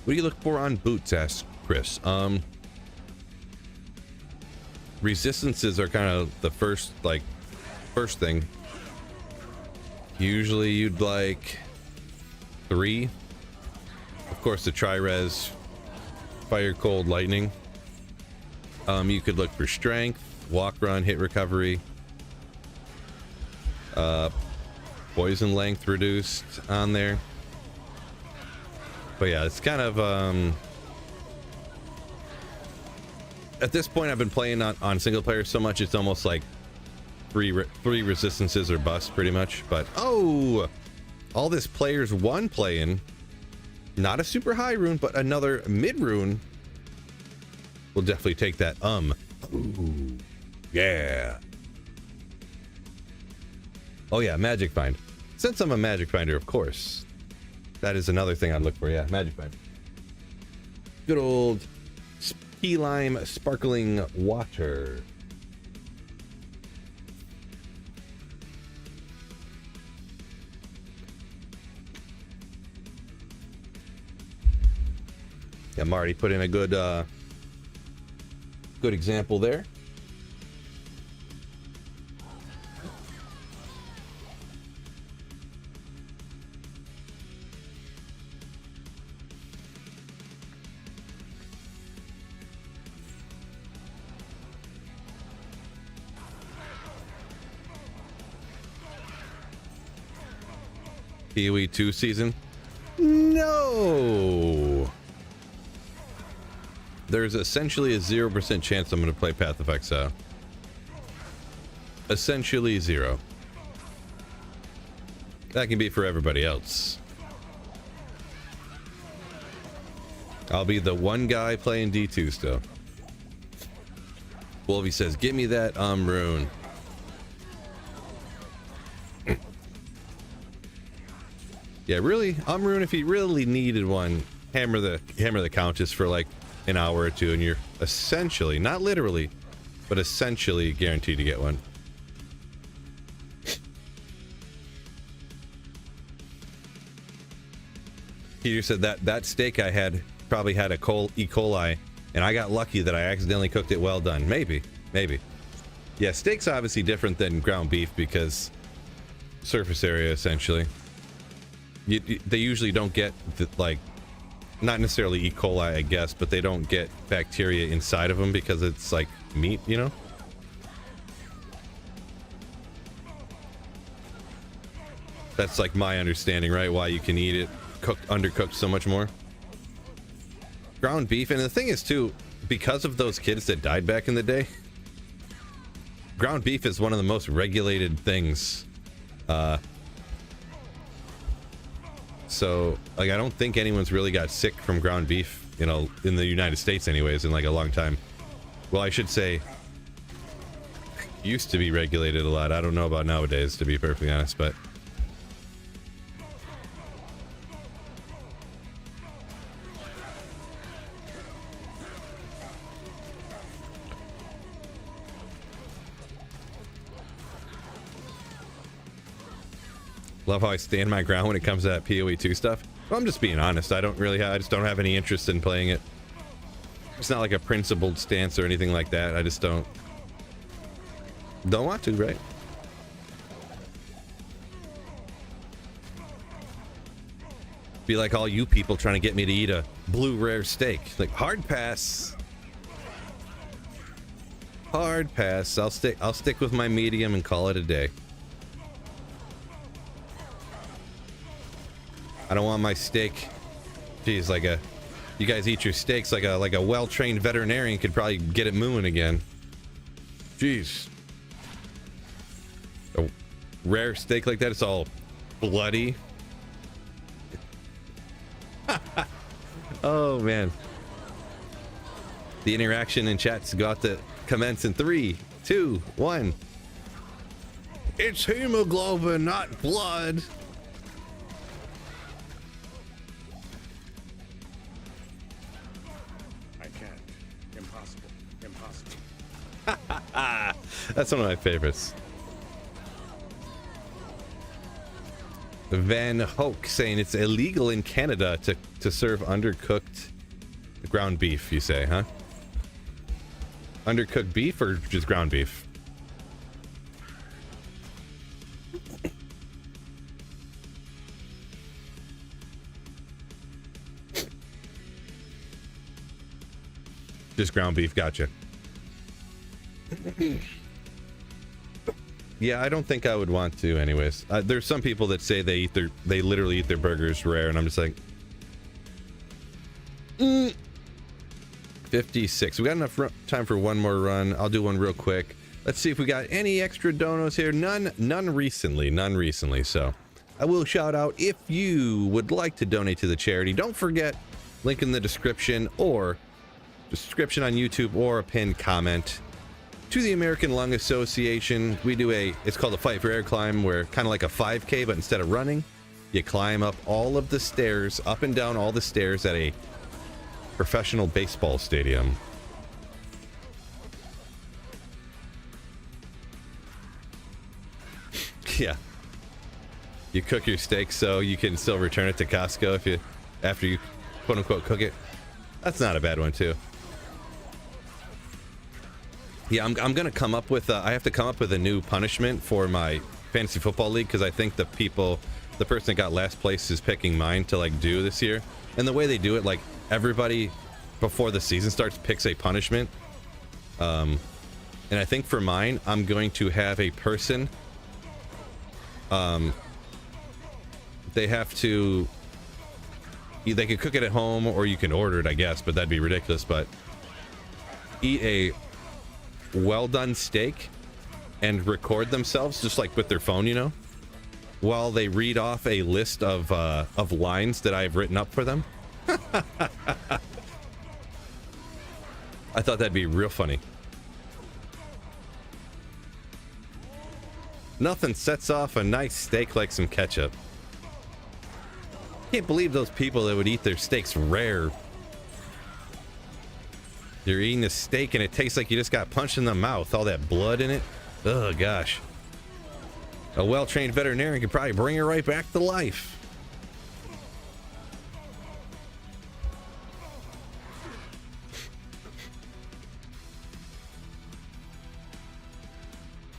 What do you look for on boots? Asked Chris. Resistances are kind of the first thing. Usually you'd like 3. Of course, the tri-res, fire, cold, lightning. You could look for strength, walk, run, hit recovery, poison length reduced on there. But yeah, it's kind of at this point I've been playing on single player so much it's almost like three resistances or bust pretty much. But oh, all this players 1 playing, not a super high rune but another mid rune. We'll definitely take that. Ooh, yeah. Oh yeah, magic find. Since I'm a magic finder, of course. That is another thing I'd look for, yeah, magic find. Good old key lime sparkling water. Yeah, Marty put in a good example there. PoE 2 season? No! There's essentially a 0% chance I'm going to play Path of Exile. Essentially 0. That can be for everybody else. I'll be the one guy playing D2 still. Wolvie says, "Give me that rune." Yeah, really, rune. If you really needed one, hammer the Countess for like an hour or 2, and you're essentially, not literally, but essentially guaranteed to get one. Peter said that steak I had probably had E. coli, and I got lucky that I accidentally cooked it well done. Maybe. Yeah, steak's obviously different than ground beef because surface area essentially. They usually don't get like not necessarily E. coli, I guess, but they don't get bacteria inside of them because it's like meat, you know? That's like my understanding, right? Why you can eat it cooked, undercooked so much more. Ground beef, and the thing is too, because of those kids that died back in the day, ground beef is one of the most regulated things. So, like, I don't think anyone's really got sick from ground beef, you know, in the United States anyways, in like a long time. Well, I should say, used to be regulated a lot. I don't know about nowadays, to be perfectly honest, but... Love how I stand my ground when it comes to that PoE 2 stuff. Well, I'm just being honest. I just don't have any interest in playing it. It's not like a principled stance or anything like that. I just don't want to, right? Be like all you people trying to get me to eat a blue rare steak. Like, hard pass. Hard pass. I'll stick with my medium and call it a day. I don't want my steak. Geez, you guys eat your steaks like a well-trained veterinarian could probably get it mooing again. Jeez. A rare steak like that, it's all bloody. Oh man. The interaction in chat's got to commence in 3, 2, 1. It's hemoglobin, not blood. That's one of my favorites. Van Hoek saying it's illegal in Canada to serve undercooked ground beef, you say, huh? Undercooked beef or just ground beef? Just ground beef, gotcha. Yeah, I don't think I would want to anyways. There's some people that say they literally eat their burgers rare, and I'm just like 56. We got enough time for one more run. I'll do one real quick. Let's see if we got any extra donos here. None recently. So I will shout out if you would like to donate to the charity. Don't forget, link in the description on YouTube or a pinned comment. To the American Lung Association, we do it's called a Fight for Air climb, where kind of like a 5K, but instead of running, you climb up all of the stairs, up and down all the stairs at a professional baseball stadium. Yeah. You cook your steak so you can still return it to Costco after you quote unquote cook it. That's not a bad one too. Yeah, I'm gonna come up with I have to come up with a new punishment for my fantasy football league, because I think the person that got last place is picking mine to like do this year. And the way they do it, like everybody before the season starts picks a punishment. And I think for mine, I'm going to have a person. They have to. They can cook it at home, or you can order it, I guess, but that'd be ridiculous. But eat a well done steak and record themselves just like with their phone, you know, while they read off a list of lines that I've written up for them. I thought that'd be real funny. Nothing sets off a nice steak like some ketchup. Can't believe those people that would eat their steaks rare. You're eating a steak and it tastes like you just got punched in the mouth. All that blood in it. Oh, gosh. A well-trained veterinarian could probably bring her right back to life.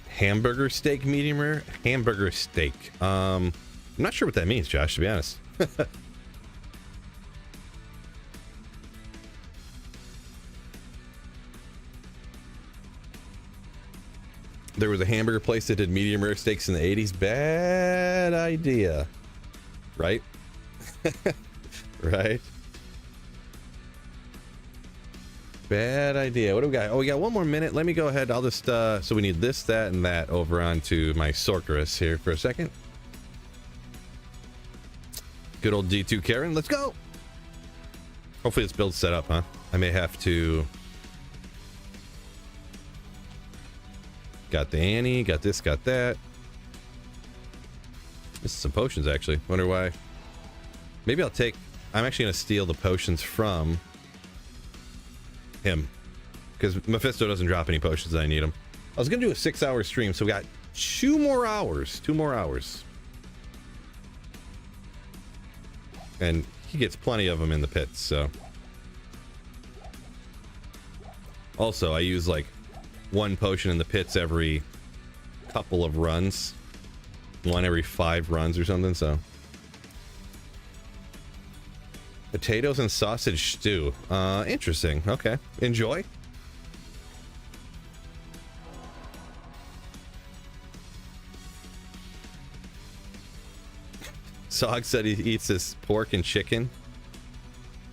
Hamburger steak, medium rare? Hamburger steak. I'm not sure what that means, Josh, to be honest. there was a hamburger place that did medium rare steaks in the 80s. Bad idea. Right? Right? Bad idea. What do we got? Oh, we got one more minute. Let me go ahead. I'll just, so we need this, that, and that over onto my Sorceress here for a second. Good old D2 Karen. Let's go. Hopefully this build's set up, huh? I may have to... Got the Annie, got this, got that. This is some potions, actually. Wonder why. Maybe I'll take... I'm actually going to steal the potions from him. Because Mephisto doesn't drop any potions that I need them. I was going to do a 6-hour stream, so we got 2 more hours. 2 more hours. And he gets plenty of them in the pits, so... Also, I use, like, 1 potion in the pits every couple of runs. 1 every 5 runs or something, so... Potatoes and sausage stew. Interesting. Okay. Enjoy. Sog said he eats his pork and chicken,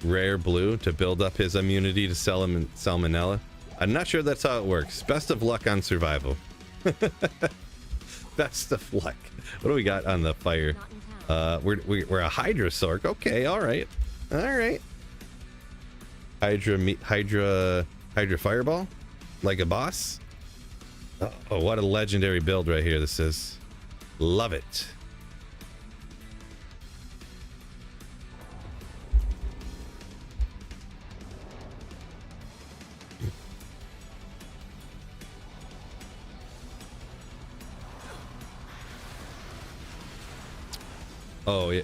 rare blue, to build up his immunity to salmonella. I'm not sure that's how it works. Best of luck on survival. Best of luck. What do we got on the fire? We're a Hydra Sork. Okay, all right. All right. Hydra Fireball? Like a boss? Oh, what a legendary build right here this is. Love it. Oh, yeah.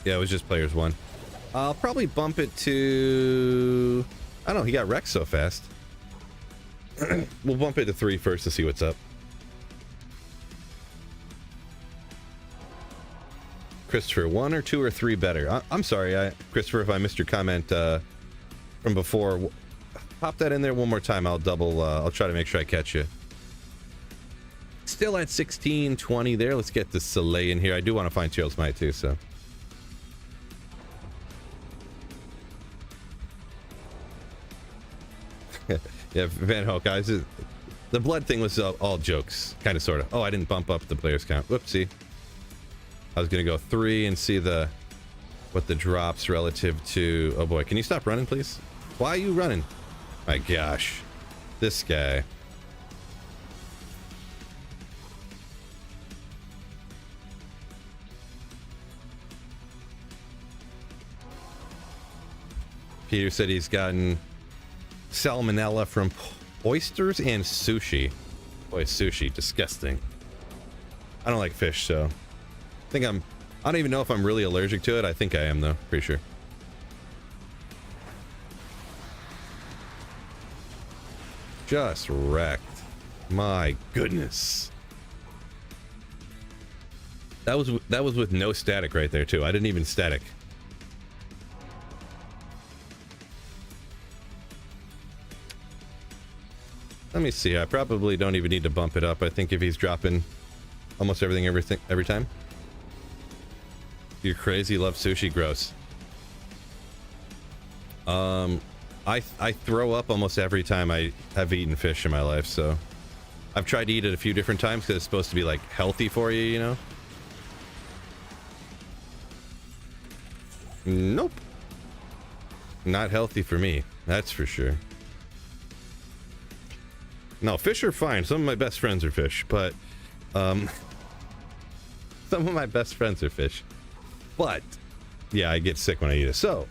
Yeah, it was just players 1. I'll probably bump it to... I don't know, he got wrecked so fast. We'll bump it to 3 first to see what's up. Christopher, 1 or 2 or 3 better? I'm sorry, Christopher, if I missed your comment from before. Pop that in there one more time. I'll try to make sure I catch you. Still at 1620 there. Let's get the Soleil in here. I do want to find Charles Might too, so... Yeah, Van Hoek, guys. The blood thing was all jokes, kind of, sort of. Oh, I didn't bump up the players count. Whoopsie. I was gonna go 3 and see what the drops relative to. Oh boy, can you stop running, please? Why are you running? My gosh, this guy. Peter said he's gotten salmonella from oysters and sushi. Boy, sushi, disgusting. I don't like fish, so I don't even know if I'm really allergic to it. I think I am, though. Pretty sure. Just wrecked. My goodness. That was with no static right there, too. I didn't even static. Let me see. I probably don't even need to bump it up. I think if he's dropping almost everything every time. You're crazy. Love sushi. Gross. I throw up almost every time I have eaten fish in my life, so I've tried to eat it a few different times because it's supposed to be like healthy for you, you know? Nope. Not healthy for me. That's for sure. No, fish are fine. Some of my best friends are fish, but some of my best friends are fish. But yeah, I get sick when I eat it. So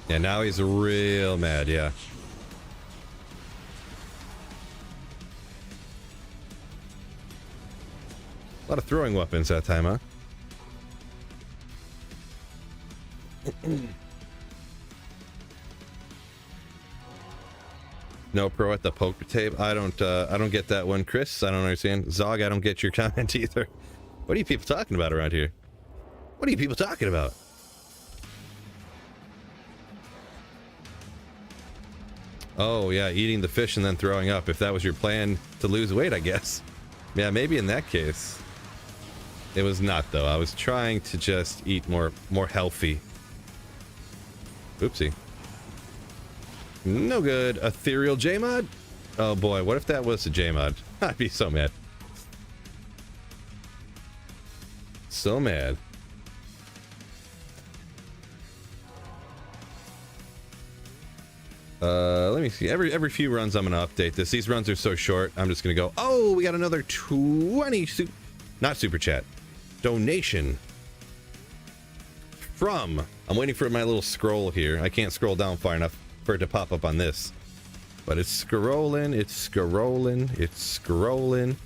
yeah, now he's real mad, yeah. A lot of throwing weapons that time, huh? No pro at the poker tape. I don't get that one, Chris. I don't understand. Zog, I don't get your comment either. What are you people talking about around here? What are you people talking about? Oh yeah, eating the fish and then throwing up. If that was your plan to lose weight, I guess. Yeah, maybe in that case. It was not though. I was trying to just eat more healthy. Oopsie. No good. Ethereal J-Mod? Oh boy, what if that was a J-Mod? I'd be so mad. So mad. Let me see. Every few runs I'm gonna update this. These runs are so short, I'm just gonna go, oh, we got another 20 not super chat. Donation. From. I'm waiting for my little scroll here. I can't scroll down far enough for it to pop up on this. But it's scrolling, it's scrolling, it's scrolling.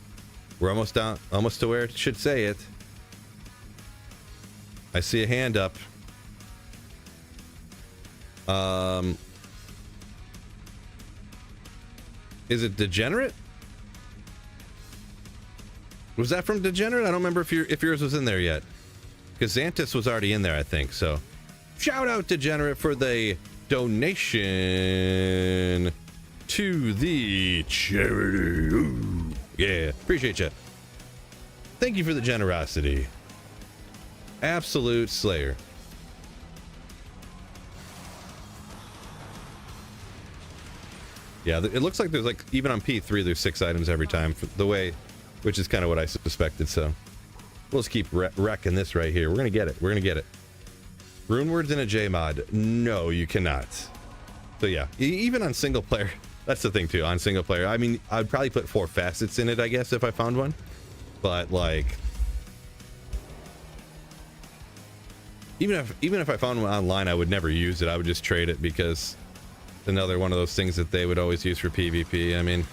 We're almost down, almost to where it should say it. I see a hand up. Is it Degenerate? Was that from Degenerate? I don't remember if yours was in there yet. Because Xantis was already in there, I think. So, shout out Degenerate for the donation to the charity. Ooh. Yeah, appreciate you. Thank you for the generosity. Absolute Slayer. Yeah, it looks like there's like, even on P3, there's 6 items every time for the way, which is kind of what I suspected, so. We'll just keep wrecking this right here. We're gonna get it. We're gonna get it. Rune words in a J mod. No, you cannot. So yeah, even on single player, that's the thing too, on single player. I mean, I'd probably put 4 facets in it, I guess, if I found one. But like, even if I found one online, I would never use it. I would just trade it because another one of those things that they would always use for PvP. I mean,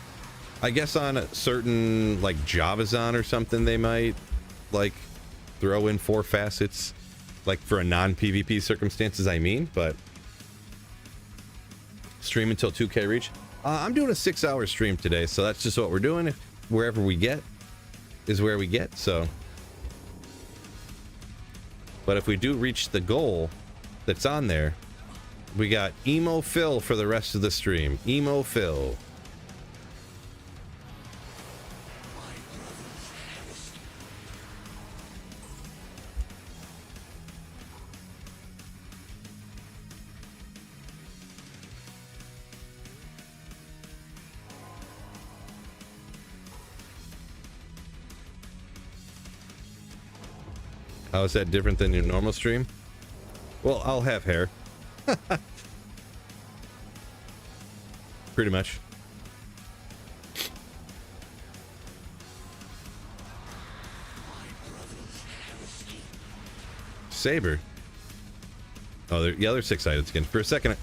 I guess on a certain like Javazon or something, they might like throw in 4 facets, like for a non-PvP circumstances, I mean, but stream until 2K reach. I'm doing a 6-hour stream today, so that's just what we're doing. Wherever we get is where we get, so. But if we do reach the goal that's on there, we got Emo Phil for the rest of the stream. Emo Phil. How is that different than your normal stream? Well, I'll have hair. Pretty much. Saber. Oh, yeah, there's 6 items again. For a second,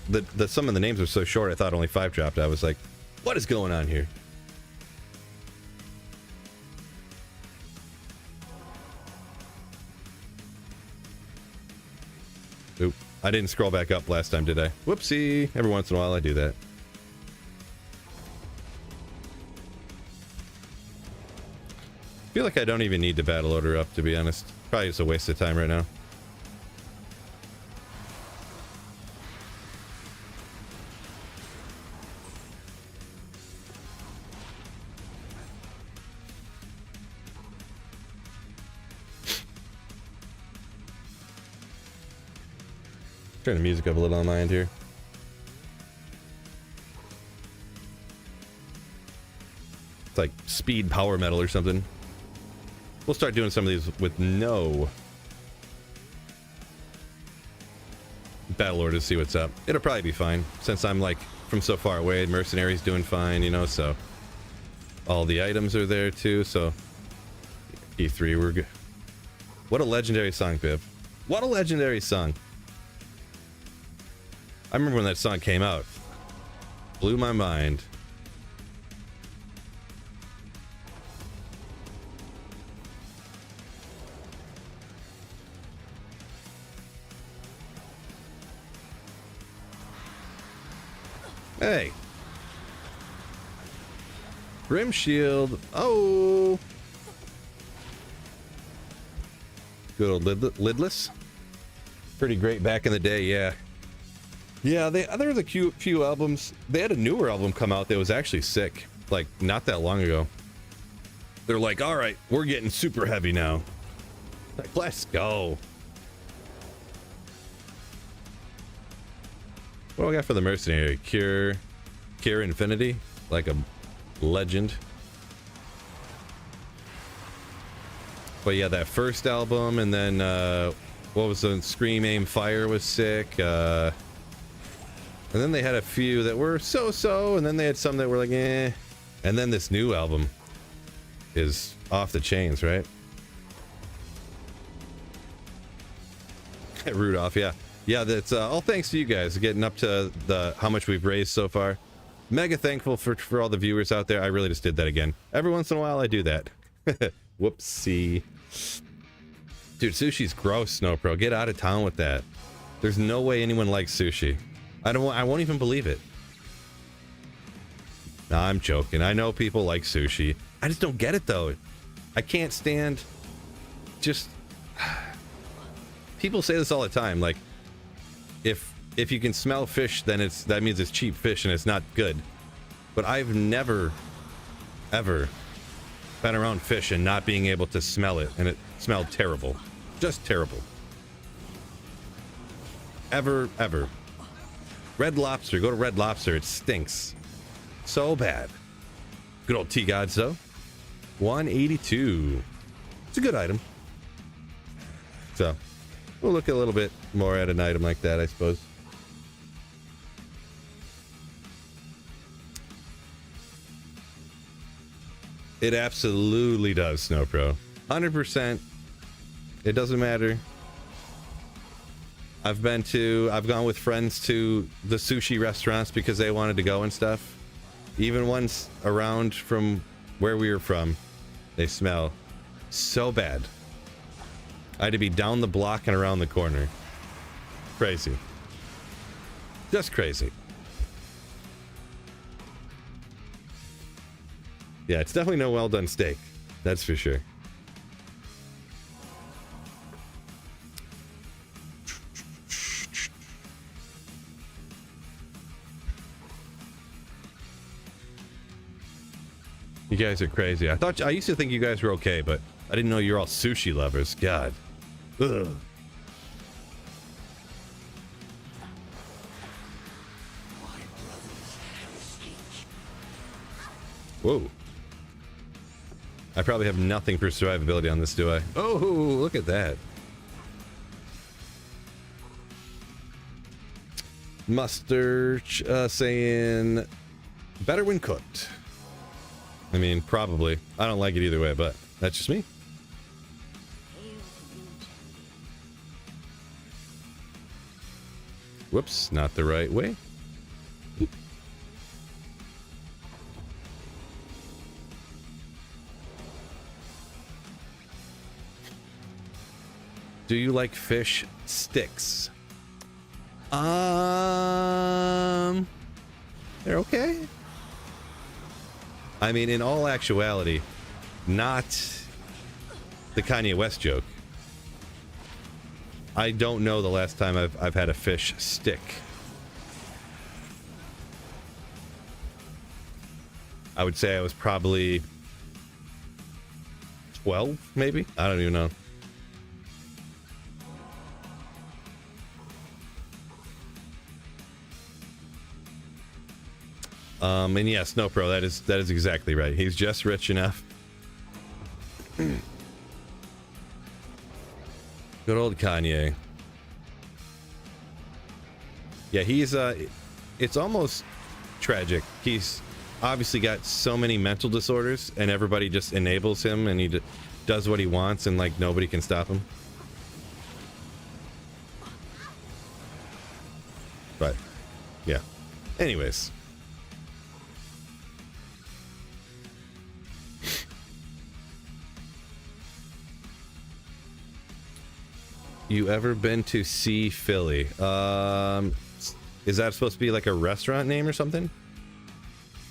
some of the names are so short, I thought only 5 dropped. I was like, what is going on here? Oop, I didn't scroll back up last time, did I? Whoopsie. Every once in a while I do that. I feel like I don't even need to battle order up, to be honest. Probably just a waste of time right now. Turn the music up a little on my end here. It's like speed power metal or something. We'll start doing some of these with no battle order to see what's up. It'll probably be fine since I'm like from so far away. Mercenary's doing fine, you know, so all the items are there too. So E3, we're good. What a legendary song, Biv. What a legendary song. I remember when that song came out. Blew my mind. Hey. Grim Shield. Oh. Good old lidless. Pretty great back in the day, yeah. Yeah, there was a few albums. They had a newer album come out that was actually sick, like not that long ago. They're like, all right, we're getting super heavy now. Like, let's go. What do I got for the Mercenary? Cure Infinity, like a legend. But yeah, that first album, and then what was the Scream Aim Fire was sick. And then they had a few that were so-so, and then they had some that were like eh. And then this new album is off the chains, right? Rudolph, yeah. Yeah, that's all thanks to you guys getting up to the how much we've raised so far. Mega thankful for all the viewers out there. I really just did that again. Every once in a while I do that. Whoopsie. Dude, sushi's gross, Snowpro. Get out of town with that. There's no way anyone likes sushi. I won't even believe it. Nah, I'm joking. I know people like sushi. I just don't get it though. I can't stand just people say this all the time, like if you can smell fish, then that means it's cheap fish and it's not good. But I've never ever been around fish and not being able to smell it, and it smelled terrible. Just terrible. Ever. Red Lobster, go to Red Lobster, it stinks. So bad. Good old T-Gods though. 182. It's a good item. So, we'll look a little bit more at an item like that, I suppose. It absolutely does, Snowpro. 100%. It doesn't matter. I've gone with friends to the sushi restaurants because they wanted to go and stuff. Even ones around from where we were from, they smell so bad. I had to be down the block and around the corner. Crazy. Just crazy. Yeah, it's definitely no well done steak. That's for sure. You guys are crazy. I used to think you guys were okay, but I didn't know you're all sushi lovers. God. Ugh. Whoa. I probably have nothing for survivability on this, do I? Oh, look at that. Mustard saying better when cooked. I mean, probably. I don't like it either way, but that's just me. Whoops, not the right way. Do you like fish sticks? They're okay. I mean, in all actuality, not the Kanye West joke. I don't know the last time I've had a fish stick. I would say I was probably 12, maybe? I don't even know. And yes, no, Pro, that is exactly right. He's just rich enough. Good old Kanye. Yeah, he's it's almost tragic. He's obviously got so many mental disorders, and everybody just enables him, and he does what he wants, and like nobody can stop him. But yeah. Anyways. You ever been to See Philly? Is that supposed to be like a restaurant name or something?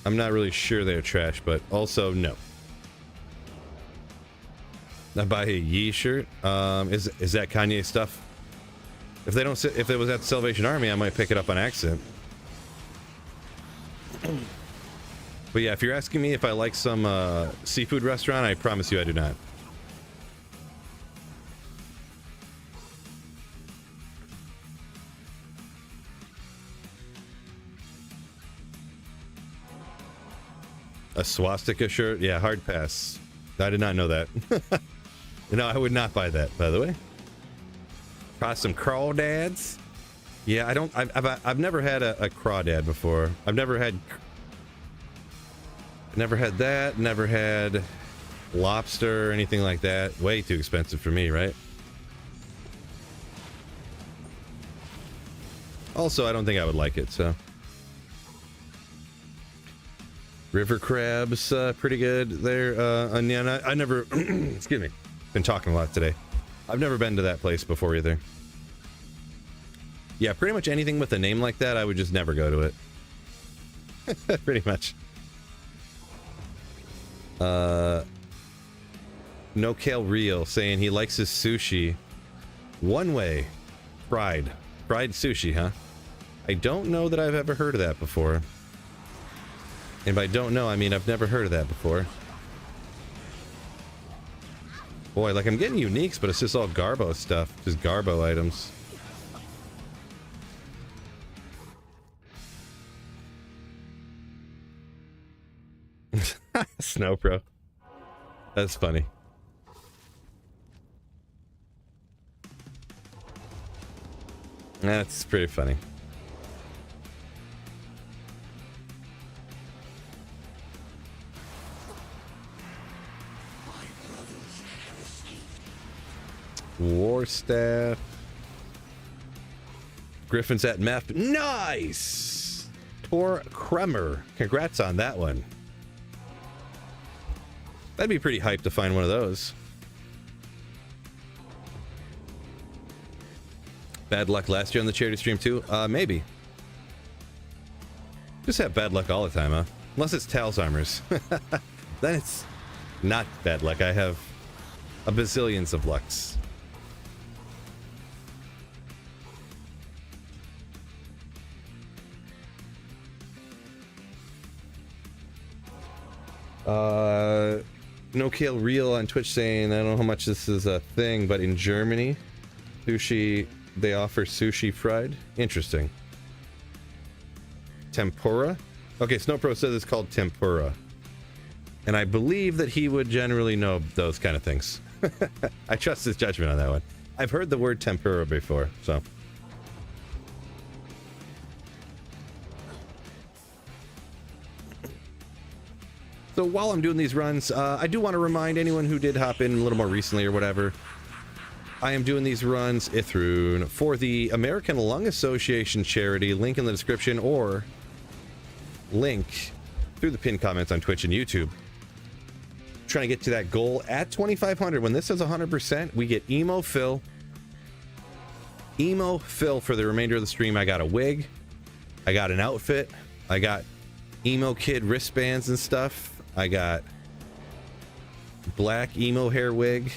I'm not really sure they're trash, but also no. I buy a Yee shirt. Is that Kanye stuff? If they don't, if it was at the Salvation Army, I might pick it up on accident. But yeah, if you're asking me if I like some seafood restaurant, I promise you I do not. A swastika shirt? Yeah, hard pass. I did not know that. No, I would not buy that, by the way. Try some crawdads. Yeah, I don't. I've never had a crawdad before. I've never had that. Never had lobster or anything like that. Way too expensive for me, right? Also, I don't think I would like it. So, river crabs, pretty good there. And yeah, I never. Excuse me. Been talking a lot today. I've never been to that place before either. Yeah, pretty much anything with a name like that, I would just never go to it. Pretty much. No Kale Real saying he likes his sushi one way. Fried sushi, huh? I don't know that I've ever heard of that before. And by don't know, I mean I've never heard of that before. Boy, like I'm getting uniques, but it's just all Garbo stuff. Just Garbo items. Snow Pro. That's funny. That's pretty funny. War staff. Griffin's at meth. Nice! Tor Kremer. Congrats on that one. That'd be pretty hype to find one of those. Bad luck last year on the charity stream too? Maybe. Just have bad luck all the time, huh? Unless it's Talzheimer's. Then it's not bad luck. I have a bazillions of lucks. No Kale Real on Twitch saying, I don't know how much this is a thing, but in Germany, sushi, they offer sushi fried. Interesting. Tempura? Okay, Snowpro says it's called tempura. And I believe that he would generally know those kind of things. I trust his judgment on that one. I've heard the word tempura before, so. So while I'm doing these runs, I do want to remind anyone who did hop in a little more recently or whatever, I am doing these runs Ithrun for the American Lung Association charity, link in the description or link through the pinned comments on Twitch and YouTube. Trying to get to that goal at 2,500. When this is 100%, we get Emo Phil. Emo Phil for the remainder of the stream. I got a wig. I got an outfit. I got Emo Kid wristbands and stuff. I got black emo hair wig,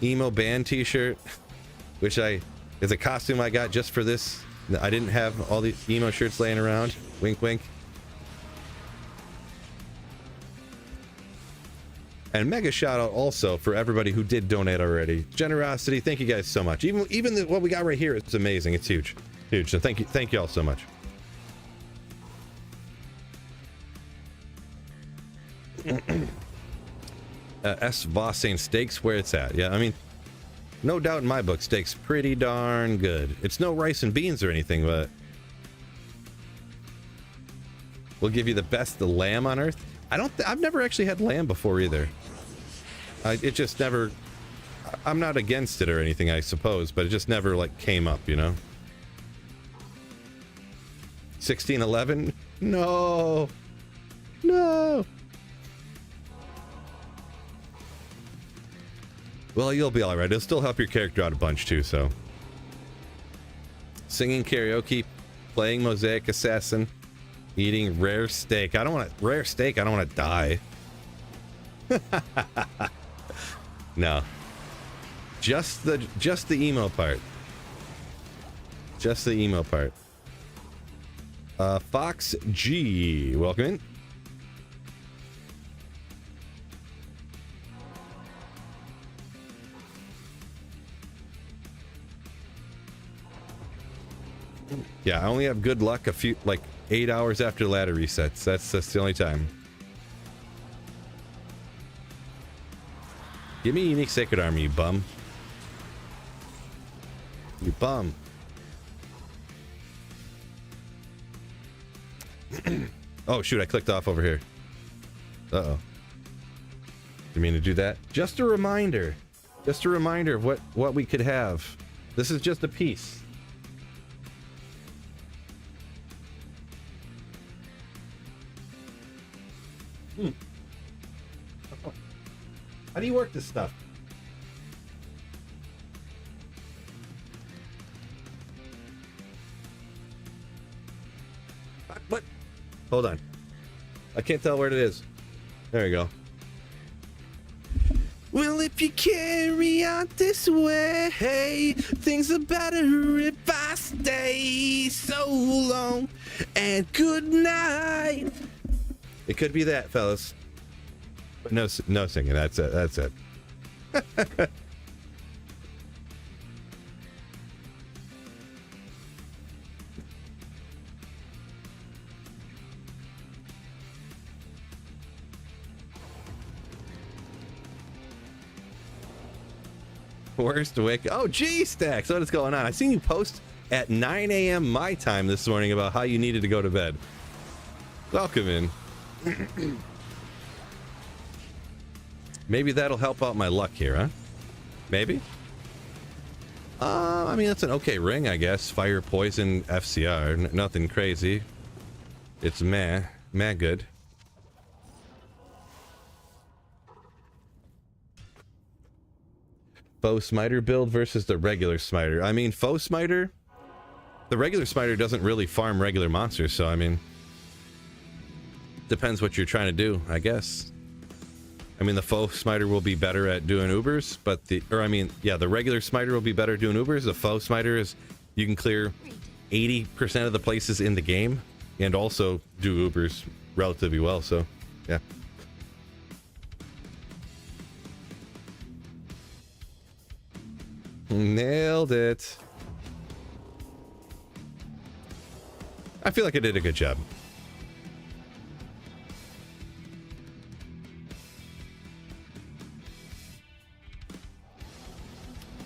emo band t-shirt, which is a costume I got just for this. I didn't have all the emo shirts laying around. Wink, wink. And mega shout out also for everybody who did donate already. Generosity, thank you guys so much. Even what we got right here, it's amazing. It's huge, huge. So thank you all so much. S. Voss saying steaks where it's at. Yeah, I mean, no doubt in my book, steaks pretty darn good. It's no rice and beans or anything, but we'll give you the best lamb on earth. I've never actually had lamb before either. It just never. I'm not against it or anything, I suppose, but it just never like came up, you know. 1611? No. No. Well, you'll be all right. It'll still help your character out a bunch too, so. Singing karaoke, playing Mosaic Assassin. Eating rare steak. I don't want to rare steak. I don't want to die. No. Just the emo part. Just the emo part. Fox G, welcome in. Yeah, I only have good luck a few, like 8 hours after ladder resets. That's the only time. Give me a unique sacred armor, you bum. You bum. Oh shoot, I clicked off over here. Uh-oh. You mean to do that? Just a reminder. Just a reminder of what we could have. This is just a piece. How do you work this stuff? What? Hold on. I can't tell where it is. There we go. Well, if you carry on this way, things are better if I stay. So long and good night. It could be that, fellas. But no singing. That's it. That's it. Worst wake. Oh, gee, Stacks. What is going on? I seen you post at 9 a.m. my time this morning about how you needed to go to bed. Welcome in. Maybe that'll help out my luck here, huh? Maybe. I mean, that's an okay ring, I guess. Fire, poison, FCR. Nothing crazy. It's meh good. Foe Smiter build versus the regular Smiter. I mean, Foe Smiter, the regular Smiter doesn't really farm regular monsters, so I mean, depends what you're trying to do, I guess. I mean, the Foe Smiter will be better at doing Ubers, but the regular Smiter will be better at doing Ubers. The Foe Smiter is, you can clear 80% of the places in the game and also do Ubers relatively well, so yeah. Nailed it. I feel like I did a good job.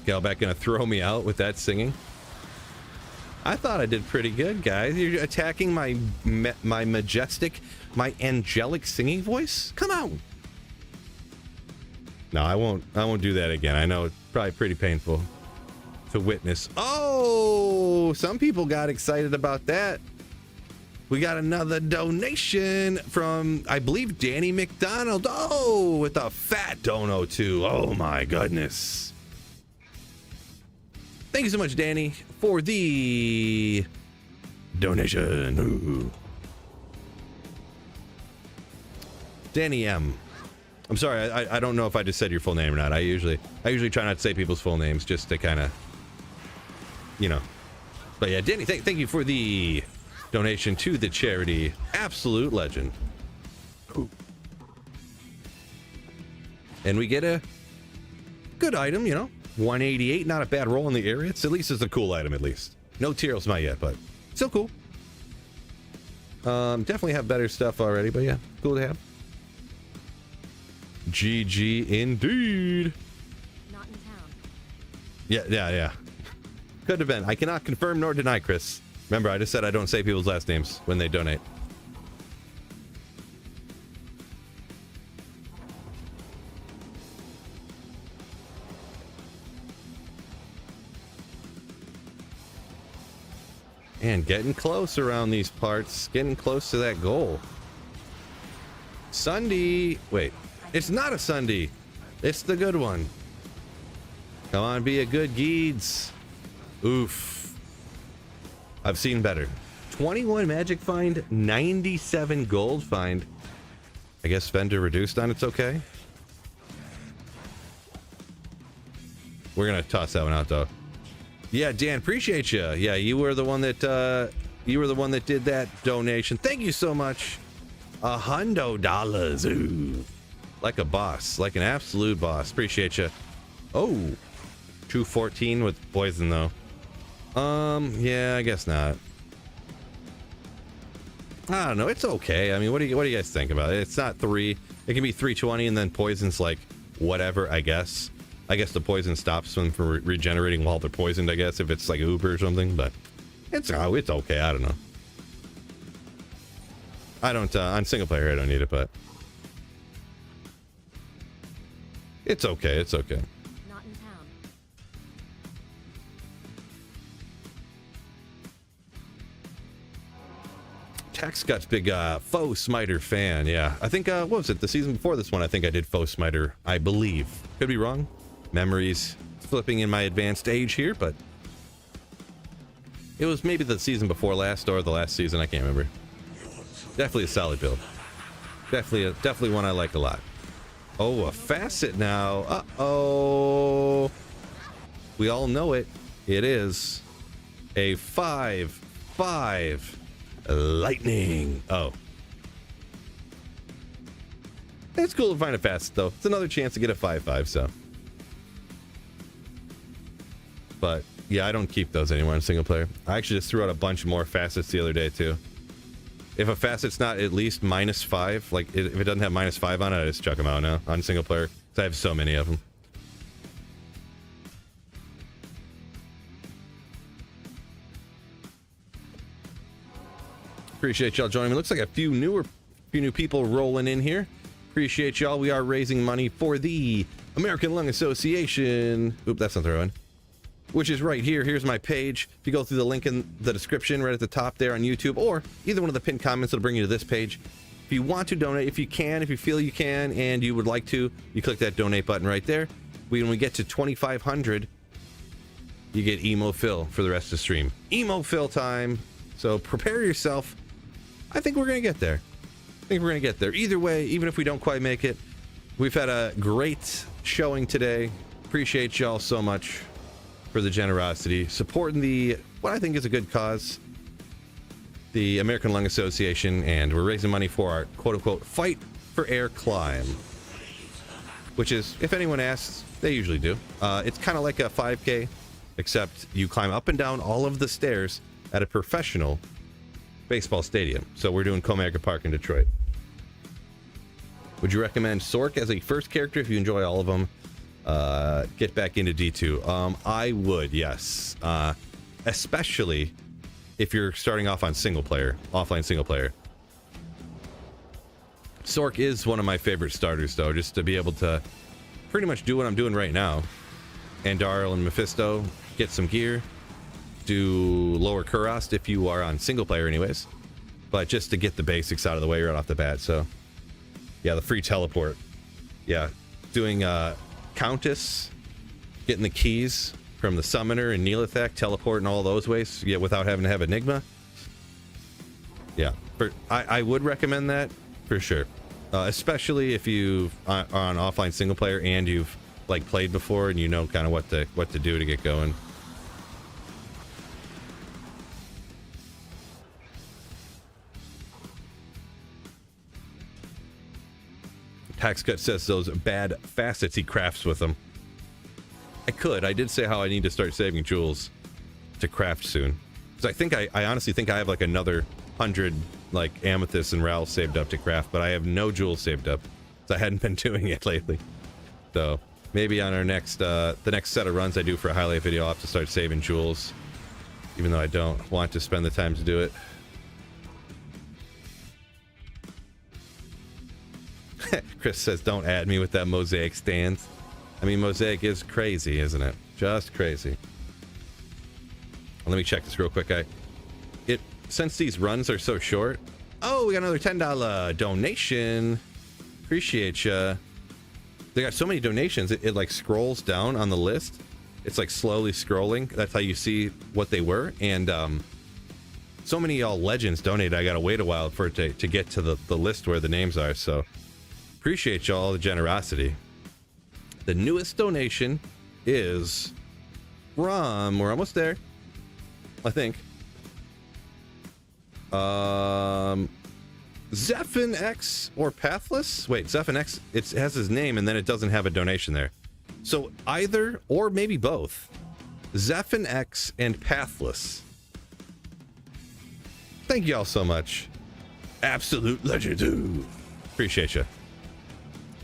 Galback gonna throw me out with that singing. I thought I did pretty good, guys. You're attacking my majestic, my angelic singing voice? Come on. No, I won't do that again. I know it's probably pretty painful to witness. Oh, some people got excited about that. We got another donation from, I believe, Danny McDonald. Oh, with a fat dono too. Oh my goodness. Thank you so much, Danny, for the donation. Ooh. Danny M. I'm sorry, I don't know if I just said your full name or not. I usually try not to say people's full names just to kind of, you know. But yeah, Danny, thank you for the donation to the charity. Absolute legend. Ooh. And we get a good item, you know. 188, not a bad roll in the area. It's at least it's a cool item, at least. No Tyrell Smite yet, but still cool. Definitely have better stuff already, but yeah, cool to have. GG indeed. Not in town. Yeah. Could have been. I cannot confirm nor deny, Chris. Remember, I just said I don't say people's last names when they donate. And getting close around these parts. Getting close to that goal. Sunday. Wait. It's not a Sunday. It's the good one. Come on, be a good Geeds. Oof. I've seen better. 21 magic find, 97 gold find. I guess vendor reduced on it's okay. We're gonna toss that one out though. Yeah, Dan, appreciate you. Yeah, you were the one that did that donation. Thank you so much. $100. Ooh. Like a boss, like an absolute boss. Appreciate you. Oh, 214 with poison though. Yeah, I guess not. I don't know. It's okay. I mean, what do you guys think about it? It's not 3. It can be 320 and then poison's like whatever, I guess. I guess the poison stops them from regenerating while they're poisoned, I guess, if it's like Uber or something, but it's okay. I don't know. I don't, on single player, I don't need it, but it's okay. It's okay. Not in town. Tax Guts, big Faux Smiter fan. Yeah, I think, what was it? The season before this one, I think I did Faux Smiter, I believe. Could be wrong. Memories flipping in my advanced age here, but it was maybe the season before last or the last season. I can't remember. Definitely a solid build. Definitely one I like a lot. Oh, a facet now. Uh-oh. We all know it. It is a 5/5 lightning. Oh. It's cool to find a facet, though. It's another chance to get a 5/5, so. But, yeah, I don't keep those anymore in single player. I actually just threw out a bunch more facets the other day, too. If a facet's not at least -5, like, if it doesn't have -5 on it, I just chuck them out now on single player. Because I have so many of them. Appreciate y'all joining me. Looks like a few new people rolling in here. Appreciate y'all. We are raising money for the American Lung Association. Oop, that's not the right one. Which is right here. Here's my page. If you go through the link in the description right at the top there on YouTube, or either one of the pinned comments, it'll bring you to this page. If you want to donate, if you can, if you feel you can, and you would like to, you click that donate button right there. When we get to 2,500, you get Emo Phil for the rest of the stream. Emo Phil time. So prepare yourself. I think we're going to get there. Either way, even if we don't quite make it, we've had a great showing today. Appreciate y'all so much for the generosity, supporting what I think is a good cause, the American Lung Association, and we're raising money for our quote-unquote fight for air climb, which is, if anyone asks, they usually do. It's kind of like a 5K, except you climb up and down all of the stairs at a professional baseball stadium. So we're doing Comerica Park in Detroit. Would you recommend Sork as a first character if you enjoy all of them? Get back into D2. I would, yes. Especially if you're starting off on offline single player. Sork is one of my favorite starters, though, just to be able to pretty much do what I'm doing right now. Andarl and Mephisto, get some gear, do lower Kurast if you are on single player anyways, but just to get the basics out of the way right off the bat. So yeah, the free teleport. Yeah, doing Countess, getting the keys from the Summoner and Neelathak, teleporting all those ways, yeah, without having to have Enigma. Yeah, I would recommend that for sure, especially if you are on offline single player and you've like played before and you know kind of what to do to get going. Tax Cut says those bad facets he crafts with them. I did say how I need to start saving jewels to craft soon. So I honestly think I have like another 100 like amethysts and Ralph saved up to craft, but I have no jewels saved up. So I hadn't been doing it lately. So maybe on our next, the next set of runs I do for a highlight video, I'll have to start saving jewels. Even though I don't want to spend the time to do it. Chris says, don't add me with that mosaic stance. I mean, mosaic is crazy, isn't it? Just crazy. Let me check this real quick. Since these runs are so short. Oh, we got another $10 donation. Appreciate ya. They got so many donations. It like scrolls down on the list. It's like slowly scrolling. That's how you see what they were. And so many y'all legends donated. I gotta wait a while for it to get to the list where the names are. So appreciate y'all the generosity. The newest donation is from, we're almost there, I think. Zephyn X or Pathless? Wait, Zephyn X, it has his name and then it doesn't have a donation there. So either or maybe both. Zephyn X and Pathless. Thank y'all so much. Absolute legend too. Appreciate you.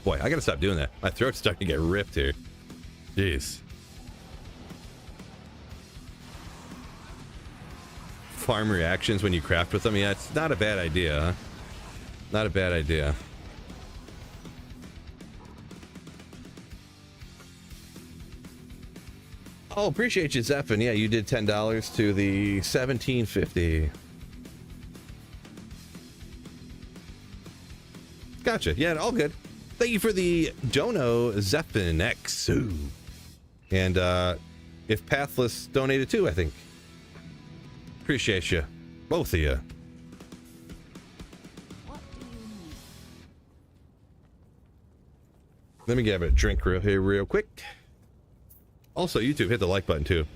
Boy, I gotta stop doing that. My throat's starting to get ripped here. Jeez. Farm reactions when you craft with them. Yeah, it's not a bad idea, huh? Not a bad idea. Oh, appreciate you, Zephyn. Yeah, you did $10 to the 1750. Gotcha. Yeah, all good. Thank you for the dono, Zephyn X. And if Pathless donated too, I think. Appreciate you, both of you. Let me grab a drink real quick. Also, YouTube, hit the like button too.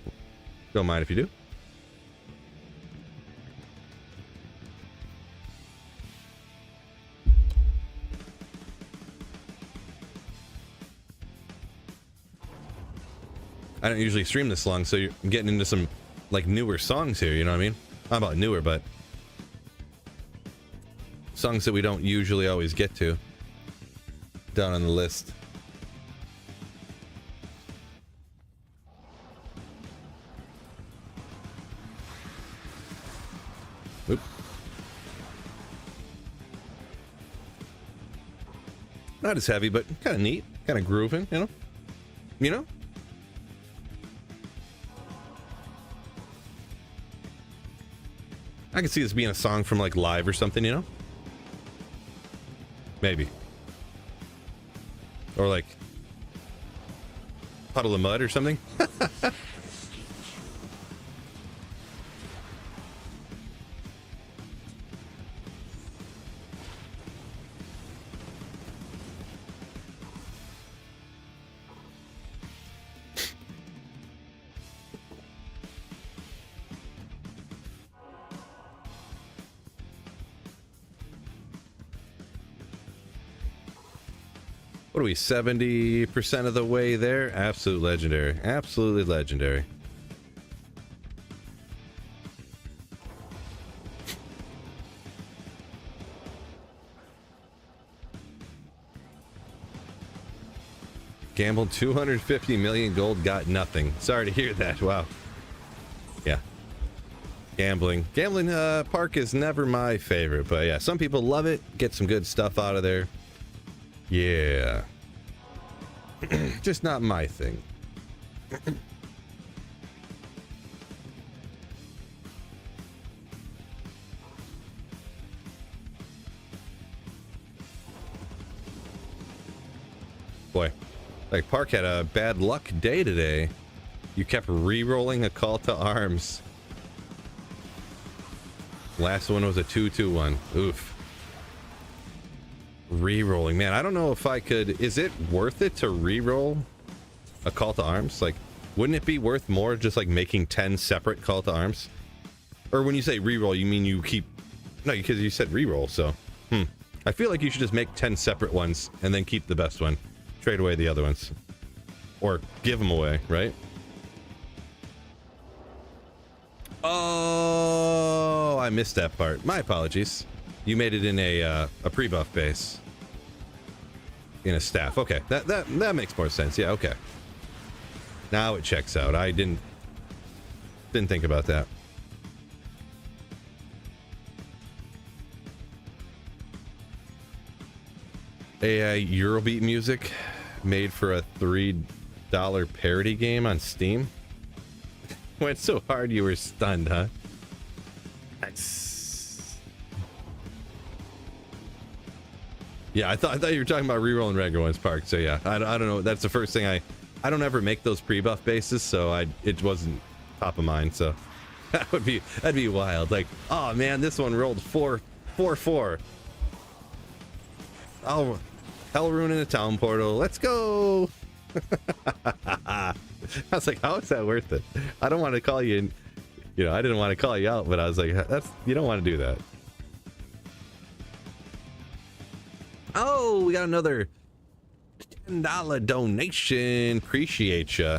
Don't mind if you do. I don't usually stream this long, so I'm getting into some like newer songs here, you know what I mean? Not about newer, but songs that we don't usually always get to down on the list. Oop. Not as heavy, but kind of neat, kind of grooving, you know? You know? I can see this being a song from like Live or something, you know? Maybe. Or like Puddle of Mud or something. What are we, 70% of the way there? Absolute legendary. Absolutely legendary. Gambled 250 million gold, got nothing. Sorry to hear that. Wow. Yeah. Gambling. Gambling park is never my favorite, but yeah, some people love it. Get some good stuff out of there. Yeah. Just not my thing. Boy, like Park had a bad luck day today. You kept re-rolling a call to arms. Last one was a 2-2-1. Oof. Re-rolling, man, I don't know if I could. Is it worth it to re-roll a call to arms? Like, wouldn't it be worth more just like making 10 separate call to arms? Or when you say re-roll, you mean you keep? No, because you said re-roll. So I feel like you should just make 10 separate ones and then keep the best one, trade away the other ones, or give them away, right? Oh, I missed that part. My apologies. You made it in a pre-buff base. In a staff. Okay, that makes more sense. Yeah, okay. Now it checks out. I didn't think about that. AI Eurobeat music made for a $3 parody game on Steam. Went so hard you were stunned, huh? Nice. Yeah, I thought you were talking about re-rolling regular ones, Park. So yeah, I don't know. That's the first thing I don't ever make those pre-buff bases, so it wasn't top of mind. So that'd be wild. Like, oh man, this one rolled 4-4-4. Oh, hell rune in the town portal. Let's go. I was like, how is that worth it? I don't want to call you, you know, I didn't want to call you out, but I was like, you don't want to do that. Oh, we got another $10 donation. Appreciate ya.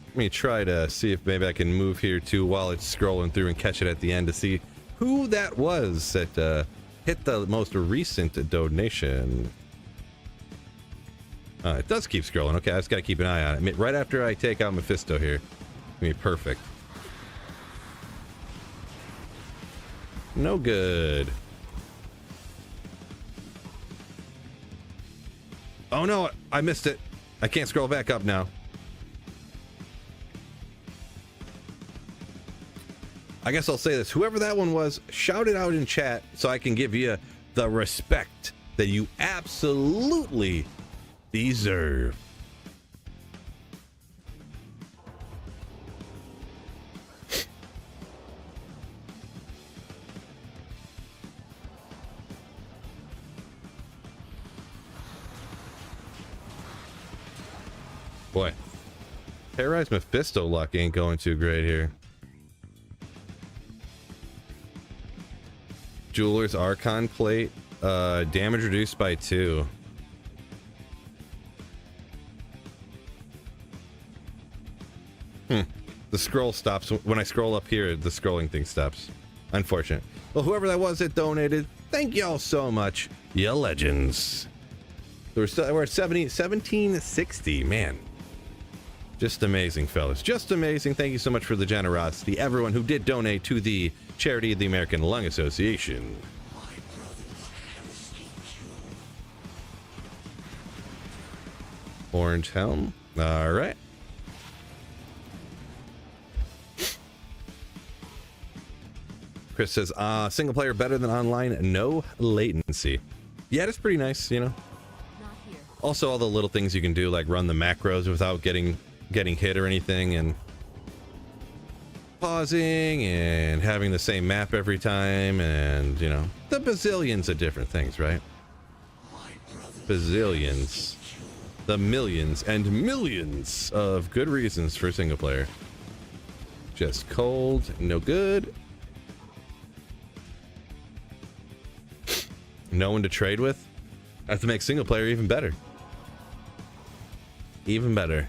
Let me try to see if maybe I can move here too while it's scrolling through and catch it at the end to see who that was that hit the most recent donation. It does keep scrolling. Okay, I just gotta keep an eye on it. Right after I take out Mephisto here. I mean, perfect. No good. Oh no, I missed it. I can't scroll back up now. I guess I'll say this. Whoever that one was, shout it out in chat so I can give you the respect that you absolutely deserve. Boy, Terrorized Mephisto luck ain't going too great here. Jeweler's Archon plate, damage reduced by 2. The scroll stops when I scroll up here. The scrolling thing stops. Unfortunate. Well, whoever that was that donated, thank y'all so much. You legends. We're at 1760, man. Just amazing, fellas. Just amazing. Thank you so much for the generosity. Everyone who did donate to the charity of the American Lung Association. Orange helm. All right. Chris says, single player better than online, no latency. Yeah, it's pretty nice, you know. Also, all the little things you can do, like run the macros without getting hit or anything, and pausing and having the same map every time, and you know, the bazillions of different things, right? Bazillions. The millions and millions of good reasons for single player. Just cold, no good. No one to trade with. I have to make single player even better. Even better.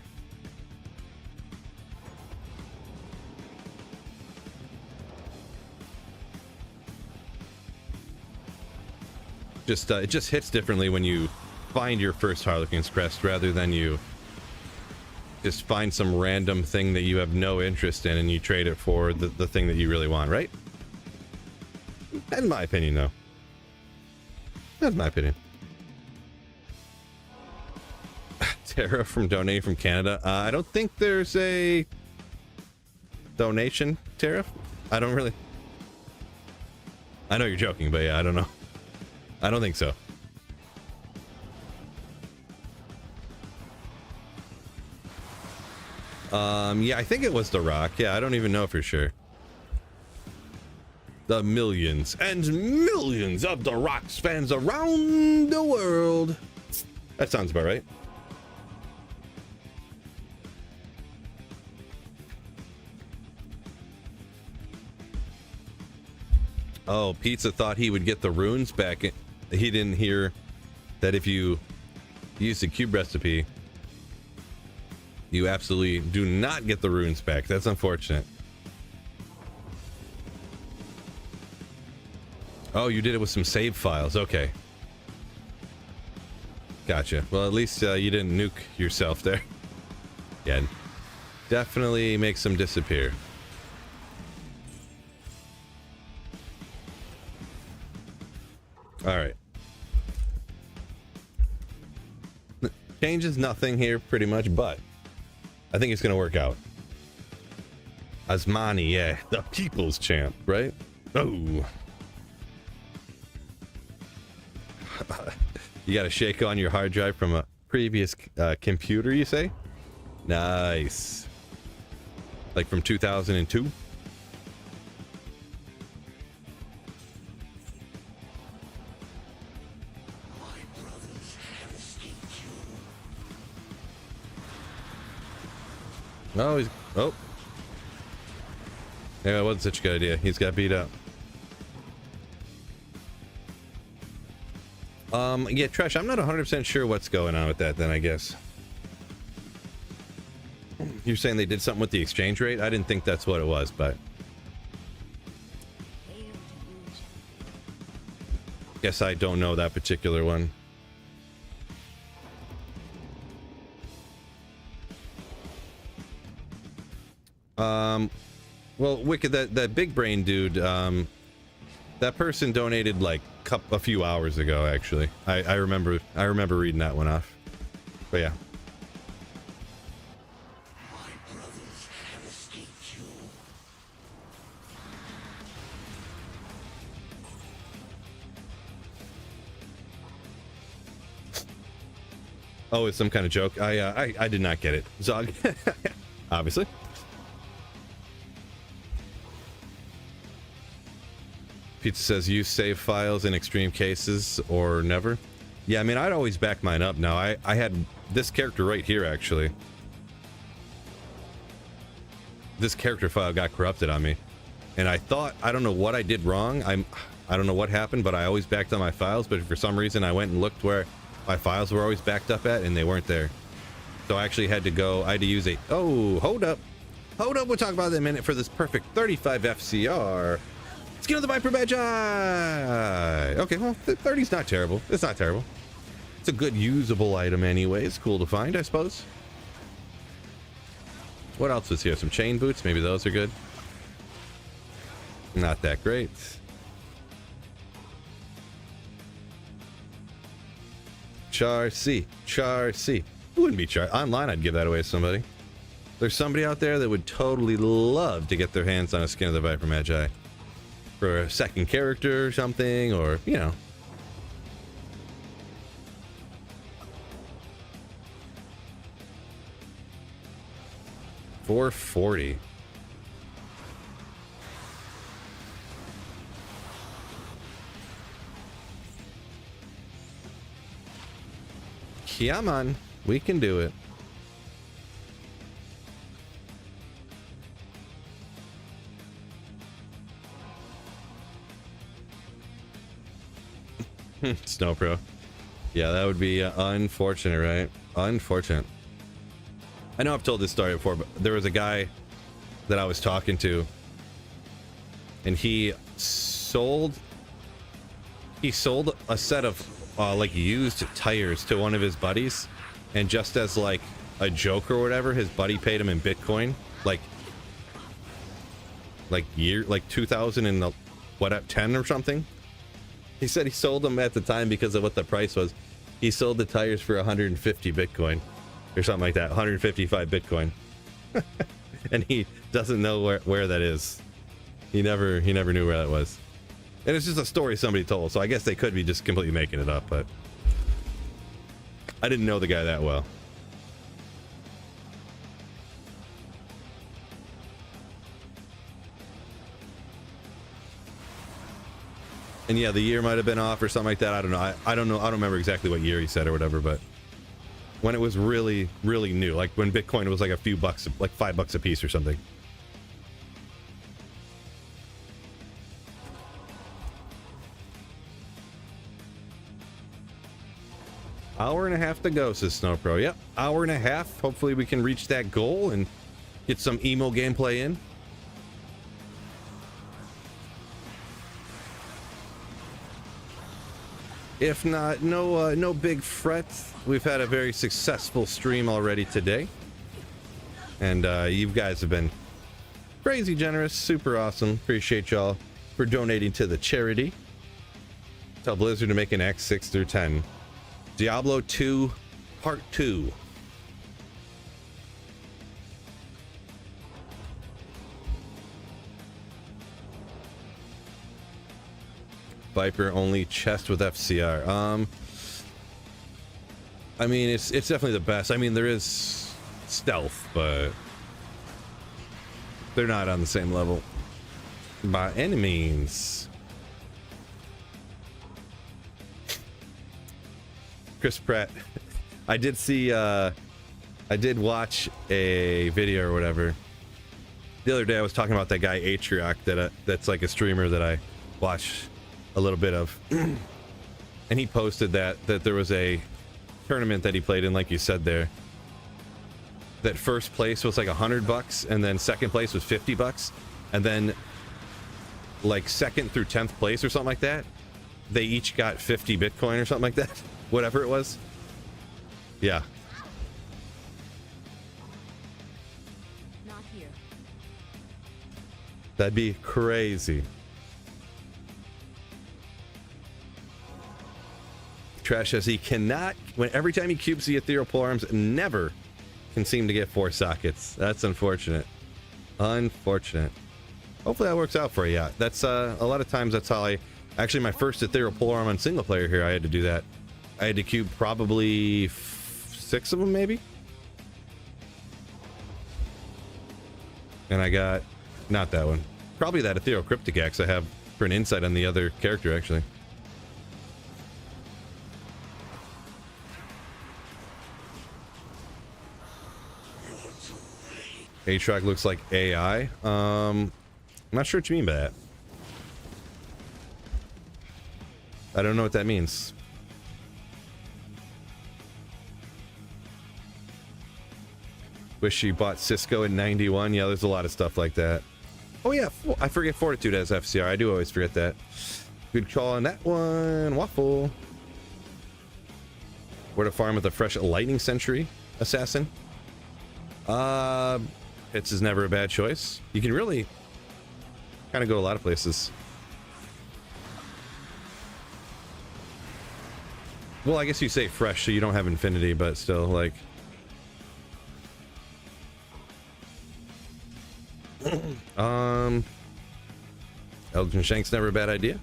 It just hits differently when you find your first Harlequin's Crest rather than you just find some random thing that you have no interest in and you trade it for the thing that you really want, right? In my opinion, though. That's my opinion. Tara from donating from Canada. I don't think there's a donation tariff. I don't really. I know you're joking, but yeah, I don't know. I don't think so. Yeah, I think it was The Rock. Yeah, I don't even know for sure. The millions and millions of The Rock's fans around the world. That sounds about right. Oh, Pizza thought he would get the runes back. He didn't hear that if you use the cube recipe, you absolutely do not get the runes back. That's unfortunate. Oh, you did it with some save files. Okay. Gotcha. Well, at least you didn't nuke yourself there. Yeah. Definitely makes them disappear. All right. Changes nothing here pretty much, but I think it's going to work out. Asmani, yeah. The people's champ, right? Oh. You got to shake on your hard drive from a previous computer, you say? Nice. Like from 2002? Oh, he's... Oh. Yeah, it wasn't such a good idea. He's got beat up. Yeah, Tresh, I'm not 100% sure what's going on with that then, I guess. You're saying they did something with the exchange rate? I didn't think that's what it was, but... Guess I don't know that particular one. Well, Wicked, that big brain dude, that person donated like a few hours ago, actually. I remember reading that one off. But yeah. Oh, it's some kind of joke. I did not get it. Zog. Obviously. Pizza says use save files in extreme cases or never. Yeah, I mean, I'd always back mine up now. I had this character right here, actually. This character file got corrupted on me. And I thought, I don't know what I did wrong. I don't know what happened, but I always backed on my files. But for some reason, I went and looked where my files were always backed up at, and they weren't there. So I actually had to go, I had to use a... Oh, hold up. Hold up, we'll talk about that in a minute for this perfect 35 FCR. Skin of the Viper Badge Eye! Okay, well, 30's not terrible. It's not terrible. It's a good usable item anyway. It's cool to find, I suppose. What else was here? Some chain boots? Maybe those are good. Not that great. Char C. Char C. It wouldn't be Char. Online, I'd give that away to somebody. There's somebody out there that would totally love to get their hands on a Skin of the Viper Magi. For a second character or something, or, you know. $440. Come on, we can do it. Snow Pro. Yeah, that would be unfortunate, right? Unfortunate. I know I've told this story before, but there was a guy that I was talking to, and he sold a set of like used tires to one of his buddies, and just as like a joke or whatever, his buddy paid him in Bitcoin, like 2010 or something. He said he sold them at the time because of what the price was. He sold the tires for 150 Bitcoin or something like that, 155 Bitcoin. And he doesn't know where that is. He never knew where that was. And it's just a story somebody told, so I guess they could be just completely making it up, but I didn't know the guy that well. And yeah, the year might have been off or something like that. I don't know. I don't know. I don't remember exactly what year he said or whatever, but when it was really, really new, like when Bitcoin was like a few bucks, like $5 a piece or something. Hour and a half to go, says Snow Pro. Yep, hour and a half. Hopefully we can reach that goal and get some emo gameplay in. If not, no big fret. We've had a very successful stream already today. And you guys have been crazy generous, super awesome. Appreciate y'all for donating to the charity. Tell Blizzard to make an X 6 through 10. Diablo 2 Part 2. Viper only chest with FCR. I mean, it's definitely the best. I mean, there is stealth, but they're not on the same level by any means. Chris Pratt. I did see, I did watch a video or whatever. The other day I was talking about that guy Atrioc that's like a streamer that I watch a little bit of. And he posted that there was a tournament that he played in, like you said there. That first place was like $100 and then second place was $50. And then like second through 10th place or something like that, they each got 50 Bitcoin or something like that. Whatever it was. Yeah. Not here. That'd be crazy. Trash says he cannot, every time he cubes the ethereal pole arms, never can seem to get 4 sockets. That's unfortunate. Unfortunate. Hopefully that works out for you. Yeah, that's a lot of times that's how actually my first ethereal pole arm on single player here, I had to do that. I had to cube probably 6 of them maybe. And I got, not that one. Probably that ethereal cryptic axe I have for an insight on the other character actually. Atrioc looks like AI. I'm not sure what you mean by that. I don't know what that means. Wish she bought Cisco in 91. Yeah, there's a lot of stuff like that. Oh yeah, I forget Fortitude has FCR. I do always forget that. Good call on that one. Waffle. Where to farm with a fresh Lightning Sentry Assassin? Hits is never a bad choice. You can really kind of go a lot of places. Well, I guess you say fresh, so you don't have infinity, but still, like... Elgin Shank's never a bad idea.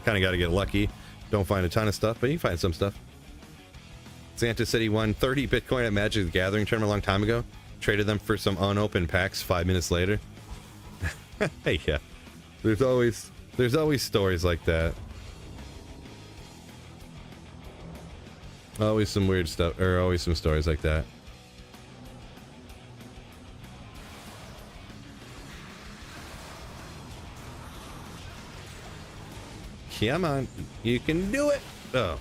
Kind of got to get lucky. Don't find a ton of stuff, but you find some stuff. Santa said he won 30 Bitcoin at Magic the Gathering tournament a long time ago. Traded them for some unopened packs 5 minutes later. Hey, yeah. There's always stories like that. Always some weird stuff, or always some stories like that. Come on, you can do it. Oh.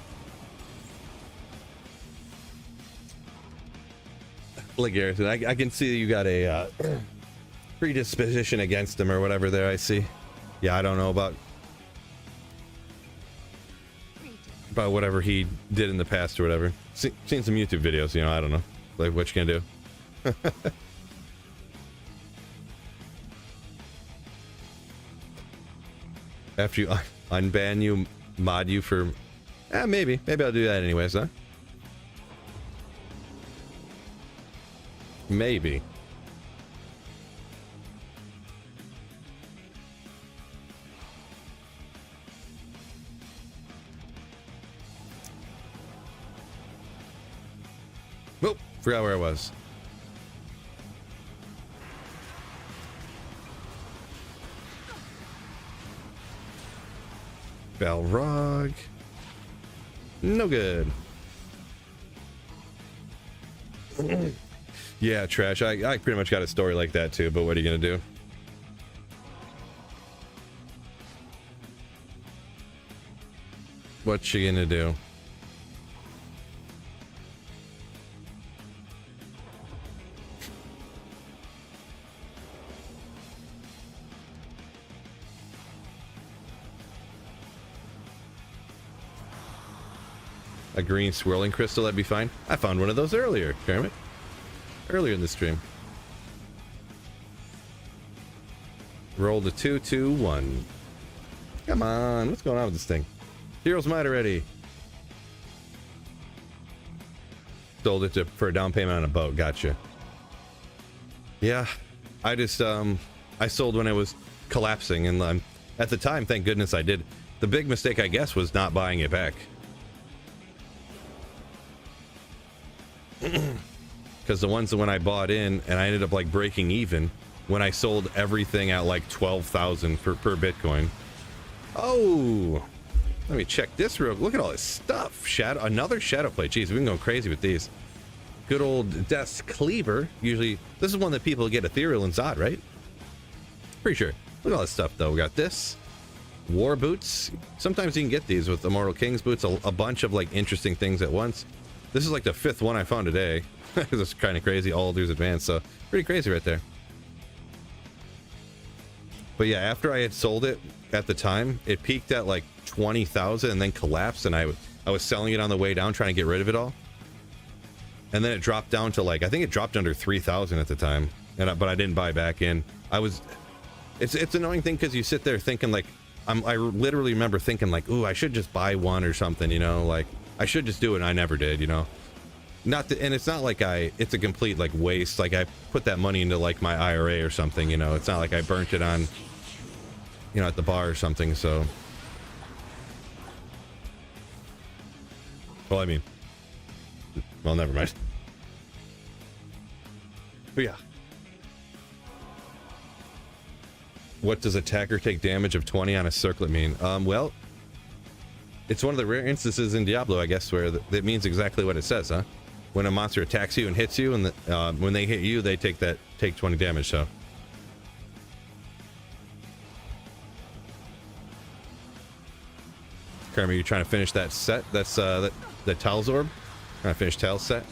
Look, Garrison, I can see you got a predisposition against him or whatever there, I see. Yeah, I don't know about whatever he did in the past or whatever. Seen some YouTube videos, you know, I don't know. Like, what you gonna do? After you unban you, mod you for... maybe I'll do that anyways, huh? Maybe. Oh, forgot where I was. Balrog. No good. Yeah, Trash. I pretty much got a story like that too, but what are you gonna do? What you gonna do? A green swirling crystal, that'd be fine. I found one of those earlier, Kermit. Earlier in the stream. Rolled a 2, 2, 1. Come on, what's going on with this thing? Hero's Might already. Sold it for a down payment on a boat. Gotcha. Yeah, I just I sold when it was collapsing, and at the time, thank goodness I did. The big mistake, I guess, was not buying it back. because the ones that when I bought in and I ended up like breaking even when I sold everything at like 12,000 per Bitcoin. Oh, let me check this real. Look at all this stuff. Another shadow plate. Jeez, we've been going crazy with these. Good old desk cleaver. Usually, this is one that people get ethereal and Zod, right? Pretty sure. Look at all this stuff though. We got this. War boots. Sometimes you can get these with Immortal King's boots. A bunch of like interesting things at once. This is like the 5th one I found today. It's kind of crazy. All Alders Advanced. So pretty crazy right there. But yeah, after I had sold it at the time, it peaked at like 20,000 and then collapsed, and I was selling it on the way down trying to get rid of it all. And then it dropped down to like, I think it dropped under 3,000 at the time, but I didn't buy back in. It's an annoying thing because you sit there thinking like, I literally remember thinking like, ooh, I should just buy one or something, you know, like I should just do it, and I never did, you know. And it's not like it's a complete like waste, like I put that money into like my IRA or something, you know. It's not like I burnt it on, you know, at the bar or something. So well, I mean, well, never mind. But yeah, what does attacker take damage of 20 on a circlet mean? Well, it's one of the rare instances in Diablo, I guess, where that means exactly what it says, huh? When a monster attacks you and hits you, and when they hit you, they take 20 damage. So, Kermit, you trying to finish that set? That's the Tal's Orb. Trying to finish Tal's set.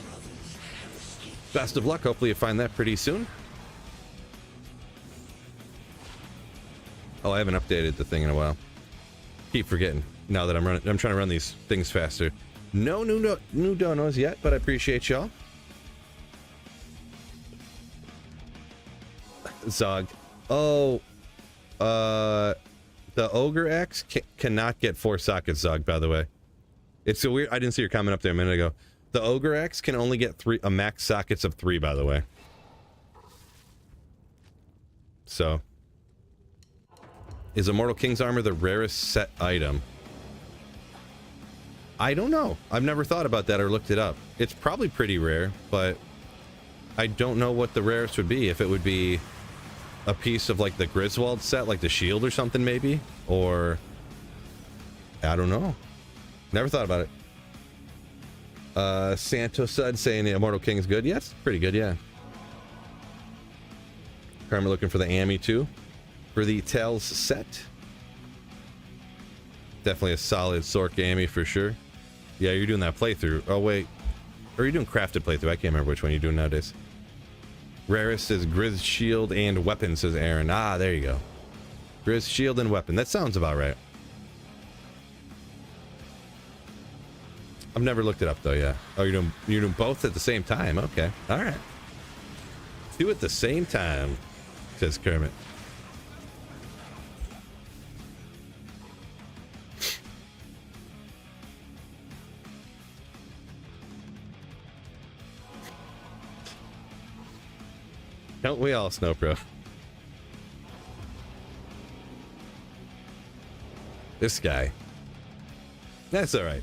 Best of luck. Hopefully, you find that pretty soon. Oh, I haven't updated the thing in a while. Keep forgetting now that I'm trying to run these things faster. No new donos yet, but I appreciate y'all. Zog. Oh, the Ogre Axe cannot get 4 sockets, Zog, by the way. It's so weird. I didn't see your comment up there a minute ago. The Ogre Axe can only get a max sockets of 3, by the way. So, is Immortal King's Armor the rarest set item? I don't know. I've never thought about that or looked it up. It's probably pretty rare, but I don't know what the rarest would be. If it would be a piece of like the Griswold set, like the shield or something maybe, or I don't know. Never thought about it. Santo Sud saying the Immortal King is good. Yes, pretty good, yeah. Karma looking for the Ami too. For the Tales set. Definitely a solid Sork Ami for sure. Yeah, you're doing that playthrough. Oh, wait. Or are you doing crafted playthrough? I can't remember which one you're doing nowadays. Rarest is Grizz Shield and Weapon, says Aaron. Ah, there you go. Grizz Shield and Weapon. That sounds about right. I've never looked it up, though, yeah. Oh, you're doing both at the same time. Okay. All right. 2 at the same time, says Kermit. Don't we all, Snowpro? This guy. That's all right.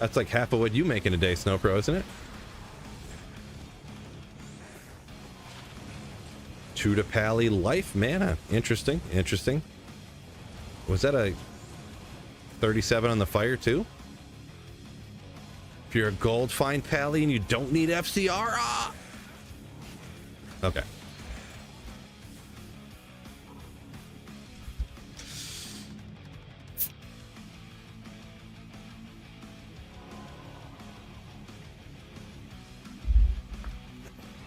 That's like half of what you make in a day, Snowpro, isn't it? True to Pally Life Mana. Interesting. Interesting. Was that a 37 on the fire, too? If you're a gold fine Pally and you don't need FCR, okay.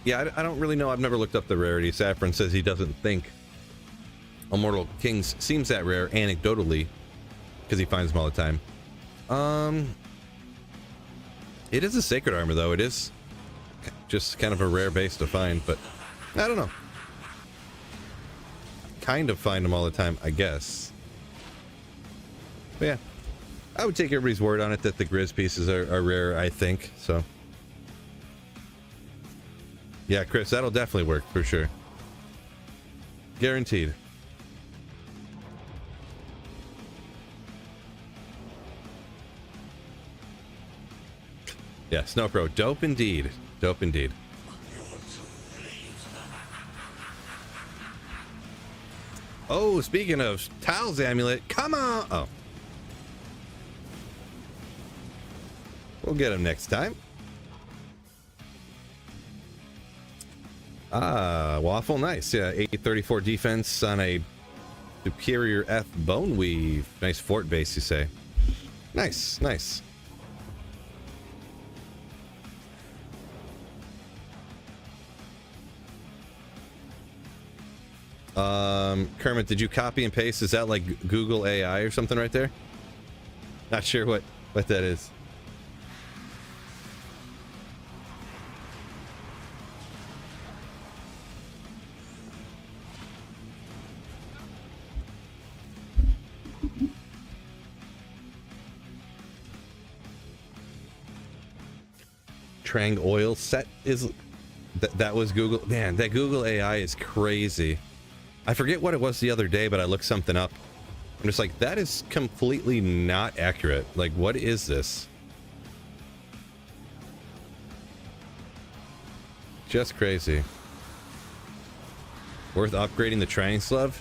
Yeah, I don't really know. I've never looked up the rarity. Saffron says he doesn't think Immortal Kings seems that rare anecdotally because he finds them all the time. It is a sacred armor, though. It is just kind of a rare base to find, but I don't know. Kind of find them all the time, I guess. But yeah, I would take everybody's word on it that the Grizz pieces are rare, I think, so. Yeah, Chris, that'll definitely work for sure. Guaranteed. Yeah, Snowpro, dope indeed. Dope indeed. Oh, speaking of Tal's amulet, come on! Oh. We'll get him next time. Ah, Waffle, nice. Yeah, 834 defense on a superior F bone weave. Nice fort base, you say. Nice, nice. Kermit, did you copy and paste? Is that like Google AI or something right there? Not sure what that is. Trang oil set is that was Google. Man, that Google AI is crazy. I forget what it was the other day, but I looked something up. I'm just like, that is completely not accurate. Like, what is this? Just crazy. Worth upgrading the Trang Slove?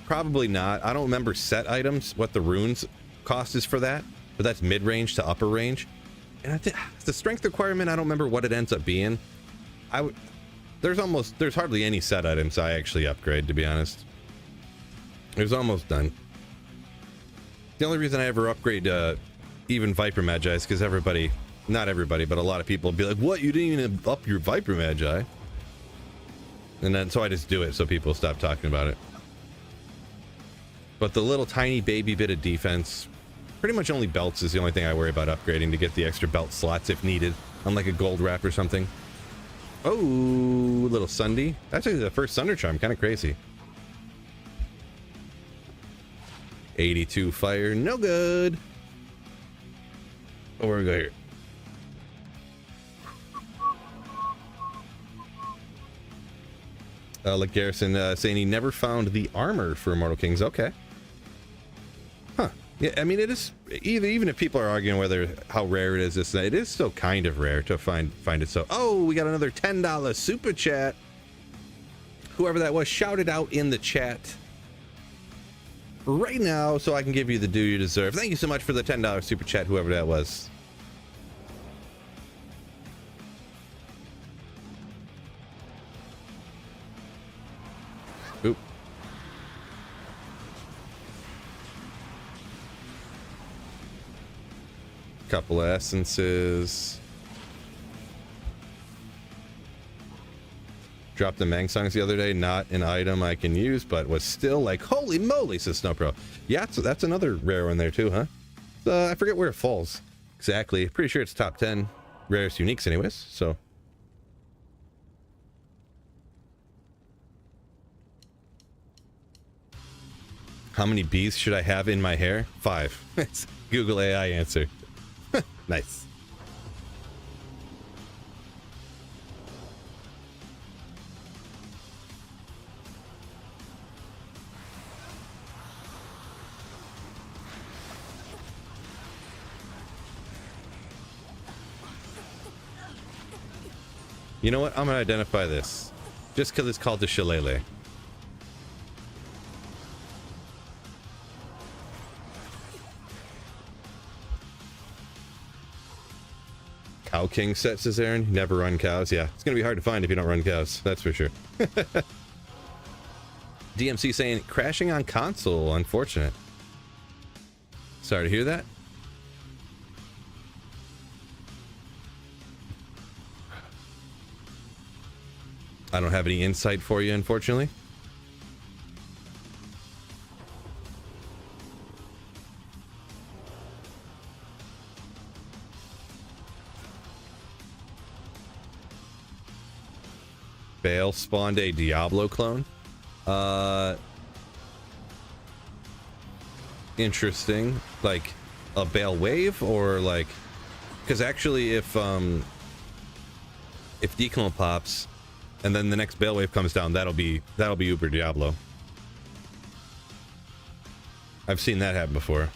Probably not. I don't remember set items, what the runes cost is for that, but that's mid-range to upper range. And I think the strength requirement, I don't remember what it ends up being. There's hardly any set items I actually upgrade, to be honest. It was almost done. The only reason I ever upgrade even Viper Magi is because everybody, not everybody, but a lot of people will be like, what, you didn't even up your Viper Magi? And then so I just do it so people stop talking about it. But the little tiny baby bit of defense, pretty much only belts is the only thing I worry about upgrading to get the extra belt slots if needed, unlike a gold wrap or something. Oh, little Sunday. That's actually the first Thunder Charm, kind of crazy. 82 fire, no good. Oh, where we go here? Like Garrison saying he never found the armor for Immortal Kings. Okay. Huh. Yeah, I mean, it is, even if people are arguing whether how rare it is, it is still kind of rare to find it. So, oh, we got another $10 super chat. Whoever that was, shout it out in the chat right now so I can give you the due you deserve. Thank you so much for the $10 super chat, whoever that was. Oop. Couple of essences. Dropped the Mang songs the other day. Not an item I can use, but was still like, holy moly, says Snowpro. Yeah, that's another rare one there too, huh? I forget where it falls exactly. Pretty sure it's top 10 rarest uniques anyways, so. How many bees should I have in my hair? 5. It's Google AI answer. Nice. You know what? I'm gonna identify this just because it's called the shillelagh. Cow King set, says Aaron. Never run cows. Yeah, it's gonna be hard to find if you don't run cows. That's for sure. DMC saying crashing on console. Unfortunate. Sorry to hear that. I don't have any insight for you, unfortunately. Bale spawned a Diablo clone. Interesting. Like a Bale wave, or like, because actually if Declone pops and then the next Bale wave comes down, that'll be Uber Diablo. I've seen that happen before.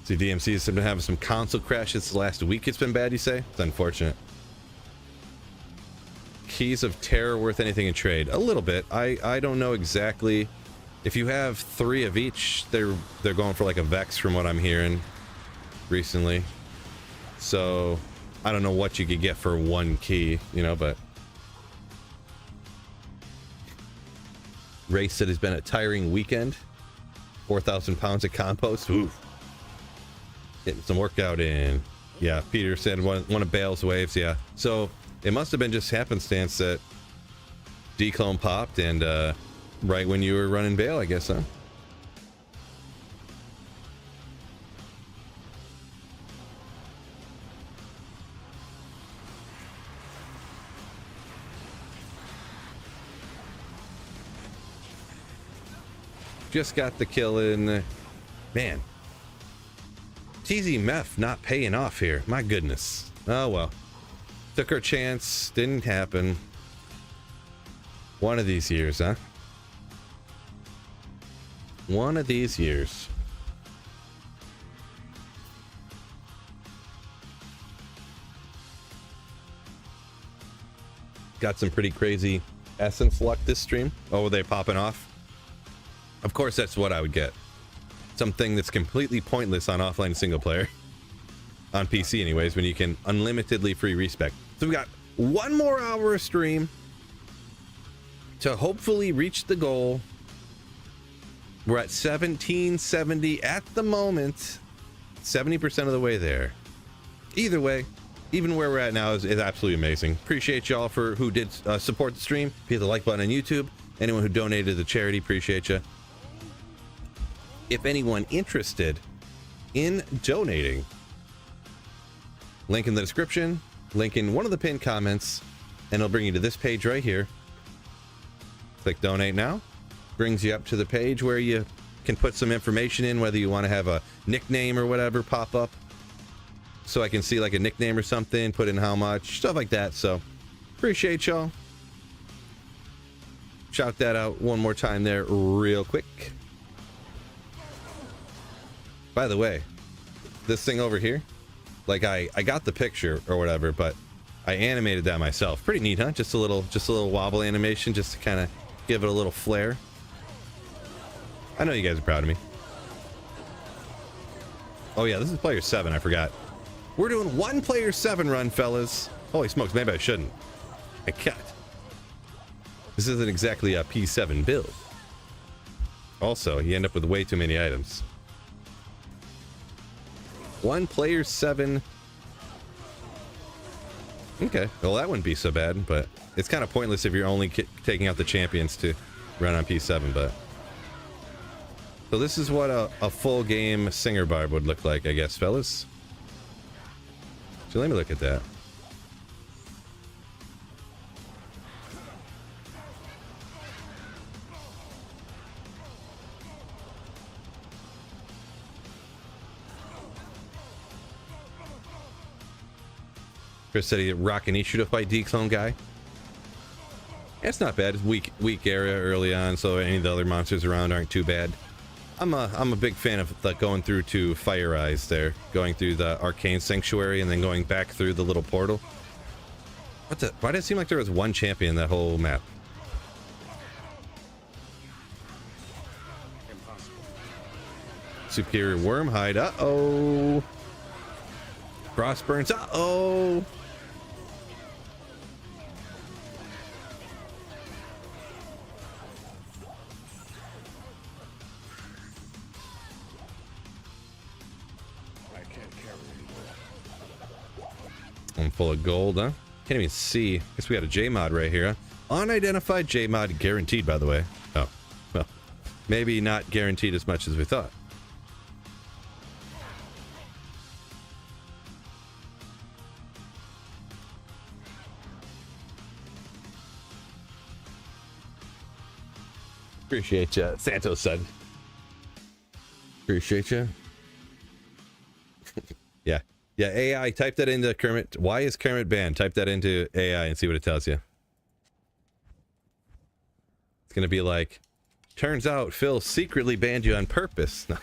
See, DMC has been having some console crashes the last week. It's been bad, you say? It's unfortunate. Keys of Terror worth anything in trade? A little bit. I don't know exactly. If you have 3 of each, they're going for like a Vex from what I'm hearing recently. So I don't know what you could get for 1 key, you know, but Ray said it's been a tiring weekend. 4,000 pounds of compost. Ooh. Getting some workout in. Yeah, Peter said one of Bale's waves. Yeah. So it must have been just happenstance that D-Clone popped and right when you were running Bale, I guess, huh? Just got the kill in. Man. TZ Meth not paying off here. My goodness. Oh well. Took our chance. Didn't happen. One of these years, huh? One of these years. Got some pretty crazy essence luck this stream. Oh, were they popping off? Of course, that's what I would get. Something that's completely pointless on offline single player. On PC anyways, when you can unlimitedly free respec. So we got 1 more hour of stream to hopefully reach the goal. We're at 1770 at the moment. 70% of the way there. Either way, even where we're at now is absolutely amazing. Appreciate y'all for who did support the stream. Hit the like button on YouTube. Anyone who donated to the charity, appreciate you. If anyone interested in donating, link in the description, link in one of the pinned comments, and it'll bring you to this page right here. Click donate now. Brings you up to the page where you can put some information in, whether you want to have a nickname or whatever pop up. So I can see like a nickname or something, put in how much, stuff like that. So appreciate y'all. Shout that out one more time there real quick. By the way, this thing over here, like I got the picture or whatever, but I animated that myself. Pretty neat, huh? Just a little wobble animation, just to kind of give it a little flair. I know you guys are proud of me. Oh yeah, this is player 7, I forgot. We're doing 1 player 7 run, fellas. Holy smokes, maybe I shouldn't. I can't. This isn't exactly a P7 build. Also, you end up with way too many items. 1 player 7. Okay, well that wouldn't be so bad, but it's kind of pointless if you're only taking out the champions to run on P7, but... So this is what a full game Singer Barb would look like, I guess, fellas. So let me look at that. Chris said he rocking Ishu to fight D-Clone guy. It's not bad. It's weak area early on, so any of the other monsters around aren't too bad. I'm a big fan of going through to Fire Eyes there, going through the Arcane Sanctuary and then going back through the little portal. Why did it seem like there was 1 champion in that whole map? Impossible. Superior Wormhide. Uh-oh. Frostburns. Uh-oh. I'm full of gold, huh? Can't even see. Guess we got a J-mod right here, huh? Unidentified J-mod guaranteed, by the way. Oh, well, maybe not guaranteed as much as we thought. Appreciate you, Santos said. Appreciate you. Yeah. Yeah, AI, type that into Kermit. Why is Kermit banned? Type that into AI and see what it tells you. It's going to be like, turns out Phil secretly banned you on purpose. No.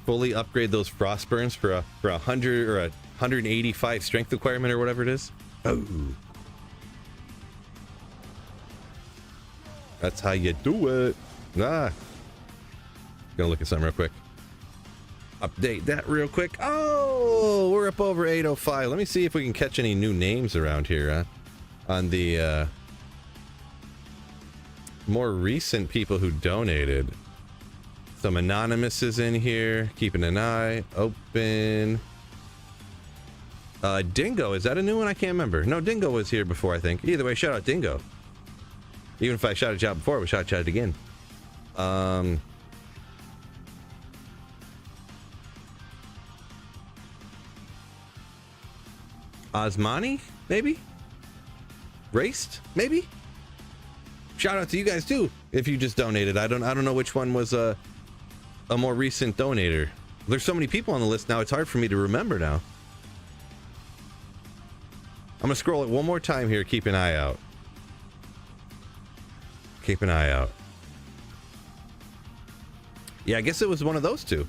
fully upgrade those frost burns for a 100 or a 185 strength requirement or whatever it is. Oh, that's how you do it. Gonna look at something real quick. Update that real quick. Oh, we're up over 805. Let me see if we can catch any new names around here on the more recent people who donated. Some anonymous is in here, keeping an eye open. Dingo, is that a new one? I can't remember. No, Dingo was here before, I think. Either way, shout out Dingo. Even if I shouted you out before, we shout out again. Osmani, maybe? Raced, maybe? Shout out to you guys too if you just donated. I don't know which one was a more recent donator. There's so many people on the list now, it's hard for me to remember now. I'm gonna scroll it one more time here. Keep an eye out. Keep an eye out. Yeah, I guess it was one of those two.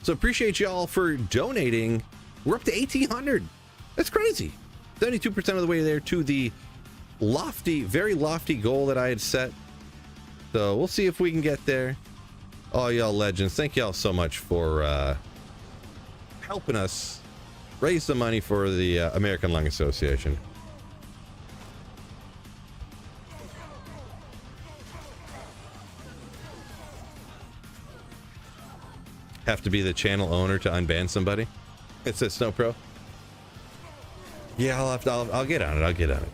So appreciate y'all for donating. We're up to 1,800. That's crazy. 72% of the way there to the lofty, very lofty goal that I had set. So we'll see if we can get there. Oh, y'all legends. Thank y'all so much for helping us raise the money for the American Lung Association. Have to be the channel owner to unban somebody? It says Snow Pro. Yeah, I'll get on it. I'll get on it.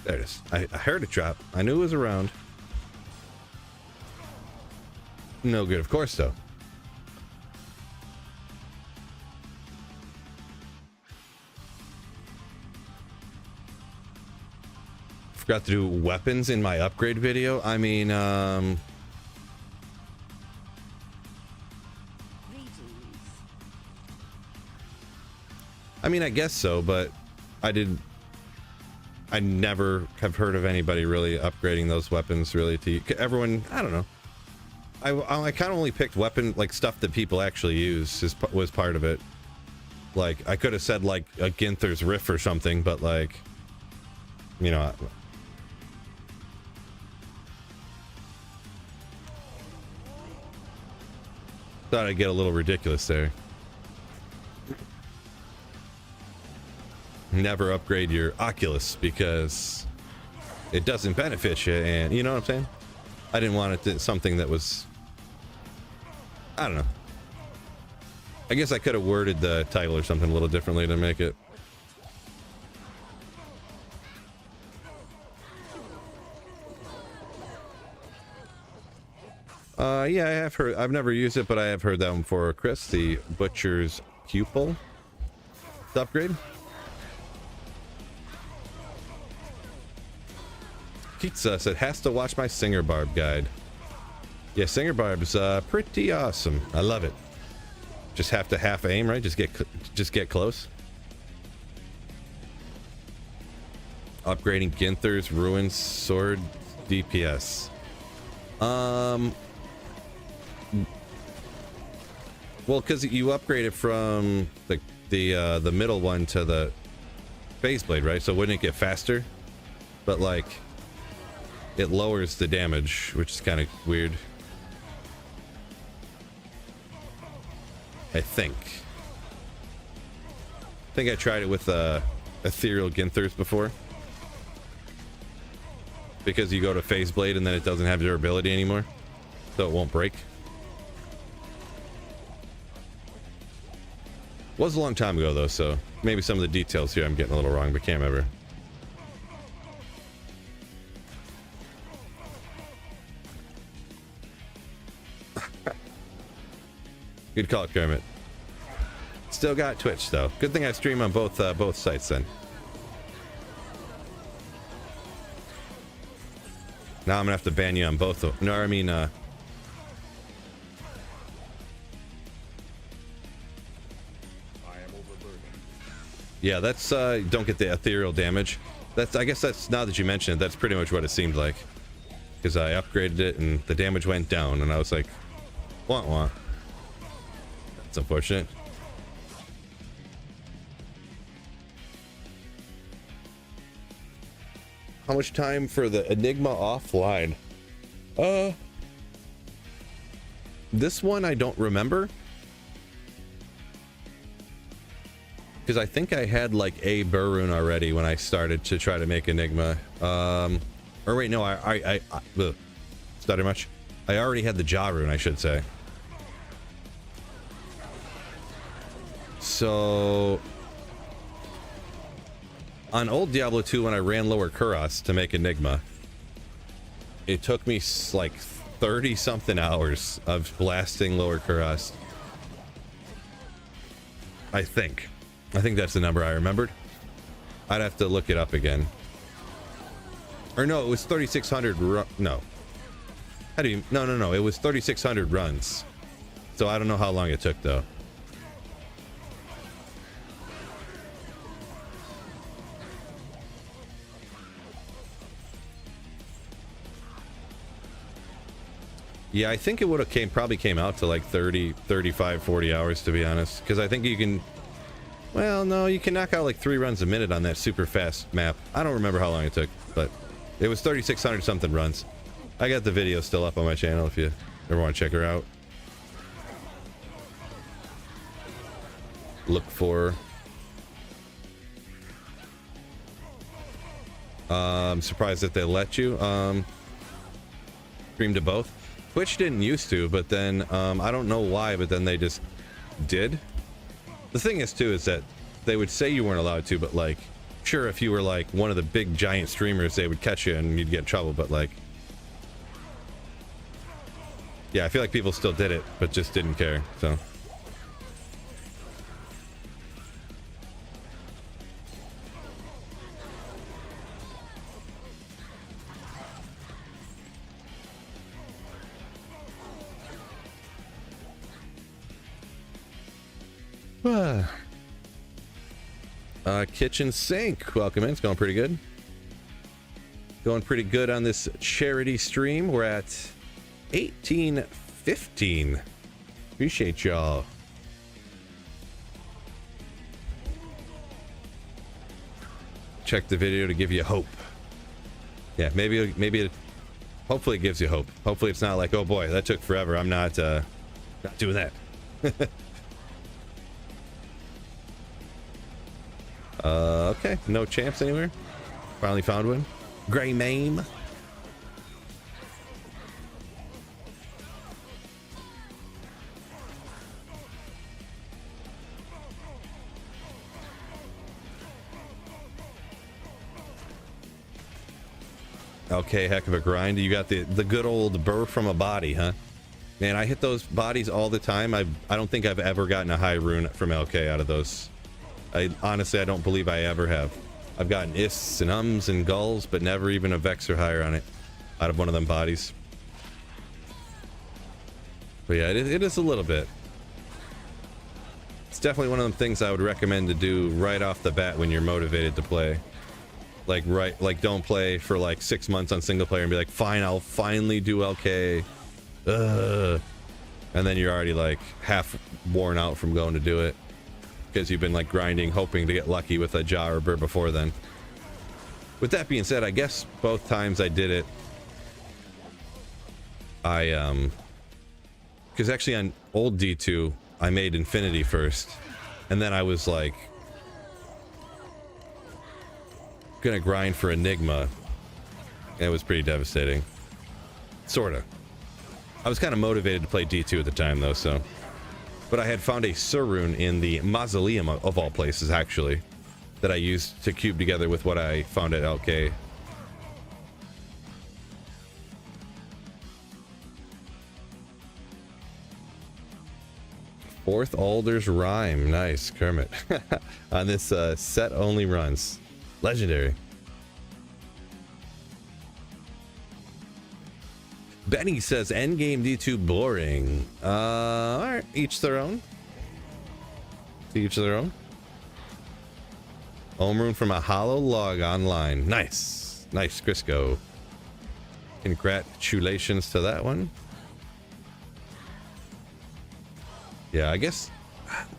There it is. I heard it drop. I knew it was around. No good, of course, though. Forgot to do weapons in my upgrade video. I mean, I guess so, but I never have heard of anybody really upgrading those weapons really to everyone. I don't know. I kind of only picked weapon like stuff that people actually use was part of it. Like I could have said like a Ginther's Riff or something, but like, you know, thought I'd get a little ridiculous there. Never upgrade your Oculus because it doesn't benefit you, and you know what I'm saying? I didn't want it to something that was, I don't know. I guess I could have worded the title or something a little differently to make it. Yeah, I have heard. I've never used it, but I have heard that one before. Chris, the Butcher's Pupil upgrade. Pizza said has to watch my Singer Barb guide. Yeah, Singer Barb's pretty awesome. I love it. Just have to half aim, right? Just get close. Upgrading Ginther's Ruin Sword DPS. Well, because you upgrade it from the middle one to the phase blade, right? So wouldn't it get faster? But like, it lowers the damage, which is kind of weird. I think I tried it with ethereal Ginthers before. because you go to phase blade and then it doesn't have durability anymore, so it won't break. Was a long time ago though, so maybe some of the details here I'm getting a little wrong, but can't remember. Good call, Kermit. Still got Twitch though. Good thing I stream on both sites then. Now I'm gonna have to ban you on both of them. No, I mean, I am overburdened. yeah, that's don't get the ethereal damage. That's, I guess that's, now that you mention it, that's pretty much what it seemed like. Because I upgraded it and the damage went down, and I was like, wah wah. That's unfortunate. How much time for the Enigma offline? This one I don't remember. Because I think I had like a Burr rune already when I started to try to make Enigma. Or wait, no, I stutter much. I already had the Jaw rune, I should say. So on old Diablo 2, when I ran Lower Kuros to make Enigma, it took me like 30 something hours of blasting Lower Kuros. I think that's the number I remembered. I'd have to look it up again. Or no, it was 3,600. No. How do you? No. It was 3,600 runs. So I don't know how long it took though. Yeah, I think it would have probably came out to like 30, 35, 40 hours to be honest. Because I think you can, well, no, you can knock out like 3 runs a minute on that super fast map. I don't remember how long it took, but it was 3,600 something runs. I got the video still up on my channel if you ever want to check her out. Look for... I'm surprised that they let you stream to both. Twitch didn't used to, but then I don't know why, but then they just did. The thing is too is that they would say you weren't allowed to, but like, sure, if you were like one of the big giant streamers, they would catch you and you'd get in trouble, but like, yeah, I feel like people still did it, but just didn't care, so. Kitchen Sink, welcome in. It's going pretty good. Going pretty good on this charity stream. We're at 1815. Appreciate y'all. Check the video to give you hope. Yeah, maybe it, hopefully it gives you hope. Hopefully it's not like, oh boy, that took forever. I'm not doing that. Okay, no champs anywhere. Finally found one. Gray Mame. Okay, heck of a grind. You got the good old burr from a body, huh? Man, I hit those bodies all the time. I don't think I've ever gotten a high rune from LK out of those. Honestly, I don't believe I ever have. I've gotten ists and ums and gulls, but never even a vex or higher on it out of one of them bodies. But yeah, it is a little bit. It's definitely one of them things I would recommend to do right off the bat when you're motivated to play. Like don't play for like 6 months on single player and be like, fine, I'll finally do LK. Ugh. And then you're already like half worn out from going to do it. Because you've been like grinding, hoping to get lucky with a Jaw or Burr before then. With that being said, I guess both times I did it, because actually on old D2, I made Infinity first, and then I was like, gonna grind for Enigma, It was pretty devastating. Sorta. I was kind of motivated to play D2 at the time, though, so. But I had found a Surrune in the mausoleum of all places, actually, that I used to cube together with what I found at LK. Fourth Alder's Rhyme. Nice, Kermit. On this set only runs. Legendary. Benny says endgame D2 boring. Alright, each their own. To each their own. Home room from a hollow log online. Nice. Nice, Crisco. Congratulations to that one. Yeah, I guess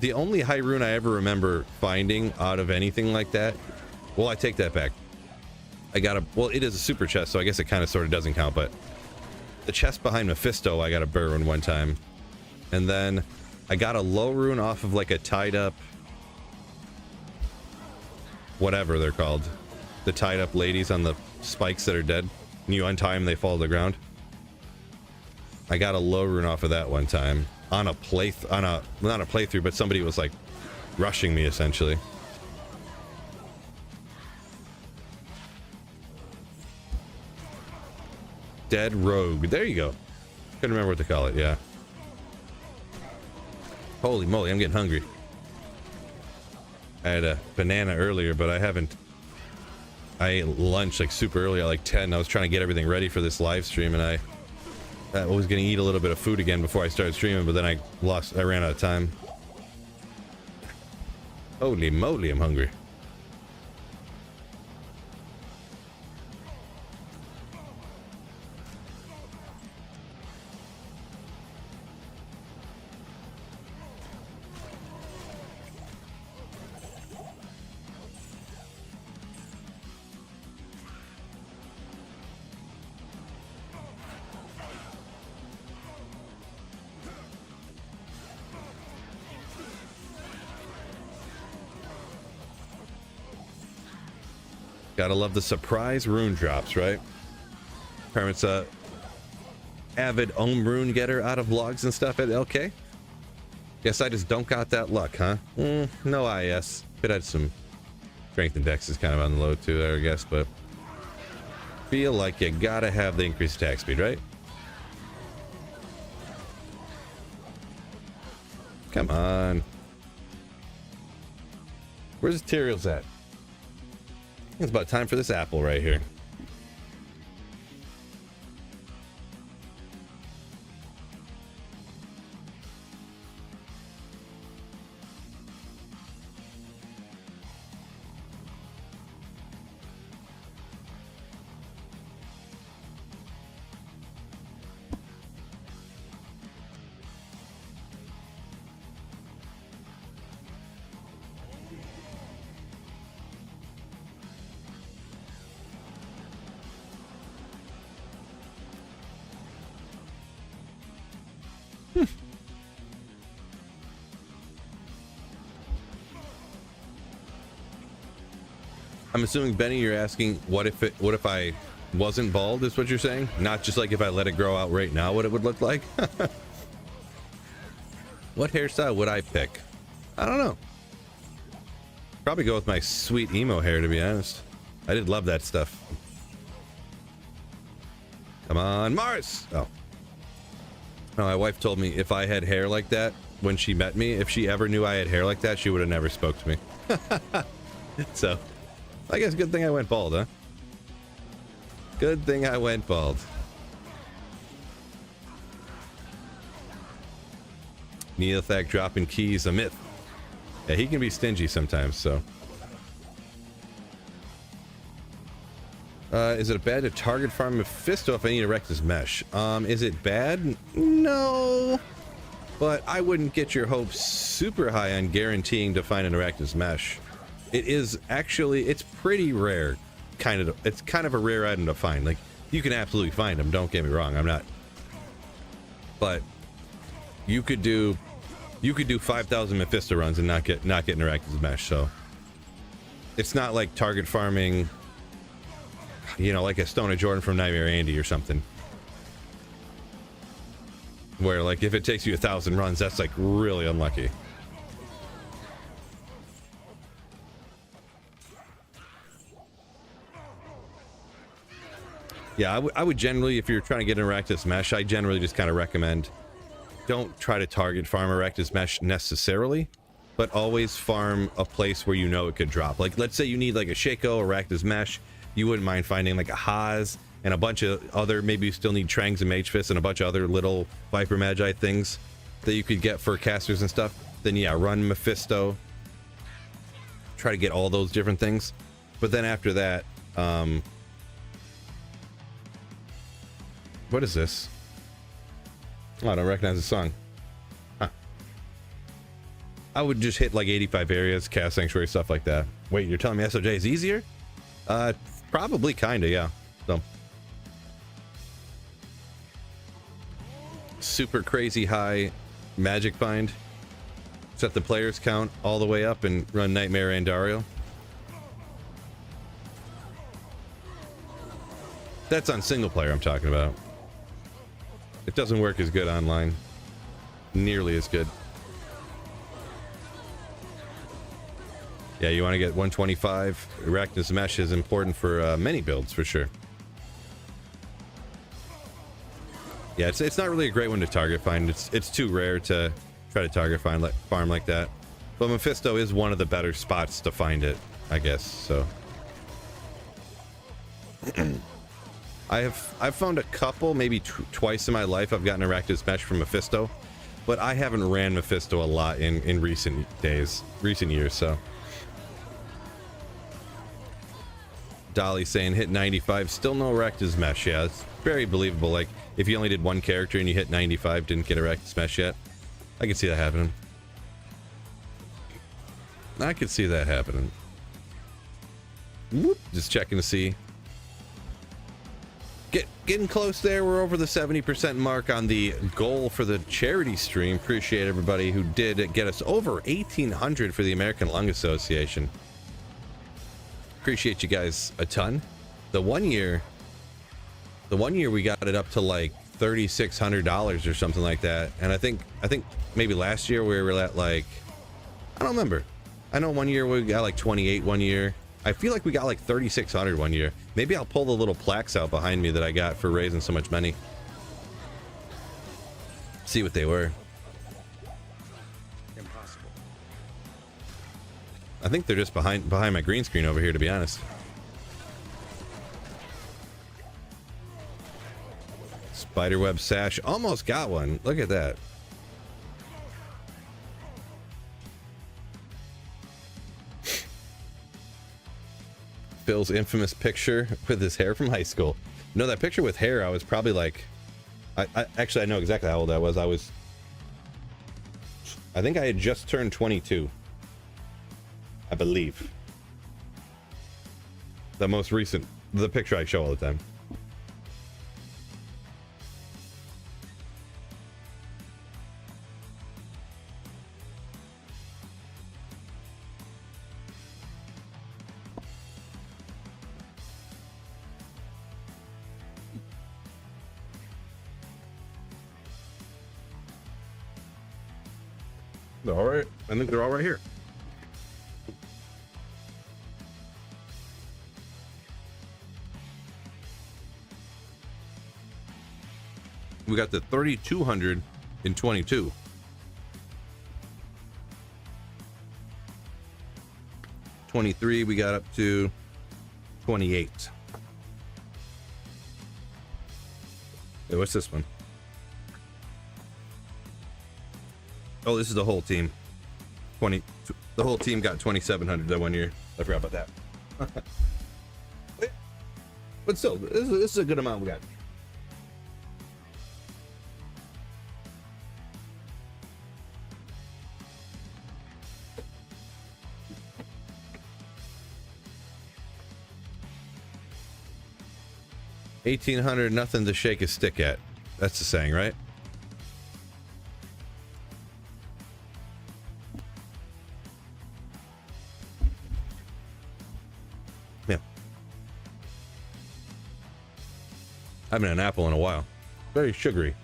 the only high rune I ever remember finding out of anything like that. Well, I take that back. I got a, well, it is a super chest, so I guess it kind of sort of doesn't count, but the chest behind Mephisto, I got a burr rune one time. And then I got a low rune off of like a tied up, whatever they're called. The tied up ladies on the spikes that are dead. And you untie them, they fall to the ground. I got a low rune off of that one time. On a not a playthrough, but somebody was like rushing me essentially. Dead Rogue. There you go. Couldn't remember what to call it. Yeah. Holy moly, I'm getting hungry. I had a banana earlier, but I haven't. I ate lunch like super early at like 10. I was trying to get everything ready for this live stream, and I was going to eat a little bit of food again before I started streaming, but then I ran out of time. Holy moly, I'm hungry. Gotta love the surprise rune drops, right? Kermit's a avid rune getter out of logs and stuff at LK. Guess I just don't got that luck, huh? No IS. Could had some strength and dex is kind of on the low too there, I guess, but feel like you gotta have the increased attack speed, right? Come on. Where's the Tyraels at? It's about time for this apple right here. I'm assuming, Benny, you're asking what if I wasn't bald, is what you're saying? Not just like if I let it grow out right now, what it would look like? What hairstyle would I pick? I don't know. Probably go with my sweet emo hair, to be honest. I did love that stuff. Come on, Mars! Oh. No, my wife told me if I had hair like that when she met me, if she ever knew I had hair like that, she would have never spoke to me. So, I guess good thing I went bald, huh? Good thing I went bald. Neothak dropping keys, a myth. Yeah, he can be stingy sometimes, so. Is it bad to target farm Mephisto if I need to wreck this mesh? Is it bad? No. But I wouldn't get your hopes super high on guaranteeing to find an Arachnus mesh. It is actually, it's pretty rare. It's kind of a rare item to find. Like, you can absolutely find them, don't get me wrong, I'm not. But you could do 5,000 Mephisto runs and not get an Arachnus mesh, so. It's not like target farming you know, like a Stoner Jordan from Nightmare Andy or something. Where, like, if it takes you 1,000 runs, that's, like, really unlucky. Yeah, I would generally, if you're trying to get an Erectus Mesh, I generally just kind of recommend don't try to target farm Erectus Mesh necessarily, but always farm a place where you know it could drop. Like, let's say you need, like, a Shaco, Erectus Mesh, you wouldn't mind finding, like, a Haas and a bunch of other, maybe you still need Trangs and Mage Fists and a bunch of other little Viper Magi things that you could get for casters and stuff. Then, yeah, run Mephisto. Try to get all those different things. But then after that, what is this? Oh, I don't recognize the song. Huh. I would just hit like 85 areas, cast Sanctuary, stuff like that. Wait, you're telling me SOJ is easier? Probably, kinda, yeah. So. Super crazy high magic bind. Set the players count all the way up and run Nightmare Andario. That's on single player I'm talking about. It doesn't work as good online. Nearly as good. Yeah, you want to get 125. Erectus Mesh is important for many builds, for sure. Yeah, it's not really a great one to target find. It's too rare to try to target find like farm like that. But Mephisto is one of the better spots to find it, I guess. So I've found a couple, maybe twice in my life I've gotten Erectus Mesh from Mephisto, but I haven't ran Mephisto a lot in recent years, so. Dolly saying hit 95, still no Erectus Mesh. Yeah, it's very believable. Like, if you only did one character and you hit 95, didn't get Erectus Mesh yet, I can see that happening. I could see that happening. Whoop, just checking to see. Getting close there. We're over the 70% mark on the goal for the charity stream. Appreciate everybody who did get us over 1,800 for the American Lung Association. Appreciate you guys a ton. The one year we got it up to like $3,600 or something like that. And I think maybe last year we were at like, I don't remember. I know one year we got like 28 one year. I feel like we got like 3,600 one year. Maybe I'll pull the little plaques out behind me that I got for raising so much money. See what they were. Impossible. I think they're just behind my green screen over here, to be honest. Spiderweb sash. Almost got one. Look at that. Phil's infamous picture with his hair from high school. No, that picture with hair, I was probably like... Actually, I know exactly how old I was. I think I had just turned 22. I believe. The most recent... The picture I show all the time. They're all right. I think they're all right here. We got the 3,222. '23, we got up to 28. Hey, what's this one? Oh, this is the whole team. The whole team got 2,700 that one year. I forgot about that. But still, this is a good amount we got. $1,800, nothing to shake a stick at. That's the saying, right? Yeah. I haven't had an apple in a while. Very sugary.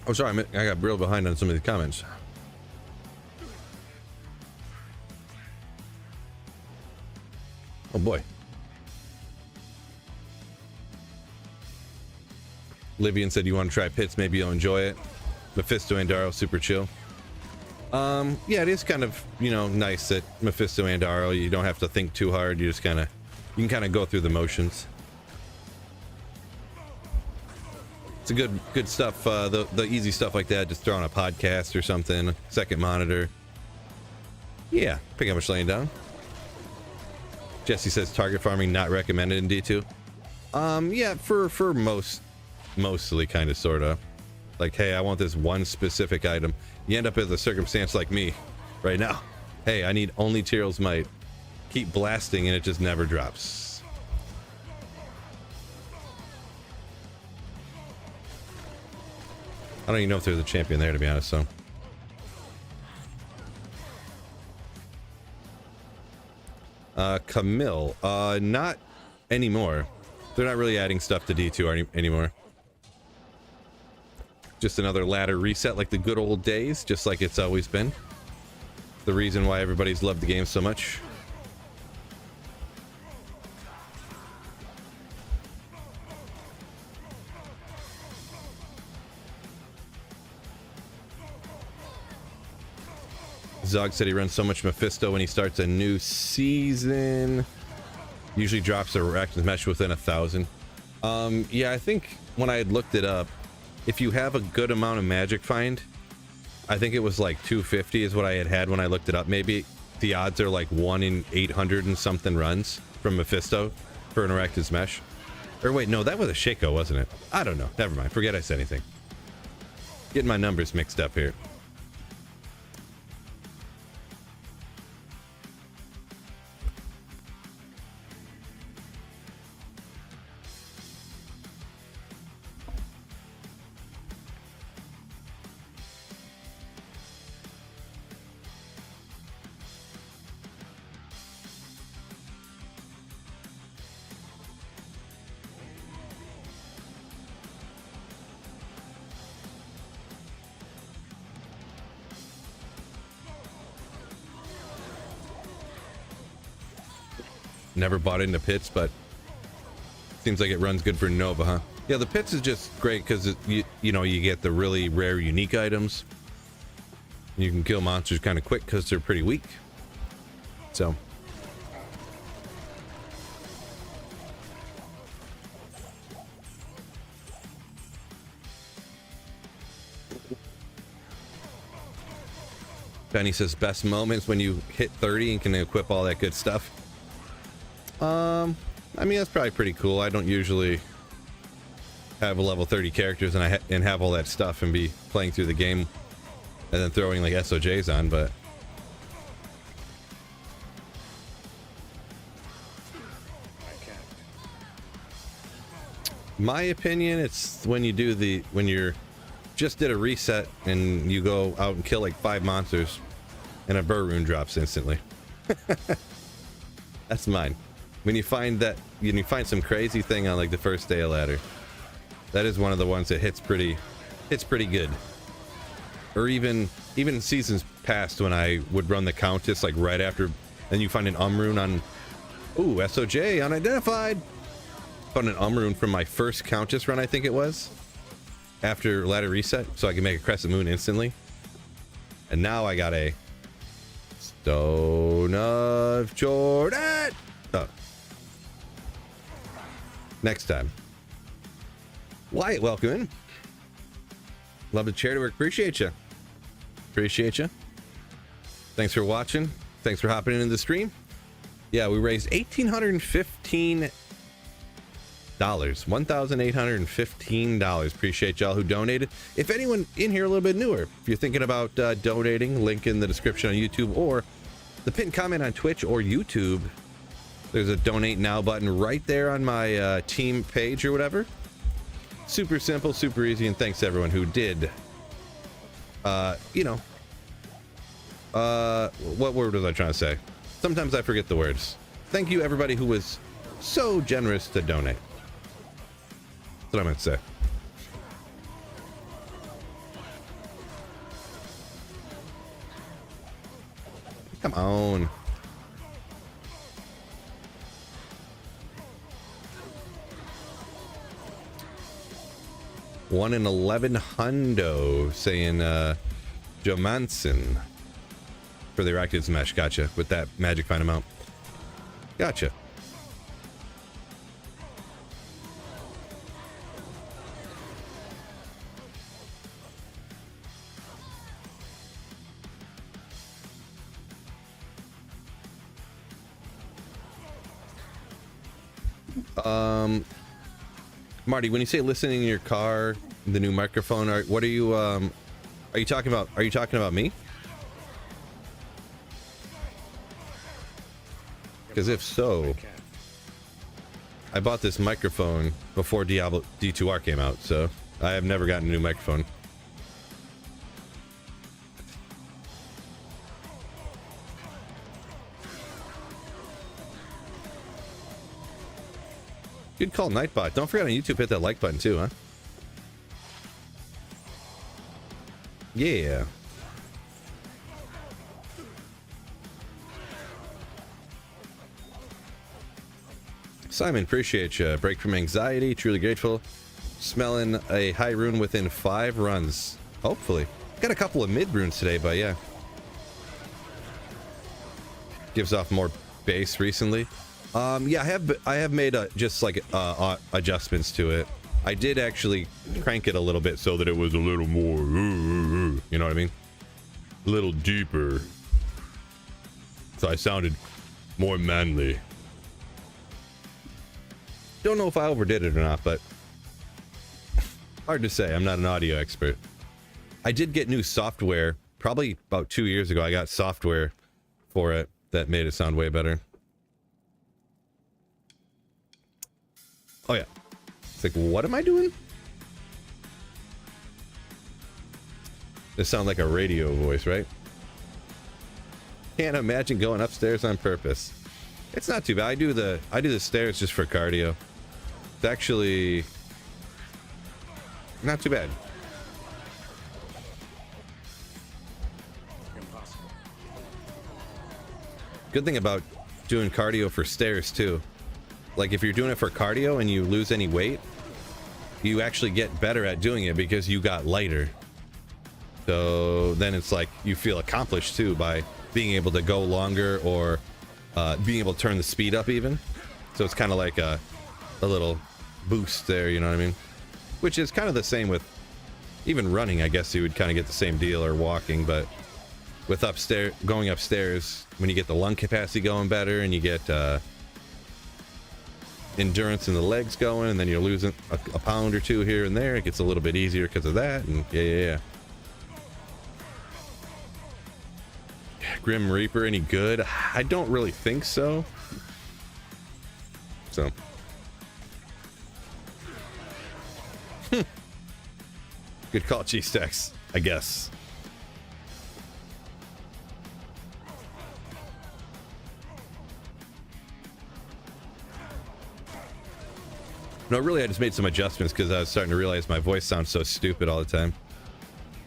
Oh, sorry, I got real behind on some of the comments. Oh boy. Livian said you want to try pits, maybe you'll enjoy it. Mephisto Andaro, super chill. Yeah, it is kind of, you know, nice that Mephisto Andaro, you don't have to think too hard, you just kind of, you can kind of go through the motions. It's a good stuff, the easy stuff like that, just throw on a podcast or something, second monitor. Yeah, pick up a laying down. Jesse says target farming not recommended in D2. Yeah, for mostly kind of sort of. Like, hey, I want this one specific item. You end up in a circumstance like me right now. Hey, I need only Tyrell's Might. Keep blasting and it just never drops. I don't even know if there's a champion there, to be honest, so. Camille, not anymore. They're not really adding stuff to D2 anymore. Just another ladder reset like the good old days, just like it's always been. The reason why everybody's loved the game so much. Zog said he runs so much Mephisto when he starts a new season. Usually drops a Arachnid Mesh within 1,000. Yeah, I think when I had looked it up, if you have a good amount of magic find, I think it was like 250 is what I had when I looked it up. Maybe the odds are like 1 in 800 and something runs from Mephisto for an Arachnid Mesh. Or wait, no, that was a Shaco, wasn't it? I don't know. Never mind. Forget I said anything. Getting my numbers mixed up here. Never bought into pits, but seems like it runs good for Nova, huh? Yeah, the pits is just great because you know, you get the really rare unique items. You can kill monsters kind of quick because they're pretty weak. So Benny says best moments when you hit 30 and can equip all that good stuff. I mean, that's probably pretty cool. I don't usually have a level 30 characters and have all that stuff and be playing through the game and then throwing like SOJs on, but I can't. my opinion, it's when you do when you're just did a reset and you go out and kill like 5 monsters and a burr rune drops instantly. That's mine. When you find that, you find some crazy thing on like the first day of ladder, that is one of the ones that hits pretty good. Or even seasons past when I would run the Countess like right after, and you find an rune on, ooh, SOJ unidentified. Found an rune from my first Countess run, I think it was, after ladder reset, so I can make a Crescent Moon instantly. And now I got a Stone of Jordan. Oh. Next time. Wyatt, welcome in. Love the charity work. Appreciate you. Appreciate you. Thanks for watching. Thanks for hopping into the stream. Yeah, we raised $1,815. $1,815. Appreciate y'all who donated. If anyone in here a little bit newer, if you're thinking about donating, link in the description on YouTube or the pinned comment on Twitch or YouTube. There's a donate now button right there on my team page or whatever. Super simple, super easy, and thanks to everyone who did, you know, What word was I trying to say? Sometimes I forget the words. Thank you, everybody who was so generous to donate. That's what I meant to say. Come on. One in 11 hundo saying Jomanson for the Arachnids mesh. Gotcha. With that magic find amount. Gotcha. Marty, when you say listening in your car, the new microphone, what are you talking about? Are you talking about me? Because if so, I bought this microphone before Diablo D2R came out, so I have never gotten a new microphone. Good call, Nightbot. Don't forget on YouTube, hit that like button too, huh? Yeah. Simon, appreciate you. Break from anxiety. Truly grateful. Smelling a high rune within 5 runs. Hopefully. Got a couple of mid runes today, but yeah. Gives off more bass recently. Yeah, I have made just like adjustments to it. I did actually crank it a little bit so that it was a little more, you know what I mean? A little deeper. So I sounded more manly. Don't know if I overdid it or not, but hard to say. I'm not an audio expert. I did get new software. Probably about 2 years ago, I got software for it that made it sound way better. Oh yeah. It's like, what am I doing? This sounds like a radio voice, right? Can't imagine going upstairs on purpose. It's not too bad. I do the stairs just for cardio. It's actually not too bad. Impossible. Good thing about doing cardio for stairs too. Like if you're doing it for cardio and you lose any weight, you actually get better at doing it because you got lighter. So then it's like you feel accomplished too by being able to go longer or being able to turn the speed up even. So it's kind of like a little boost there, you know what I mean? Which is kind of the same with even running. I guess you would kind of get the same deal, or walking, but with going upstairs, when you get the lung capacity going better and you get endurance in the legs going, and then you're losing a pound or two here and there, it gets a little bit easier because of that. And yeah. Grim Reaper any good? I don't really think so. So good call, G-Stacks, I guess. No, really, I just made some adjustments because I was starting to realize my voice sounds so stupid all the time.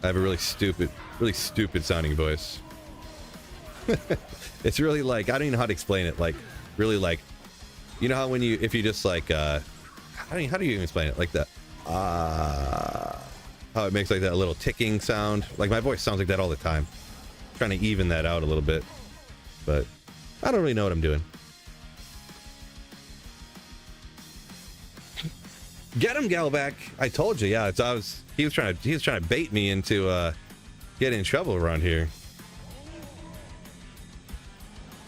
I have a really stupid sounding voice. It's really like, I don't even know how to explain it. Like, really like, you know how when if you just like, how do you even explain it? Like that, how it makes like that little ticking sound. Like my voice sounds like that all the time. I'm trying to even that out a little bit, but I don't really know what I'm doing. Get him, Galvac. I told you, yeah. He was trying to bait me into getting in trouble around here.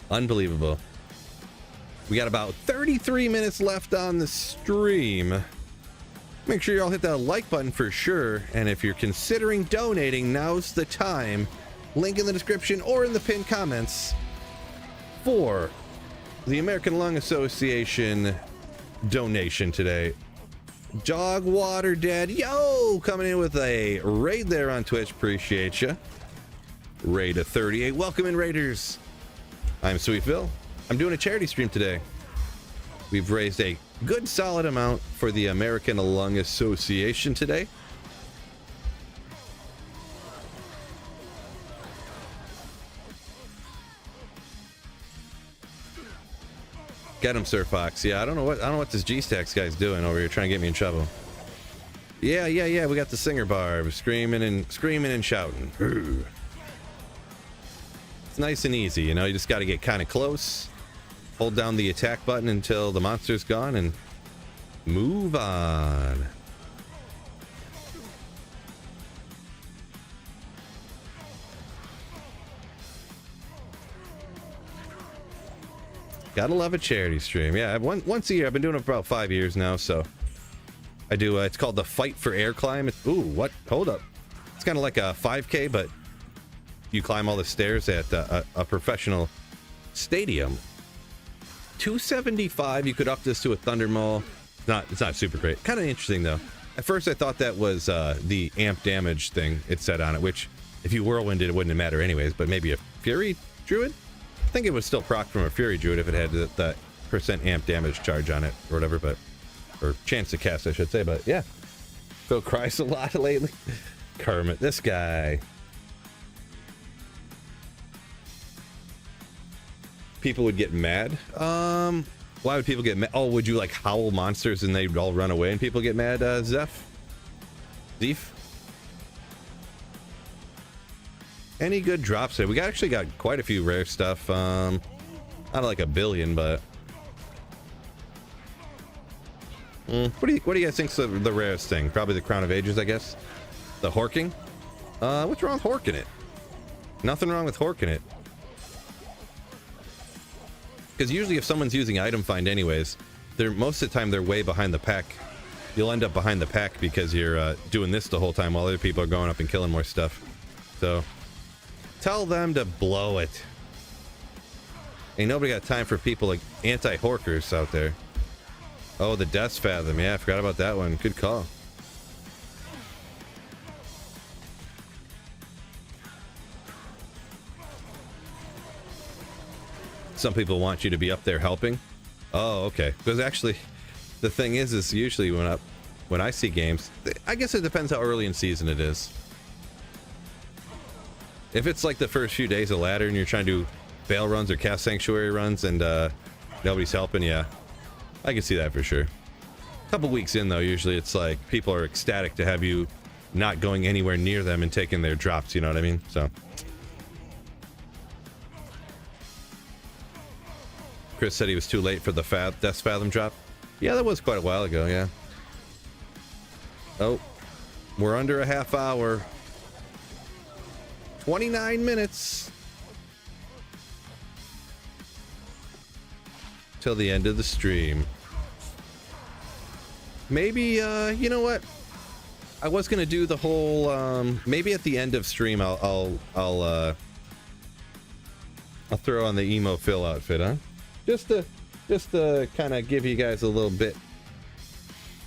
Unbelievable. We got about 33 minutes left on the stream. Make sure you all hit that like button for sure. And if you're considering donating, now's the time. Link in the description or in the pinned comments for the American Lung Association donation today. Dog Water Dad, yo, coming in with a raid there on Twitch. Appreciate you. Raid of 38. Welcome in, Raiders. I'm Sweet Phil. I'm doing a charity stream today. We've raised a good solid amount for the American Lung Association today. Get him, Sir Fox. Yeah, I don't know what this G-Stacks guy's doing over here, trying to get me in trouble. Yeah. We got the singer bar, screaming and shouting. It's nice and easy, you know. You just got to get kind of close, hold down the attack button until the monster's gone, and move on. Gotta love a charity stream. Yeah, once a year. I've been doing it for about 5 years now, so I do. It's called the Fight for Air Climb. Ooh, what? Hold up. It's kind of like a 5K, but you climb all the stairs at a professional stadium. 275. You could up this to a Thunder Mall. It's not super great. Kind of interesting though. At first, I thought that was the amp damage thing it said on it, which if you whirlwinded, it wouldn't matter anyways. But maybe a Fury Druid. I think it would still proc from a Fury Druid if it had that percent amp damage charge on it or whatever, or chance to cast, I should say. But yeah, Phil cries a lot lately. Kermit, this guy. People would get mad. Why would people get mad? Oh, would you like howl monsters and they'd all run away and people get mad? Zeph? Any good drops there? We actually got quite a few rare stuff. Not like a billion, but what do you guys think's the rarest thing? Probably the Crown of Ages, I guess. The Horking. What's wrong with Horking it? Nothing wrong with Horking it. Because usually if someone's using item find anyways, most of the time they're way behind the pack. You'll end up behind the pack because you're doing this the whole time while other people are going up and killing more stuff. So tell them to blow it. Ain't nobody got time for people like anti-horkers out there. Oh, the Death Fathom. Yeah, I forgot about that one. Good call. Some people want you to be up there helping. Oh, okay. Because actually, the thing is usually when I see games, I guess it depends how early in season it is. If it's like the first few days of ladder and you're trying to do Veil runs or Cast Sanctuary runs and nobody's helping, yeah, I can see that for sure. A couple weeks in though, usually it's like people are ecstatic to have you not going anywhere near them and taking their drops, you know what I mean? So Chris said he was too late for the Death Fathom drop. Yeah, that was quite a while ago, yeah. Oh, we're under a half hour. 29 minutes till the end of the stream. Maybe you know what, I was gonna do the whole maybe at the end of stream I'll throw on the emo Phil outfit, huh? Just to kind of give you guys a little bit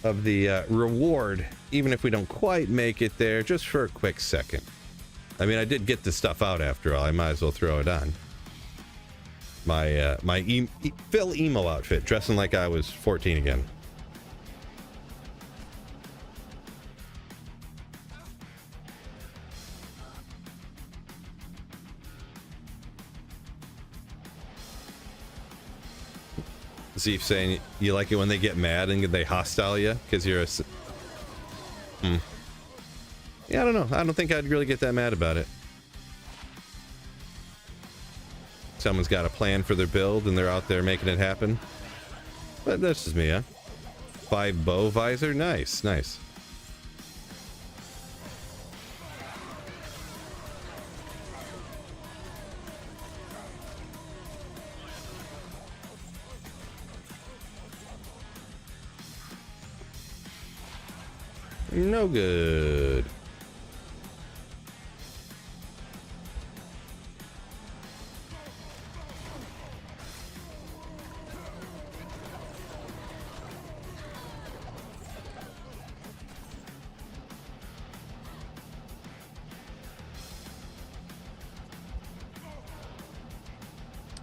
of the reward, even if we don't quite make it there, just for a quick second. I mean, I did get the stuff out after all. I might as well throw it on. My Phil emo outfit, dressing like I was 14 again. Zeef saying you like it when they get mad and they hostile you because you're a. Yeah, I don't know. I don't think I'd really get that mad about it. Someone's got a plan for their build and they're out there making it happen. But that's just me, huh? 5 bow visor, nice. No good.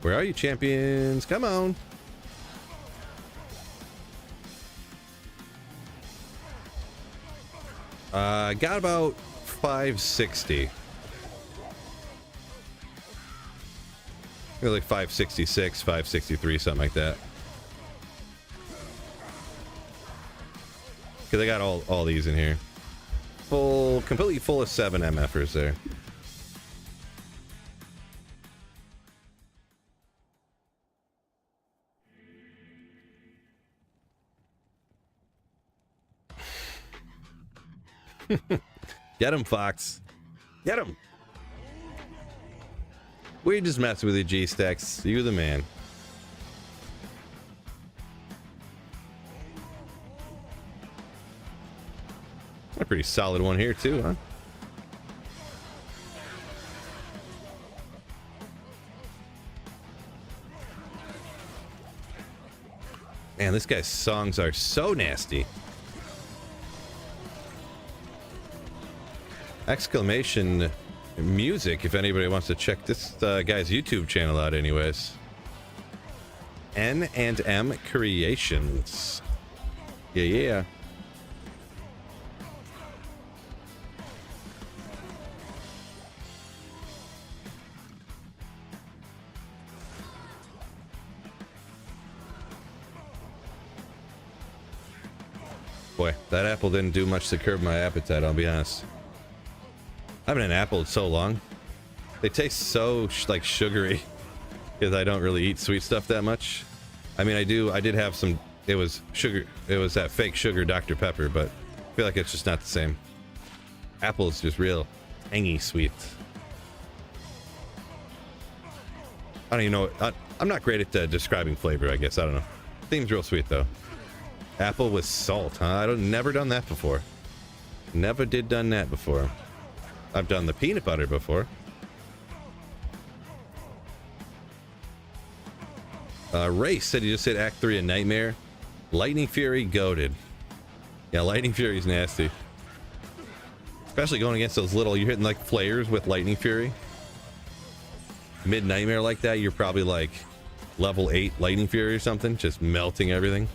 Where are you, champions? Come on. Got about 560. Like 566, 563, something like that. Because I got all these in here. Completely full of 7 MFers there. Get him, Fox. Get him. We just mess with you, G-Stacks. You the man. A pretty solid one here, too, huh? Man, this guy's songs are so nasty. Exclamation music, if anybody wants to check this guy's YouTube channel out anyways. N&M Creations. Yeah. Boy, that apple didn't do much to curb my appetite, I'll be honest. I haven't had an apple in so long. They taste so like sugary because I don't really eat sweet stuff that much. I mean, I did have some. It was sugar. It was that fake sugar Dr. Pepper, but I feel like it's just not the same. Apple is just real tangy sweet. I don't even know. I'm not great at describing flavor, I guess. I don't know. Seems real sweet though. Apple with salt, huh? Never done that before. Never did done that before. I've done the peanut butter before. Ray said he just hit Act 3 of Nightmare. Lightning Fury goated. Yeah, Lightning Fury's nasty. Especially going against those little, you're hitting like flares with Lightning Fury. Mid Nightmare like that, you're probably like level 8 Lightning Fury or something, just melting everything.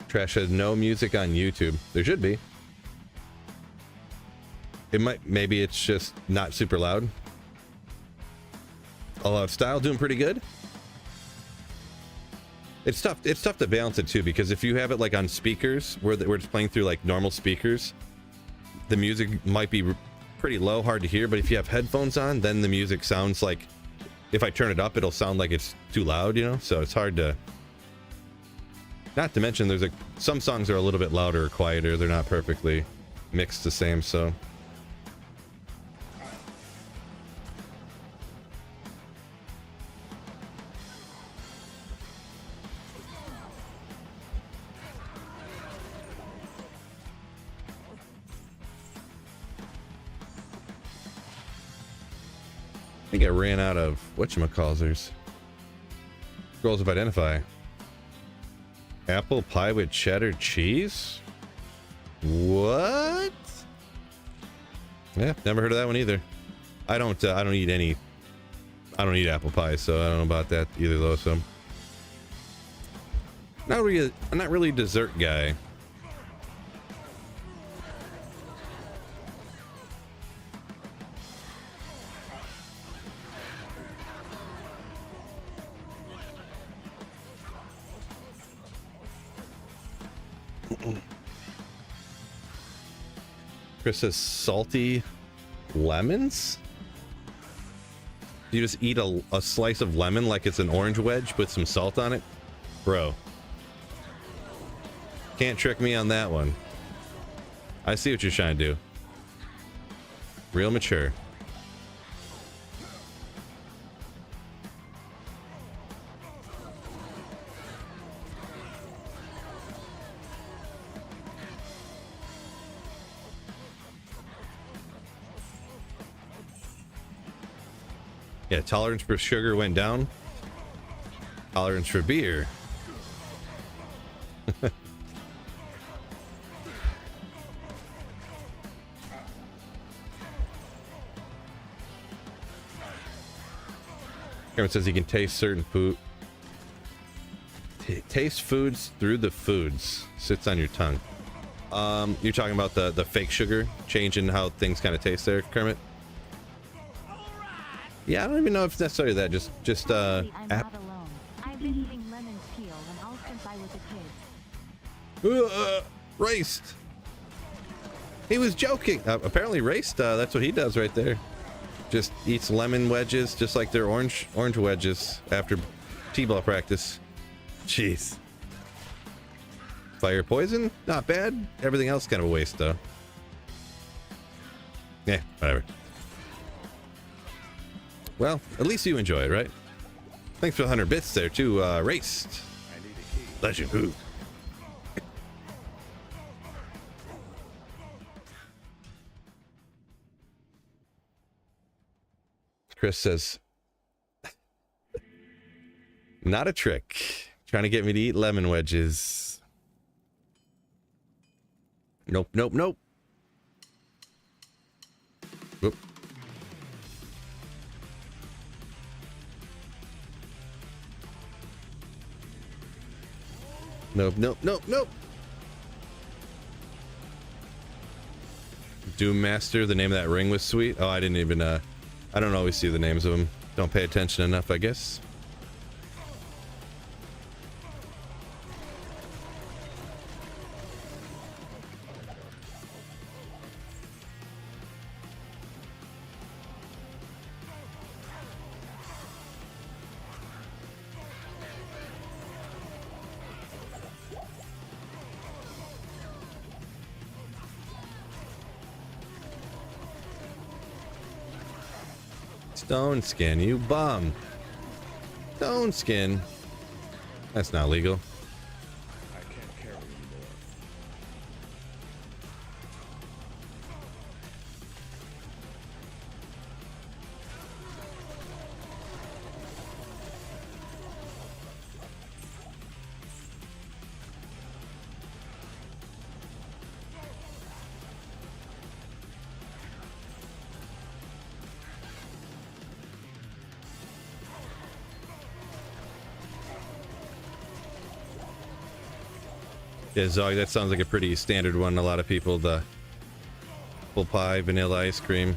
Trash has no music on YouTube. There should be. Maybe it's just not super loud. All Out Style doing pretty good. It's tough to balance it too, because if you have it like on speakers where it's playing through like normal speakers, the music might be pretty low, hard to hear, but if you have headphones on, then the music sounds like, if I turn it up, it'll sound like it's too loud, you know? So it's hard to. Not to mention, there's some songs are a little bit louder or quieter. They're not perfectly mixed the same, so. I think I ran out of whatchamacallers. Scrolls of Identify. Apple pie with cheddar cheese? What? Yeah, never heard of that one either. I don't eat apple pie, so I don't know about that either though, so. I'm not really a dessert guy. Chris says salty lemons? You just eat a slice of lemon like it's an orange wedge with some salt on it? Bro. Can't trick me on that one. I see what you're trying to do. Real mature. Yeah, tolerance for sugar went down. Tolerance for beer. Cameron says he can taste certain food. Taste foods through the foods. Sits on your tongue. You're talking about the fake sugar changing how things kind of taste there, Kermit? Yeah, I don't even know if it's necessarily that. Just Actually, I'm not alone. I've been eating lemon peel and all since I was a kid. Raced. He was joking. Apparently raced. That's what he does right there. Just eats lemon wedges, just like their orange wedges after t-ball practice. Jeez. Fire poison, not bad. Everything else kind of a waste though. Yeah, whatever. Well, at least you enjoy it, right? Thanks for the 100 bits there too, Raced. I need a key. Legend. Ooh. Chris says, not a trick. Trying to get me to eat lemon wedges. Nope, nope, nope. Whoop. Nope, nope, nope, nope. Doom Master, the name of that ring was sweet. Oh, I didn't even, I don't always see the names of them. Don't pay attention enough, I guess. Stone skin, you bum. Stone skin. That's not legal. I can't carry anymore. Yeah, Zog, that sounds like a pretty standard one. A lot of people, the apple pie, vanilla ice cream,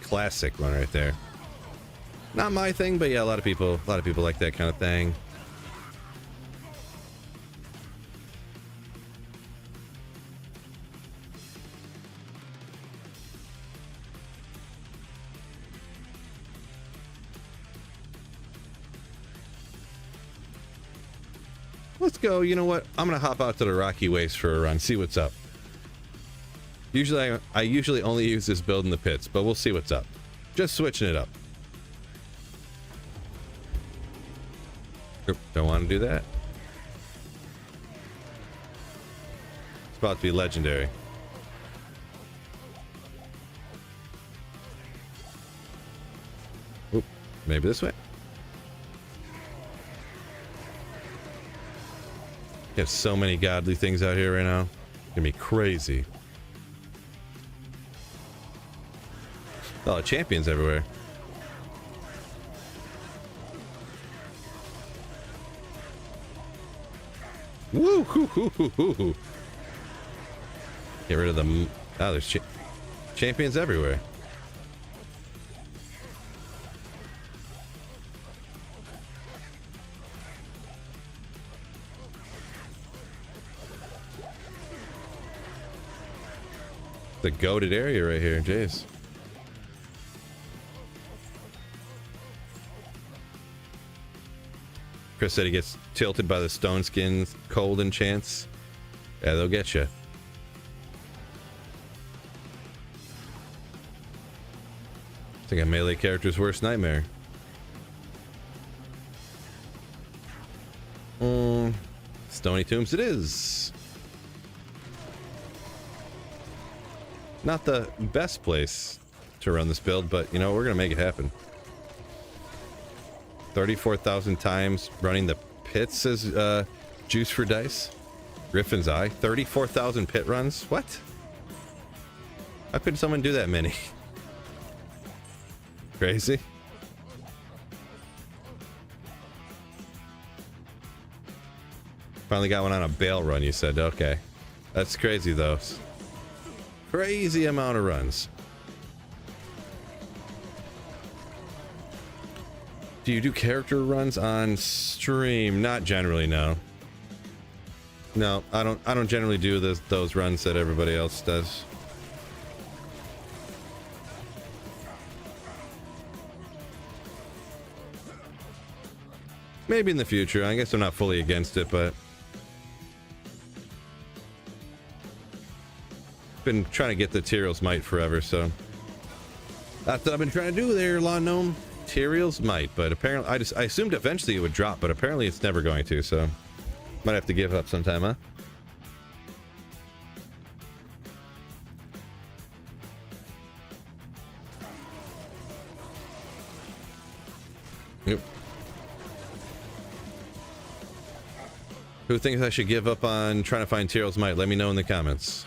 classic one right there. Not my thing, but yeah, a lot of people like that kind of thing. Let's go. You know what? I'm gonna hop out to the Rocky Waste for a run, see what's up. Usually I usually only use this build in the pits, but we'll see what's up. Just switching it up. Oop, don't want to do that. It's about to be legendary. Oop, maybe this way. You have so many godly things out here right now. It's gonna be crazy. Oh, champions everywhere. Woo hoo hoo hoo hoo hoo. Get rid of them. Oh, there's champions everywhere. The goated area right here, jeez. Chris said he gets tilted by the stone skins, cold enchants. Yeah, they'll get you. It's like a melee character's worst nightmare. Stony Tombs it is. Not the best place to run this build, but you know, we're gonna make it happen. 34,000 times running the pits as juice for dice. Griffin's Eye. 34,000 pit runs? What? How could someone do that many? Crazy. Finally got one on a bail run, you said. Okay. That's crazy, though. Crazy amount of runs. Do you do character runs on stream? Not generally, no. No, I don't generally do those runs that everybody else does. Maybe in the future. I guess I'm not fully against it, but been trying to get the Tyrael's Might forever, so that's what I've been trying to do there, Lawn Gnome. Tyrael's Might, but apparently I assumed eventually it would drop, but apparently it's never going to, so might have to give up sometime, huh? Yep. Who thinks I should give up on trying to find Tyrael's Might? Let me know in the comments.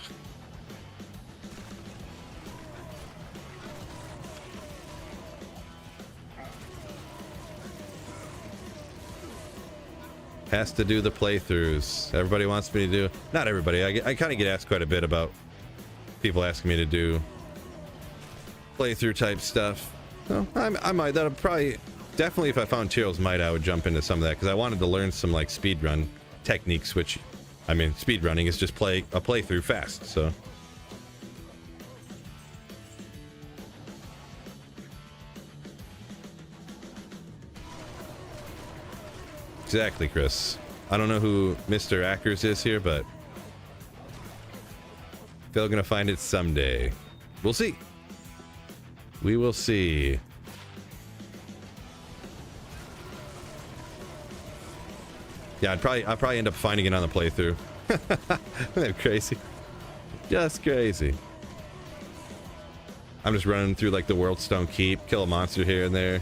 Has to do the playthroughs. Everybody wants me to do. Not everybody. I kind of get asked quite a bit about people asking me to do playthrough type stuff. So I might. That'll probably definitely, if I found Tyrael's Might, I would jump into some of that because I wanted to learn some like speedrun techniques. Which, I mean, speedrunning is just play a playthrough fast. So. Exactly, Chris. I don't know who Mr. Ackers is here, but they're gonna find it someday. We'll see. We will see. Yeah, I'd probably end up finding it on the playthrough. Isn't that crazy? Just crazy. I'm just running through like the Worldstone Keep, kill a monster here and there,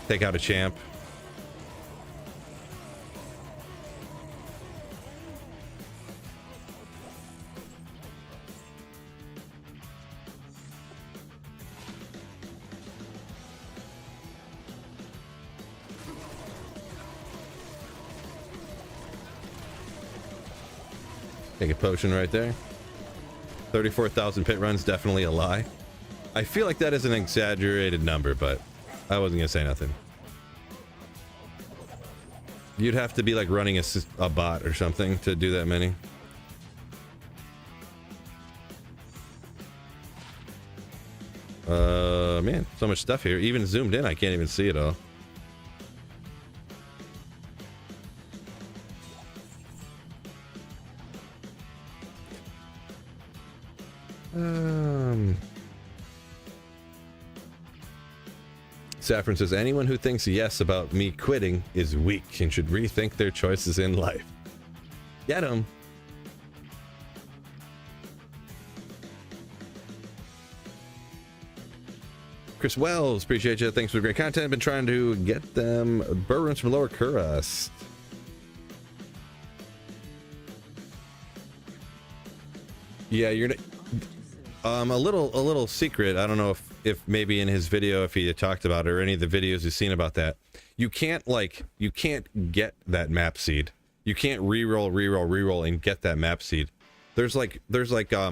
take out a champ. Take a potion right there. 34,000 pit runs, definitely a lie. I feel like that is an exaggerated number, but I wasn't gonna say nothing. You'd have to be like running a bot or something to do that many. Man, so much stuff here. Even zoomed in, I can't even see it all. Saffron says, anyone who thinks yes about me quitting is weak and should rethink their choices in life. Get 'em. Chris Wells, appreciate you. Thanks for the great content. Been trying to get them burns from Lower Kurast. Yeah, you're a little secret. I don't know if maybe in his video, if he had talked about it or any of the videos you've seen about that, you can't get that map seed. You can't reroll and get that map seed. There's like I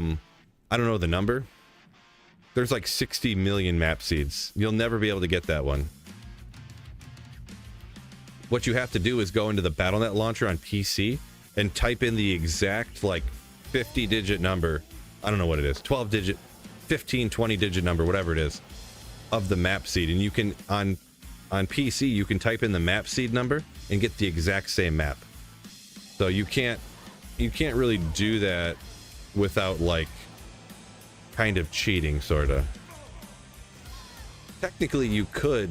don't know the number. There's like 60 million map seeds. You'll never be able to get that one. What you have to do is go into the BattleNet launcher on PC and type in the exact like 50-digit number. I don't know what it is. 12-digit, 15, 20-digit number, whatever it is, of the map seed. And you can on PC you can type in the map seed number and get the exact same map. So you can't really do that without like kind of cheating, sorta. Technically you could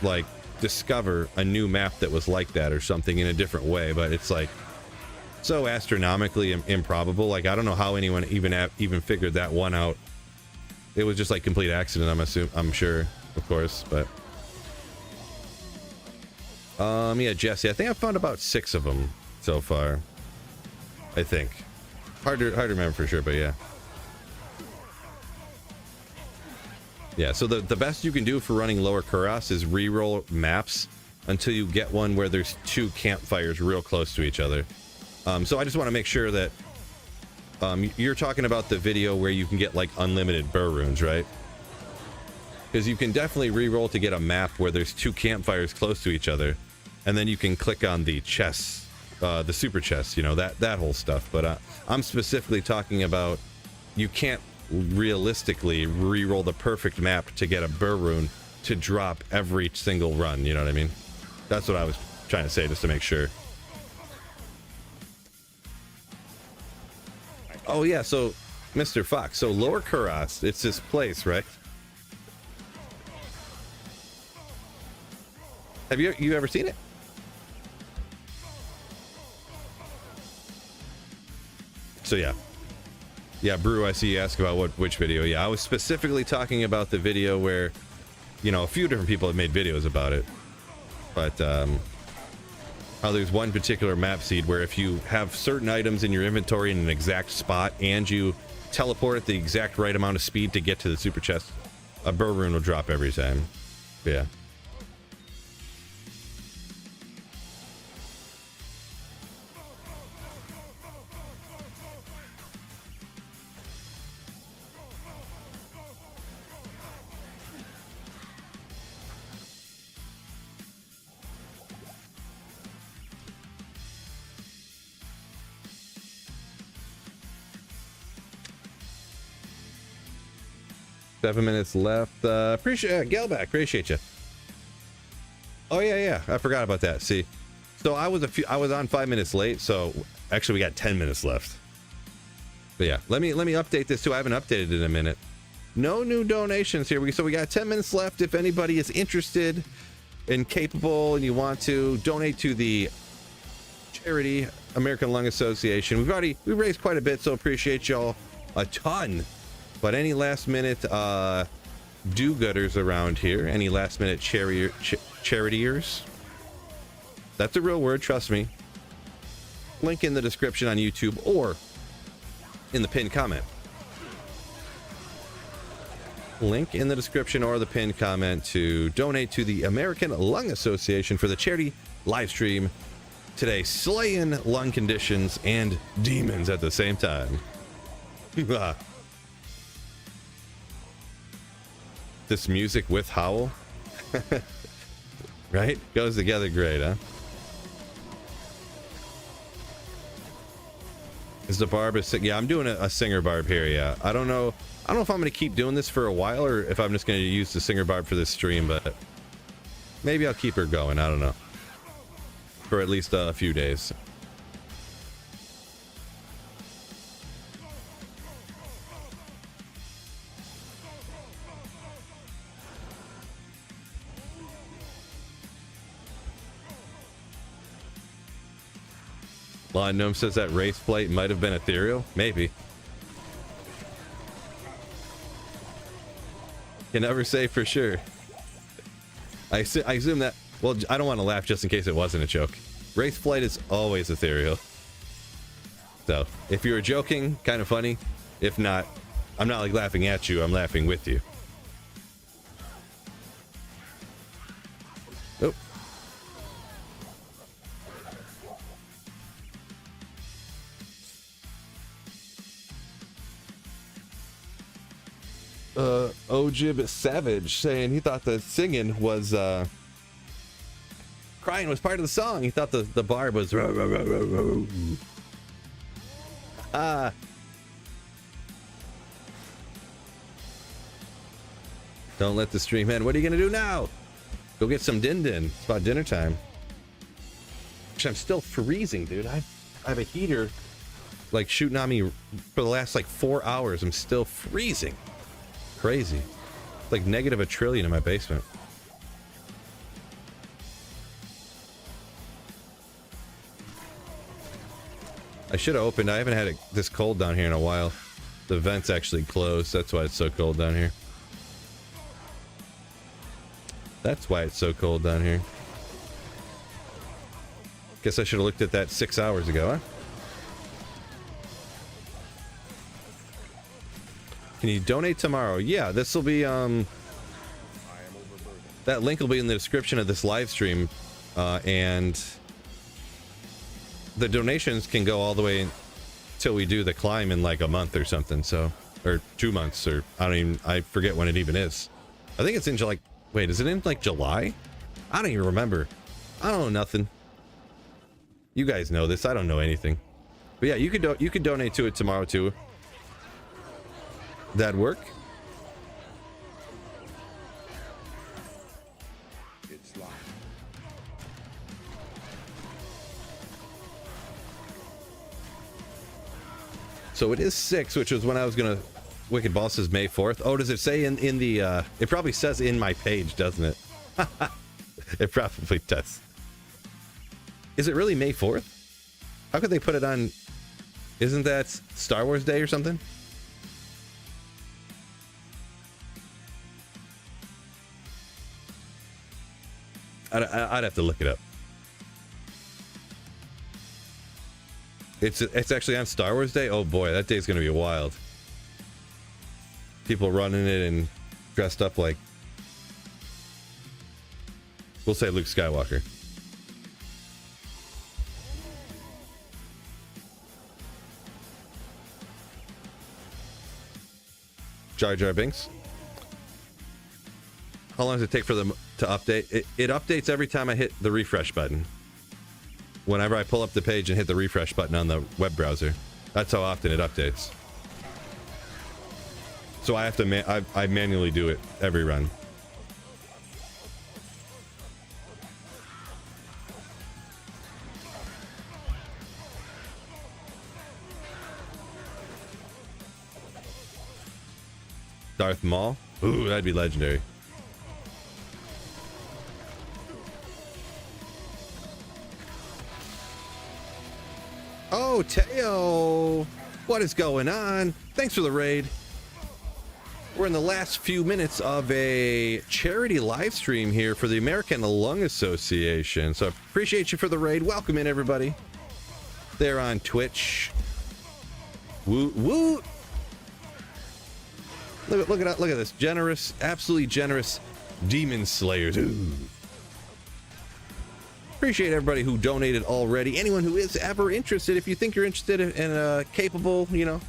like discover a new map that was like that or something in a different way, but it's like so astronomically improbable. Like I don't know how anyone even figured that one out. It was just like complete accident, I'm sure, of course, but Yeah, Jesse, I think I've found about 6 of them so far. I think. Hard to remember for sure, but yeah. Yeah, so the best you can do for running lower Kuras is re-roll maps until you get one where there's 2 campfires real close to each other. So I just want to make sure that you're talking about the video where you can get like unlimited burr runes, right? Because you can definitely re-roll to get a map where there's 2 campfires close to each other, and then you can click on the chests, the super chests, you know, that whole stuff. But I'm specifically talking about you can't realistically re-roll the perfect map to get a burr rune to drop every single run, you know what I mean? That's what I was trying to say, just to make sure. Oh yeah, so Mr. Fox, so Lower Kuras, it's this place, right? Have you ever seen it? So yeah, Brew, I see you ask about which video. Yeah, I was specifically talking about the video where, you know, a few different people have made videos about it, but how there's one particular map seed where if you have certain items in your inventory in an exact spot and you teleport at the exact right amount of speed to get to the super chest, a burr rune will drop every time. Yeah. Seven minutes left. Appreciate Gelback. Appreciate you. Oh yeah, I forgot about that. See, so I was on 5 minutes late. So actually, we got 10 minutes left. But yeah, let me update this too. I haven't updated it in a minute. No new donations here. So we got 10 minutes left. If anybody is interested and capable, and you want to donate to the charity American Lung Association, we raised quite a bit. So appreciate y'all a ton. But any last minute do-gooders around here, any last minute charitiers, that's a real word, trust me. Link in the description on YouTube or in the pinned comment. Link in the description or the pinned comment to donate to the American Lung Association for the charity live stream today, slaying lung conditions and demons at the same time. This music with Howl, right? Goes together great, huh? Is the barb a sing? Yeah, I'm doing a singer barb here. Yeah, I don't know if I'm gonna keep doing this for a while or if I'm just gonna use the singer barb for this stream, but maybe I'll keep her going. I don't know, for at least a few days. Law Gnome says that race flight might have been ethereal. Maybe. Can never say for sure. I assume that. Well, I don't want to laugh just in case it wasn't a joke. Wraith flight is always ethereal. So, if you were joking, kind of funny. If not, I'm not like laughing at you, I'm laughing with you. Oh. Ojib Savage saying he thought the singing was crying was part of the song. He thought the barb was Don't let the stream end. What are you gonna do now? Go get some din din. It's about dinner time. Actually, I'm still freezing, dude. I have a heater like shooting on me for the last like 4 hours. I'm still freezing. Crazy. It's like negative a trillion in my basement. I should have opened. I haven't had it this cold down here in a while. The vent's actually closed. That's why it's so cold down here. That's why it's so cold down here. Guess I should have looked at that 6 hours ago, huh? Can you donate tomorrow? Yeah, this will be, I am overburdened. that link will be in the description of this live stream, and the donations can go all the way till we do the climb in like a month or something, so, or 2 months, or I forget when it even is. I think it's in July. Wait, is it in like July? I don't even remember. I don't know nothing. You guys know this. I don't know anything. But yeah, you could donate to it tomorrow too. That'd work. It's locked. So it is 6, which was when I was gonna. Wicked Ball says May 4th. Oh, does it say in the? It probably says in my page, doesn't it? It probably does. Is it really May 4th? How could they put it on? Isn't that Star Wars Day or something? I'd have to look it up. It's actually on Star Wars Day? Oh boy, that day's gonna be wild. People running it and dressed up like, we'll say Luke Skywalker. Jar Jar Binks. How long does it take for them to update? It updates every time I hit the refresh button. Whenever I pull up the page and hit the refresh button on the web browser. That's how often it updates. So I have to I manually do it every run. Darth Maul? Ooh, that'd be legendary. Oh, Teo! What is going on? Thanks for the raid. We're in the last few minutes of a charity live stream here for the American Lung Association. So I appreciate you for the raid. Welcome in, everybody. They're on Twitch. Woot woot! Look at this. Generous, absolutely generous Demon Slayers. Ooh. Appreciate everybody who donated already. Anyone who is ever interested, if you think you're interested and capable, you know,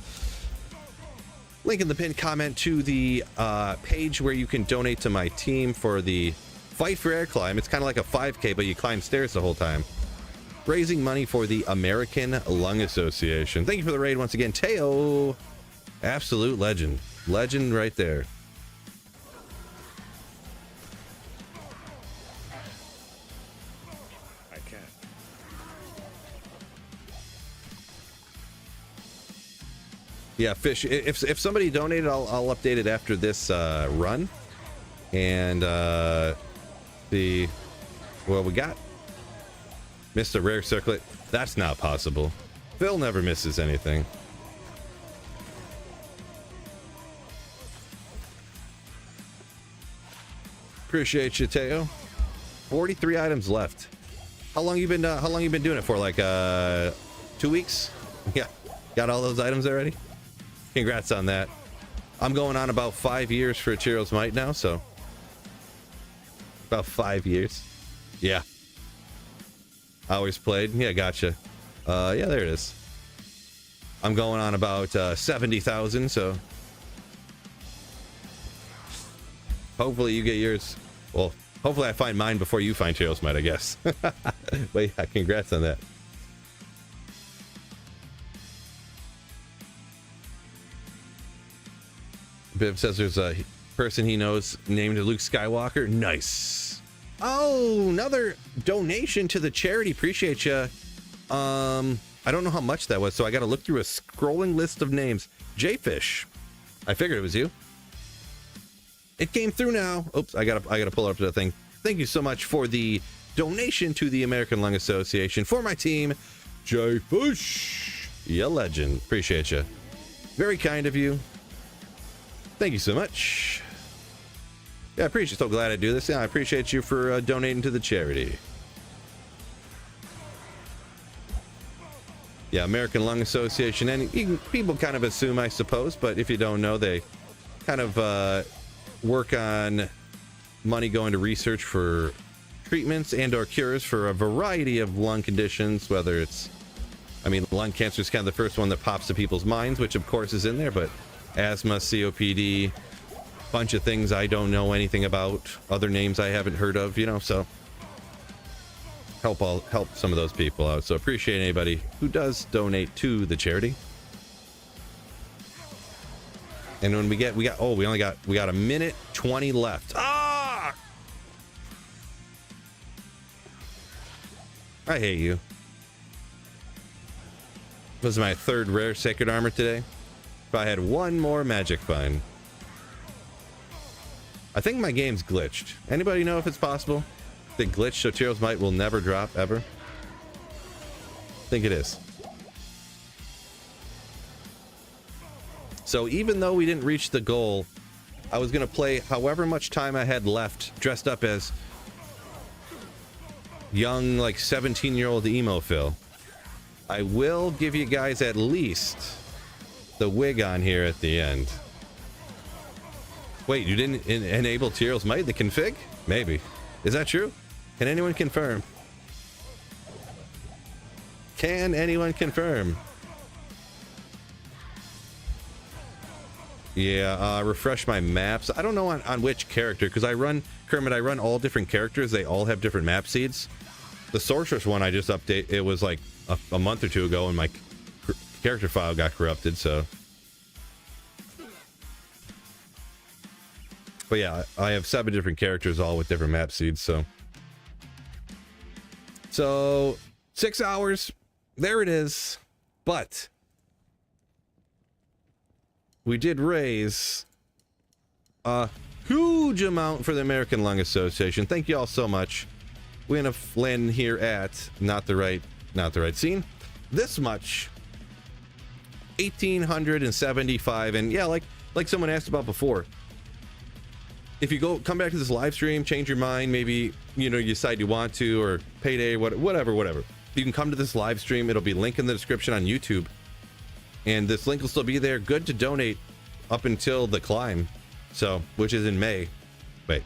link in the pinned comment to the page where you can donate to my team for the Fight for Air climb. It's kind of like a 5K, but you climb stairs the whole time. Raising money for the American Lung Association. Thank you for the raid once again, Teo. Absolute legend. Legend right there. I can't. Yeah, Fish. If somebody donated, I'll update it after this run. And we got Mr. Rare Circlet. That's not possible. Phil never misses anything. Appreciate you, Teo. 43 items left. How long you been doing it for? Like 2 weeks? Yeah. Got all those items already? Congrats on that. I'm going on about 5 years for Chiro's Might now, so about 5 years. Yeah. Hours played. Yeah, gotcha. Yeah, there it is. I'm going on about 70,000, so hopefully you get yours. Well, hopefully I find mine before you find Chiro's Might, I guess. But yeah, congrats on that. Biv says there's a person he knows named Luke Skywalker. Nice. Oh, another donation to the charity. Appreciate you. I don't know how much that was, so I got to look through a scrolling list of names. Jfish. I figured it was you. It came through now. Oops, I gotta pull up the thing. Thank you so much for the donation to the American Lung Association for my team, Jfish. You legend. Appreciate you. Very kind of you. Thank you so much. Yeah, I appreciate. So glad I do this. Yeah, I appreciate you for donating to the charity. Yeah, American Lung Association, and people kind of assume, I suppose, but if you don't know, they kind of work on money going to research for treatments and or cures for a variety of lung conditions, whether it's, I mean, lung cancer is kind of the first one that pops to people's minds, which of course is in there, but asthma, COPD, bunch of things I don't know anything about, other names I haven't heard of, you know, so help some of those people out. So appreciate anybody who does donate to the charity. And when we got a minute 20 left. Ah! I hate you. This is my third rare sacred armor today. If I had one more magic find. I think my game's glitched. Anybody know if it's possible? The glitch so Teros Might will never drop ever? I think it is. So even though we didn't reach the goal, I was going to play however much time I had left dressed up as young, like 17-year-old emo Phil. I will give you guys at least the wig on here at the end. Wait, you didn't enable Teros Might, the config? Maybe. Is that true? Can anyone confirm? Can anyone confirm? Yeah, refresh my maps. I don't know on which character, because I run, Kermit, I run all different characters. They all have different map seeds. The Sorceress one I just update, it was like a month or two ago, and my character file got corrupted, so. But yeah, I have 7 different characters, all with different map seeds, so. So, 6 hours, there it is, but we did raise a huge amount for the American Lung Association. Thank you all so much. We're gonna land here at not the right scene. This much, 1,875, and yeah, like someone asked about before. If you come back to this live stream, change your mind, maybe, you know, you decide you want to, or payday, whatever. You can come to this live stream. It'll be linked in the description on YouTube. And this link will still be there. Good to donate up until the climb. So, which is in May. Wait.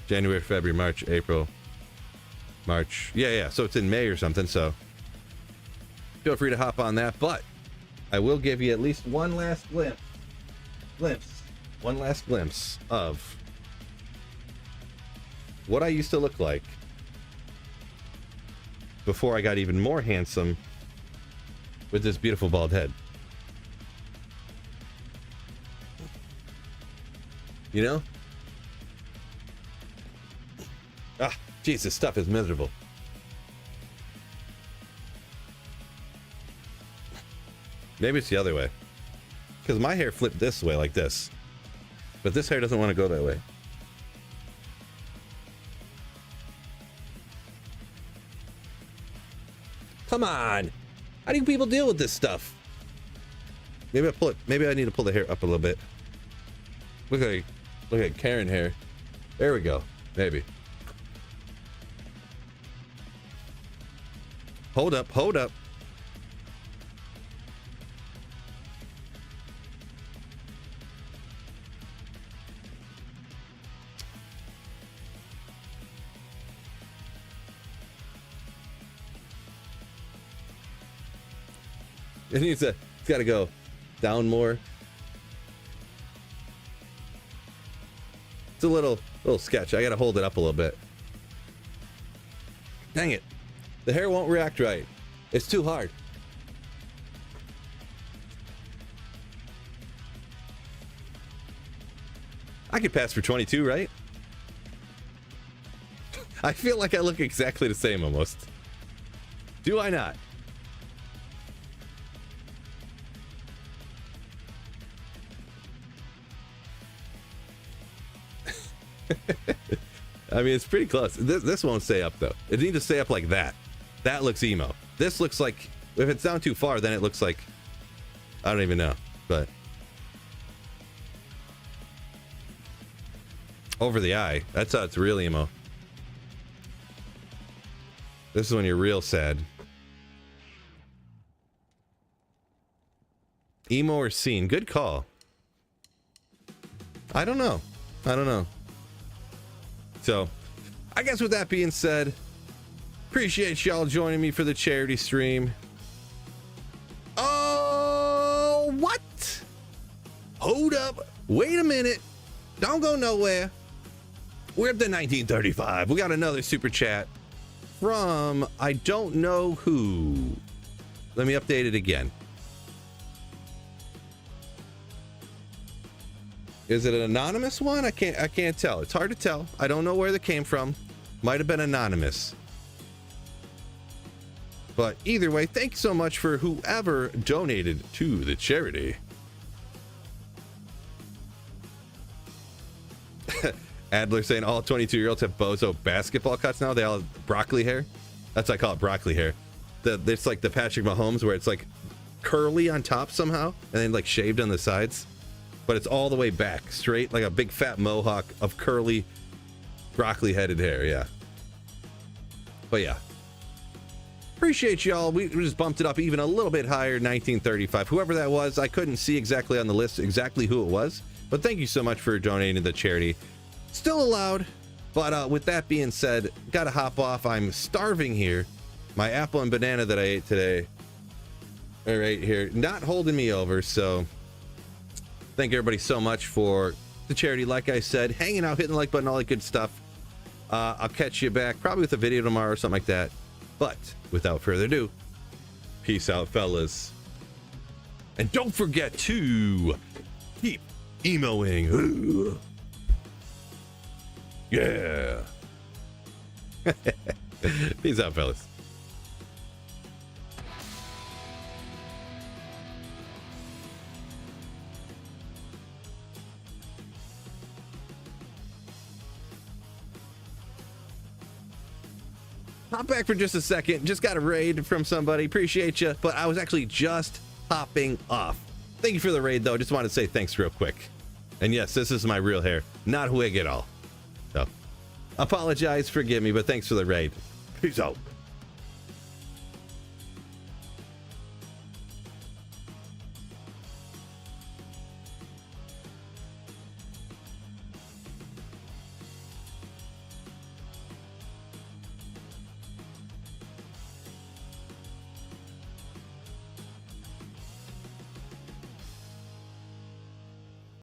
January, February, March, April. March. Yeah. So it's in May or something. So feel free to hop on that. But I will give you at least one last glimpse. One last glimpse of what I used to look like before I got even more handsome with this beautiful bald head. You know? Ah, jeez, this stuff is miserable. Maybe it's the other way. Because my hair flipped this way, like this. But this hair doesn't want to go that way. Come on! How do people deal with this stuff? Maybe I need to pull the hair up a little bit. Look at Karen hair. There we go. Maybe. Hold up. It's got to go down more. It's a little sketch. I got to hold it up a little bit. Dang it. The hair won't react right. It's too hard. I could pass for 22, right? I feel like I look exactly the same almost. Do I not? I mean, it's pretty close. This won't stay up, though. It needs to stay up like that. That looks emo. This looks like, if it's down too far, then it looks like, I don't even know, but over the eye. That's how it's real emo. This is when you're real sad. Emo or scene? Good call. I don't know. So, I guess with that being said, appreciate y'all joining me for the charity stream. Oh, what? Hold up. Wait a minute. Don't go nowhere. We're up to 1935. We got another super chat from I don't know who. Let me update it again. Is it an anonymous one? I can't tell. It's hard to tell. I don't know where that came from. Might have been anonymous. But either way, thanks so much for whoever donated to the charity. Adler saying all 22-year-olds have bozo basketball cuts now. They all have broccoli hair. That's what I call it, broccoli hair. It's like the Patrick Mahomes where it's like curly on top somehow and then like shaved on the sides. But it's all the way back, straight, like a big fat mohawk of curly broccoli-headed hair, yeah. But yeah. Appreciate y'all. We just bumped it up even a little bit higher, 1935. Whoever that was, I couldn't see exactly on the list exactly who it was. But thank you so much for donating to the charity. Still allowed, but with that being said, gotta hop off. I'm starving here. My apple and banana that I ate today are right here, not holding me over, so thank everybody so much for the charity. Like I said, hanging out, hitting the like button, all that good stuff. I'll catch you back probably with a video tomorrow or something like that. But without further ado, peace out, fellas. And don't forget to keep emoing. Ooh. Yeah. Peace out, fellas. Hop back for just a second. Just got a raid from somebody. Appreciate you. But I was actually just hopping off. Thank you for the raid, though. Just wanted to say thanks real quick. And yes, this is my real hair. Not wig at all. So, apologize. Forgive me. But thanks for the raid. Peace out.